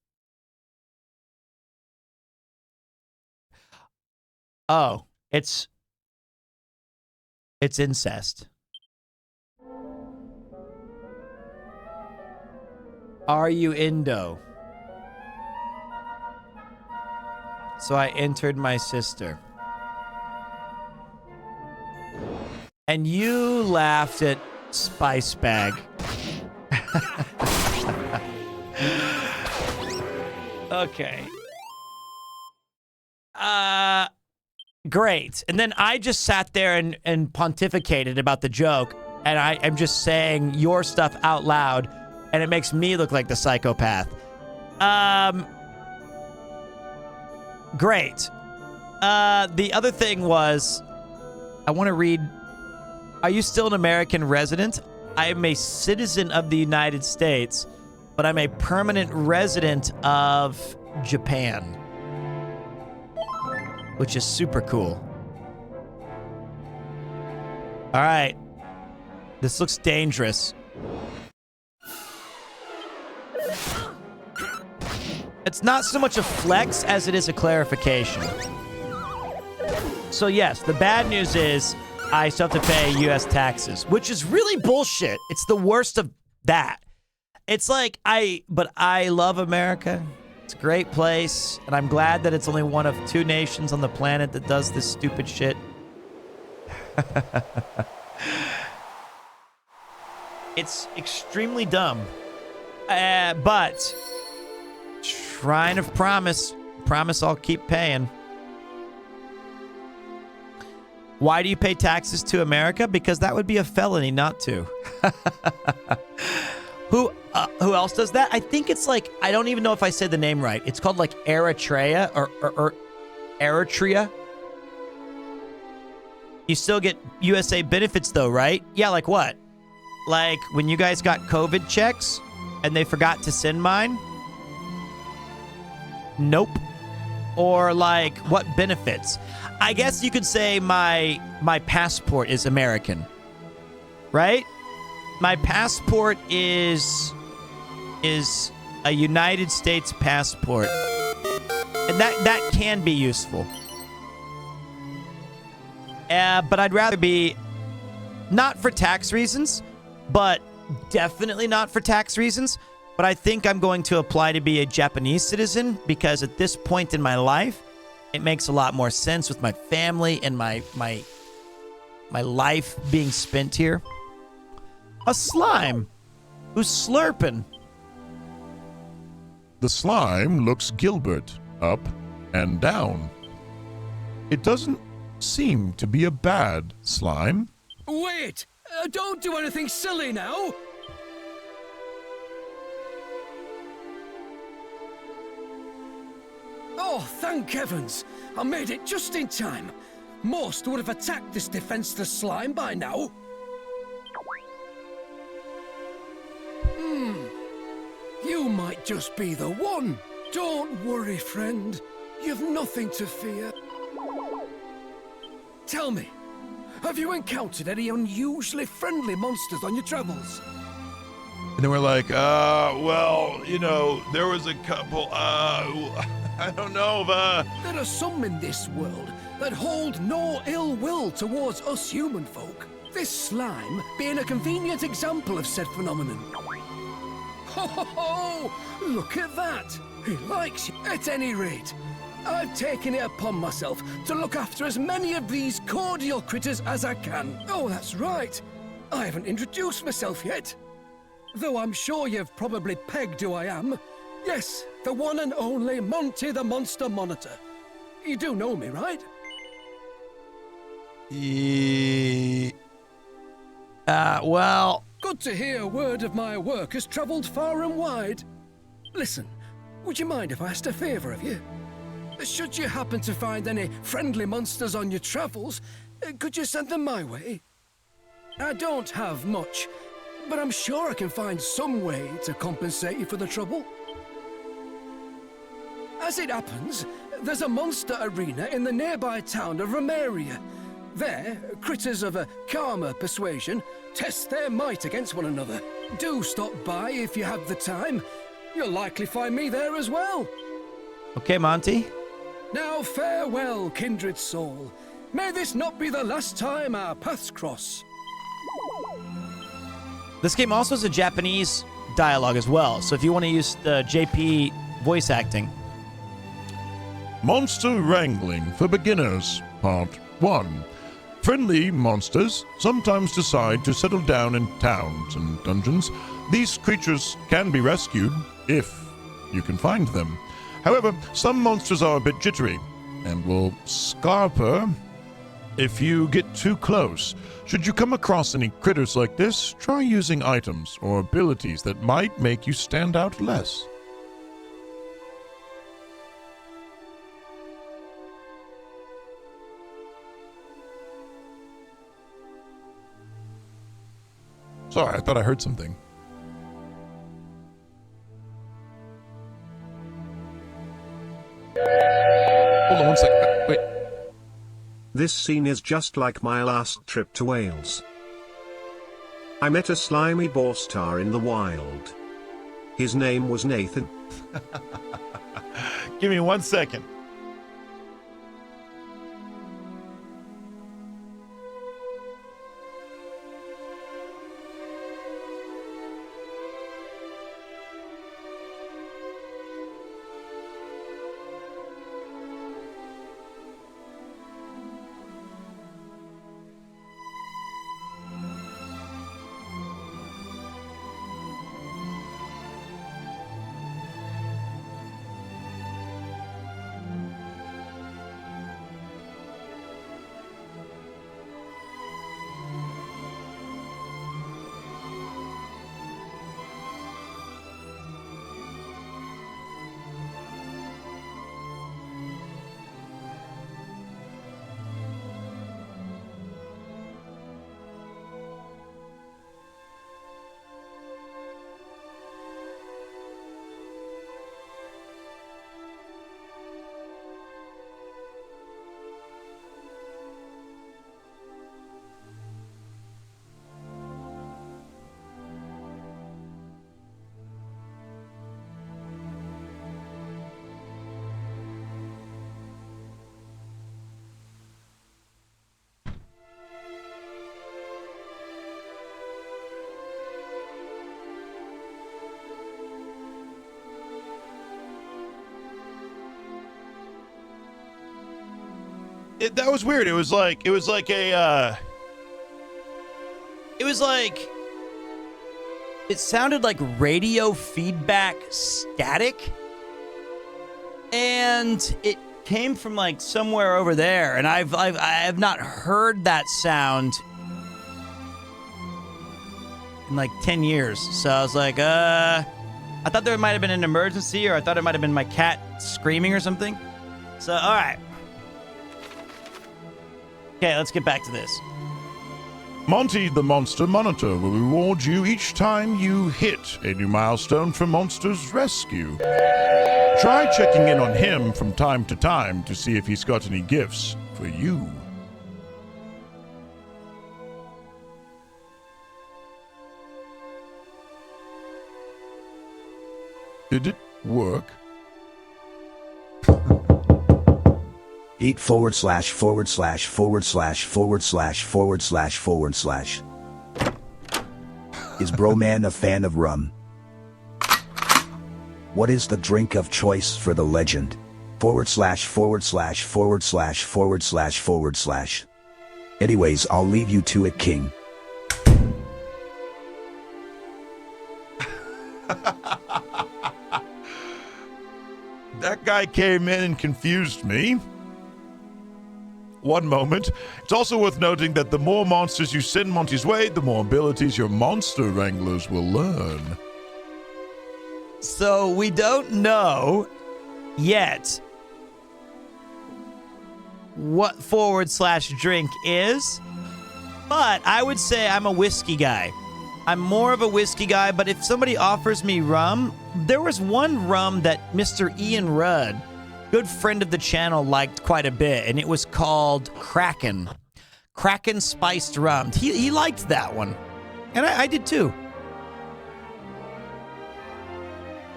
Oh, it's incest. Are you Indo? So I entered my sister. And you laughed at Spice Bag. Okay. Great. And then I just sat there and pontificated about the joke. And I'm just saying your stuff out loud. And it makes me look like the psychopath. Great. The other thing was, I want to read, are you still an American resident? I am a citizen of the United States, but I'm a permanent resident of Japan, which is super cool. All right. This looks dangerous. It's not so much a flex as it is a clarification. So yes, the bad news is I still have to pay U.S. taxes, which is really bullshit. It's the worst of that. It's like but I love America. It's a great place, and I'm glad that it's only one of 2 nations on the planet that does this stupid shit. It's extremely dumb. But Shrine of Promise. Promise I'll keep paying. Why do you pay taxes to America? Because that would be a felony not to. Who else does that? I think it's like, I don't even know if I said the name right. It's called like Eritrea or Eritrea. You still get USA benefits though, right? Yeah, like what? Like when you guys got COVID checks and they forgot to send mine? Nope. Or like what benefits? I guess you could say my passport is American. Right? My passport is a United States passport. And that can be useful. But I'd rather be not for tax reasons, but definitely not for tax reasons. But I think I'm going to apply to be a Japanese citizen because at this point in my life, it makes a lot more sense with my family and my life being spent here. A slime who's slurping. The slime looks Gilbert up and down. It doesn't seem to be a bad slime. Wait! Don't do anything silly now! Oh, thank heavens! I made it just in time. Most would have attacked this defenseless slime by now. You might just be the one. Don't worry, friend. You've nothing to fear. Tell me, have you encountered any unusually friendly monsters on your travels? And then we're like, well, you know, there was a couple, I don't know, There are some in this world that hold no ill will towards us human folk. This slime being a convenient example of said phenomenon. Ho ho ho! Look at that! He likes you. At any rate, I've taken it upon myself to look after as many of these cordial critters as I can. Oh, that's right. I haven't introduced myself yet. Though I'm sure you've probably pegged who I am. Yes, the one and only Monty the Monster Monitor. You do know me, right? Well... Good to hear word of my work has travelled far and wide. Listen, would you mind if I asked a favour of you? Should you happen to find any friendly monsters on your travels, could you send them my way? I don't have much, but I'm sure I can find some way to compensate you for the trouble. As it happens, there's a monster arena in the nearby town of Remake. There, critters of a calmer persuasion test their might against one another. Do stop by if you have the time. You'll likely find me there as well. Okay, Monty. Now farewell, kindred soul. May this not be the last time our paths cross. This game also has a Japanese dialogue as well, so if you want to use the JP voice acting. Monster Wrangling for Beginners, Part 1. Friendly monsters sometimes decide to settle down in towns and dungeons. These creatures can be rescued, if you can find them. However, some monsters are a bit jittery, and will scarper if you get too close. Should you come across any critters like this, try using items or abilities that might make you stand out less. Sorry, I thought I heard something. Hold on one second. Wait. This scene is just like my last trip to Wales. I met a slimy boar star in the wild. His name was Nathan. Give me 1 second. That was weird. It was like it sounded like radio feedback static, and it came from like somewhere over there, and I have not heard that sound in like 10 years. So I was like, I thought there might have been an emergency, or I thought it might have been my cat screaming or something. So, all right. Okay, let's get back to this. Monty the Monster Monitor will reward you each time you hit a new milestone for Monster's Rescue. Try checking in on him from time to time to see if he's got any gifts for you. Did it work? Eat //////////////// Is Broman a fan of rum? What is the drink of choice for the legend? ////////////// Anyways, I'll leave you to it, King. That guy came in and confused me. One moment. It's also worth noting that the more monsters you send Monty's way, the more abilities your monster wranglers will learn. So we don't know yet what / drink is, but I would say I'm a whiskey guy. I'm more of a whiskey guy, but if somebody offers me rum, there was one rum that Mr. Ian Rudd, good friend of the channel, liked quite a bit, and it was called Kraken. Kraken spiced rum. He liked that one, and I did too.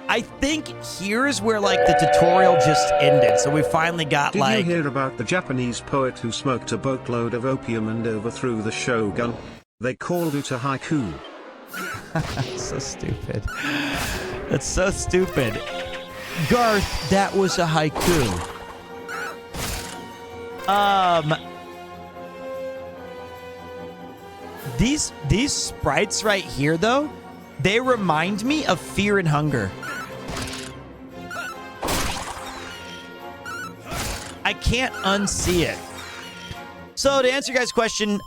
I think here's where like the tutorial just ended, so we finally got Did you hear about the Japanese poet who smoked a boatload of opium and overthrew the shogun? They called it a haiku. So stupid. That's so stupid. Garth, that was a haiku. These sprites right here, though, they remind me of Fear and Hunger. I can't unsee it. So to answer your guys' question,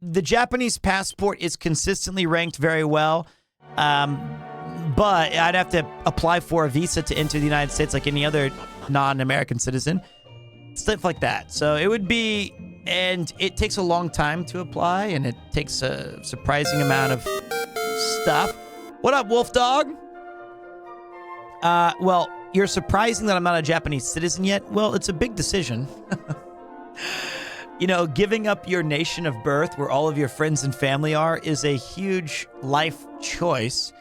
the Japanese passport is consistently ranked very well, but I'd have to apply for a visa to enter the United States like any other non-American citizen. Stuff like that. So it would be, and it takes a long time to apply, and it takes a surprising amount of stuff. What up, Wolf Dog? Well, you're surprising that I'm not a Japanese citizen yet. Well, it's a big decision. You know, giving up your nation of birth where all of your friends and family are is a huge life choice.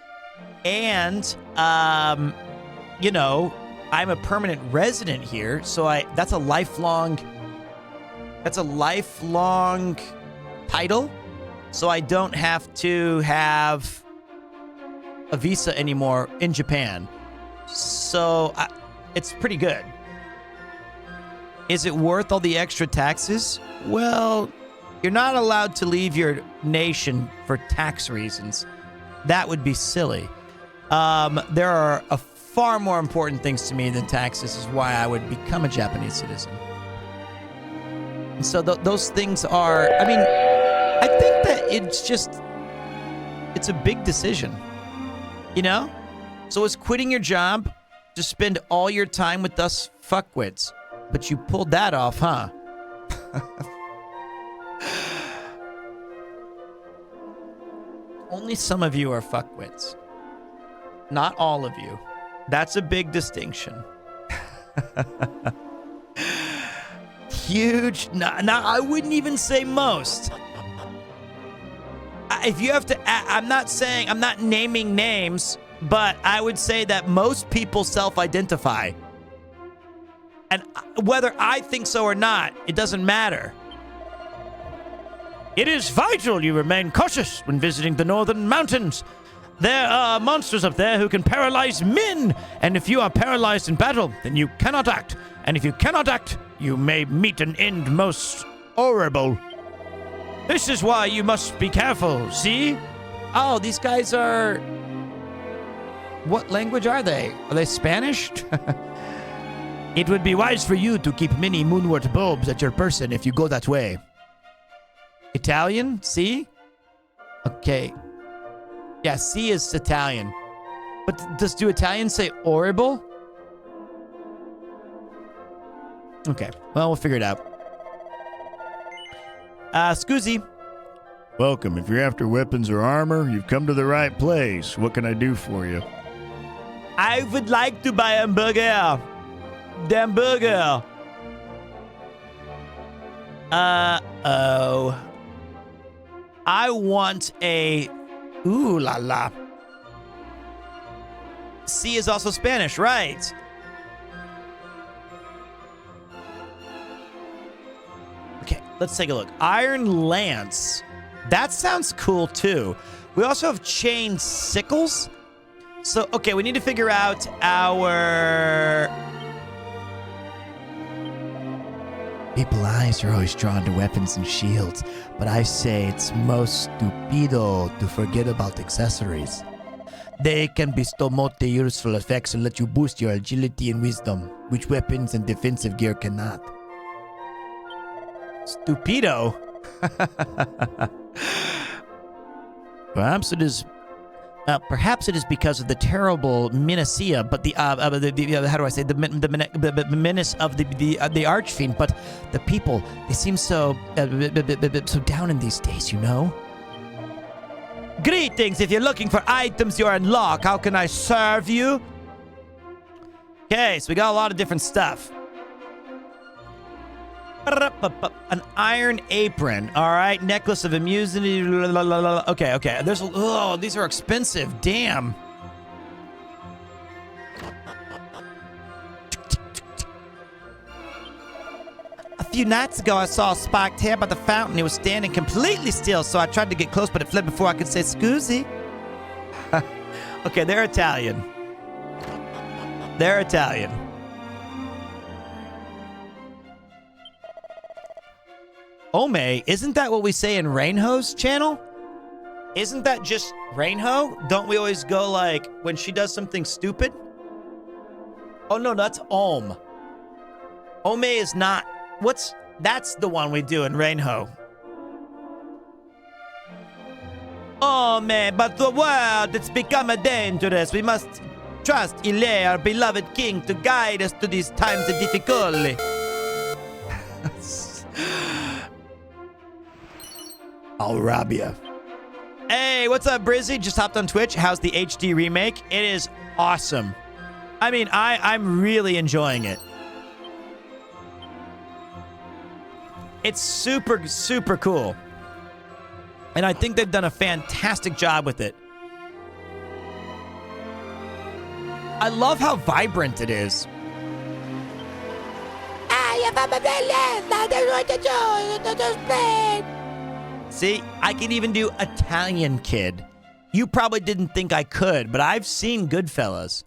And, you know, I'm a permanent resident here, so that's a lifelong title. So I don't have to have a visa anymore in Japan. So it's pretty good. Is it worth all the extra taxes? Well, you're not allowed to leave your nation for tax reasons. That would be silly. There are far more important things to me than taxes, is why I would become a Japanese citizen. And so those things are, I mean, I think that it's a big decision, you know? So is quitting your job to spend all your time with us fuckwits? But you pulled that off, huh? Only some of you are fuckwits. Not all of you. That's a big distinction. Huge. No, I wouldn't even say most. If you have to, I'm not naming names, but I would say that most people self-identify. And whether I think so or not, it doesn't matter. It is vital you remain cautious when visiting the northern mountains. There are monsters up there who can paralyze men. And if you are paralyzed in battle, then you cannot act. And if you cannot act, you may meet an end most horrible. This is why you must be careful, see? Oh, these guys are... What language are they? Are they Spanish? It would be wise for you to keep many moonwort bulbs at your person if you go that way. Italian? See? Okay. Yeah, C is Italian. But do Italians say horrible? Okay, well, we'll figure it out. Scusi. Welcome. If you're after weapons or armor, you've come to the right place. What can I do for you? I would like to buy a hamburger. The hamburger. Oh. I want a... Ooh la la. C is also Spanish, right? Okay, let's take a look. Iron Lance. That sounds cool, too. We also have chain sickles. So, okay, we need to figure out our... People's eyes are always drawn to weapons and shields, but I say it's most stupido to forget about accessories. They can bestow multi-useful effects and let you boost your agility and wisdom, which weapons and defensive gear cannot. Stupido? Perhaps it is because of the terrible Minacea, but how do I say, the menace of the Archfiend, but the people, they seem so down in these days, you know? Greetings, if you're looking for items you unlock, how can I serve you? Okay, so we got a lot of different stuff. An iron apron. All right. Necklace of immunity. Okay. These are expensive. Damn. A few nights ago, I saw a spiked hair by the fountain. It was standing completely still, so I tried to get close, but it fled before I could say scusi. Okay, they're Italian. They're Italian. Ome, isn't that what we say in Rainho's channel? Isn't that just Rainho? Don't we always go like when she does something stupid? Oh no, that's Om. Ome is not. That's the one we do in Rainho. Oh man, but the world, it's become dangerous. We must trust Ile, our beloved king, to guide us to these times of difficulty. I'll rob you. Hey, what's up, Brizzy? Just hopped on Twitch. How's the HD remake? It is awesome. I mean, I'm really enjoying it. It's super, super cool. And I think they've done a fantastic job with it. I love how vibrant it is. See, I can even do Italian kid. You probably didn't think I could, but I've seen Goodfellas.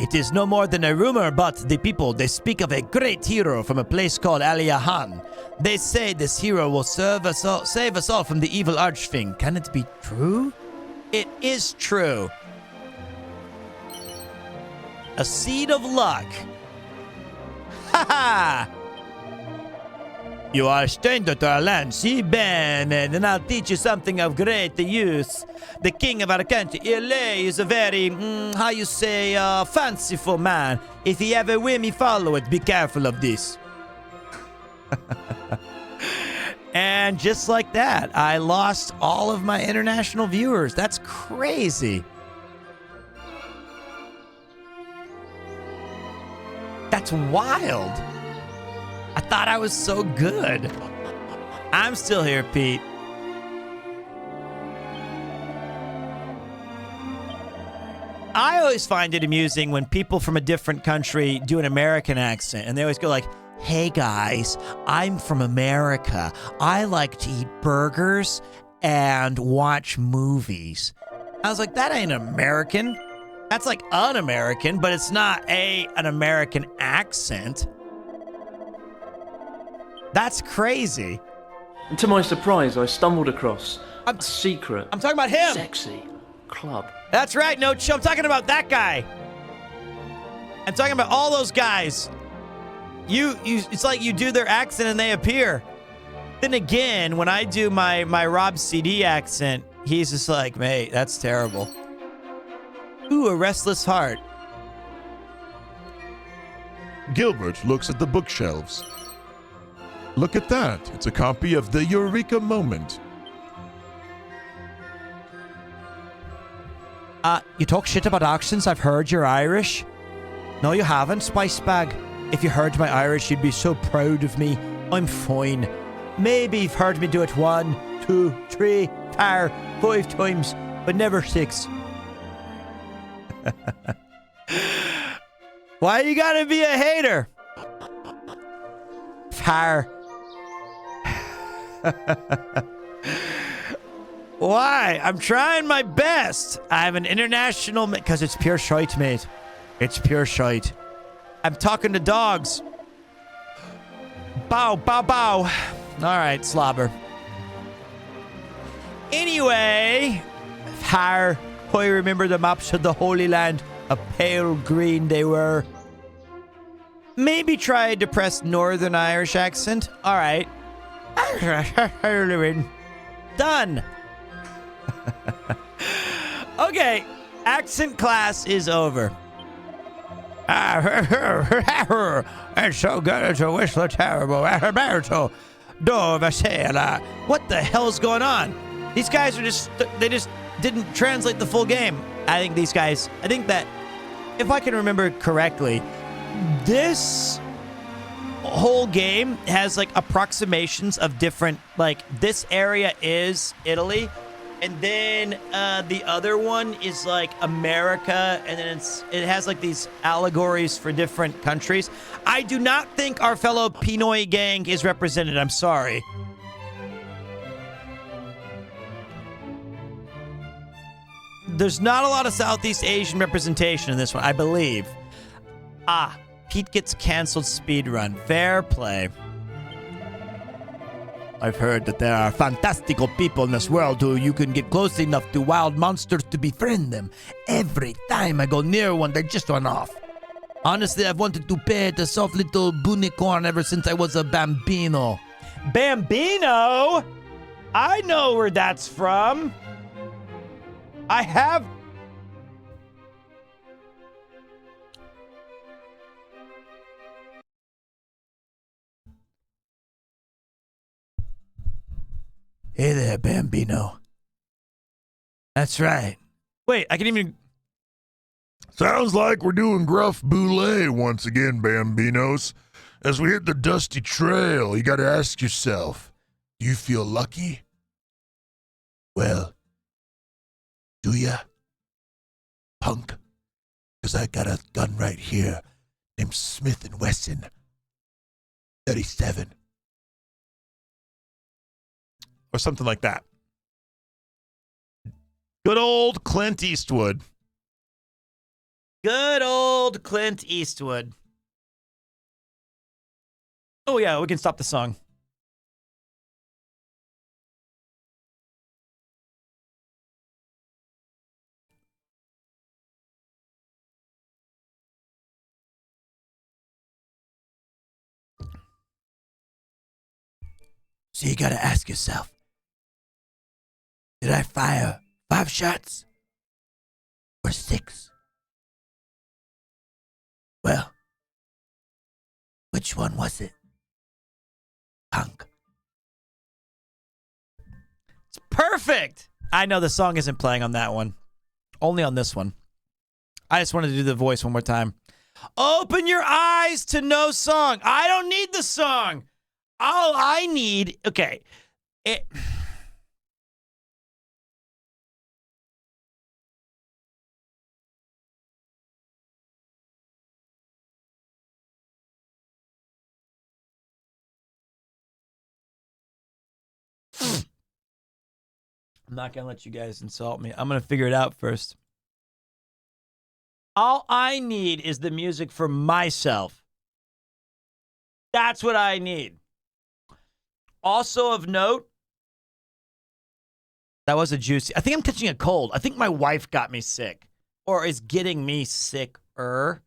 It is no more than a rumor, but the people, they speak of a great hero from a place called Aliahan. They say this hero will save us all from the evil Archfiend. Can it be true? It is true. A seed of luck. Ha ha! You are a stranger to our land, see, Ben, and I'll teach you something of great use. The king of our country, Ile, is a very, fanciful man. If he ever will me follow it, be careful of this. And just like that, I lost all of my international viewers. That's crazy. That's wild. I thought I was so good. I'm still here, Pete. I always find it amusing when people from a different country do an American accent, and they always go like, hey guys, I'm from America. I like to eat burgers and watch movies. I was like, that ain't American. That's like un-American, but it's not an American accent. That's crazy. And to my surprise, I stumbled across a secret. I'm talking about him. Sexy club. That's right, no chill. I'm talking about that guy. I'm talking about all those guys. It's like you do their accent and they appear. Then again, when I do my Rob CD accent, he's just like, mate, that's terrible. Ooh, a restless heart. Gilbert looks at the bookshelves. Look at that. It's a copy of the Eureka Moment. You talk shit about accents. I've heard you're Irish. No, you haven't, Spice Bag. If you heard my Irish, you'd be so proud of me. I'm fine. Maybe you've heard me do it 1, 2, 3, 4, 5 times, but never 6. Why you gotta be a hater? Far. Why? I'm trying my best. I have an international... Because it's pure shite, mate. It's pure shite. I'm talking to dogs. Bow, bow, bow. All right, slobber. Anyway, I remember the maps of the Holy Land. A pale green they were. Maybe try a depressed Northern Irish accent. All right. Done. Okay, accent class is over. It's so good to whistle terrible. What the hell's going on? These guys are they just didn't translate the full game. I think that, if I can remember correctly, this whole game has like approximations of different, like this area is Italy, and then the other one is like America, and then it has like these allegories for different countries. I do not think our fellow Pinoy gang is represented. I'm sorry. There's not a lot of Southeast Asian representation in this one, I believe. Pete gets canceled speedrun. Fair play. I've heard that there are fantastical people in this world who you can get close enough to wild monsters to befriend them. Every time I go near one, they just run off. Honestly, I've wanted to pet a soft little unicorn ever since I was a bambino. Bambino? I know where that's from. I have... Hey there, Bambino. That's right. Wait, I can even... Sounds like we're doing gruff boule once again, Bambinos. As we hit the dusty trail, you gotta ask yourself, do you feel lucky? Well, do ya? Punk? Because I got a gun right here named Smith & Wesson 37. Or something like that. Good old Clint Eastwood. Good old Clint Eastwood. Oh yeah, we can stop the song. So you gotta ask yourself, did I fire 5 shots or 6? Well, which one was it? Punk. It's perfect! I know the song isn't playing on that one. Only on this one. I just wanted to do the voice one more time. Open your eyes to no song. I don't need the song. All I need... Okay. I'm not going to let you guys insult me. I'm going to figure it out first. All I need is the music for myself. That's what I need. Also of note, that was a juicy. I think I'm catching a cold. I think my wife got me sick or is getting me sicker.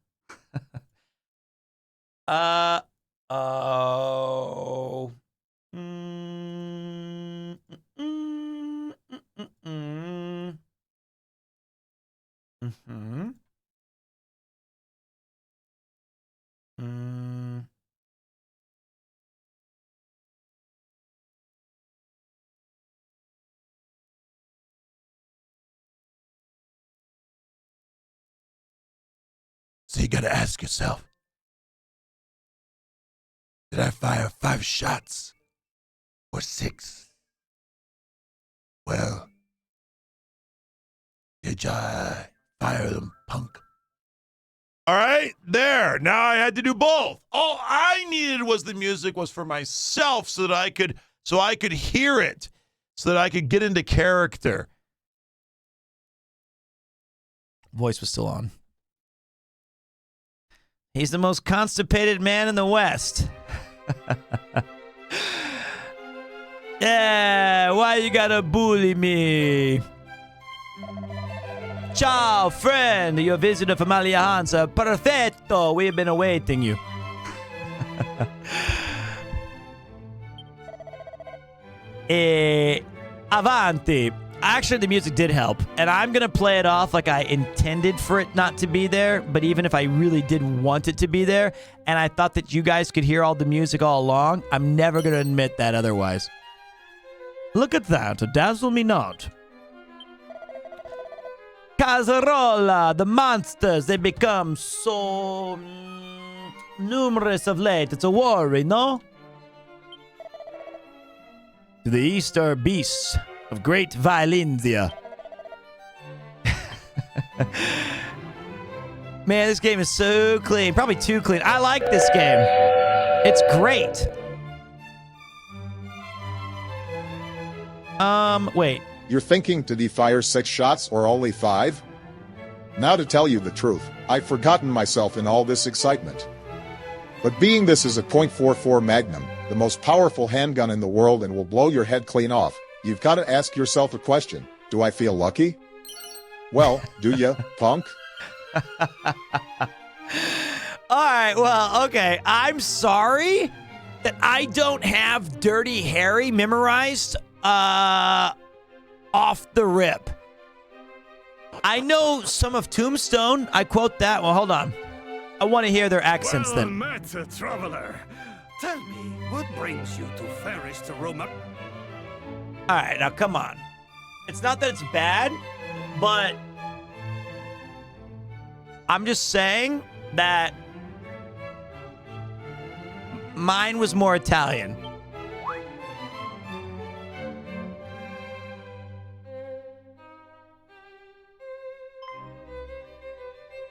Oh. So you gotta ask yourself, did I fire 5 shots or 6? Well, did I fire them, punk? All right, there. Now I had to do both. All I needed was the music was for myself so that I could hear it, so that I could get into character. Voice was still on. He's the most constipated man in the West. Yeah, why you gotta bully me? Ciao, friend. Your visitor from Alianza. Perfetto. We have been awaiting you. Avanti. Actually, the music did help, and I'm going to play it off like I intended for it not to be there, but even if I really did want it to be there, and I thought that you guys could hear all the music all along, I'm never going to admit that otherwise. Look at that, dazzle me not. Casarola, the monsters, they become so numerous of late. It's a worry, no? To the east are beasts of great Violentia. Man, this game is so clean. Probably too clean. I like this game. It's great. Wait. You're thinking to fire 6 shots or only 5? Now to tell you the truth, I've forgotten myself in all this excitement. But being this is a .44 Magnum, the most powerful handgun in the world and will blow your head clean off, you've got to ask yourself a question. Do I feel lucky? Well, do ya, punk? Alright, well, okay. I'm sorry that I don't have Dirty Harry memorized off the rip. I know some of Tombstone. I quote that. Well, hold on. I want to hear their accents well then. met, traveler. Tell me, what brings you to Ferris to Roma? All right, now come on. It's not that it's bad, but I'm just saying that mine was more Italian.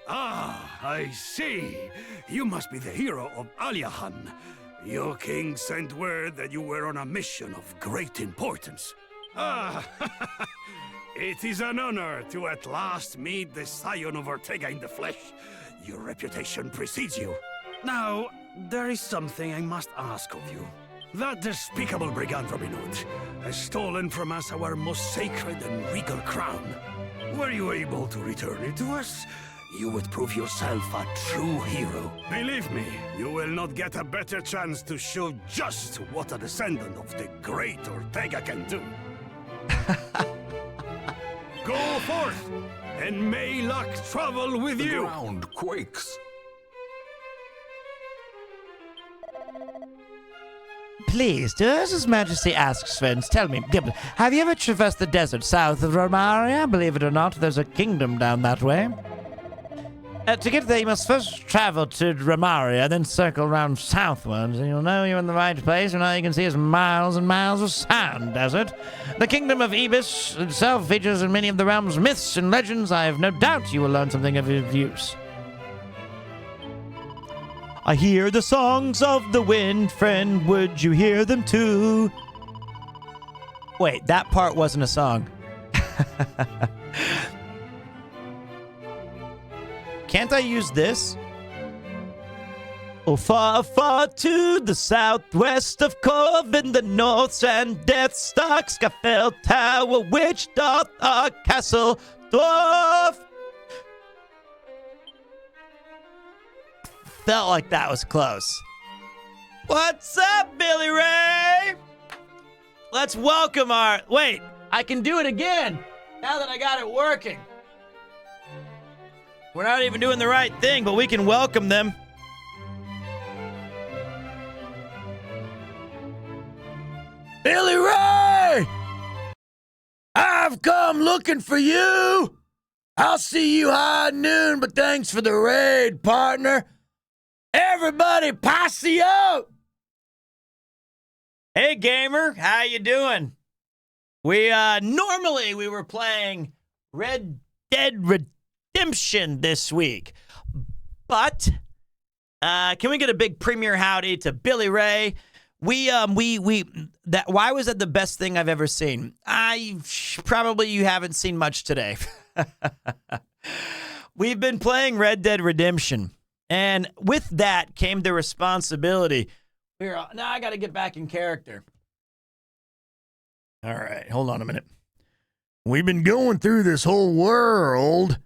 Ah, I see. You must be the hero of Aliahan. Your king sent word that you were on a mission of great importance. Ah, it is an honor to at last meet the scion of Ortega in the flesh. Your reputation precedes you. Now, there is something I must ask of you. That despicable brigand Robin Hood has stolen from us our most sacred and regal crown. Were you able to return it to us, you would prove yourself a true hero. Believe me, you will not get a better chance to show just what a descendant of the great Ortega can do. Go forth, and may luck travel with you. The ground quakes. Please, does His Majesty ask, Svens, tell me, have you ever traversed the desert south of Romaria? Believe it or not, there's a kingdom down that way. To get there, you must first travel to Romaria, then circle around southwards, and you'll know you're in the right place, and all you can see is miles and miles of sand desert. The kingdom of Ibis itself features in many of the realm's myths and legends. I have no doubt you will learn something of use. I hear the songs of the wind, friend, would you hear them too? Wait, that part wasn't a song. can't I use this? Oh, far, far to the southwest of Cove in the north, and Death Star, Scafell Tower, which doth our castle dwarf. Felt like that was close. What's up, Billy Ray? Let's welcome our... Wait, I can do it again now that I got it working. We're not even doing the right thing, but we can welcome them. Billy Ray! I've come looking for you. I'll see you high noon, but thanks for the raid, partner. Everybody, posse up! Hey, gamer, how you doing? Normally we were playing Red Dead Redemption this week, but can we get a big premier howdy to Billy Ray? Why was that the best thing I've ever seen? Probably you haven't seen much today. We've been playing Red Dead Redemption, and with that came the responsibility. Now I got to get back in character. All right, hold on a minute. We've been going through this whole world.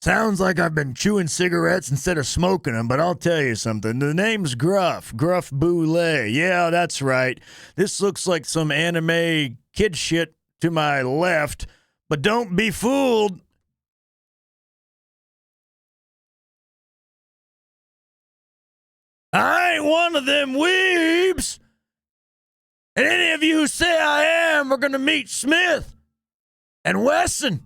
Sounds like I've been chewing cigarettes instead of smoking them, but I'll tell you something. The name's Gruff Boulay. Yeah, that's right. This looks like some anime kid shit to my left, but don't be fooled. I ain't one of them weebs. And any of you who say I am are going to meet Smith and Wesson.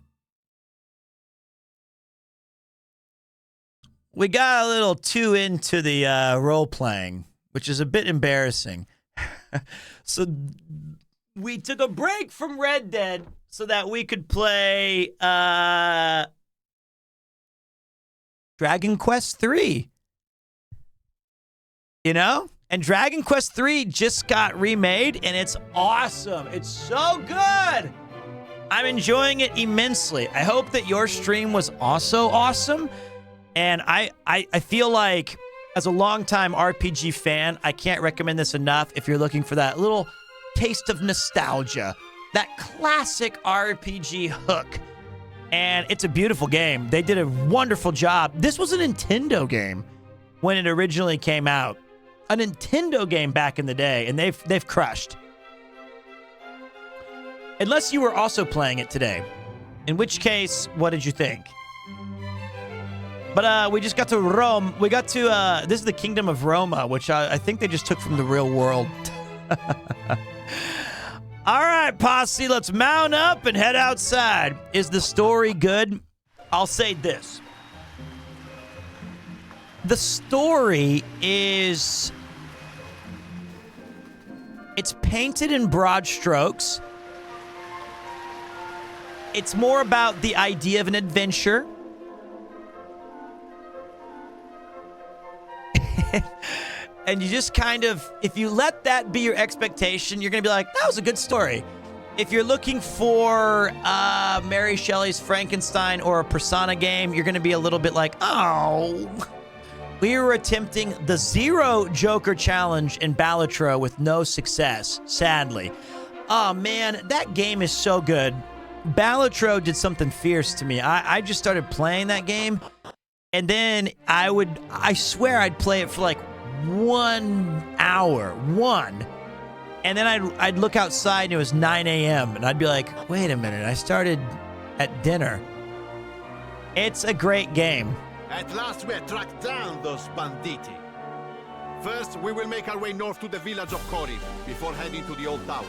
We got a little too into the role-playing, which is a bit embarrassing. So we took a break from Red Dead so that we could play Dragon Quest III. You know? And Dragon Quest III just got remade, and it's awesome. It's so good. I'm enjoying it immensely. I hope that your stream was also awesome. And I feel like, as a longtime RPG fan, I can't recommend this enough if you're looking for that little taste of nostalgia, that classic RPG hook. And it's a beautiful game. They did a wonderful job. This was a Nintendo game when it originally came out. A Nintendo game back in the day, and they've crushed. Unless you were also playing it today, in which case, what did you think? But we just got to Rome. We got to, this is the Kingdom of Roma, which I think they just took from the real world. All right, posse, let's mount up and head outside. Is the story good? I'll say this. The story is... It's painted in broad strokes. It's more about the idea of an adventure. And you just kind of, if you let that be your expectation, you're going to be like, that was a good story. If you're looking for Mary Shelley's Frankenstein or a Persona game, you're going to be a little bit like, oh. We were attempting the Zero Joker Challenge in Balatro with no success, sadly. Oh, man, that game is so good. Balatro did something fierce to me. I just started playing that game, and then I swear I'd play it for like 1 hour, and then I'd look outside and it was 9 a.m. and I'd be like, wait a minute, I started at dinner. It's a great game. At last we have tracked down those banditti. First, we will make our way north to the village of Cori before heading to the old tower.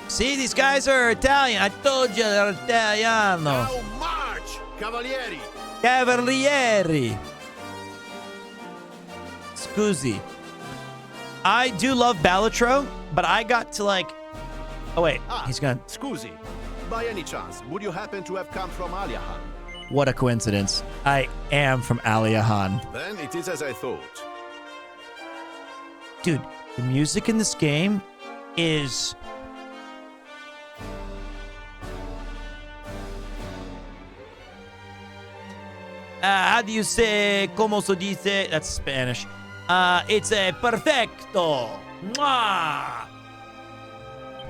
See, these guys are Italian. I told you they're Italiano. Now march, cavalieri! Cavalieri. Scusi. I do love Balatro, but I got to like... Oh, wait. He's gonna... Scusi. By any chance, would you happen to have come from Aliahan? What a coincidence. I am from Aliahan. Then it is as I thought. Dude, the music in this game is... How do you say, como se dice? That's Spanish. It's a perfecto. Mwah!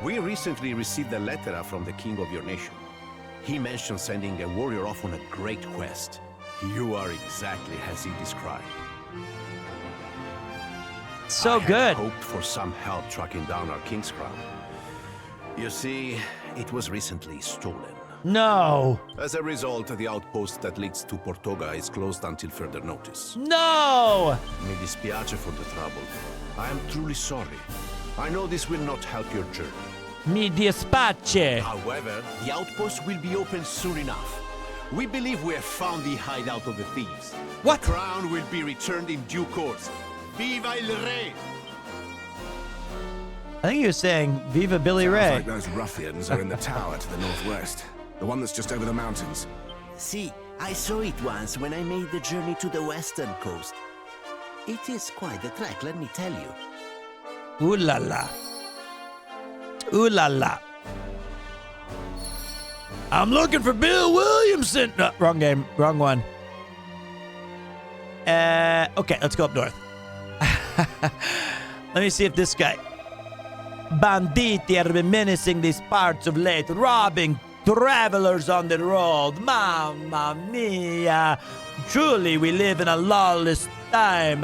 We recently received a letter from the king of your nation. He mentioned sending a warrior off on a great quest. You are exactly as he described. So I good. had hoped for some help tracking down our king's crown. You see, it was recently stolen. No. As a result, the outpost that leads to Portoga is closed until further notice. No! Mi dispiace for the trouble. I am truly sorry. I know this will not help your journey. Mi dispiace. However, the outpost will be open soon enough. We believe we have found the hideout of the thieves. What? The crown will be returned in due course. Viva el Rey! I think he was saying, Viva Billy Sounds Ray. like those ruffians are in the tower to the northwest. The one that's just over the mountains. See, I saw it once when I made the journey to the western coast. It is quite a trek, let me tell you. Ooh la la. Ooh la la. I'm looking for Bill Williamson. No, wrong game. Wrong one. Okay, let's go up north. Let me see if this guy. Banditi have been menacing these parts of late, robbing travelers on the road. Mamma mia. Truly, we live in a lawless time.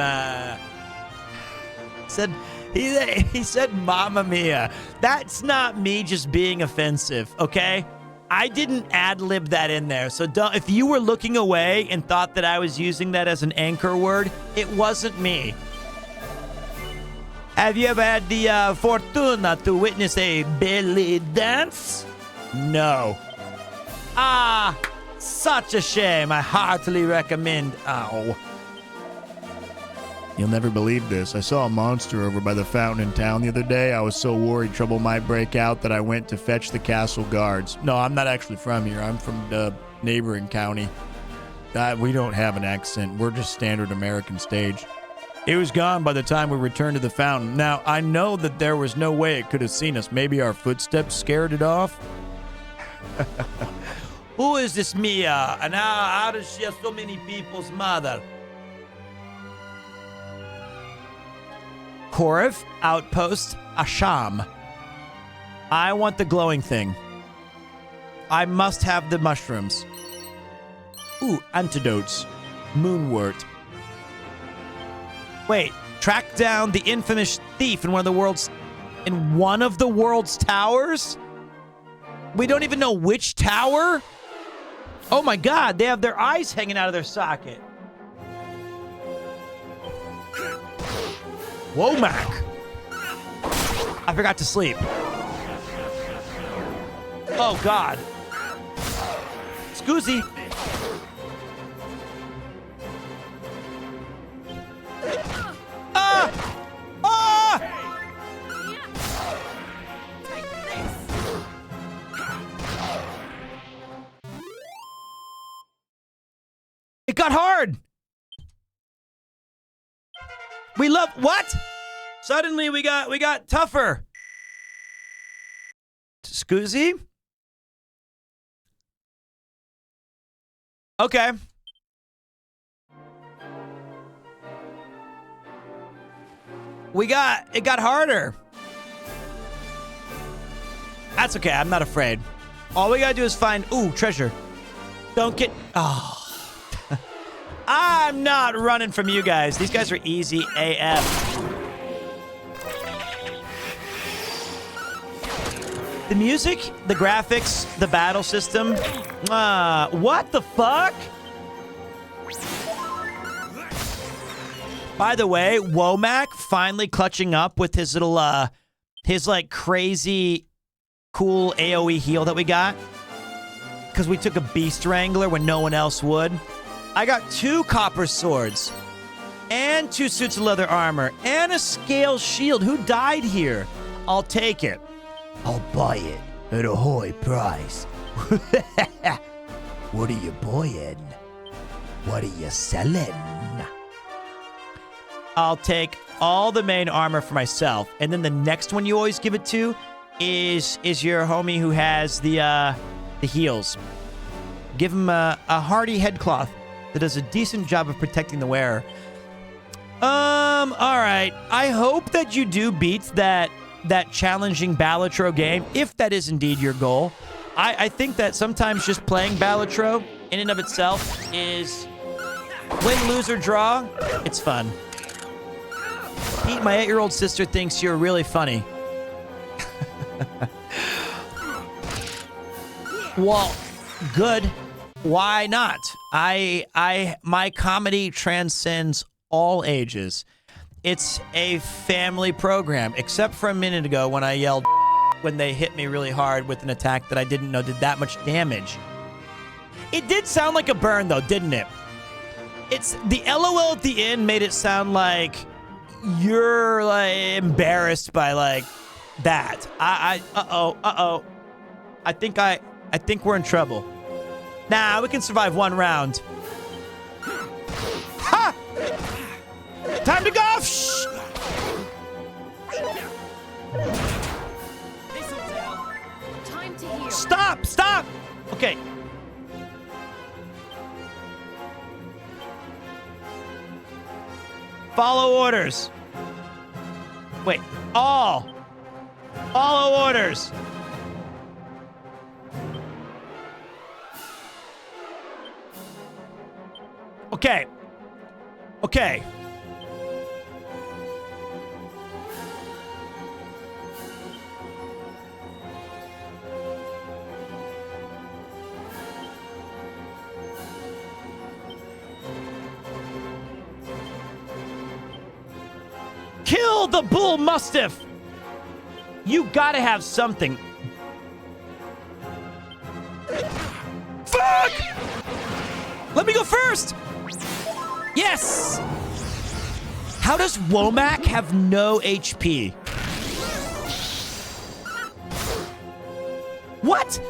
He said, Mamma mia. That's not me just being offensive, okay? I didn't ad-lib that in there. So don't, if you were looking away and thought that I was using that as an anchor word, it wasn't me. Have you ever had the fortuna to witness a belly dance? No. Ah, such a shame. I heartily recommend. Ow. You'll never believe this. I saw a monster over by the fountain in town the other day. I was so worried trouble might break out that I went to fetch the castle guards. No, I'm not actually from here. I'm from the neighboring county. We don't have an accent. We're just standard American stage. It was gone by the time we returned to the fountain. Now, I know that there was no way it could have seen us. Maybe our footsteps scared it off. Who is this Mia? And how does she have so many people's mother? Korev, Outpost, Asham. I want the glowing thing. I must have the mushrooms. Ooh, antidotes. Moonwort. Wait, track down the infamous thief in one of the world's towers? We don't even know which tower? Oh my god, they have their eyes hanging out of their socket. Womack. I forgot to sleep. Oh god. Scoozy. It got hard. We love what? Suddenly we got tougher. Scoozy? Okay. It got harder. That's okay. I'm not afraid. All we gotta do is find, treasure. Don't get, I'm not running from you guys. These guys are easy AF. The music, the graphics, the battle system. What the fuck? By the way, Womack finally clutching up with his little, his like crazy cool AoE heal that we got. Because we took a Beast Wrangler when no one else would. I got 2 copper swords. And 2 suits of leather armor. And a scale shield. Who died here? I'll take it. I'll buy it at a high price. What are you buying? What are you selling? I'll take all the main armor for myself. And then the next one you always give it to is your homie who has the heals. Give him a hardy headcloth. that does a decent job of protecting the wearer. All right. I hope that you do beat that challenging Balatro game, if that is indeed your goal. I think that sometimes just playing Balatro in and of itself is win, lose, or draw. It's fun. Pete, my 8-year-old sister thinks you're really funny. Well, good. Why not? My comedy transcends all ages. It's a family program, except for a minute ago when I yelled when they hit me really hard with an attack that I didn't know did that much damage. It did sound like a burn, though, didn't it? It's the LOL at the end made it sound like you're like embarrassed by like that. Uh-oh. I think we're in trouble. Nah, we can survive one round. Ha! Time to go! Shh! Time to heal. Stop! Okay. Follow orders. Wait. Follow orders. Okay. Kill the bull mustiff! You gotta have something. Fuck! Let me go first! Yes! How does Womack have no HP? What?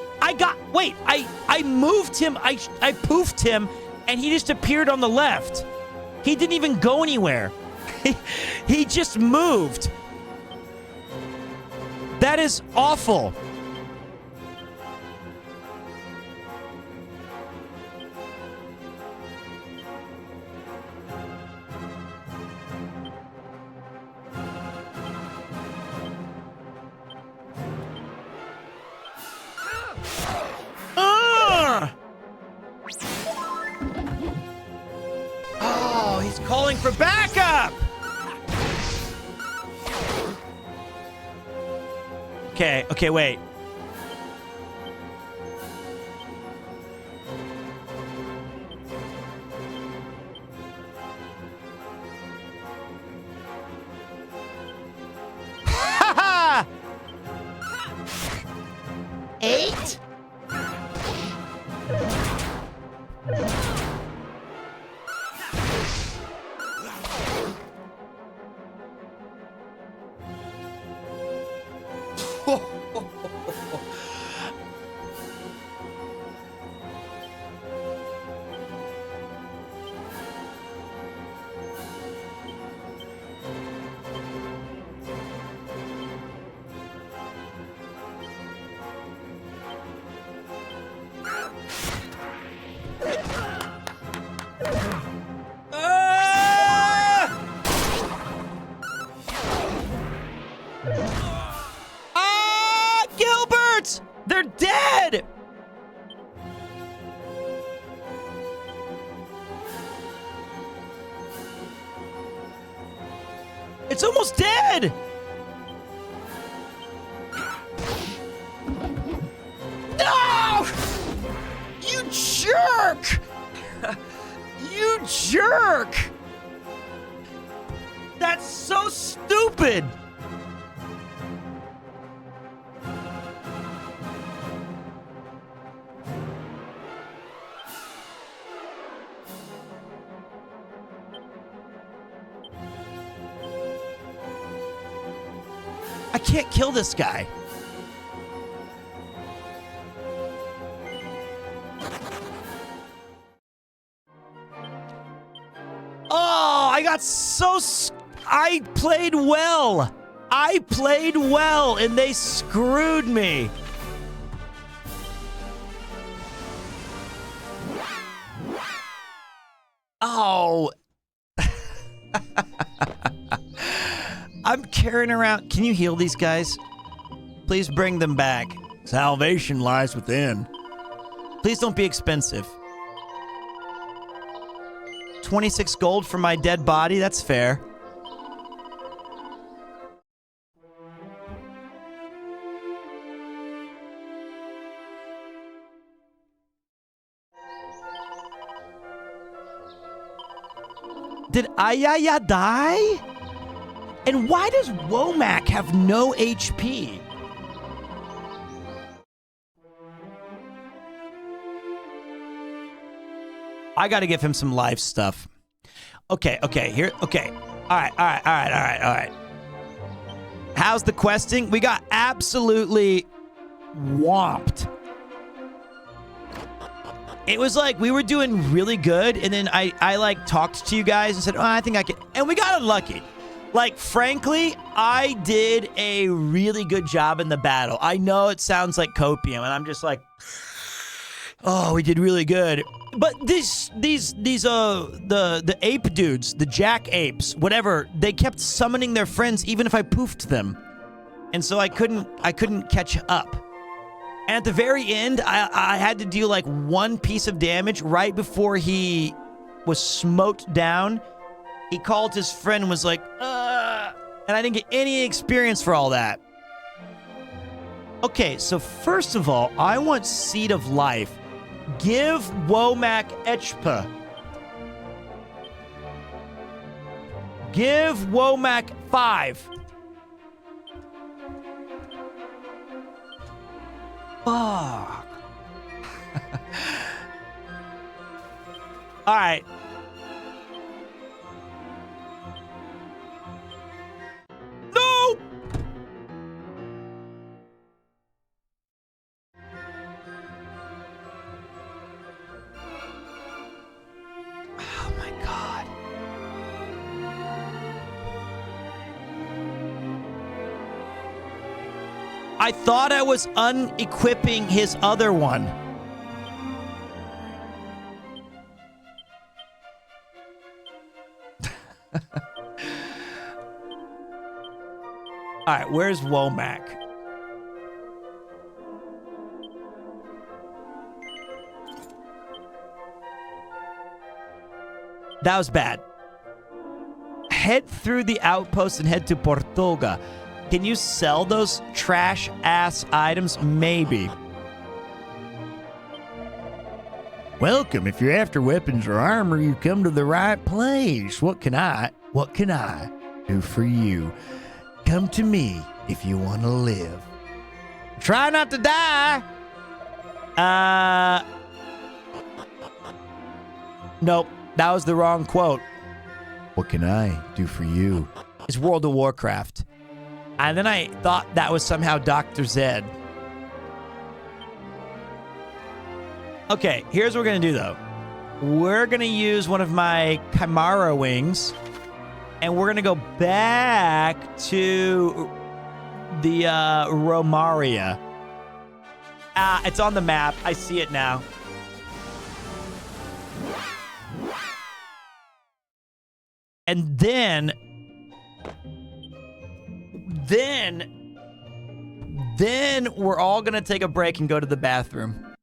Wait, I moved him, I poofed him, and he just appeared on the left. He didn't even go anywhere. He just moved. That is awful. Oh, he's calling for backup. Okay, wait. Ha ha! 8? Gilbert! They're dead! It's almost dead! No! You jerk! You jerk! That's so stupid! I can't kill this guy. Oh, I got so... I played well. I played well, and they screwed me. Oh. I'm carrying around. Can you heal these guys? Please bring them back. Salvation lies within. Please don't be expensive. 26 gold for my dead body? That's fair. Did Ayaya die? And why does Womack have no HP? I gotta give him some life stuff. Okay, here, okay. All right. How's the questing? We got absolutely whomped. It was like we were doing really good, and then I like talked to you guys and said, oh, I think I can, and we got unlucky. Like, frankly, I did a really good job in the battle. I know it sounds like copium, and I'm just like, oh, we did really good. But the ape dudes, the jack apes, whatever, they kept summoning their friends even if I poofed them. And so I couldn't catch up. And at the very end, I had to do like one piece of damage right before he was smote down. He called his friend and was like, and I didn't get any experience for all that. Okay, so first of all, I want Seed of Life. Give Womack Echpa. Give Womack 5. Fuck. All right. No! Oh my God. I thought I was unequipping his other one. All right, where's Womack? That was bad. Head through the outpost and head to Portuga. Can you sell those trash-ass items? Maybe. Welcome. If you're after weapons or armor, you come to the right place. What can I do for you? Come to me if you want to live. Try not to die. Nope. That was the wrong quote. What can I do for you? It's World of Warcraft. And then I thought that was somehow Dr. Zed. Okay, here's what we're going to do, though. We're going to use one of my Chimera wings, and we're going to go back to the Romaria. It's on the map. I see it now. And then we're all going to take a break and go to the bathroom.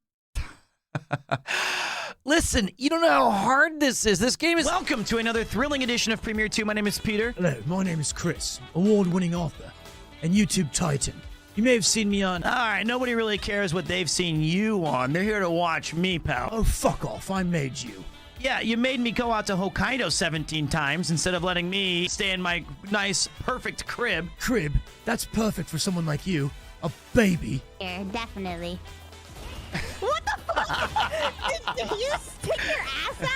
Listen, you don't know how hard this is. This game is... Welcome to another thrilling edition of PremierTwo. My name is Peter. Hello, my name is Chris, award-winning author and YouTube titan. You may have seen me on... All right, nobody really cares what they've seen you on. They're here to watch me, pal. Oh, fuck off. I made you. Yeah, you made me go out to Hokkaido 17 times instead of letting me stay in my nice, perfect crib. Crib? That's perfect for someone like you. A baby. Yeah, definitely. What the fuck? Did you stick your ass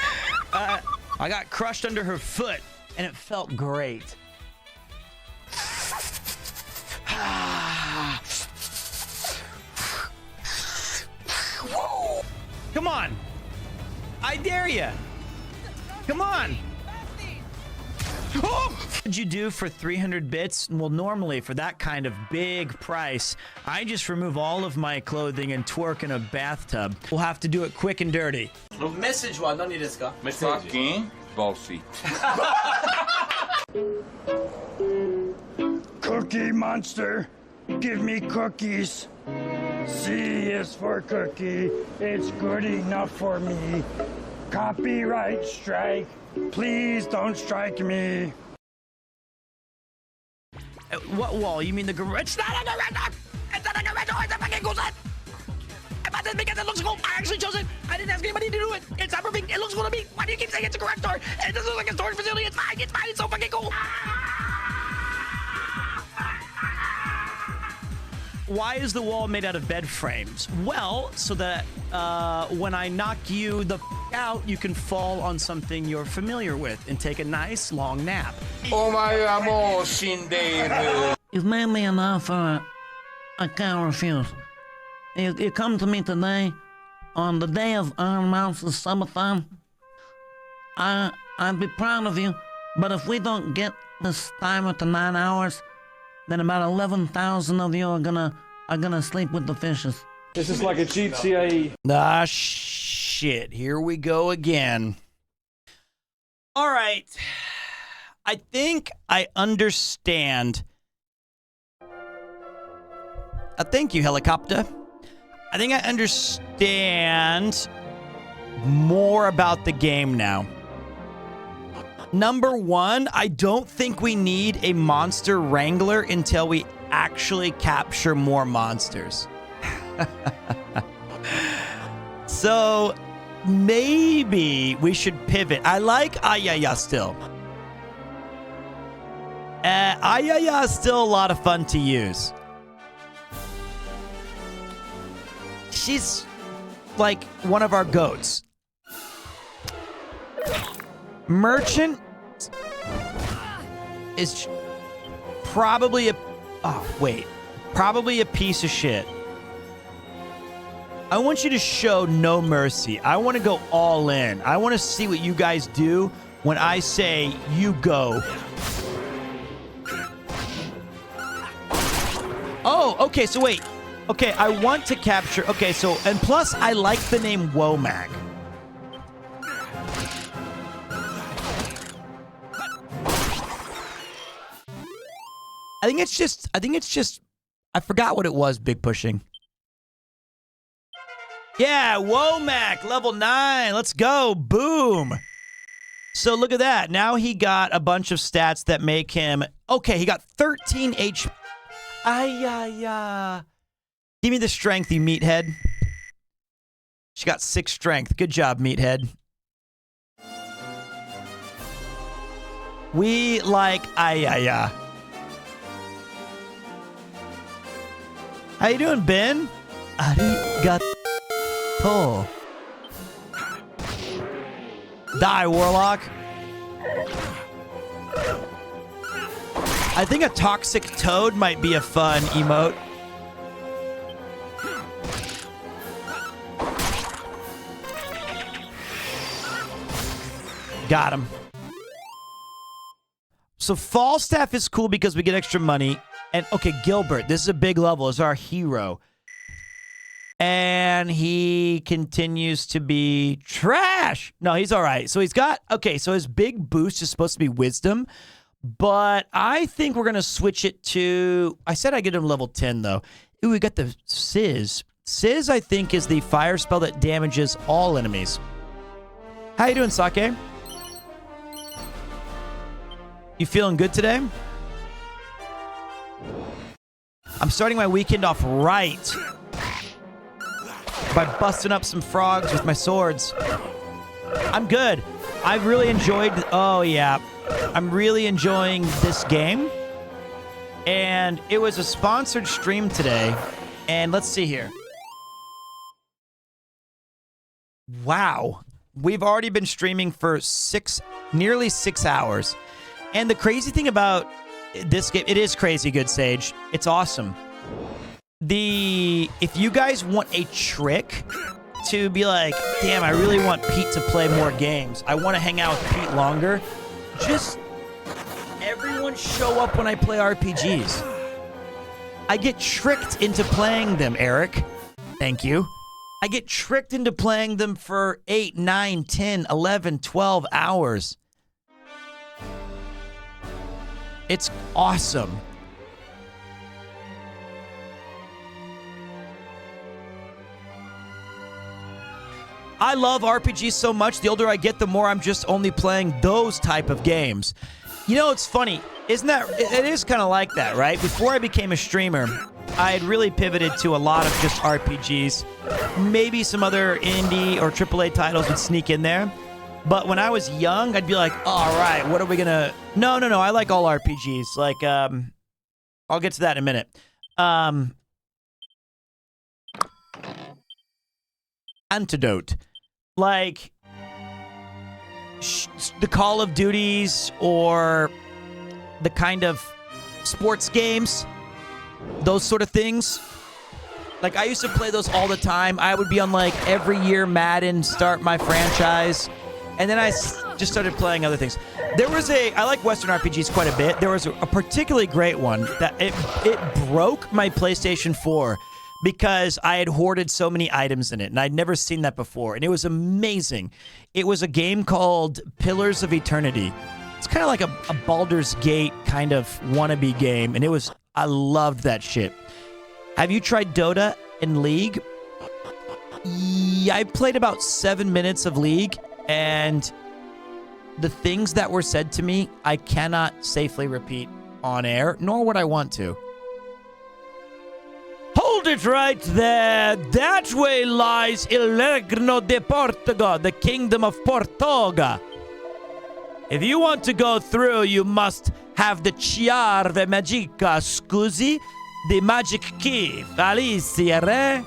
out? I got crushed under her foot, and it felt great. Come on. I dare you. Come on. Oh! What would you do for 300 bits? Well, normally for that kind of big price, I just remove all of my clothing and twerk in a bathtub. We'll have to do it quick and dirty. Message wa nani desu ka? Fucking Bossy. Cookie Monster, give me cookies. C is for cookie, it's good enough for me. Copyright strike, please don't strike me. What wall? You mean the garage? It's not a garage! It's not a garage! It's a fucking cool set! I bought this because it looks cool. I actually chose it. I didn't ask anybody to do it. It's not perfect. It looks cool to me. Why do you keep saying it's a garage door? It doesn't look like a storage facility. It's mine. It's mine. It's so fucking cool. Why is the wall made out of bed frames? Well, so that when I knock you the out, you can fall on something you're familiar with and take a nice long nap. Oh my amor, Cinderu. You've made me an offer I can't refuse. You come to me today on the day of Iron Mouse's subathon. I'd be proud of you, but if we don't get this timer to 9 hours, then about 11,000 of you are gonna sleep with the fishes. This is like a GTA. Ah, shit. Here we go again. All right. I think I understand. Thank you, helicopter. I think I understand more about the game now. Number one, I don't think we need a monster wrangler until we actually capture more monsters. So maybe we should pivot. I like Ayaya still. Ayaya is still a lot of fun to use. She's like one of our goats. Merchant is probably probably a piece of shit. I want you to show no mercy. I want to go all in. I want to see what you guys do when I say you go. Oh, okay, so wait. Okay, I want to capture... Okay, so... And plus, I like the name Womack. I think it's just... I forgot what it was, big pushing. Yeah, Womack, level 9. Let's go. Boom. So look at that. Now he got a bunch of stats that make him... Okay, he got 13 HP. Give me the strength, you meathead. She got 6 strength. Good job, meathead. We like Ayaya. How you doing, Ben? Arigato. Die, Warlock. I think a toxic toad might be a fun emote. Got him. So Falstaff is cool because we get extra money. And okay, Gilbert, this is a big level. Is our hero. And he continues to be trash. No, he's all right. So he's got... Okay, so his big boost is supposed to be wisdom. But I think we're going to switch it to... I said I get him level 10, though. Ooh, we got the Sizz. Sizz, I think, is the fire spell that damages all enemies. How you doing, Sake? You feeling good today? I'm starting my weekend off right by busting up some frogs with my swords. I'm good. I've really enjoyed... Oh, yeah. I'm really enjoying this game. And it was a sponsored stream today. And let's see here. Wow. We've already been streaming for nearly 6 hours. And the crazy thing about this game... It is crazy good, Sage. It's awesome. If you guys want a trick to be like, damn, I really want Pete to play more games. I want to hang out with Pete longer. Just everyone show up when I play RPGs. I get tricked into playing them, Eric. Thank you. I get tricked into playing them for 8, 9, 10, 11, 12 hours. It's awesome. I love RPGs so much. The older I get, the more I'm just only playing those type of games. You know, it's funny. Isn't that... It is kind of like that, right? Before I became a streamer, I had really pivoted to a lot of just RPGs. Maybe some other indie or AAA titles would sneak in there. But when I was young, I'd be like, all right, what are we going to... No. I like all RPGs. Like, I'll get to that in a minute. Antidote. Like, the Call of Duties or the kind of sports games, those sort of things. Like, I used to play those all the time. I would be on, like, every year Madden, start my franchise. And then I just started playing other things. There was I like Western RPGs quite a bit. There was a particularly great one that it broke my PlayStation 4 because I had hoarded so many items in it, and I'd never seen that before, and it was amazing. It was a game called Pillars of Eternity. It's kind of like a Baldur's Gate kind of wannabe game, and I loved that shit. Have you tried Dota and League? Yeah, I played about 7 minutes of League, and the things that were said to me, I cannot safely repeat on air, nor would I want to. Hold it right there. That way lies Il Regno de Portugal, the Kingdom of Portugal. If you want to go through, you must have the Chiave Magica, scusi, the magic key. Alicia, re?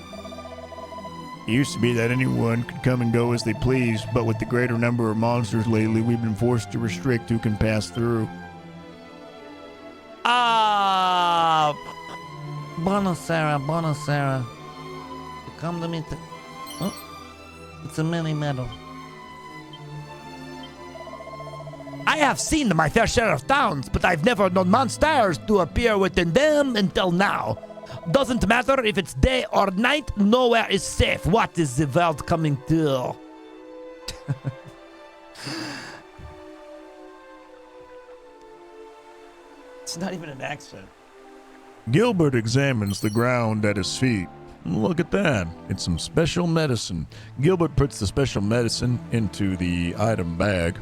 It used to be that anyone could come and go as they pleased, but with the greater number of monsters lately, we've been forced to restrict who can pass through. Buonasera. You come to me to... Oh, it's a mini medal. I have seen my fair share of towns, but I've never known monsters to appear within them until now. Doesn't matter if it's day or night, nowhere is safe. What is the world coming to? It's not even an accent. Gilbert examines the ground at his feet. Look at that. It's some special medicine. Gilbert puts the special medicine into the item bag.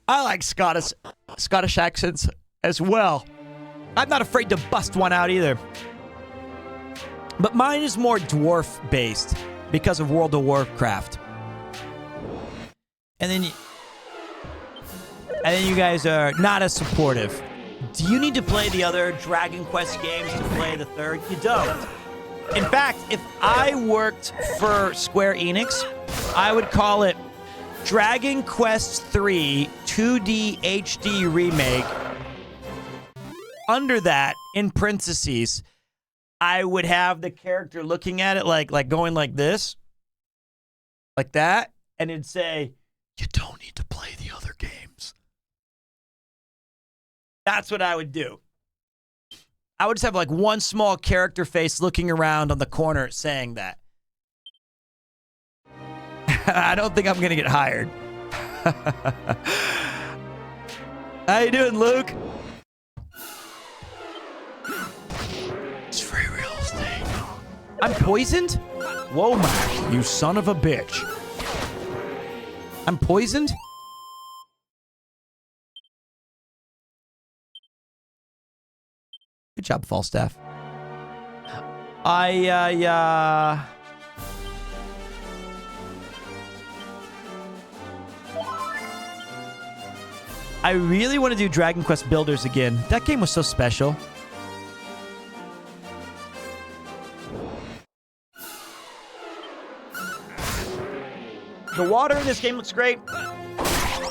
I like Scottish accents as well. I'm not afraid to bust one out either. But mine is more dwarf-based because of World of Warcraft. And then you guys are not as supportive. Do you need to play the other Dragon Quest games to play the third? You don't. In fact, if I worked for Square Enix, I would call it Dragon Quest 3 2D HD Remake. Under that, in parentheses, I would have the character looking at it like going like this. Like that. And it'd say, you don't need to play the other games. That's what I would do. I would just have like one small character face looking around on the corner saying that. I don't think I'm going to get hired. How you doing, Luke? It's free real estate. I'm poisoned? Whoa, Mac, you son of a bitch. I'm poisoned? Good job, Falstaff. I really want to do Dragon Quest Builders again. That game was so special. The water in this game looks great.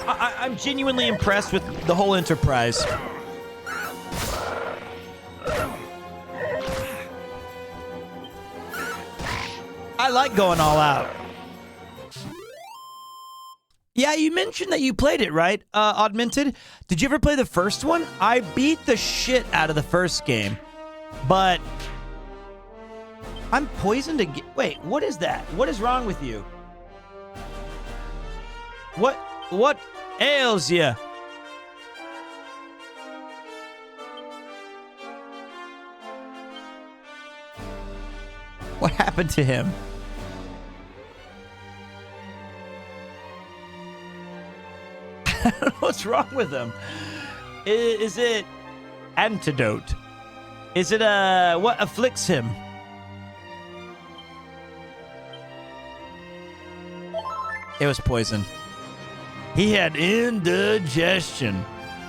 I'm genuinely impressed with the whole Enterprise. I like going all out. Yeah, you mentioned that you played it, right, Augmented? Did you ever play the first one? I beat the shit out of the first game, but I'm poisoned again. Wait, what is that? What is wrong with you? What ails ya? What happened to him? I don't know what's wrong with him. Is it antidote? Is it what afflicts him? It was poison. He had indigestion.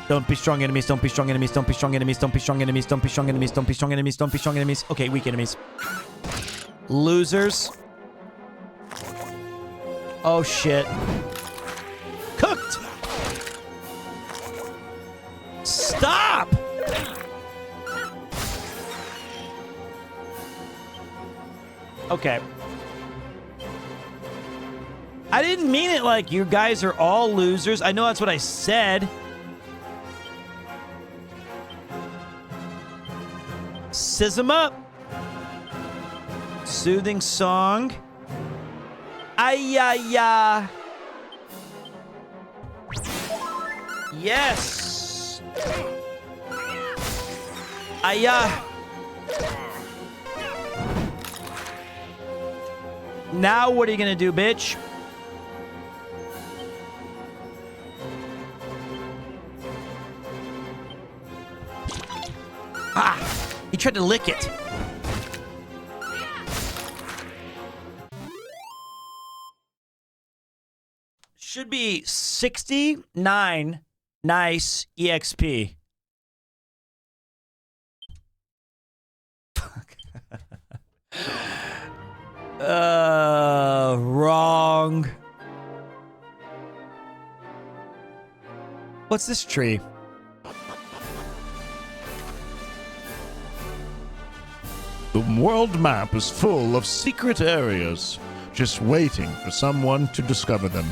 Don't be strong enemies, don't be strong enemies, don't be strong enemies, don't be strong enemies, don't be strong enemies, don't be strong enemies, don't be strong enemies. Okay, weak enemies. Losers. Oh shit. Cooked! Stop! Okay. I didn't mean it like you guys are all losers. I know that's what I said. Sizz 'em up. Soothing song. Ay-ya-ya. Yes. Ay-ya. Now what are you gonna do, bitch? Ah! He tried to lick it. Should be 69 nice EXP. Fuck. Wrong. What's this tree? The world map is full of secret areas, just waiting for someone to discover them.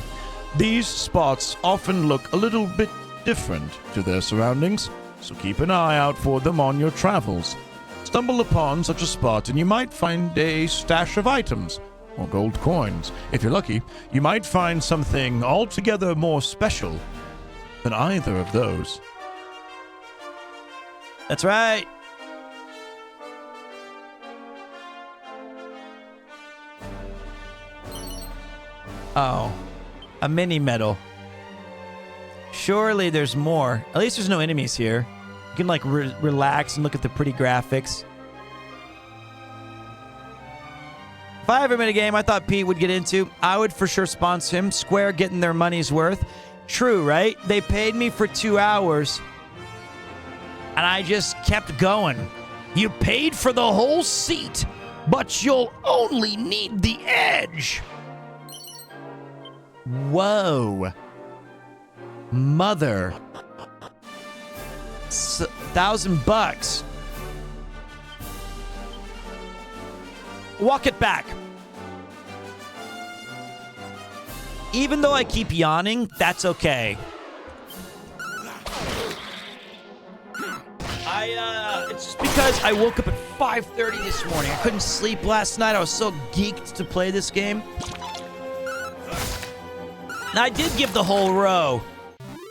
These spots often look a little bit different to their surroundings, so keep an eye out for them on your travels. Stumble upon such a spot and you might find a stash of items or gold coins. If you're lucky, you might find something altogether more special than either of those. That's right. Oh, a mini medal. Surely there's more. At least there's no enemies here. You can like relax and look at the pretty graphics. If I ever made a game I thought Pete would get into, I would for sure sponsor him. Square getting their money's worth. True, right? They paid me for 2 hours. And I just kept going. You paid for the whole seat, but you'll only need the edge. Whoa. Mother. $1,000. Walk it back. Even though I keep yawning, that's okay. It's just because I woke up at 5:30 this morning. I couldn't sleep last night. I was so geeked to play this game. Now, I did give the whole row.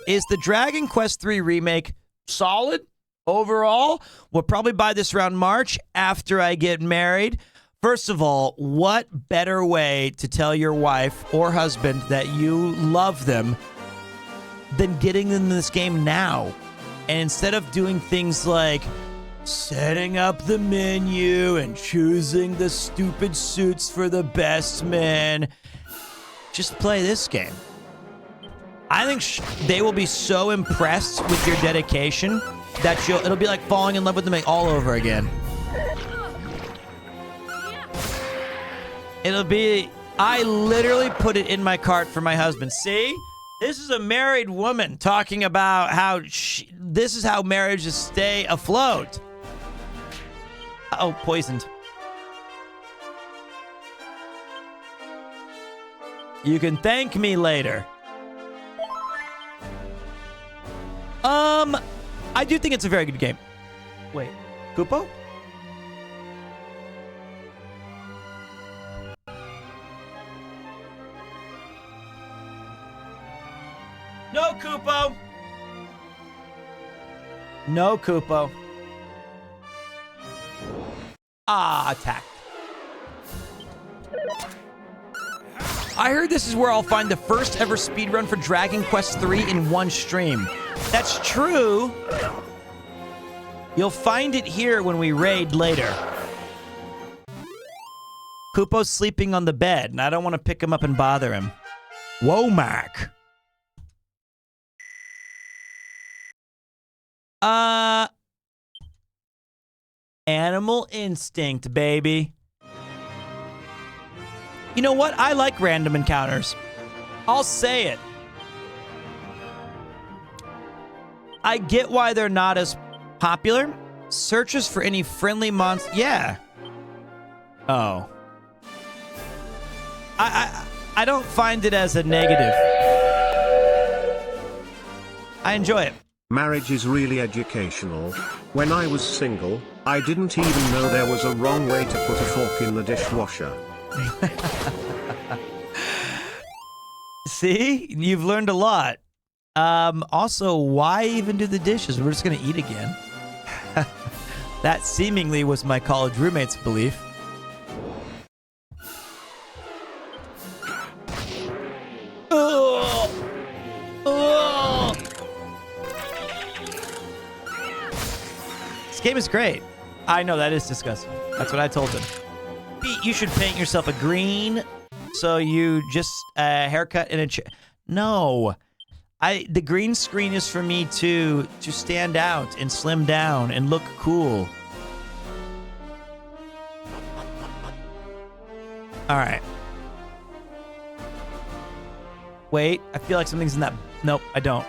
Is the Dragon Quest III Remake solid overall? We'll probably buy this around March after I get married. First of all, what better way to tell your wife or husband that you love them than getting them this game now? And instead of doing things like setting up the menu and choosing the stupid suits for the best men, just play this game. I think they will be so impressed with your dedication that it'll be like falling in love with them all over again. It'll be, I literally put it in my cart for my husband. See? This is a married woman talking about how this is how marriages stay afloat. Oh, poisoned. You can thank me later. I do think it's a very good game. Wait, Kupo? No Kupo. No, Kupo. Ah, attack. I heard this is where I'll find the first ever speedrun for Dragon Quest III in one stream. That's true. You'll find it here when we raid later. Kupo's sleeping on the bed, and I don't want to pick him up and bother him. Womack. Animal Instinct, baby. You know what? I like random encounters. I'll say it. I get why they're not as popular. Searches for any friendly monster. Yeah. Oh. I don't find it as a negative. I enjoy it. Marriage is really educational. When I was single, I didn't even know there was a wrong way to put a fork in the dishwasher. See? You've learned a lot. Also, why even do the dishes? We're just going to eat again. That seemingly was my college roommate's belief. Oh! Oh! This game is great. I know, that is disgusting. That's what I told him. Pete, you should paint yourself a green so you just haircut and a No. The green screen is for me to stand out and slim down and look cool. All right. Wait, I feel like something's in that. Nope, I don't.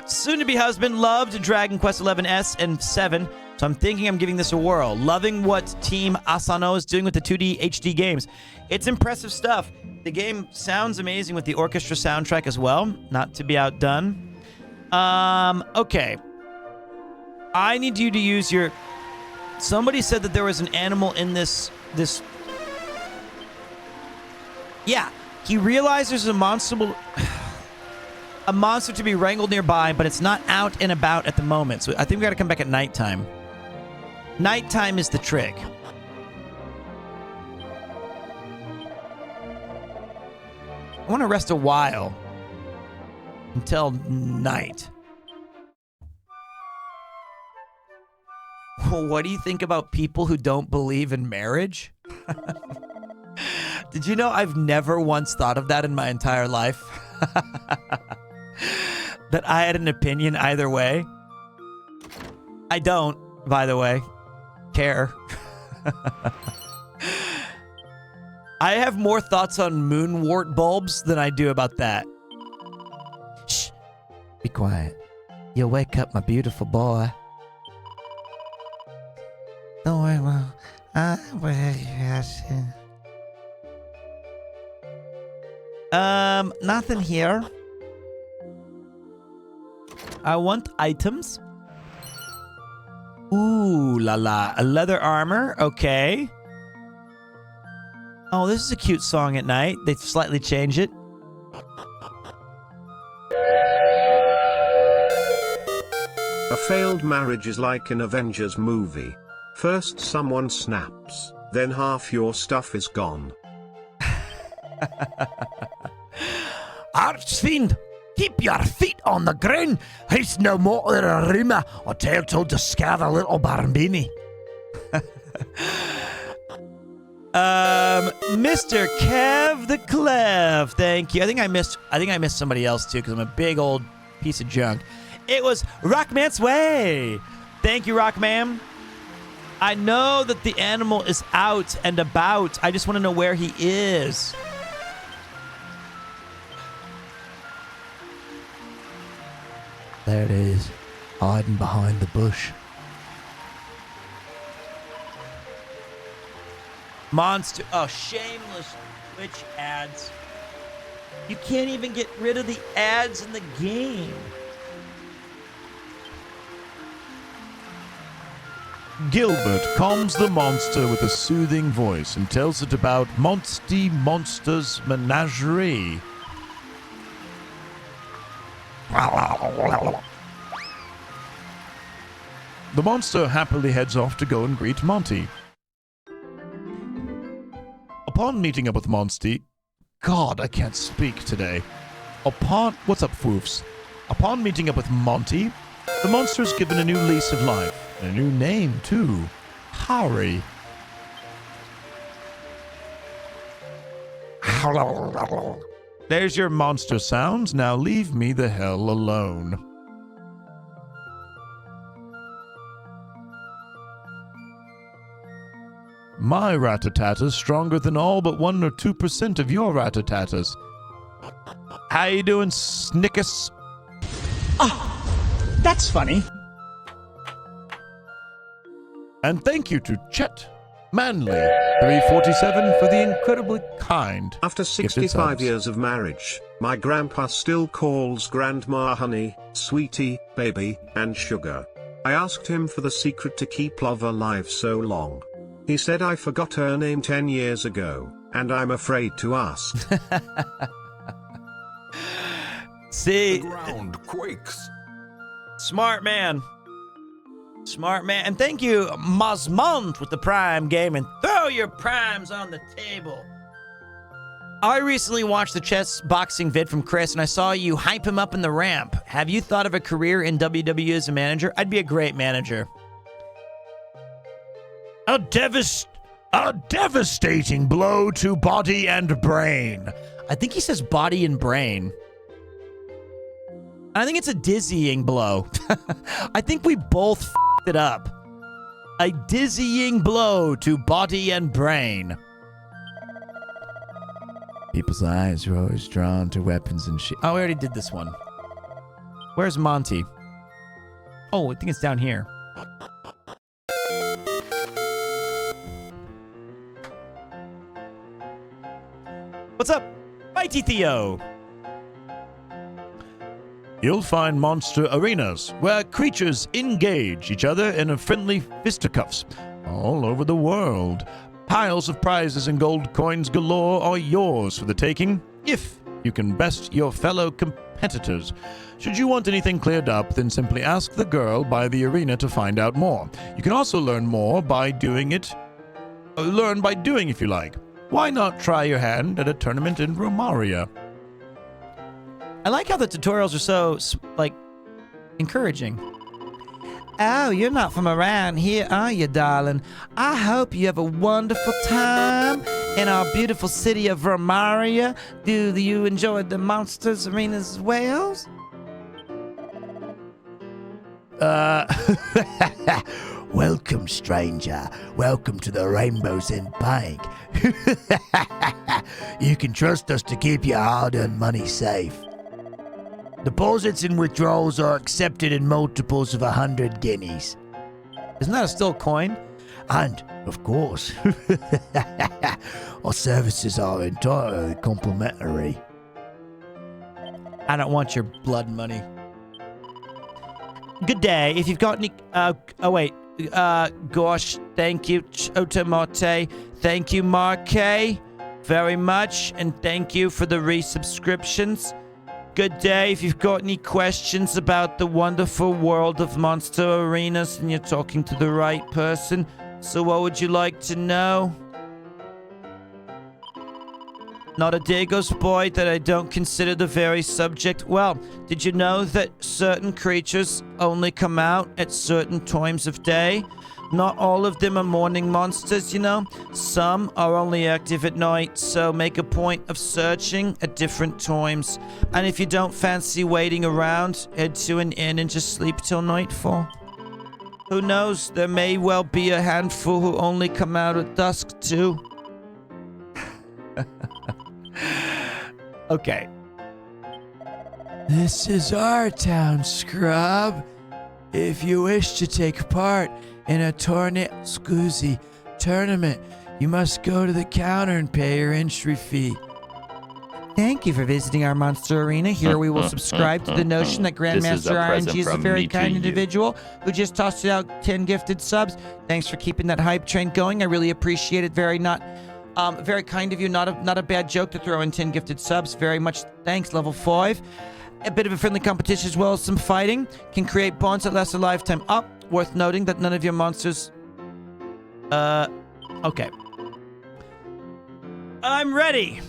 Soon-to-be husband loved Dragon Quest XI S and 7, so I'm thinking I'm giving this a whirl. Loving what Team Asano is doing with the 2D HD games. It's impressive stuff. The game sounds amazing with the orchestra soundtrack as well. Not to be outdone. Okay. I need you to use your... Somebody said that there was an animal in this... Yeah. He realized there's a monster to be wrangled nearby, but it's not out and about at the moment. So I think we got to come back at nighttime. Nighttime is the trick. I want to rest a while until night. Well, what do you think about people who don't believe in marriage? Did you know I've never once thought of that in my entire life? That I had an opinion either way. I don't, by the way, care. I have more thoughts on moonwort bulbs than I do about that. Shh. Be quiet. You'll wake up my beautiful boy. Don't worry, Mom. Nothing here. I want items. Ooh la la. A leather armor. Okay. Oh, this is a cute song at night. They slightly change it. A failed marriage is like an Avengers movie. First someone snaps, then half your stuff is gone. Archfiend, keep your feet on the ground. He's no more than a rumour or tale told to scare the little Barbini. Mr. Kev the Clev, thank you. I think I missed somebody else too because I'm a big old piece of junk. It was Rockman's Way. Thank you, Rockman. I know that the animal is out and about. I just want to know where he is. There it is, hiding behind the bush. Monster. Oh, shameless Twitch ads. You can't even get rid of the ads in the game. Gilbert calms the monster with a soothing voice and tells it about Monster's menagerie. The monster happily heads off to go and greet Monty. Upon meeting up with Monty, God, I can't speak today. What's up, foofs? Upon meeting up with Monty, the monster is given a new lease of life, and a new name, too. Harry. There's your monster sounds. Now leave me the hell alone. My rat-a-tat-ta's stronger than all but 1 or 2% of your rat-a-tat-tas. How you doing, Snickers? That's funny. And thank you to Chet Manley, 347, for the incredibly kind. After 65 years of marriage, my grandpa still calls grandma honey, sweetie, baby, and sugar. I asked him for the secret to keep love alive so long. He said I forgot her name 10 years ago, and I'm afraid to ask. See? The ground quakes. Smart man. Smart man. And thank you, Mazmont, with the Prime game. And throw your primes on the table. I recently watched the chess boxing vid from Chris, and I saw you hype him up in the ramp. Have you thought of a career in WWE as a manager? I'd be a great manager. A devastating blow to body and brain. I think he says body and brain. I think it's a dizzying blow. I think we both f***ed it up. A dizzying blow to body and brain. People's eyes are always drawn to weapons and shit. Oh, we already did this one. Where's Monty? Oh, I think it's down here. What's up, Mighty Theo? You'll find monster arenas where creatures engage each other in a friendly fisticuffs all over the world. Piles of prizes and gold coins galore are yours for the taking if you can best your fellow competitors. Should you want anything cleared up, then simply ask the girl by the arena to find out more. You can also learn more by doing it. Learn by doing if you like. Why not try your hand at a tournament in Romaria? I like how the tutorials are so, like, encouraging. Oh, you're not from around here, are you, darling? I hope you have a wonderful time in our beautiful city of Romaria. Do you enjoy the Monsters Arenas as well? Welcome, stranger. Welcome to the Rainbow's End Bank. You can trust us to keep your hard-earned money safe. Deposits and withdrawals are accepted in multiples of 100 guineas. Isn't that a still coin? And, of course, our services are entirely complimentary. I don't want your blood money. Good day. If you've got any... gosh, thank you, Chotamate. Thank you, Marque, very much. And thank you for the resubscriptions. Good day. If you've got any questions about the wonderful world of Monster Arenas, and you're talking to the right person. So what would you like to know? Not a Dagos boy that I don't consider the very subject. Well, did you know that certain creatures only come out at certain times of day? Not all of them are morning monsters, you know. Some are only active at night, so make a point of searching at different times. And if you don't fancy waiting around, head to an inn and just sleep till nightfall. Who knows, there may well be a handful who only come out at dusk, too. Okay. This is our town, scrub. If you wish to take part in a tournament, you must go to the counter and pay your entry fee. Thank you for visiting our Monster Arena. Here we will subscribe to the notion that Grandmaster RNG is a very kind individual who just tossed out 10 gifted subs. Thanks for keeping that hype train going. I really appreciate it. Very kind of you. Not a bad joke to throw in 10 gifted subs. Very much thanks. Level 5. A bit of a friendly competition as well as some fighting. Can create bonds that last a lifetime. Worth noting that none of your monsters... Okay. I'm ready.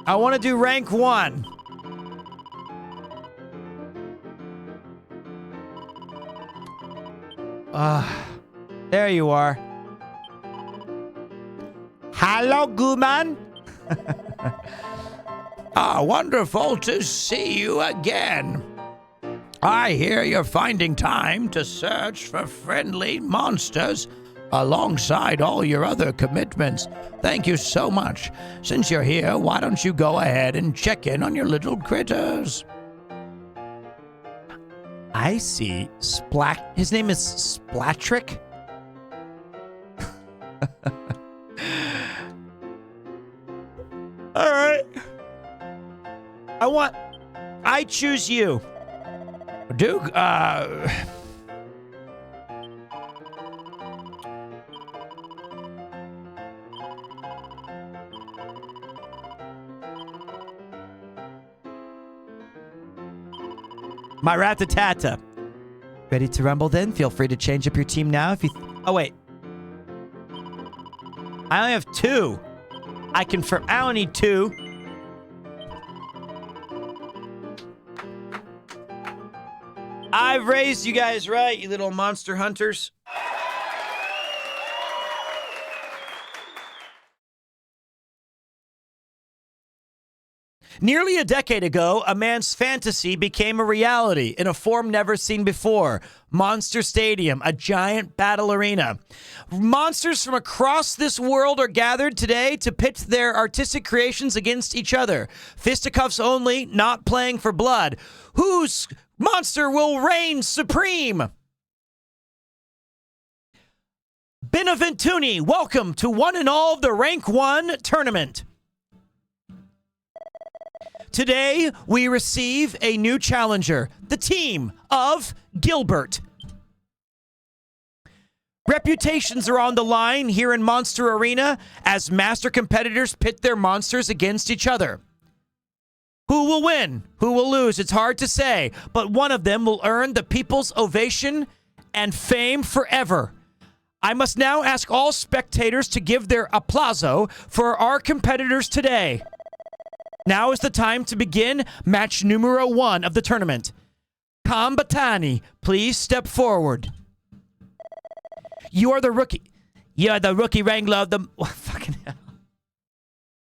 I want to do rank 1. There you are. Hello, Gooman. Wonderful to see you again. I hear you're finding time to search for friendly monsters alongside all your other commitments. Thank you so much. Since you're here, why don't you go ahead and check in on your little critters? I see. His name is Splatrick? All right. I choose you. Duke, my Ratatata. Ready to rumble then? Feel free to change up your team now if you... Oh, wait. I only have 2. I confirm. I only need 2. I've raised you guys right, you little monster hunters. Nearly a decade ago, a man's fantasy became a reality in a form never seen before. Monster Stadium, a giant battle arena. Monsters from across this world are gathered today to pit their artistic creations against each other. Fisticuffs only, not playing for blood. Whose monster will reign supreme? Beneventuni, welcome to one and all of the Rank 1 tournament. Today, we receive a new challenger, the team of Gilbert. Reputations are on the line here in Monster Arena as master competitors pit their monsters against each other. Who will win? Who will lose? It's hard to say, but one of them will earn the people's ovation and fame forever. I must now ask all spectators to give their applauso for our competitors today. Now is the time to begin match numero 1 of the tournament. Combatani, please step forward. You are the rookie. You're the rookie wrangler of the... What fucking hell?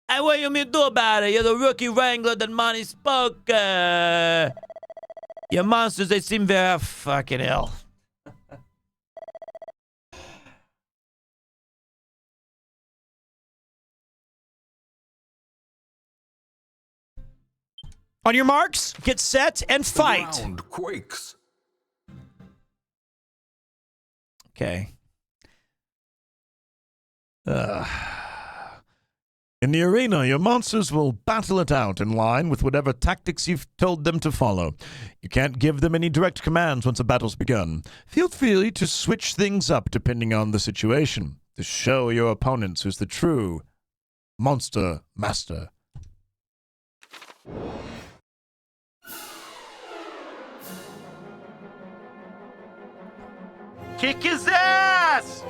And what you mean do about it? You're the rookie wrangler that money spoke. Your monsters, they seem very fucking hell. On your marks, get set, and fight. The ground quakes. Okay. In the arena, your monsters will battle it out in line with whatever tactics you've told them to follow. You can't give them any direct commands once a battle's begun. Feel free to switch things up depending on the situation, to show your opponents who's the true monster master. Kick his ass!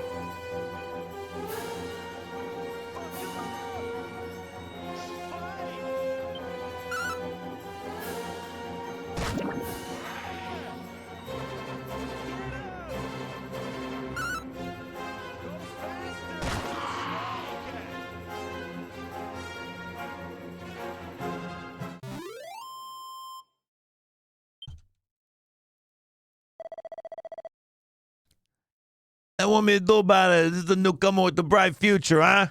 What want me to do about it? This is the newcomer with the bright future, huh?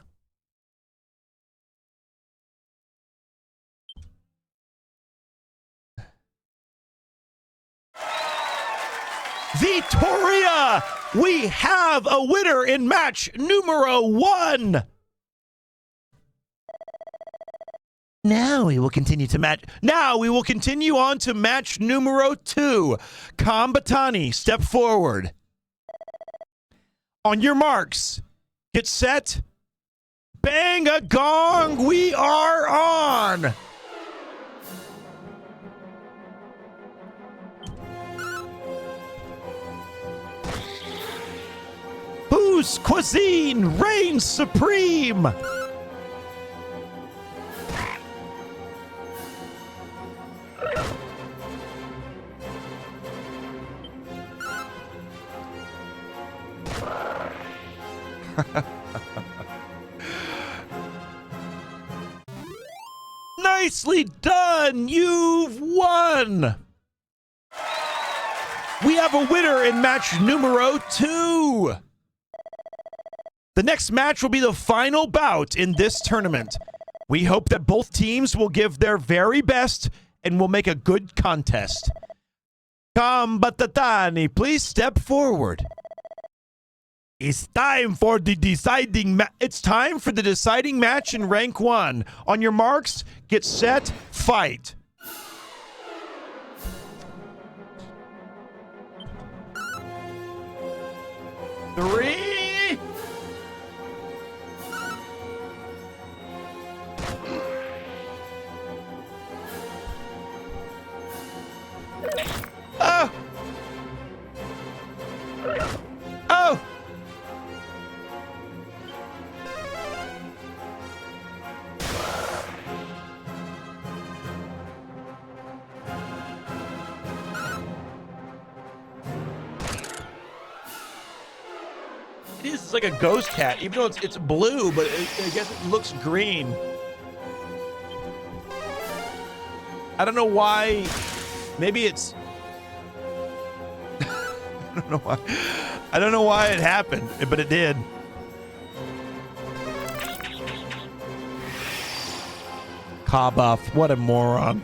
Victoria! We have a winner in match numero 1! Now we will continue on to match numero 2. Combatani, step forward. On your marks, get set, bang a gong, we are on! Whose cuisine reigns supreme? Nicely done! You've won! We have a winner in match numero 2! The next match will be the final bout in this tournament. We hope that both teams will give their very best and will make a good contest. Combatani, please step forward. It's time for the deciding match in rank 1. On your marks, get set, fight. Three. Oh. Oh. It is. It's like a ghost cat, even though it's blue, but I guess it looks green. I don't know why. Maybe it's. I don't know why. I don't know why it happened, but it did. Kabuff, what a moron.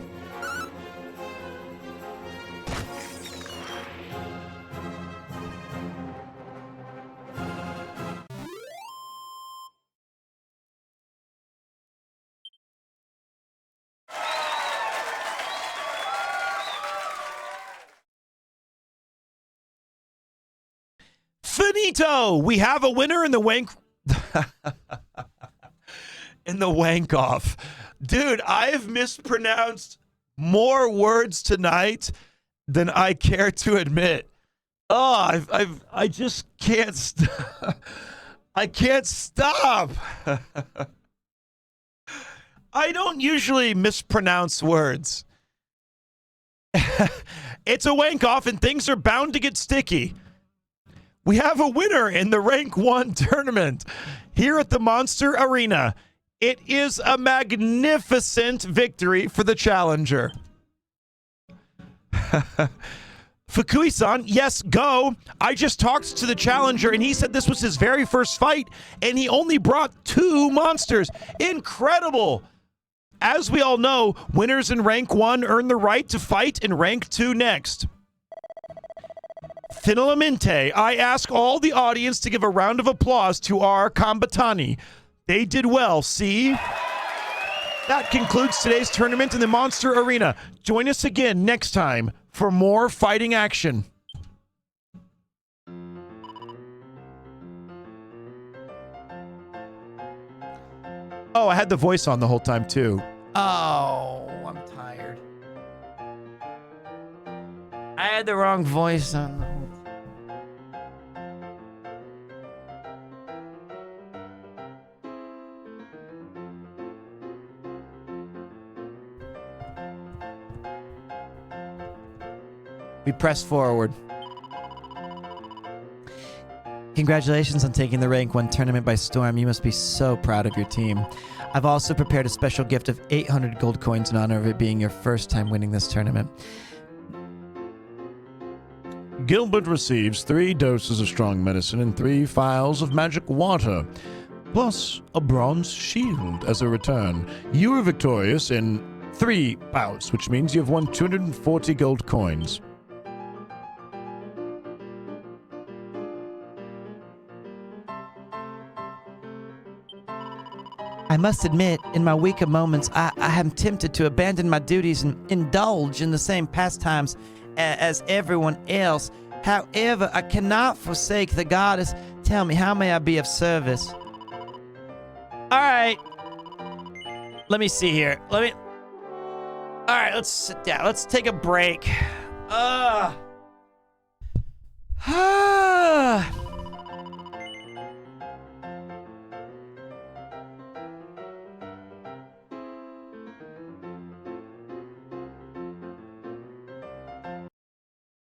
Finito! We have a winner in the wank... in the wank-off. Dude, I've mispronounced more words tonight than I care to admit. Oh, I just can't I can't stop. I don't usually mispronounce words. It's a wank-off and things are bound to get sticky. We have a winner in the Rank 1 tournament here at the Monster Arena. It is a magnificent victory for the challenger. Fukui-san, yes, go. I just talked to the challenger, and he said this was his very first fight, and he only brought 2 monsters. Incredible! As we all know, winners in Rank 1 earn the right to fight in Rank 2 next. Finalmente, I ask all the audience to give a round of applause to our Combatani. They did well, see? That concludes today's tournament in the Monster Arena. Join us again next time for more fighting action. Oh, I had the voice on the whole time, too. Oh, I'm tired. I had the wrong voice on the whole time. We press forward. Congratulations on taking the Rank 1 tournament by storm. You must be so proud of your team. I've also prepared a special gift of 800 gold coins in honor of it being your first time winning this tournament. Gilbert receives 3 doses of strong medicine and 3 vials of magic water, plus a bronze shield as a return. You are victorious in 3 bouts, which means you have won 240 gold coins. I must admit, in my weaker moments, I am tempted to abandon my duties and indulge in the same pastimes as everyone else. However, I cannot forsake the goddess. Tell me, how may I be of service? All right. Let me see here. All right, let's sit down. Let's take a break.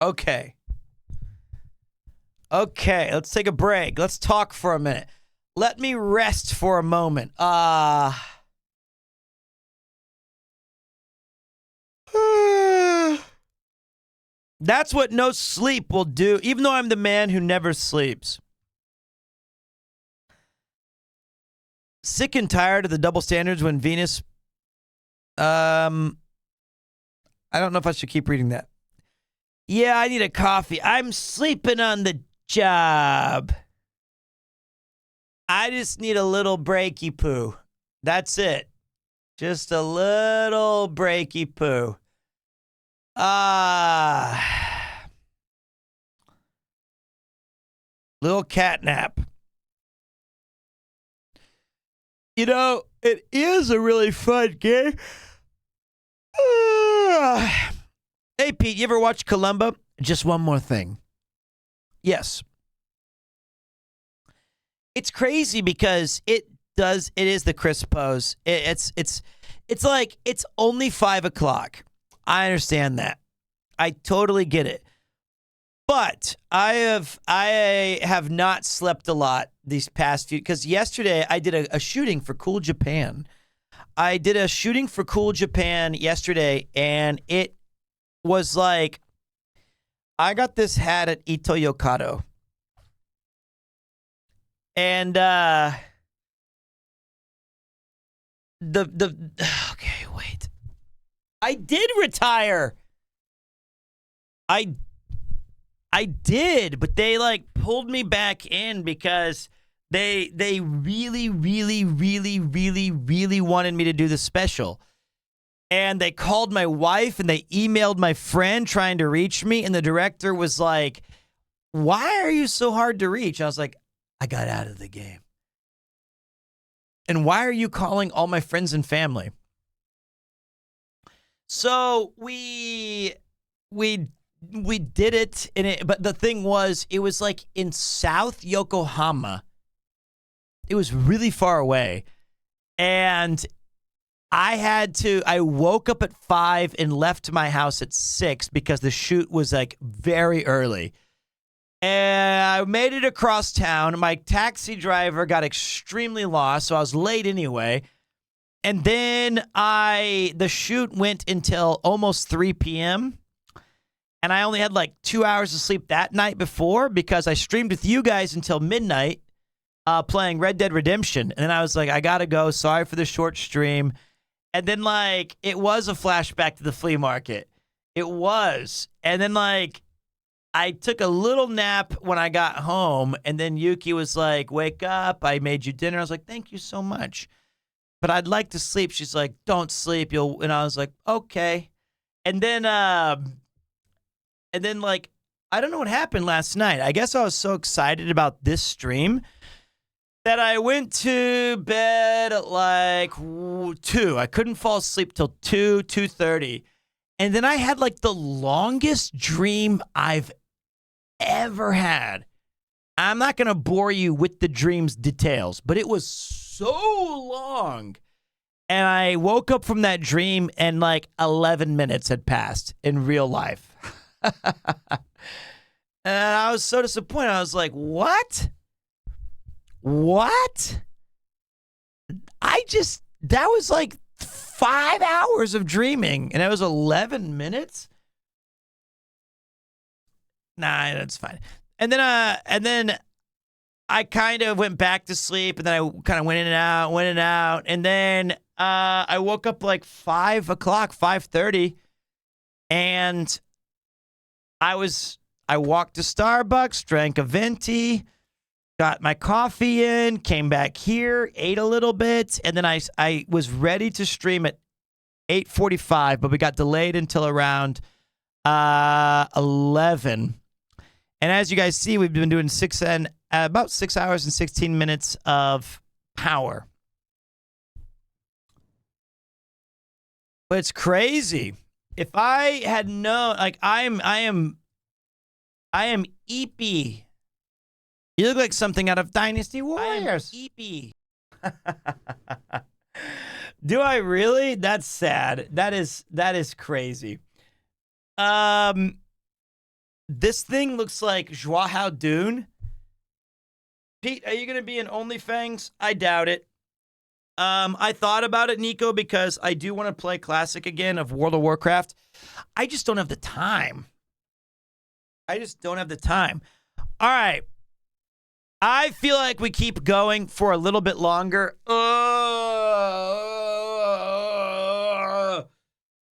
Okay. Okay, let's take a break. Let's talk for a minute. Let me rest for a moment. That's what no sleep will do, even though I'm the man who never sleeps. Sick and tired of the double standards when Venus... I don't know if I should keep reading that. Yeah, I need a coffee. I'm sleeping on the job. I just need a little breaky poo. That's it. Just a little breaky poo. Little cat nap. You know, it is a really fun game. Hey, Pete, you ever watch Columbo? Just one more thing. Yes. It's crazy because it is the Chris pose. It's like, it's only 5 o'clock. I understand that. I totally get it. But I have not slept a lot these past few, because yesterday I did a shooting for Cool Japan. I did a shooting for Cool Japan yesterday, and it was like, I got this hat at Ito Yokado. And okay, wait. I did retire. I did, but they like pulled me back in because they really wanted me to do the special. And they called my wife and they emailed my friend trying to reach me, and the director was like, "Why are you so hard to reach?" I was like, "I got out of the game." "And why are you calling all my friends and family?" So we did it, but the thing was, it was like in South Yokohama. It was really far away. And I woke up at 5 and left my house at 6 because the shoot was like very early. And I made it across town. My taxi driver got extremely lost, so I was late anyway. And then the shoot went until almost 3 p.m. And I only had like 2 hours of sleep that night before because I streamed with you guys until midnight playing Red Dead Redemption. And then I was like, I gotta go. Sorry for the short stream. And then like, it was a flashback to the flea market. It was. And then like, I took a little nap when I got home. And then Yuki was like, wake up. I made you dinner. I was like, thank you so much. But I'd like to sleep. She's like, don't sleep. And I was like, okay. And then like, I don't know what happened last night. I guess I was so excited about this stream that I went to bed at like 2. I couldn't fall asleep till 2:30. And then I had like the longest dream I've ever had. I'm not going to bore you with the dream's details, but it was so long. And I woke up from that dream and like 11 minutes had passed in real life. And I was so disappointed. I was like, what? What? That was like 5 hours of dreaming, and it was 11 minutes? Nah, that's fine. And then I kind of went back to sleep, and then I kind of went in and out, and then I woke up like 5 o'clock, 5:30, and I walked to Starbucks, drank a venti, got my coffee in, came back here, ate a little bit, and then I was ready to stream at 8:45, but we got delayed until around 11. And as you guys see, we've been doing about 6 hours and 16 minutes of power. But it's crazy. If I had known, like I am Eepy. You look like something out of Dynasty Warriors. Eepy. Do I really? That's sad. That is crazy. This thing looks like Joao Dune. Pete, are you gonna be in OnlyFans? I doubt it. I thought about it, Nico, because I do want to play Classic again of World of Warcraft. I just don't have the time. All right. I feel like we keep going for a little bit longer. All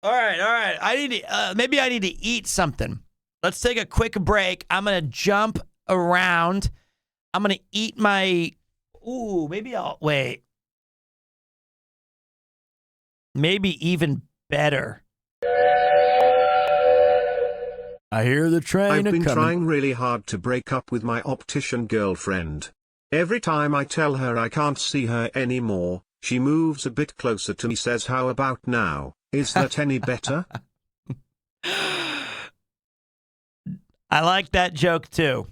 right. Maybe I need to eat something. Let's take a quick break. I'm going to jump around. I'm going to eat my... maybe I'll... Wait. Maybe even better. I hear the train I've been coming. trying really hard to break up with my optician girlfriend. Every time I tell her I can't see her anymore, she moves a bit closer to me, says, "How about now? Is that any better?" I like that joke too.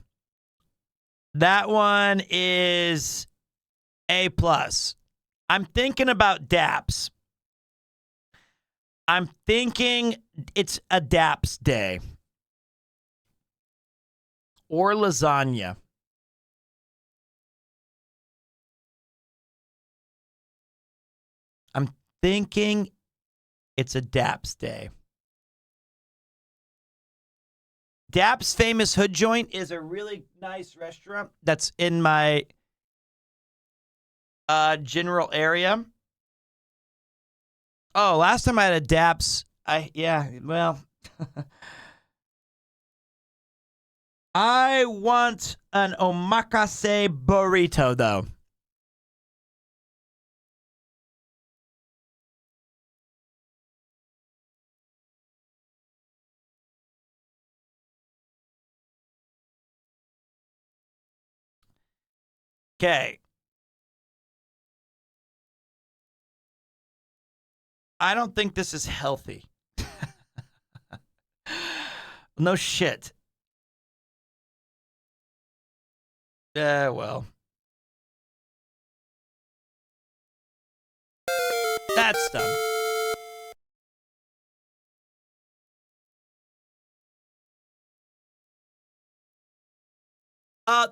That one is A+. I'm thinking about daps. I'm thinking it's a daps day. Or lasagna. I'm thinking it's a daps day. Dap's Famous Hood Joint is a really nice restaurant that's in my general area. Oh, last time I had a Dap's, I want an omakase burrito, though. Okay. I don't think this is healthy. No shit. Well. That's done.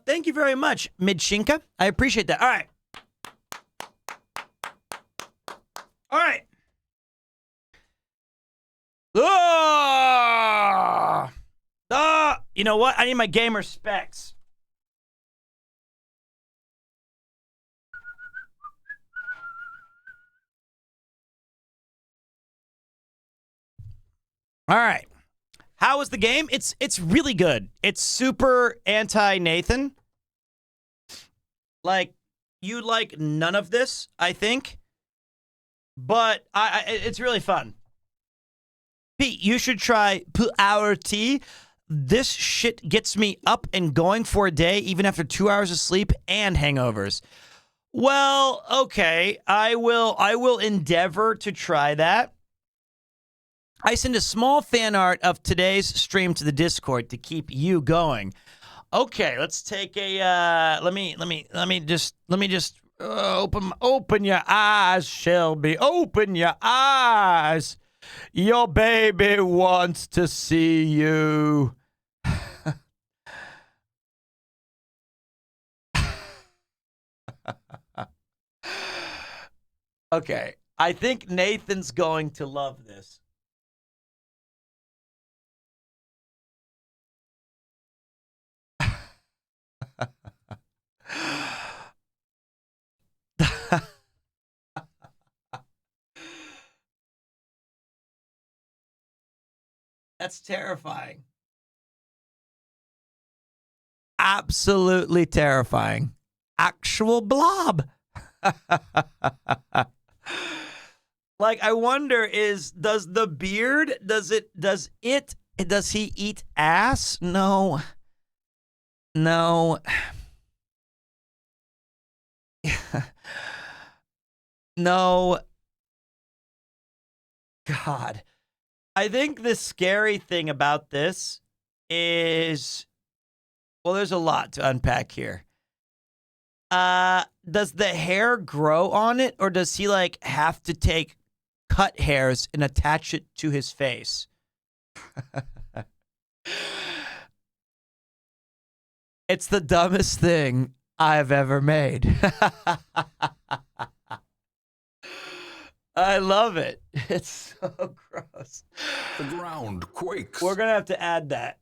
Thank you very much, Midshinka. I appreciate that. All right. You know what? I need my gamer specs. All right. How was the game? It's really good. It's super anti-Nathan. Like, you like none of this, I think. But it's really fun. Pete, you should try PremierTwo. This shit gets me up and going for a day, even after 2 hours of sleep and hangovers. Well, okay. I will endeavor to try that. I send a small fan art of today's stream to the Discord to keep you going. Okay, let's take a let me just open your eyes, Shelby. Open your eyes. Your baby wants to see you. Okay, I think Nathan's going to love this. That's terrifying. absolutely terrifying. Actual blob. Like, I wonder does the beard, does he eat ass? No. No. No. God. I think the scary thing about this is, well, there's a lot to unpack here. Does the hair grow on it, or does he like have to take cut hairs and attach it to his face? It's the dumbest thing I've ever made. I love it. It's so gross. The ground quakes. We're going to have to add that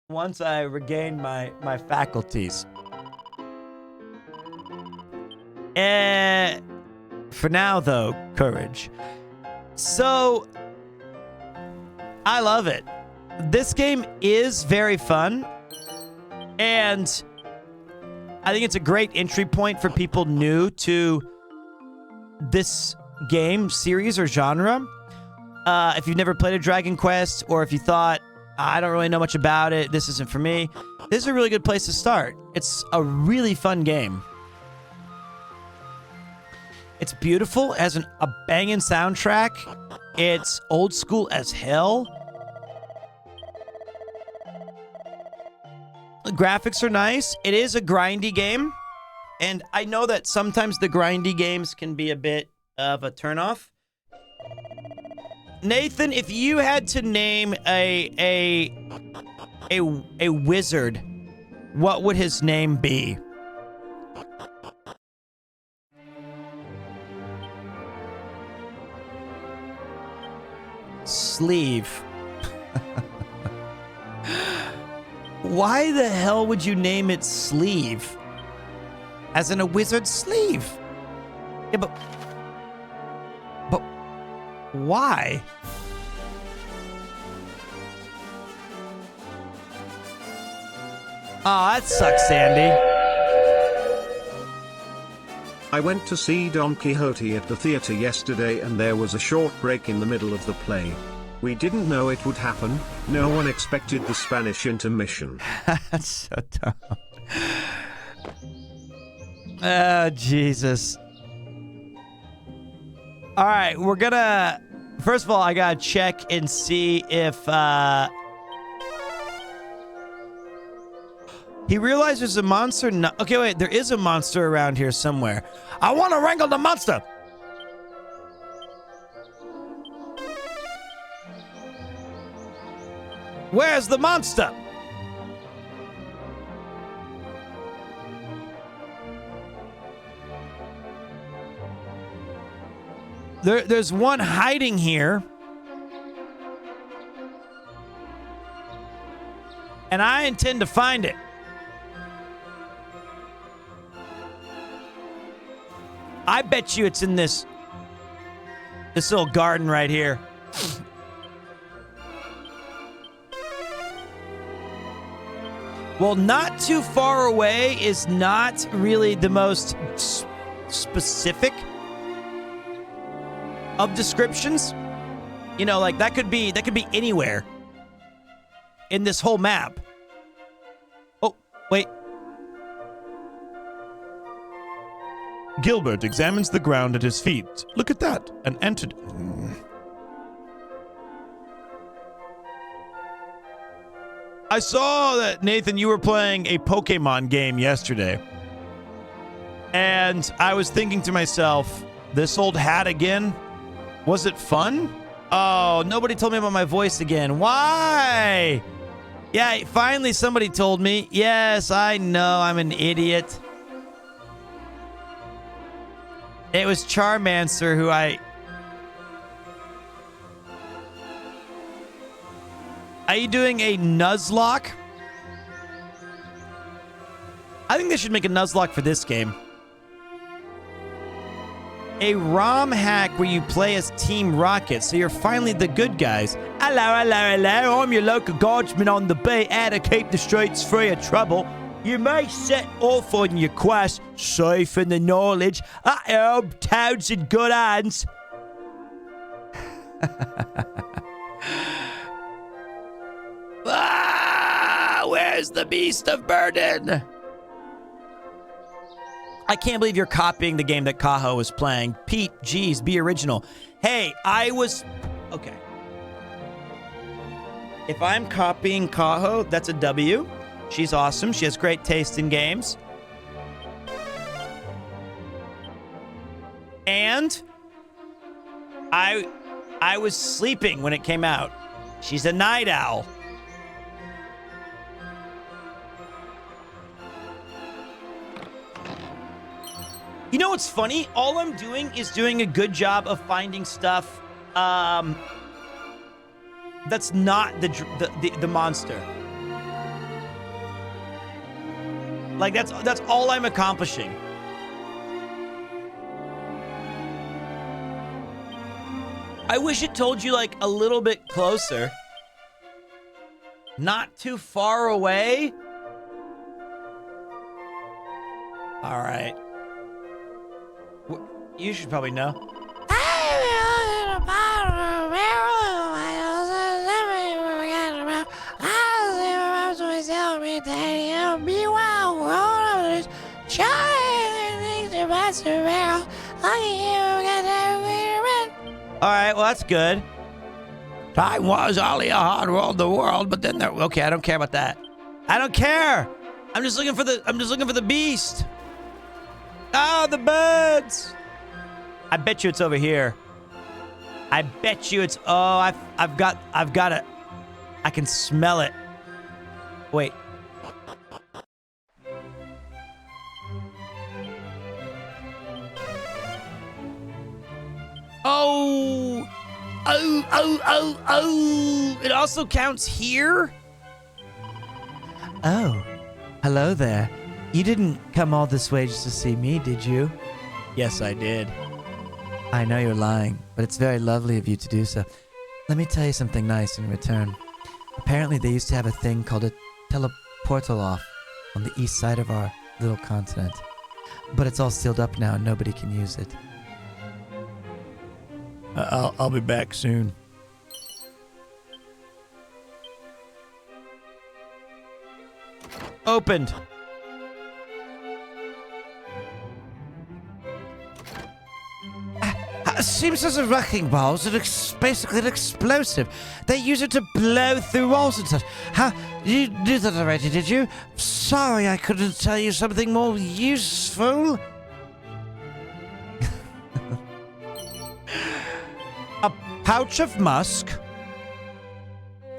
once I regain my faculties. For now, though, courage. So, I love it. This game is very fun, and I think it's a great entry point for people new to this game series or genre. If you've never played a Dragon Quest, or if you thought, I don't really know much about it, this isn't for me, this is a really good place to start. It's a really fun game. It's beautiful. It has a banging soundtrack. It's old school as hell. The graphics are nice. It is a grindy game. And I know that sometimes the grindy games can be a bit of a turnoff. Nathan, if you had to name a wizard, what would his name be? Sleeve. Why the hell would you name it Sleeve? As in a wizard sleeve? Yeah, but why? Oh, that sucks, Sandy. I went to see Don Quixote at the theater yesterday, and there was a short break in the middle of the play. We didn't know it would happen. No one expected the Spanish intermission. That's so dumb. Oh, Jesus. All right, we're gonna... First of all, I gotta check and see if... He realized there's a monster... No, okay, wait, there is a monster around here somewhere. I want to wrangle the monster! Where's the monster? There's one hiding here. And I intend to find it. I bet you it's in this little garden right here. Well, not too far away is not really the most specific of descriptions. You know, like that could be anywhere in this whole map. Oh, wait. Gilbert examines the ground at his feet. Look at that, an entity. I saw that, Nathan, you were playing a Pokemon game yesterday. And I was thinking to myself, this old hat again? Was it fun? Oh, nobody told me about my voice again. Why? Yeah, finally somebody told me. Yes, I know, I'm an idiot. It was Charmancer who Are you doing a Nuzlocke? I think they should make a Nuzlocke for this game. A ROM hack where you play as Team Rocket, so you're finally the good guys. Hello, hello, hello. I'm your local guardsman on the bay, out to keep the streets free of trouble. You may set off on your quest, safe in the knowledge I am Toad's in good hands. Where's the Beast of Burden? I can't believe you're copying the game that Kaho was playing. Pete, geez, be original. Hey, okay. If I'm copying Kaho, that's a W. She's awesome. She has great taste in games. And I was sleeping when it came out. She's a night owl. You know what's funny? All I'm doing is doing a good job of finding stuff that's not the monster. Like that's all I'm accomplishing. I wish it told you like a little bit closer. Not too far away. All right. You should probably know. All right, well that's good. Time was Aliyah ruled the world, but then there. Okay, I don't care about that. I don't care. I'm just looking for the beast. Ah, the birds. I bet you it's over here. I bet you it's. Oh, I've got it. I can smell it. Wait. Oh. It also counts here? Oh. Hello there. You didn't come all this way just to see me, did you? Yes, I did. I know you're lying, but it's very lovely of you to do so. Let me tell you something nice in return. Apparently they used to have a thing called a teleportal off on the east side of our little continent. But it's all sealed up now and nobody can use it. I'll be back soon. Opened. Seems as a wrecking ball is basically an explosive. They use it to blow through walls and such. How you knew that already, did you? Sorry, I couldn't tell you something more useful. A pouch of musk.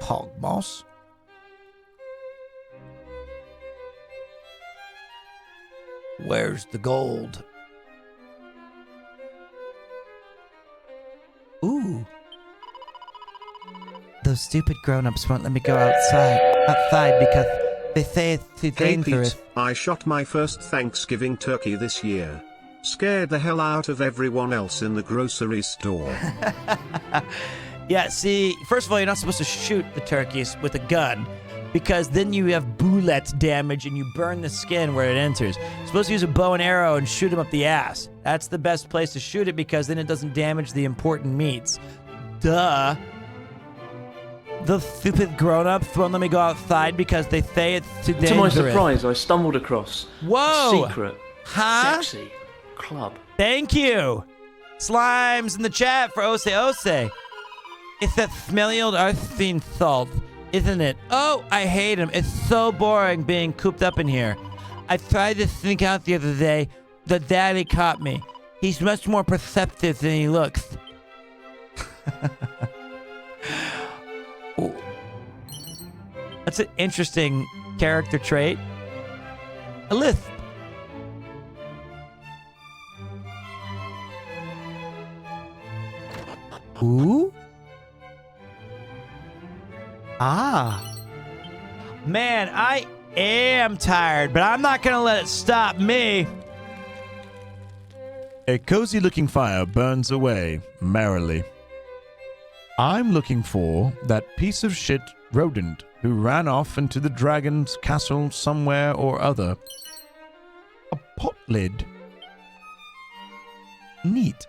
Hog moss. Where's the gold? Ooh. Those stupid grown-ups won't let me go outside because they say it's too dangerous. Pete, I shot my first Thanksgiving turkey this year. Scared the hell out of everyone else in the grocery store. Yeah, see, first of all, you're not supposed to shoot the turkeys with a gun because then you have bullet damage and you burn the skin where it enters. You're supposed to use a bow and arrow and shoot them up the ass. That's the best place to shoot it because then it doesn't damage the important meats. Duh. The stupid grown-ups won't let me go outside because they say it's too dangerous. To my surprise, I stumbled across a secret, sexy club. Thank you. Slimes in the chat for Ose Ose. It's that smelly old earthstein salt, isn't it? Oh, I hate him. It's so boring being cooped up in here. I tried to sneak out the other day. The daddy caught me. He's much more perceptive than he looks. That's an interesting character trait. A lisp. Ooh. Ah. Man, I am tired, but I'm not going to let it stop me. A cozy-looking fire burns away merrily. I'm looking for that piece of shit rodent who ran off into the dragon's castle somewhere or other. A pot lid. Neat.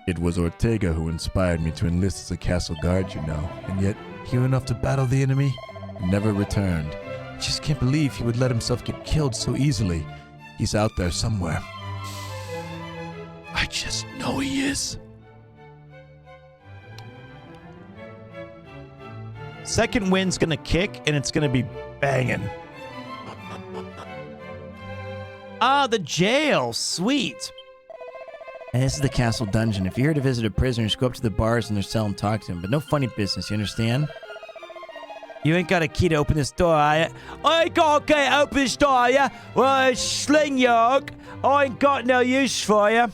It was Ortega who inspired me to enlist as a castle guard, you know, and yet he knew enough to battle the enemy and never returned. I just can't believe he would let himself get killed so easily. He's out there somewhere. I just know he is. Second wind's gonna kick, and it's gonna be banging. Ah, the jail. Sweet. And this is the castle dungeon. If you're here to visit a prisoner, just go up to the bars in their cell and talk to him. But no funny business, you understand? You ain't got a key to open this door, are you? I ain't got a key to open this door, are you? Well, sling yog. I ain't got no use for you.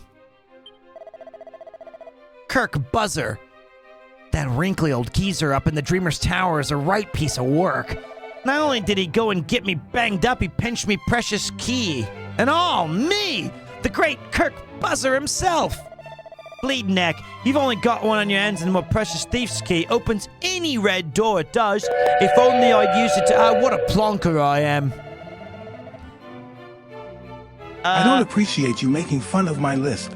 Kirk Buzzer. That wrinkly old geezer up in the Dreamer's Tower is a right piece of work. Not only did he go and get me banged up, he pinched me precious key. And all me! The great Kirk Buzzer himself! Bleed neck, you've only got one on your hands, and the more precious thief's key opens any red door it does. If only I'd use it to... Ah, what a plonker I am. I don't appreciate you making fun of my list.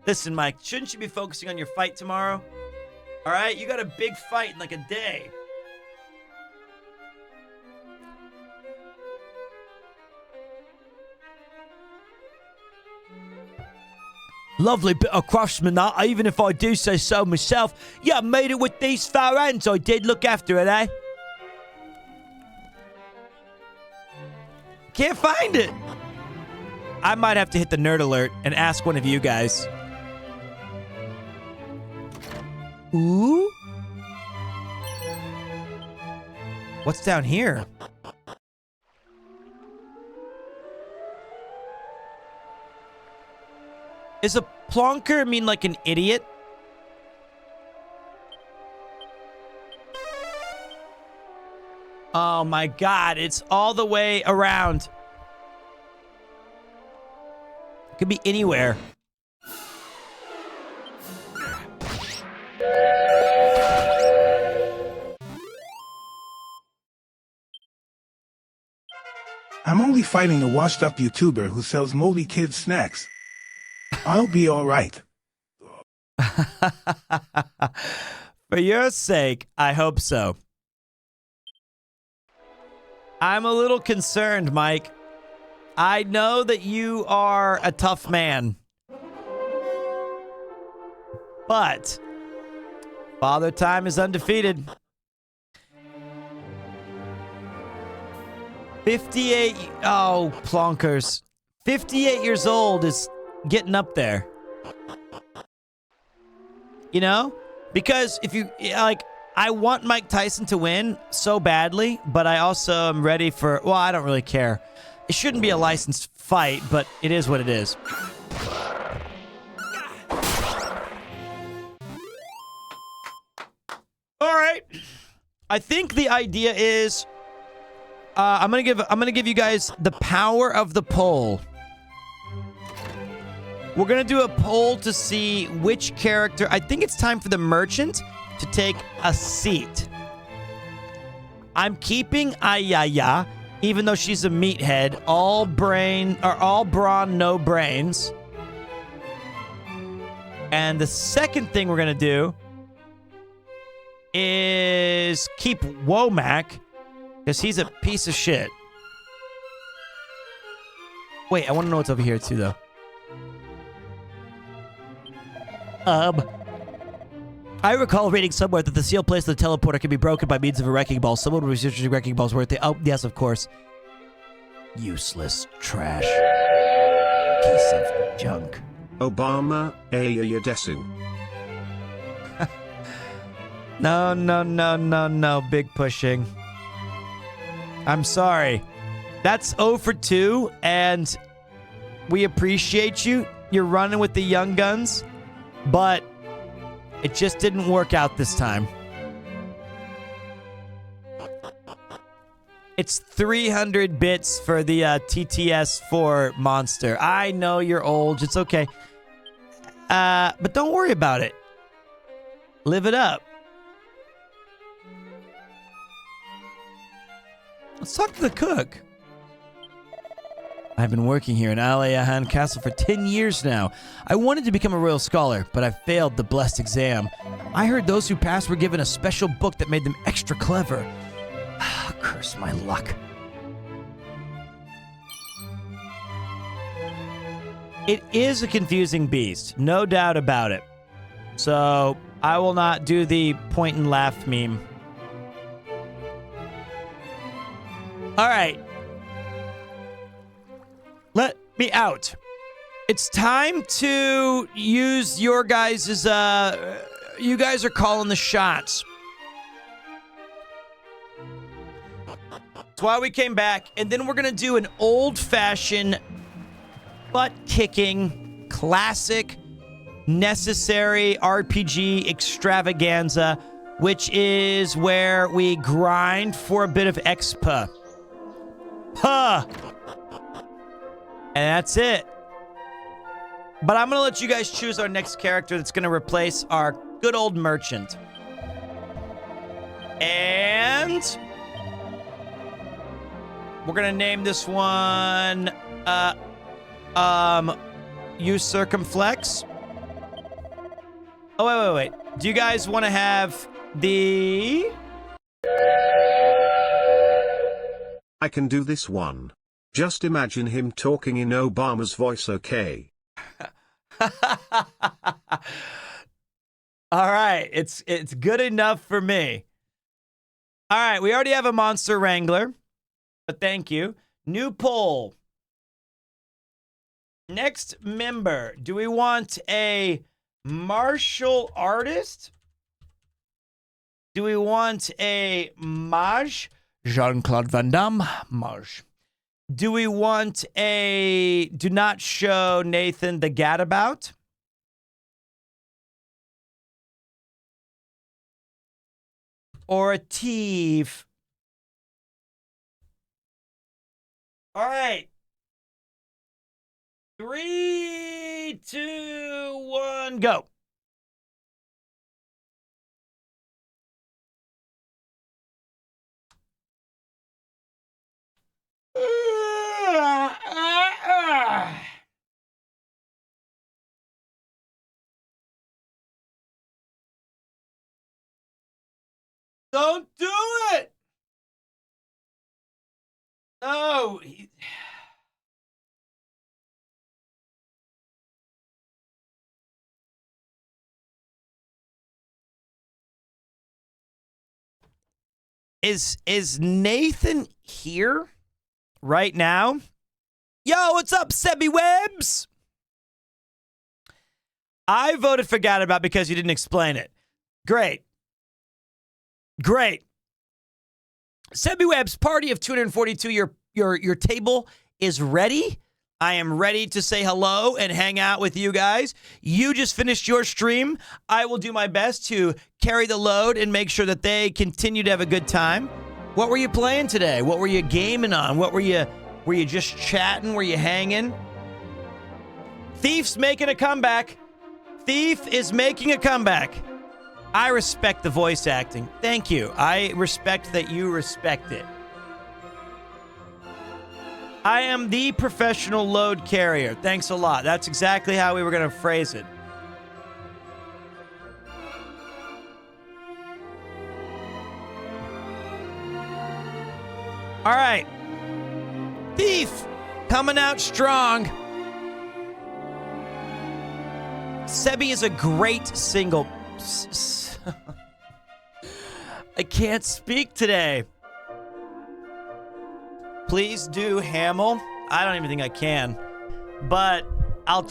Listen, Mike, shouldn't you be focusing on your fight tomorrow? All right? You got a big fight in like a day. Lovely bit of craftsmanship, even if I do say so myself. Yeah, I made it with these fair hands. I did look after it, eh? Can't find it. I might have to hit the nerd alert and ask one of you guys. Ooh? What's down here? Is a plonker mean like an idiot? Oh my god, it's all the way around. It could be anywhere. I'm only fighting a washed-up YouTuber who sells moldy kids snacks. I'll be all right. For your sake, I hope so. I'm a little concerned, Mike. I know that you are a tough man. But Father Time is undefeated. 58, oh, plonkers. 58 years old is getting up there. You know? Because if you, like, I want Mike Tyson to win so badly, but I also am ready for, well, I don't really care. It shouldn't be a licensed fight, but it is what it is. All right. I think the idea is I'm gonna give you guys the power of the poll. We're gonna do a poll to see which character. I think it's time for the merchant to take a seat. I'm keeping Ayaya, even though she's a meathead. All brawn, no brains. And the second thing we're gonna do is keep Womack, because he's a piece of shit. Wait, I want to know what's over here too, though. I recall reading somewhere that the sealed place of the teleporter can be broken by means of a wrecking ball. Someone was researching wrecking balls worth it. Oh, yes, of course. Useless trash. Piece of junk. Obama, Ayayadesu. No. Big pushing. I'm sorry. That's 0 for 2, and we appreciate you. You're running with the young guns, but it just didn't work out this time. It's 300 bits for the TTS4 monster. I know you're old. It's okay. But don't worry about it. Live it up. Let's talk to the cook. I've been working here in Alayahan Castle for 10 years now. I wanted to become a royal scholar, but I failed the blessed exam. I heard those who passed were given a special book that made them extra clever. Curse my luck. It is a confusing beast, no doubt about it. So I will not do the point and laugh meme. All right. Let me out. It's time to use your guys' you guys are calling the shots. That's why we came back, and then we're gonna do an old-fashioned, butt-kicking, classic, necessary RPG extravaganza, which is where we grind for a bit of expa. Huh. And that's it. But I'm going to let you guys choose our next character that's going to replace our good old merchant. And we're going to name this one Use Circumflex. Oh, wait. Do you guys want to have the... I can do this one. Just imagine him talking in Obama's voice, okay? All right, it's good enough for me. All right, we already have a Monster Wrangler, but thank you. New poll. Next member, do we want a martial artist? Do we want a mage? Jean-Claude Van Damme, mage. Do we want a do not show Nathan the gadabout? Or a thief? All right. 3, 2, 1, go. Don't do it! No. Is Nathan here right now? Yo, what's up, Sebby Webbs? I voted for Gadabout because you didn't explain it. Great. Great. Sebby Webb's party of 242, your table is ready. I am ready to say hello and hang out with you guys. You just finished your stream. I will do my best to carry the load and make sure that they continue to have a good time. What were you playing today? What were you gaming on? What were you just chatting? Were you hanging? Thief's making a comeback. Thief is making a comeback. I respect the voice acting. Thank you. I respect that you respect it. I am the professional load carrier. Thanks a lot. That's exactly how we were going to phrase it. All right. Thief coming out strong. Sebby is a great single. I can't speak today. Please do Hamill. I don't even think I can, but I'll.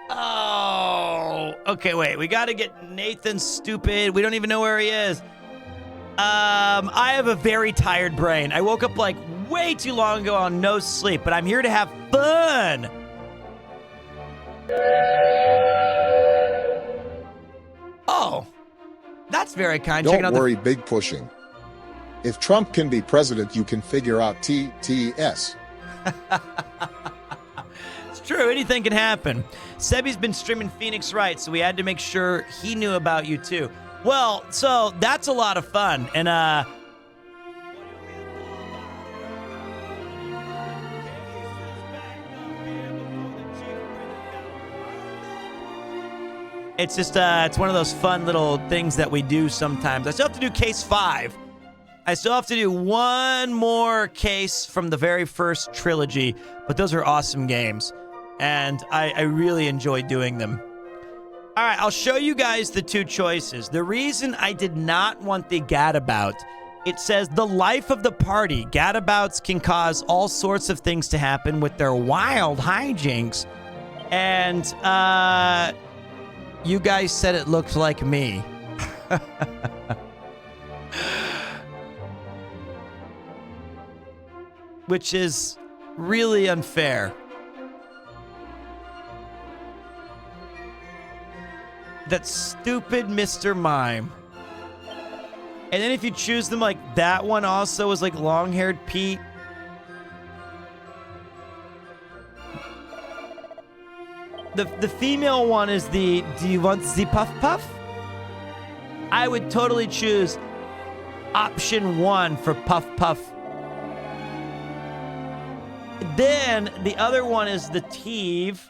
Oh, okay. Wait, we got to get Nathan stupid. We don't even know where he is. I have a very tired brain. I woke up like way too long ago on no sleep, but I'm here to have fun. Oh, that's very kind. Don't worry, big pushing. If Trump can be president, you can figure out TTS. true. Anything can happen. Sebi's been streaming Phoenix Wright, so we had to make sure he knew about you too. Well, so that's a lot of fun. And it's just it's one of those fun little things that we do sometimes. I still have to do case 5. I still have to do one more case from the very first trilogy, but those are awesome games, and I really enjoy doing them. All right, I'll show you guys the 2 choices. The reason I did not want the gadabout, it says the life of the party. Gadabouts can cause all sorts of things to happen with their wild hijinks, and you guys said it looked like me. Which is really unfair. That stupid Mr. Mime. And then if you choose them, like that one also is like long-haired Pete. The female one is the, do you want the Puff Puff? I would totally choose option 1 for Puff Puff. Then the other one is the Teeve.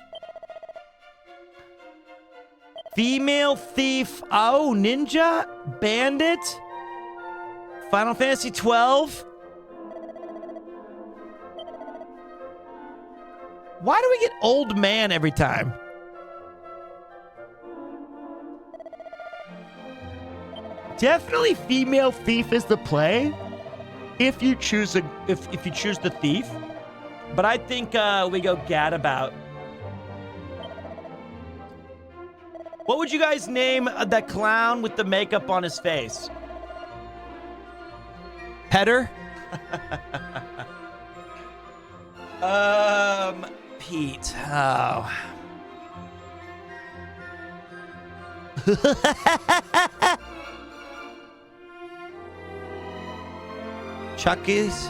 Female Thief. Oh, Ninja? Bandit? Final Fantasy 12? Why do we get Old Man every time? Definitely Female Thief is the play. If you choose if you choose the Thief. But I think we go Gadabout. What would you guys name the clown with the makeup on his face? Petter? Pete. Oh. Chucky's?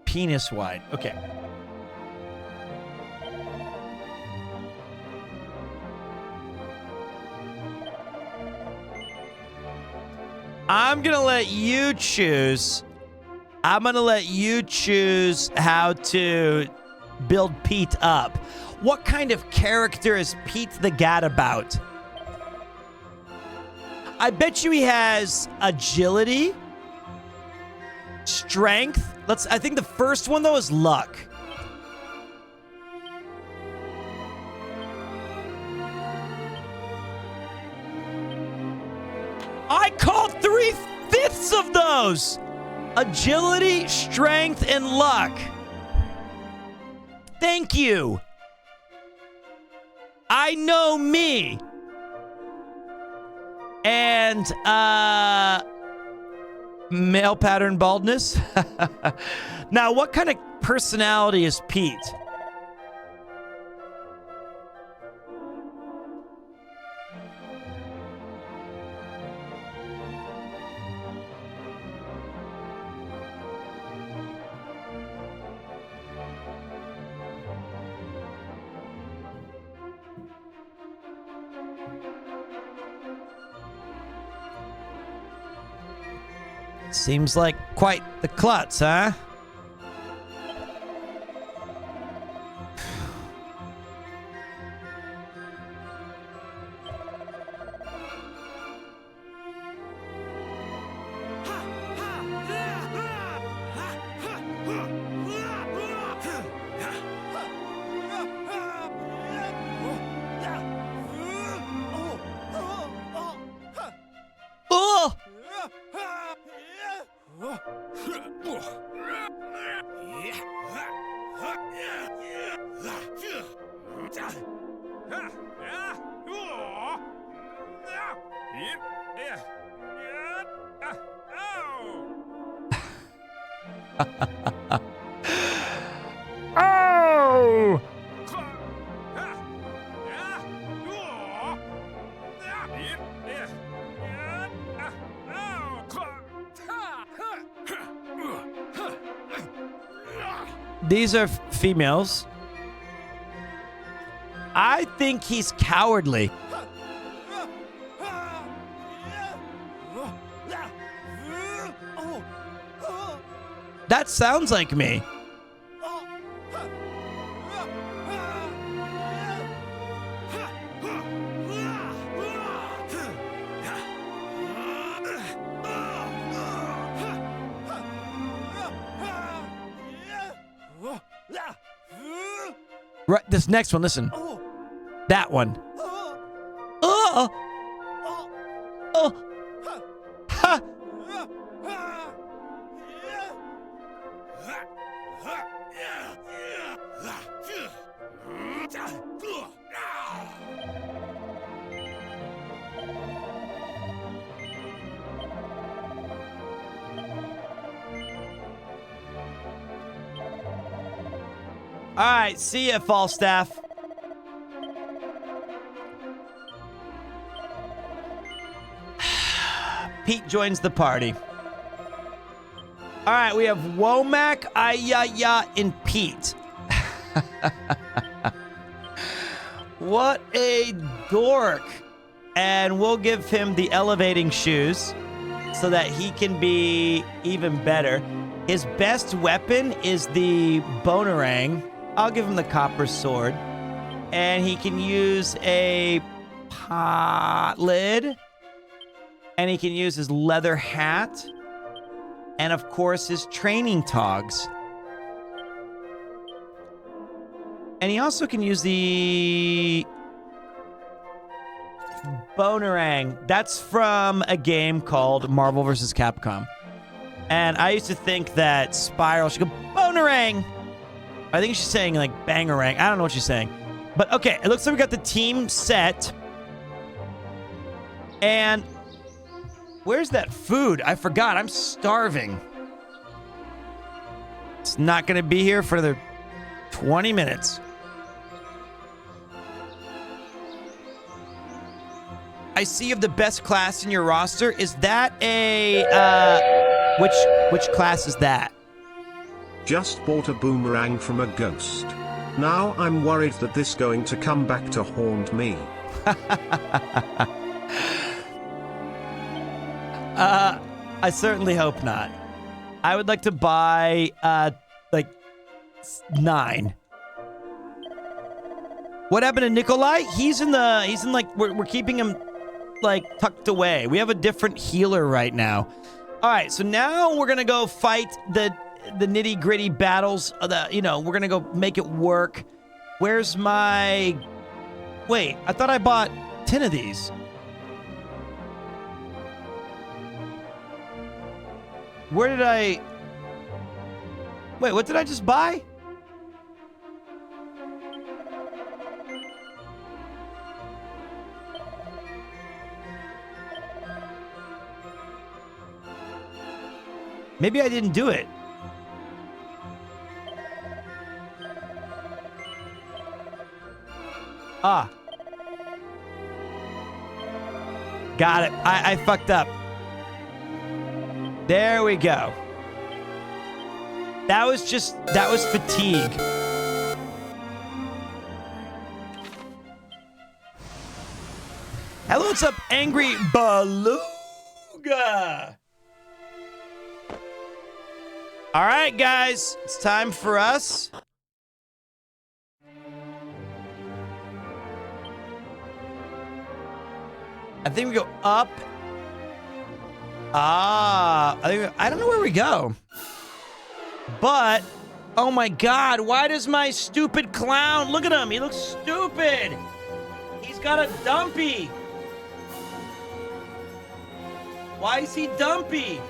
Penis wide. Okay. I'm going to let you choose. I'm going to let you choose how to build Pete up. What kind of character is Pete the Gadabout? I bet you he has agility, strength. I think the first one, though, is luck. I called 3/5 of those. Agility, strength, and luck. Thank you. I know me. And, male pattern baldness. Now, what kind of personality is Pete? Seems like quite the klutz, huh? Oh! These are females. I think he's cowardly. That sounds like me. Right, this next one, listen. That one. Oh! Oh! Ha! All right, see ya, Falstaff. Pete joins the party. All right, we have Womack, Ayaya, and Pete. What a dork. And we'll give him the elevating shoes so that he can be even better. His best weapon is the Bonerang. I'll give him the copper sword. And he can use a pot lid. And he can use his leather hat. And of course, his training togs. And he also can use the Bonerang. That's from a game called Marvel vs. Capcom. And I used to think that Spiral should go Bonerang. I think she's saying like Bangarang. I don't know what she's saying. But okay, it looks like we got the team set. And where's that food? I forgot. I'm starving. It's not going to be here for another 20 minutes. I see you have the best class in your roster. Is that a which class is that? Just bought a boomerang from a ghost. Now I'm worried that this going to come back to haunt me. I certainly hope not. I would like to buy like 9. What happened to Nikolai? He's in like we're keeping him like tucked away. We have a different healer right now. All right, so now we're gonna go fight the nitty gritty battles. We're gonna go make it work. Where's my? Wait, I thought I bought 10 of these. Where did I? Wait, what did I just buy? Maybe I didn't do it. Ah. Got it. I fucked up. There we go. That was fatigue. Hello, what's up, Angry Beluga? All right, guys, it's time for us. I think we go up. I don't know where we go. But, oh my God, why does my stupid clown, look at him, he looks stupid. He's got a dumpy. Why is he dumpy?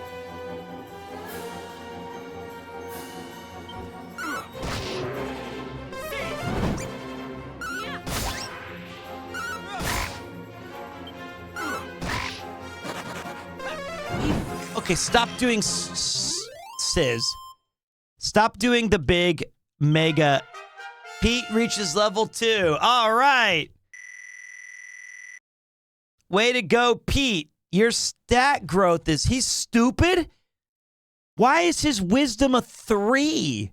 Okay, stop doing sizz. Stop doing the big mega. Pete reaches level 2. All right. Way to go, Pete. Your stat growth is... He's stupid? Why is his wisdom a 3?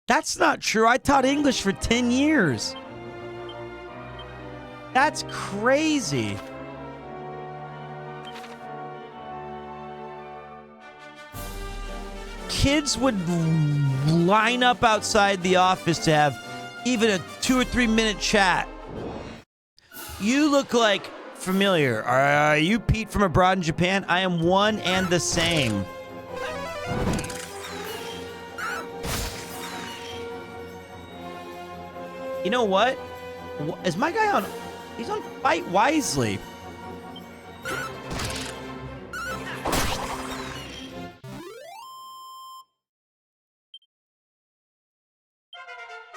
That's not true. I taught English for 10 years. That's crazy. Kids would line up outside the office to have even a 2 or 3 minute chat. You look like familiar. Are you Pete from abroad in Japan? I am one and the same. You know what? Is my guy on... He's on Fight Wisely.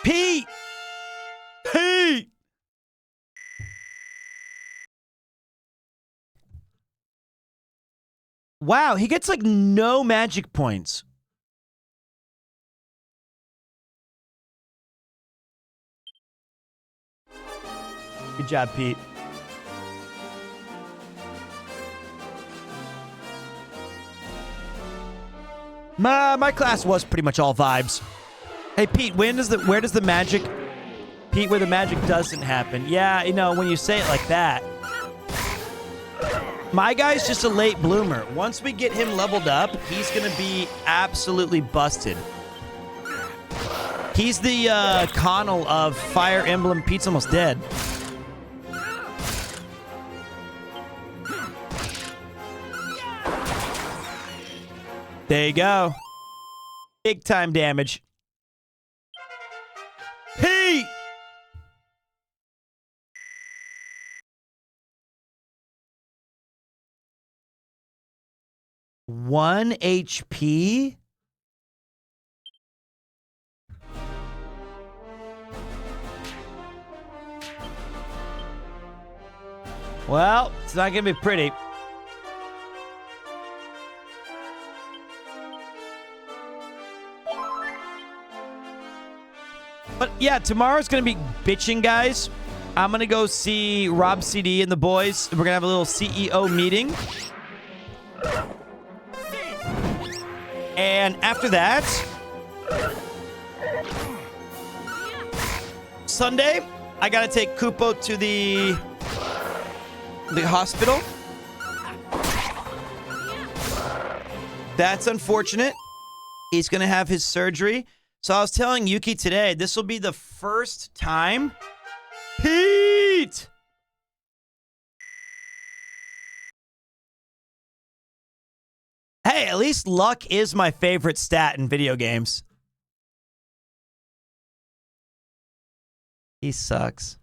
Pete! Pete! Wow, he gets like no magic points. Good job, Pete. My class was pretty much all vibes. Hey, Pete, where does the magic... Pete, where the magic doesn't happen. Yeah, you know, when you say it like that. My guy's just a late bloomer. Once we get him leveled up, he's going to be absolutely busted. He's the Connell of Fire Emblem. Pete's almost dead. There you go. Big time damage. Pete! One HP? Well, it's not going to be pretty. But yeah, tomorrow's going to be bitching, guys. I'm going to go see Rob CD and the boys. We're going to have a little CEO meeting. And after that, Sunday, I got to take Kupo to the hospital. That's unfortunate. He's going to have his surgery. So I was telling Yuki today, this will be the first time. Pete! Hey, at least luck is my favorite stat in video games. He sucks.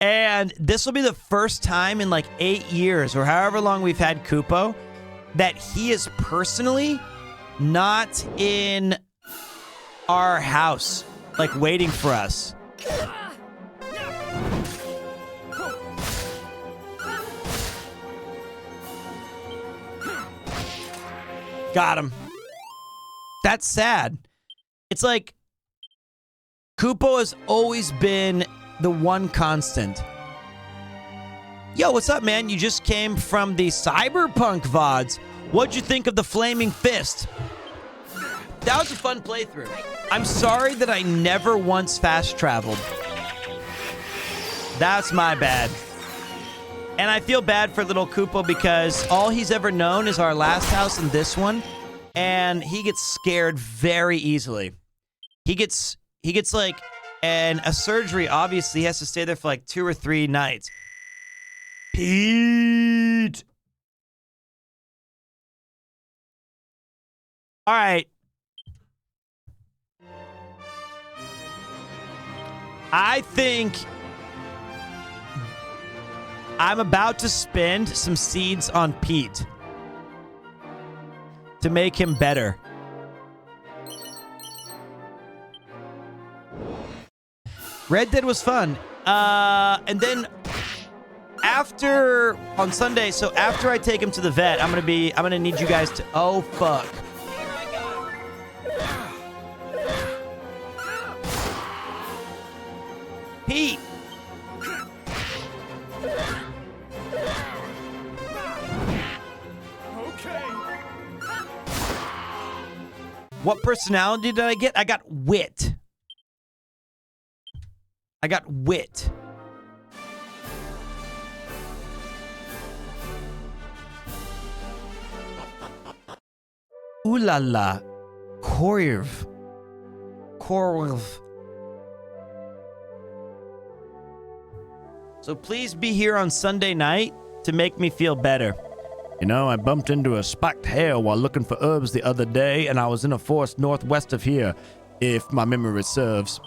And this will be the first time in like 8 years or however long we've had Kupo that he is personally not in our house, like waiting for us. Got him. That's sad. It's like Kupo has always been the one constant. Yo, what's up, man? You just came from the Cyberpunk VODs. What'd you think of the Flaming Fist? That was a fun playthrough. I'm sorry that I never once fast traveled. That's my bad. And I feel bad for little Kupo because all he's ever known is our last house and this one. And he gets scared very easily. He gets like, and a surgery, obviously, he has to stay there for like 2 or 3 nights. Pete! All right. I think I'm about to spend some seeds on Pete to make him better. Red Dead was fun. And then on Sunday, so after I take him to the vet, I'm gonna need you guys to, oh fuck. Pete. What personality did I get? I got wit. I got wit. Ooh la la. Korv. So please be here on Sunday night to make me feel better. You know, I bumped into a spiked hare while looking for herbs the other day, and I was in a forest northwest of here, if my memory serves.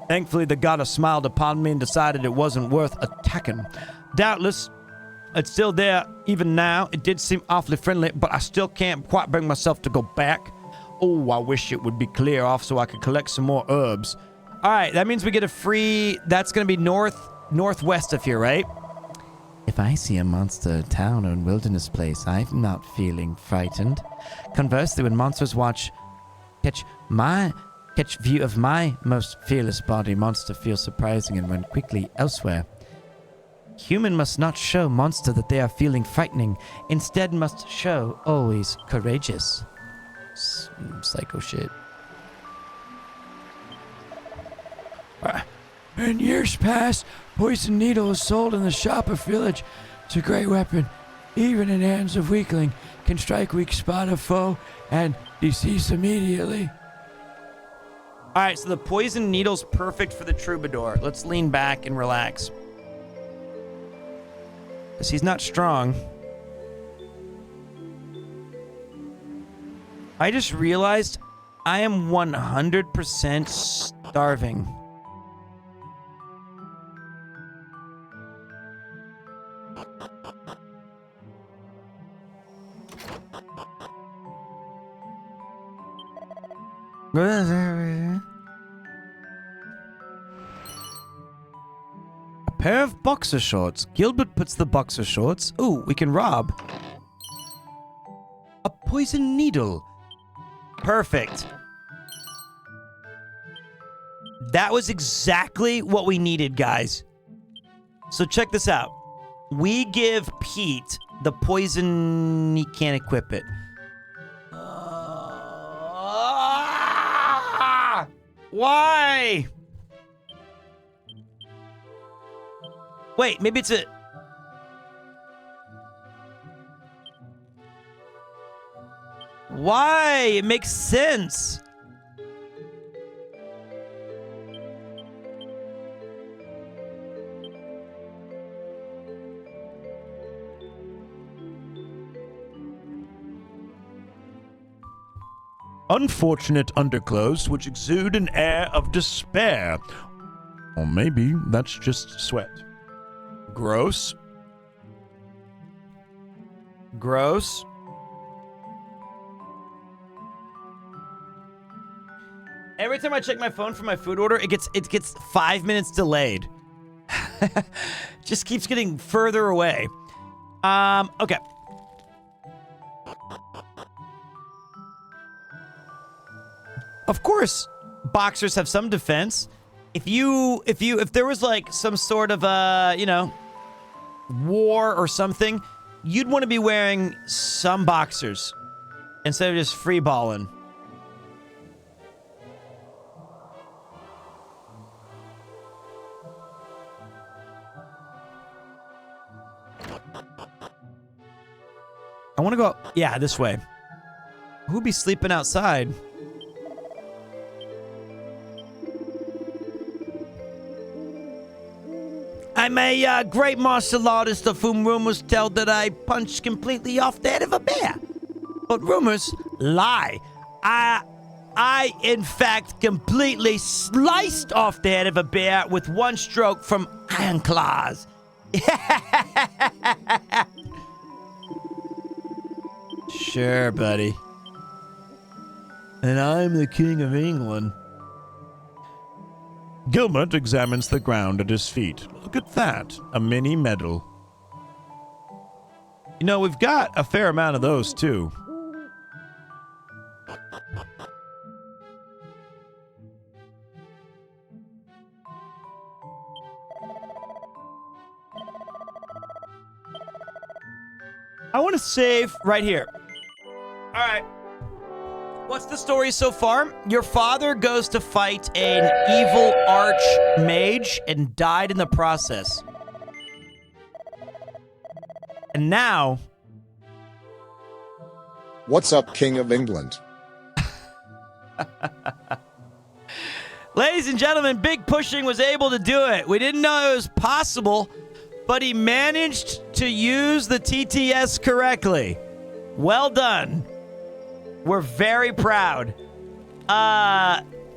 Thankfully, the goddess smiled upon me and decided it wasn't worth attacking. Doubtless, it's still there even now. It did seem awfully friendly, but I still can't quite bring myself to go back. Oh, I wish it would be clear off so I could collect some more herbs. All right, that means we get a free... That's going to be northwest of here, right? If I see a monster town or wilderness place, I'm not feeling frightened. Conversely, when monsters catch view of my most fearless body, monster feels surprising and run quickly elsewhere. Human must not show monster that they are feeling frightening, instead must show always courageous. Psycho shit. In years past, poison needle was sold in the shop of village. It's a great weapon, even in hands of weakling, can strike weak spot of foe and decease immediately. All right, so the poison needle's perfect for the troubadour. Let's lean back and relax. Because he's not strong. I just realized I am 100% starving. A pair of boxer shorts. Gilbert puts the boxer shorts. Ooh, we can rob. A poison needle. Perfect. That was exactly what we needed, guys. So check this out. We give Pete the poison... He can't equip it. Why? Wait, maybe it's a... Why? It makes sense. Unfortunate underclothes which exude an air of despair. Or maybe that's just sweat. Gross. Gross. Every time I check my phone for my food order, it gets 5 minutes delayed. Just keeps getting further away. Okay. Of course, boxers have some defense. If there was like some sort of war or something, you'd want to be wearing some boxers instead of just free balling. I want to go, yeah, this way. Who'd be sleeping outside? I'm a great martial artist of whom rumors tell that I punched completely off the head of a bear. But rumors lie. I in fact, completely sliced off the head of a bear with one stroke from iron claws. Sure, buddy. And I'm the King of England. Gilbert examines the ground at his feet. Look at that, a mini medal. You know, we've got a fair amount of those, too. I want to save right here. All right. What's the story so far? Your father goes to fight an evil archmage and died in the process. And now... What's up, King of England? Ladies and gentlemen, Big Pushing was able to do it. We didn't know it was possible, but he managed to use the TTS correctly. Well done. We're very proud.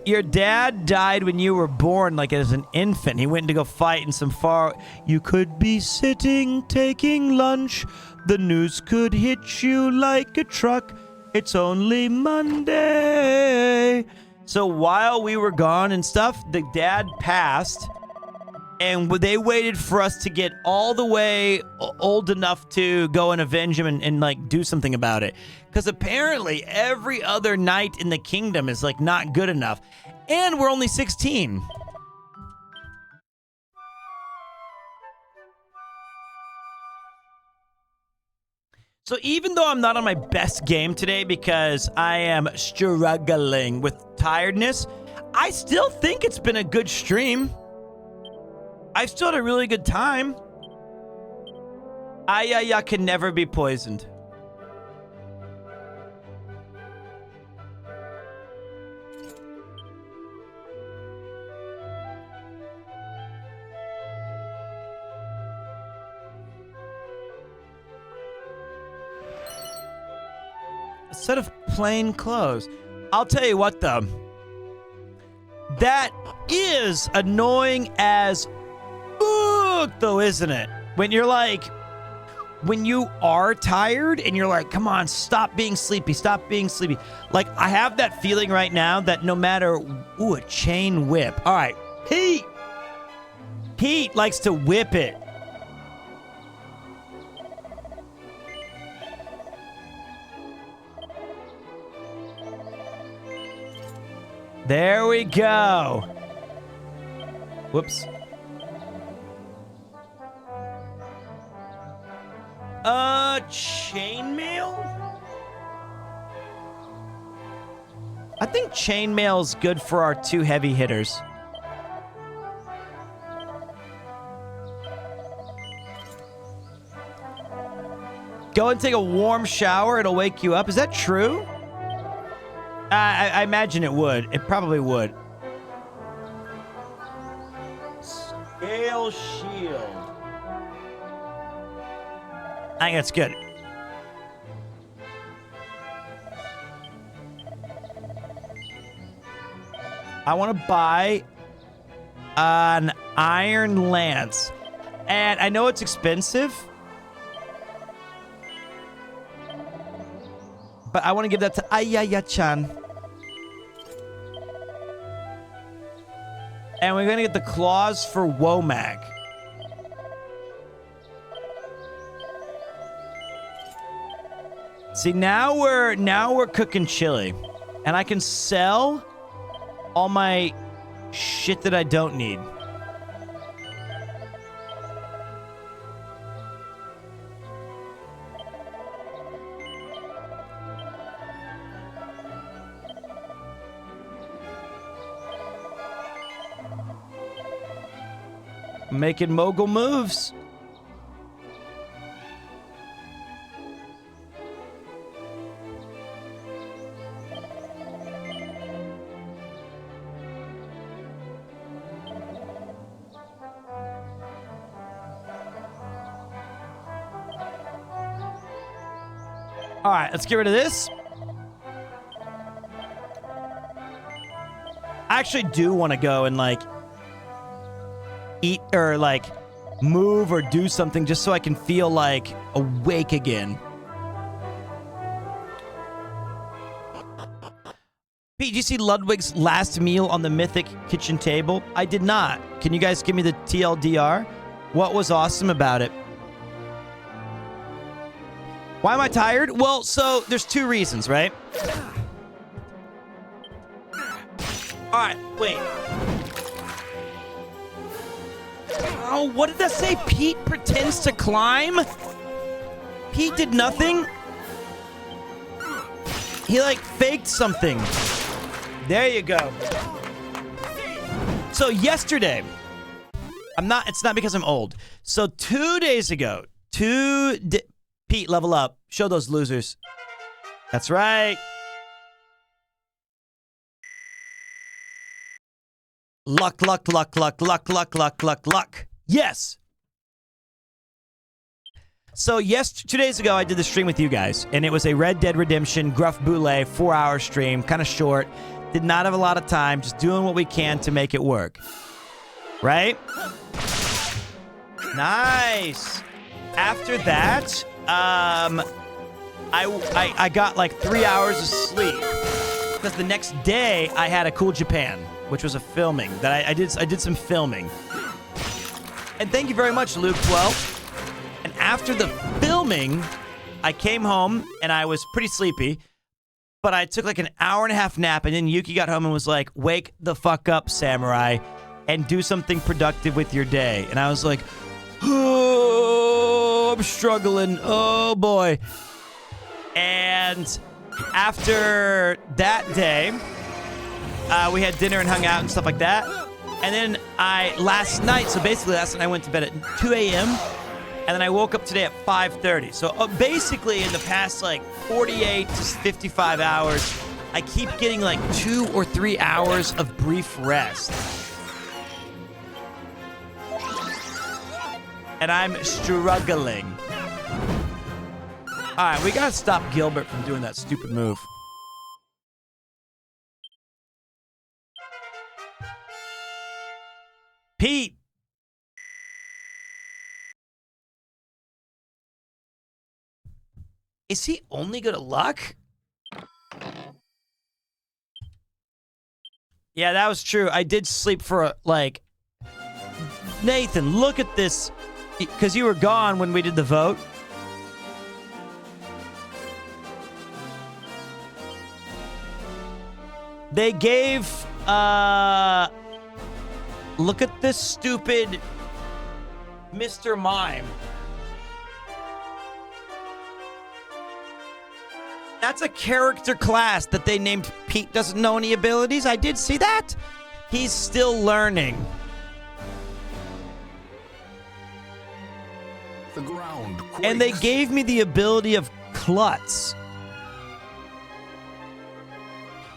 Your dad died when you were born, like as an infant. He went to go fight in some far... You could be sitting, taking lunch. The news could hit you like a truck. It's only Monday. So while we were gone and stuff, the dad passed. And they waited for us to get all the way old enough to go and avenge him and like do something about it. Because apparently every other knight in the kingdom is like not good enough. And we're only 16. So even though I'm not on my best game today because I am struggling with tiredness, I still think it's been a good stream. I've still had a really good time. Ayaya can never be poisoned. A set of plain clothes. I'll tell you what, though. That is annoying as fuck, though, isn't it? When you're like, when you are tired and you're like, come on, stop being sleepy, stop being sleepy. Like, I have that feeling right now that no matter, ooh, a chain whip. All right, Pete. Pete likes to whip it. There we go. Whoops. Chainmail? I think chainmail's good for our two heavy hitters. Go and take a warm shower, it'll wake you up. Is that true? I imagine it would. It probably would. Scale shield. I think that's good. I want to buy an iron lance. And I know it's expensive. But I want to give that to Ayaya-chan. And we're going to get the claws for Womack. See, now we're cooking chili. And I can sell all my shit that I don't need. Making mogul moves. All right, let's get rid of this. I actually do want to go and like eat or like move or do something just so I can feel like awake again. Pete, did you see Ludwig's last meal on the Mythic kitchen table? I did not. Can you guys give me the TLDR? What was awesome about it? Why am I tired? Well, so there's two reasons, right? All right, wait. Oh, what did that say? Pete pretends to climb? Pete did nothing? He, like, faked something. There you go. So yesterday, it's not because I'm old. So 2 days ago, Pete, level up. Show those losers. That's right. Luck, luck, luck, luck, luck, luck, luck, luck, luck. Yes. So 2 days ago, I did the stream with you guys, and it was a Red Dead Redemption Gruff Boule 4-hour stream, kind of short. Did not have a lot of time, just doing what we can to make it work. Right? Nice. After that, I got like 3 hours of sleep because the next day I had a Cool Japan, which was a filming that I did some filming. And thank you very much, Luke12. And after the filming, I came home and I was pretty sleepy, but I took like an hour-and-a-half nap, and then Yuki got home and was like, "Wake the fuck up, Samurai, and do something productive with your day." And I was like, "Oh, I'm struggling. Oh boy." And after that day, we had dinner and hung out and stuff like that. And then last night I went to bed at 2 a.m., and then I woke up today at 5:30. So basically in the past like 48 to 55 hours, I keep getting like 2 or 3 hours of brief rest. And I'm struggling. All right, we gotta stop Gilbert from doing that stupid move. Pete! Is he only good at luck? Yeah, that was true. I did sleep for Nathan, look at this. Because you were gone when we did the vote. They gave, look at this stupid Mr. Mime. That's a character class that they named Pete doesn't know any abilities. I did see that. He's still learning. The ground quakes. And they gave me the ability of Klutz.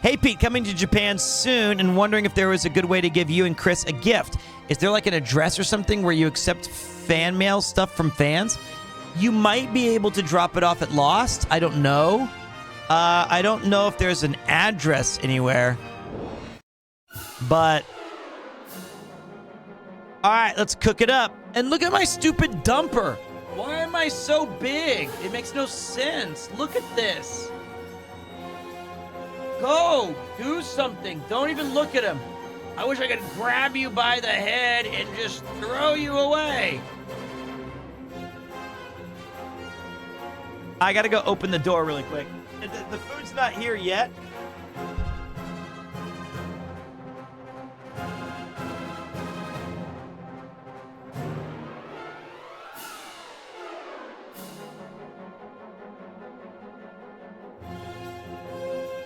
Hey, Pete, coming to Japan soon and wondering if there was a good way to give you and Chris a gift. Is there like an address or something where you accept fan mail stuff from fans? You might be able to drop it off at Lost. I don't know. I don't know if there's an address anywhere. But all right, let's cook it up. And look at my stupid dumper. Why am I so big? It makes no sense. Look at this. Go, do something. Don't even look at him. I wish I could grab you by the head and just throw you away. I gotta go open the door really quick. The food's not here yet.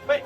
Wait.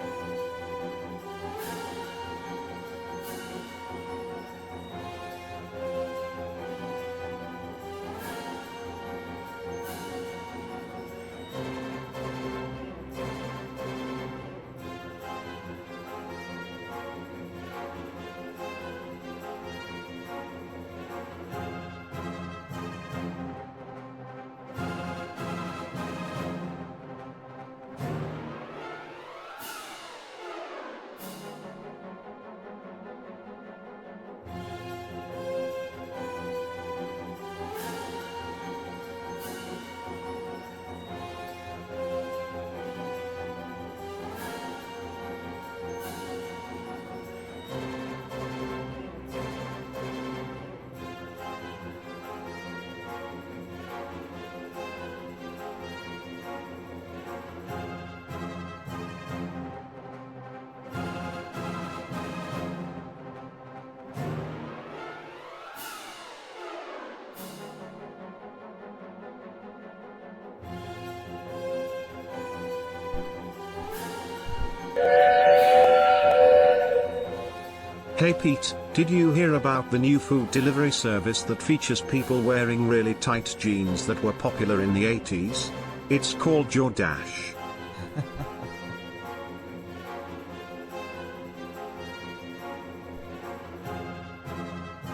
Hey Pete, did you hear about the new food delivery service that features people wearing really tight jeans that were popular in the 80s? It's called DoorDash.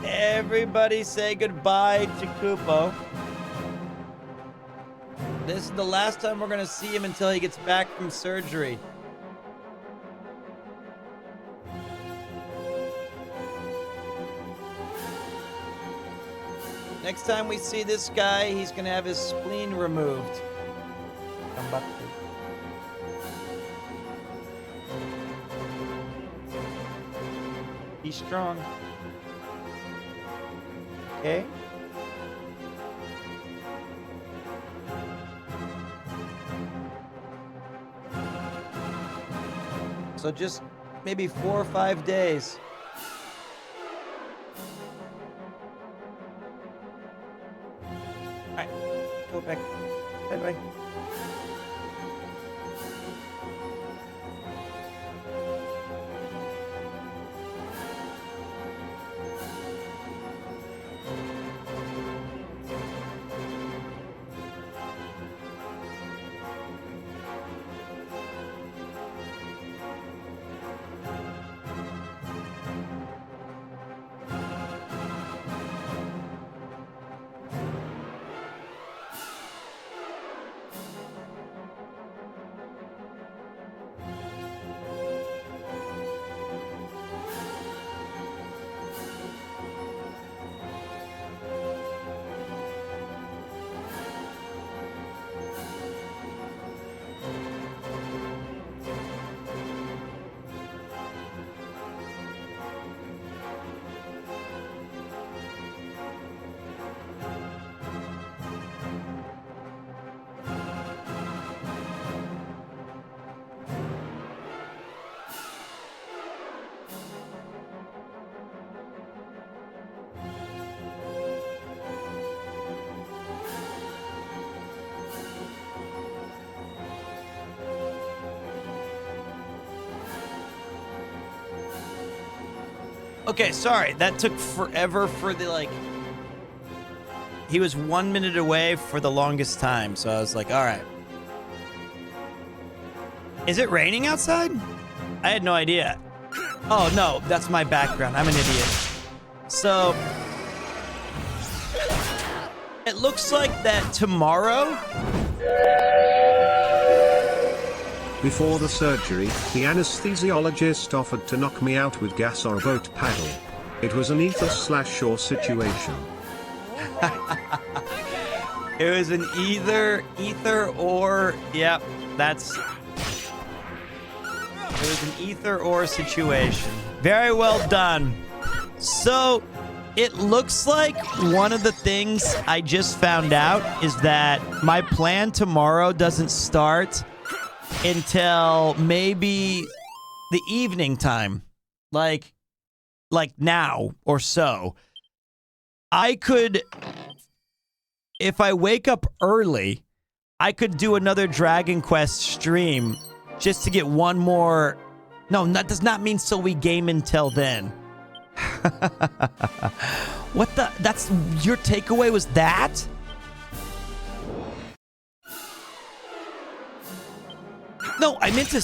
Everybody say goodbye to Kupo. This is the last time we're going to see him until he gets back from surgery. Next time we see this guy, he's going to have his spleen removed. Come back. Be strong. Okay. So just maybe 4 or 5 days. All right, go back. Bye-bye. Okay, sorry. That took forever for the, like... He was 1 minute away for the longest time, so I was like, all right. Is it raining outside? I had no idea. Oh, no, that's my background. I'm an idiot. So... It looks like that tomorrow... Before the surgery, the anesthesiologist offered to knock me out with gas or a boat paddle. It was an either/or situation. It was an either or, yep, that's... It was an either or situation. Very well done. So, it looks like one of the things I just found out is that my plan tomorrow doesn't start until maybe the evening time, like now or so. I could, if I wake up early, I could do another Dragon Quest stream just to get one more. No, that does not mean so we game until then. What the? That's your takeaway was that? No, I meant to...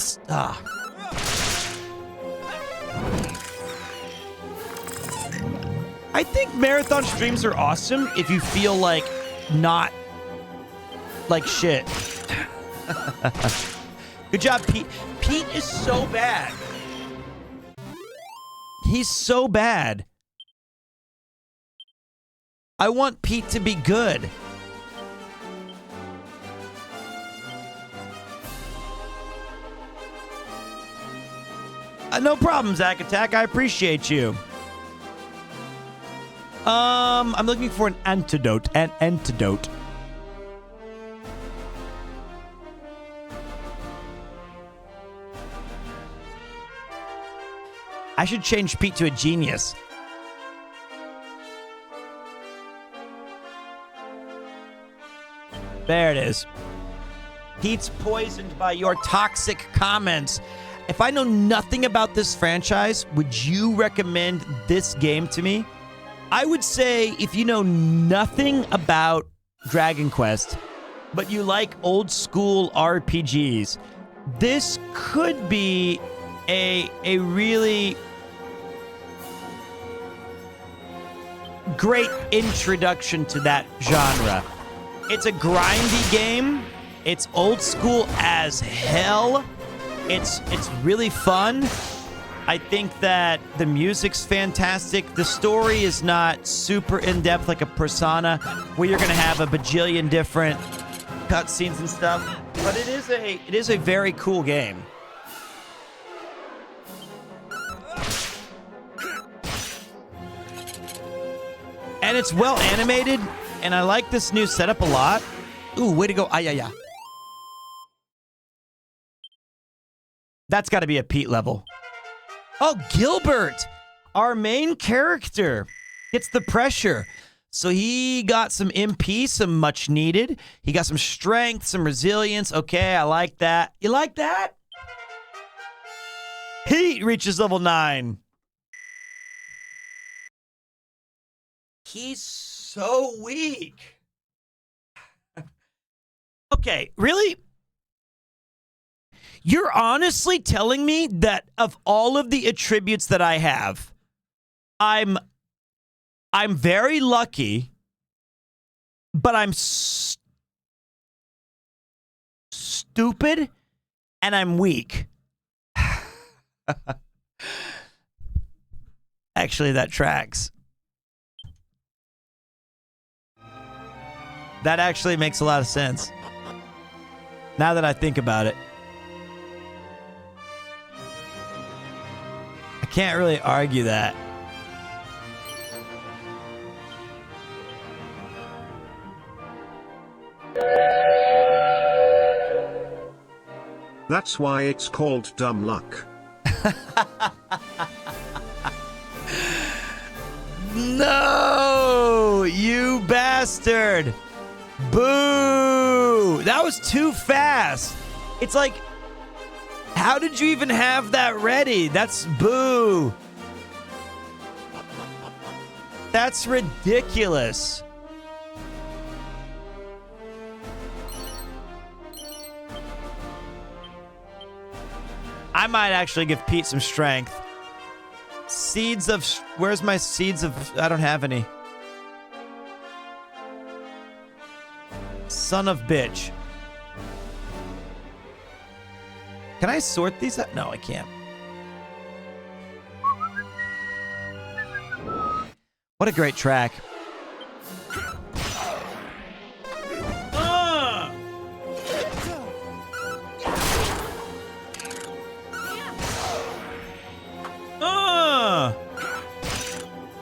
I think marathon streams are awesome if you feel like not like shit. Good job, Pete. Pete is so bad. He's so bad. I want Pete to be good. No problem, Zack Attack. I appreciate you. I'm looking for an antidote. An antidote. I should change Pete to a genius. There it is. Pete's poisoned by your toxic comments. if I know nothing about this franchise, would you recommend this game to me? I would say if you know nothing about Dragon Quest, but you like old school RPGs, this could be a really great introduction to that genre. It's a grindy game. It's old school as hell. It's really fun. I think that the music's fantastic. The story is not super in-depth like a Persona, where you're gonna have a bajillion different cutscenes and stuff. But it is a very cool game. And it's well animated, and I like this new setup a lot. Ooh, way to go. Yeah. That's got to be a Pete level. Oh, Gilbert, our main character, gets the pressure. So he got some MP, some much needed. He got some strength, some resilience. Okay, I like that. You like that? Pete reaches level 9. He's so weak. Okay, really? You're honestly telling me that of all of the attributes that I have, I'm very lucky, but I'm stupid and I'm weak. Actually, that tracks. That actually makes a lot of sense. Now that I think about it. I can't really argue that. That's why it's called dumb luck. No, you bastard. Boo! That was too fast. It's like, how did you even have that ready? That's boo. That's ridiculous. I might actually give Pete some strength. Seeds of... Where's my seeds of... I don't have any. Son of bitch. Can I sort these out? No, I can't. What a great track.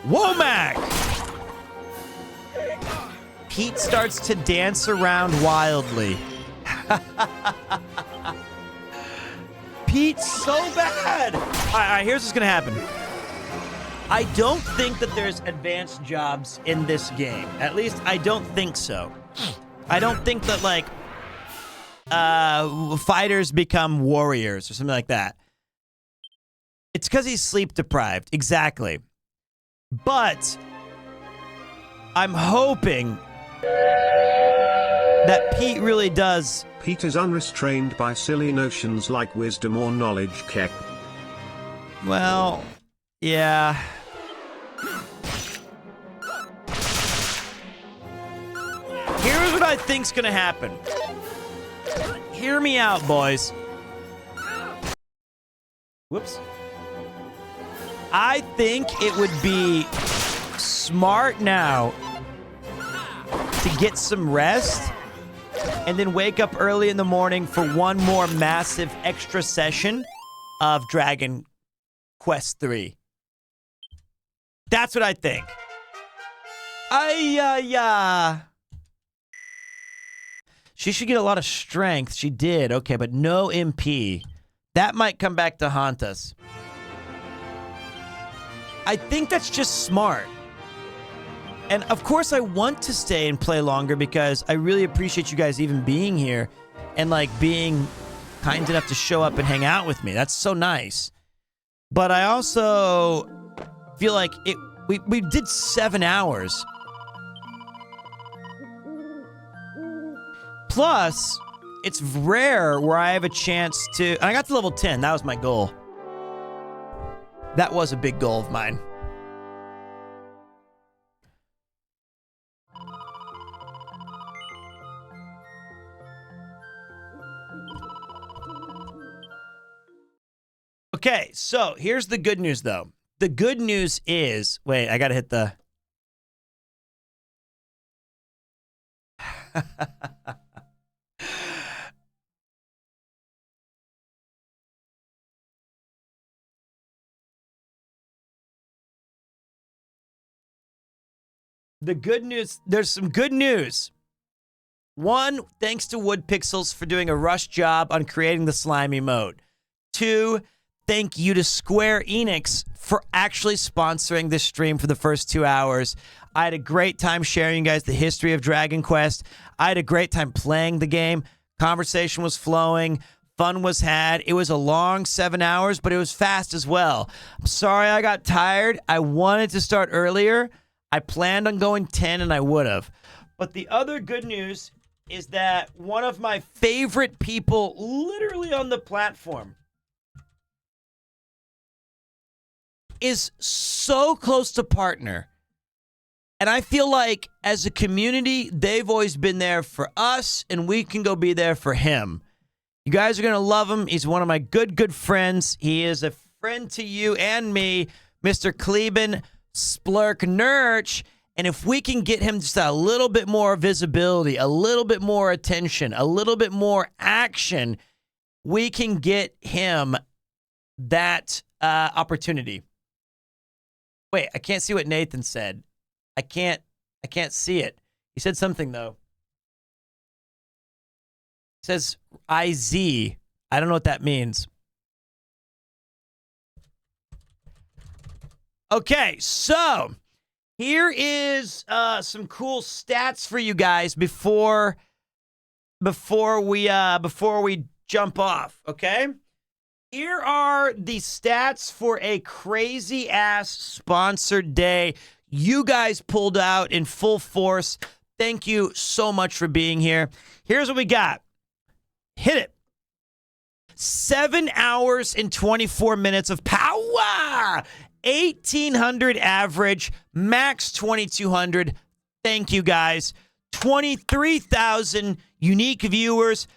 Womack! Pete starts to dance around wildly. Pete's so bad! Alright, here's what's gonna happen. I don't think that there's advanced jobs in this game. At least, I don't think so. I don't think that, like, fighters become warriors or something like that. It's because he's sleep deprived. Exactly. But I'm hoping that Pete really does. Pete is unrestrained by silly notions like wisdom or knowledge, Kek. Well, yeah. Here's what I think's gonna happen. Hear me out, boys. Whoops. I think it would be smart now to get some rest and then wake up early in the morning for one more massive extra session of Dragon Quest 3. That's what I think. She should get a lot of strength. She did. Okay, but no MP. That might come back to haunt us. I think that's just smart. And of course I want to stay and play longer because I really appreciate you guys even being here and like being kind enough to show up and hang out with me. That's so nice. But I also feel like we did 7 hours. Plus, it's rare where I have a chance to... I got to level 10. That was my goal. That was a big goal of mine. Okay, so here's the good news, though. The good news is... Wait, I gotta hit the... The good news, there's some good news. One, thanks to Wood Pixels for doing a rush job on creating the slimy mode. Two, thank you to Square Enix for actually sponsoring this stream for the first 2 hours. I had a great time sharing you guys the history of Dragon Quest. I had a great time playing the game. Conversation was flowing. Fun was had. It was a long 7 hours, but it was fast as well. I'm sorry I got tired. I wanted to start earlier. I planned on going 10 and I would have. But the other good news is that one of my favorite people literally on the platform is so close to partner. And I feel like as a community, they've always been there for us and we can go be there for him. You guys are going to love him. He's one of my good friends. He is a friend to you and me, Mr. Kleben Splurk Nurch. And if we can get him just a little bit more visibility, a little bit more attention, a little bit more action, we can get him that opportunity. Wait, I can't see what Nathan said. I can't see it. He said something though. It says IZ. I don't know what that means. Okay, so here is some cool stats for you guys before we jump off. Okay, here are the stats for a crazy ass sponsored day. You guys pulled out in full force. Thank you so much for being here. Here's what we got. Hit it. 7 hours and 24 minutes of power. 1,800 average, max 2,200. Thank you, guys. 23,000 unique viewers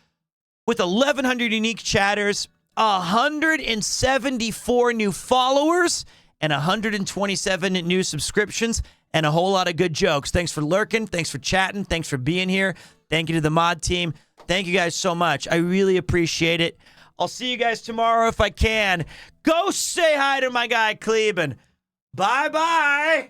with 1,100 unique chatters, 174 new followers, and 127 new subscriptions, and a whole lot of good jokes. Thanks for lurking. Thanks for chatting. Thanks for being here. Thank you to the mod team. Thank you guys so much. I really appreciate it. I'll see you guys tomorrow if I can. Go say hi to my guy, Kleben. Bye-bye.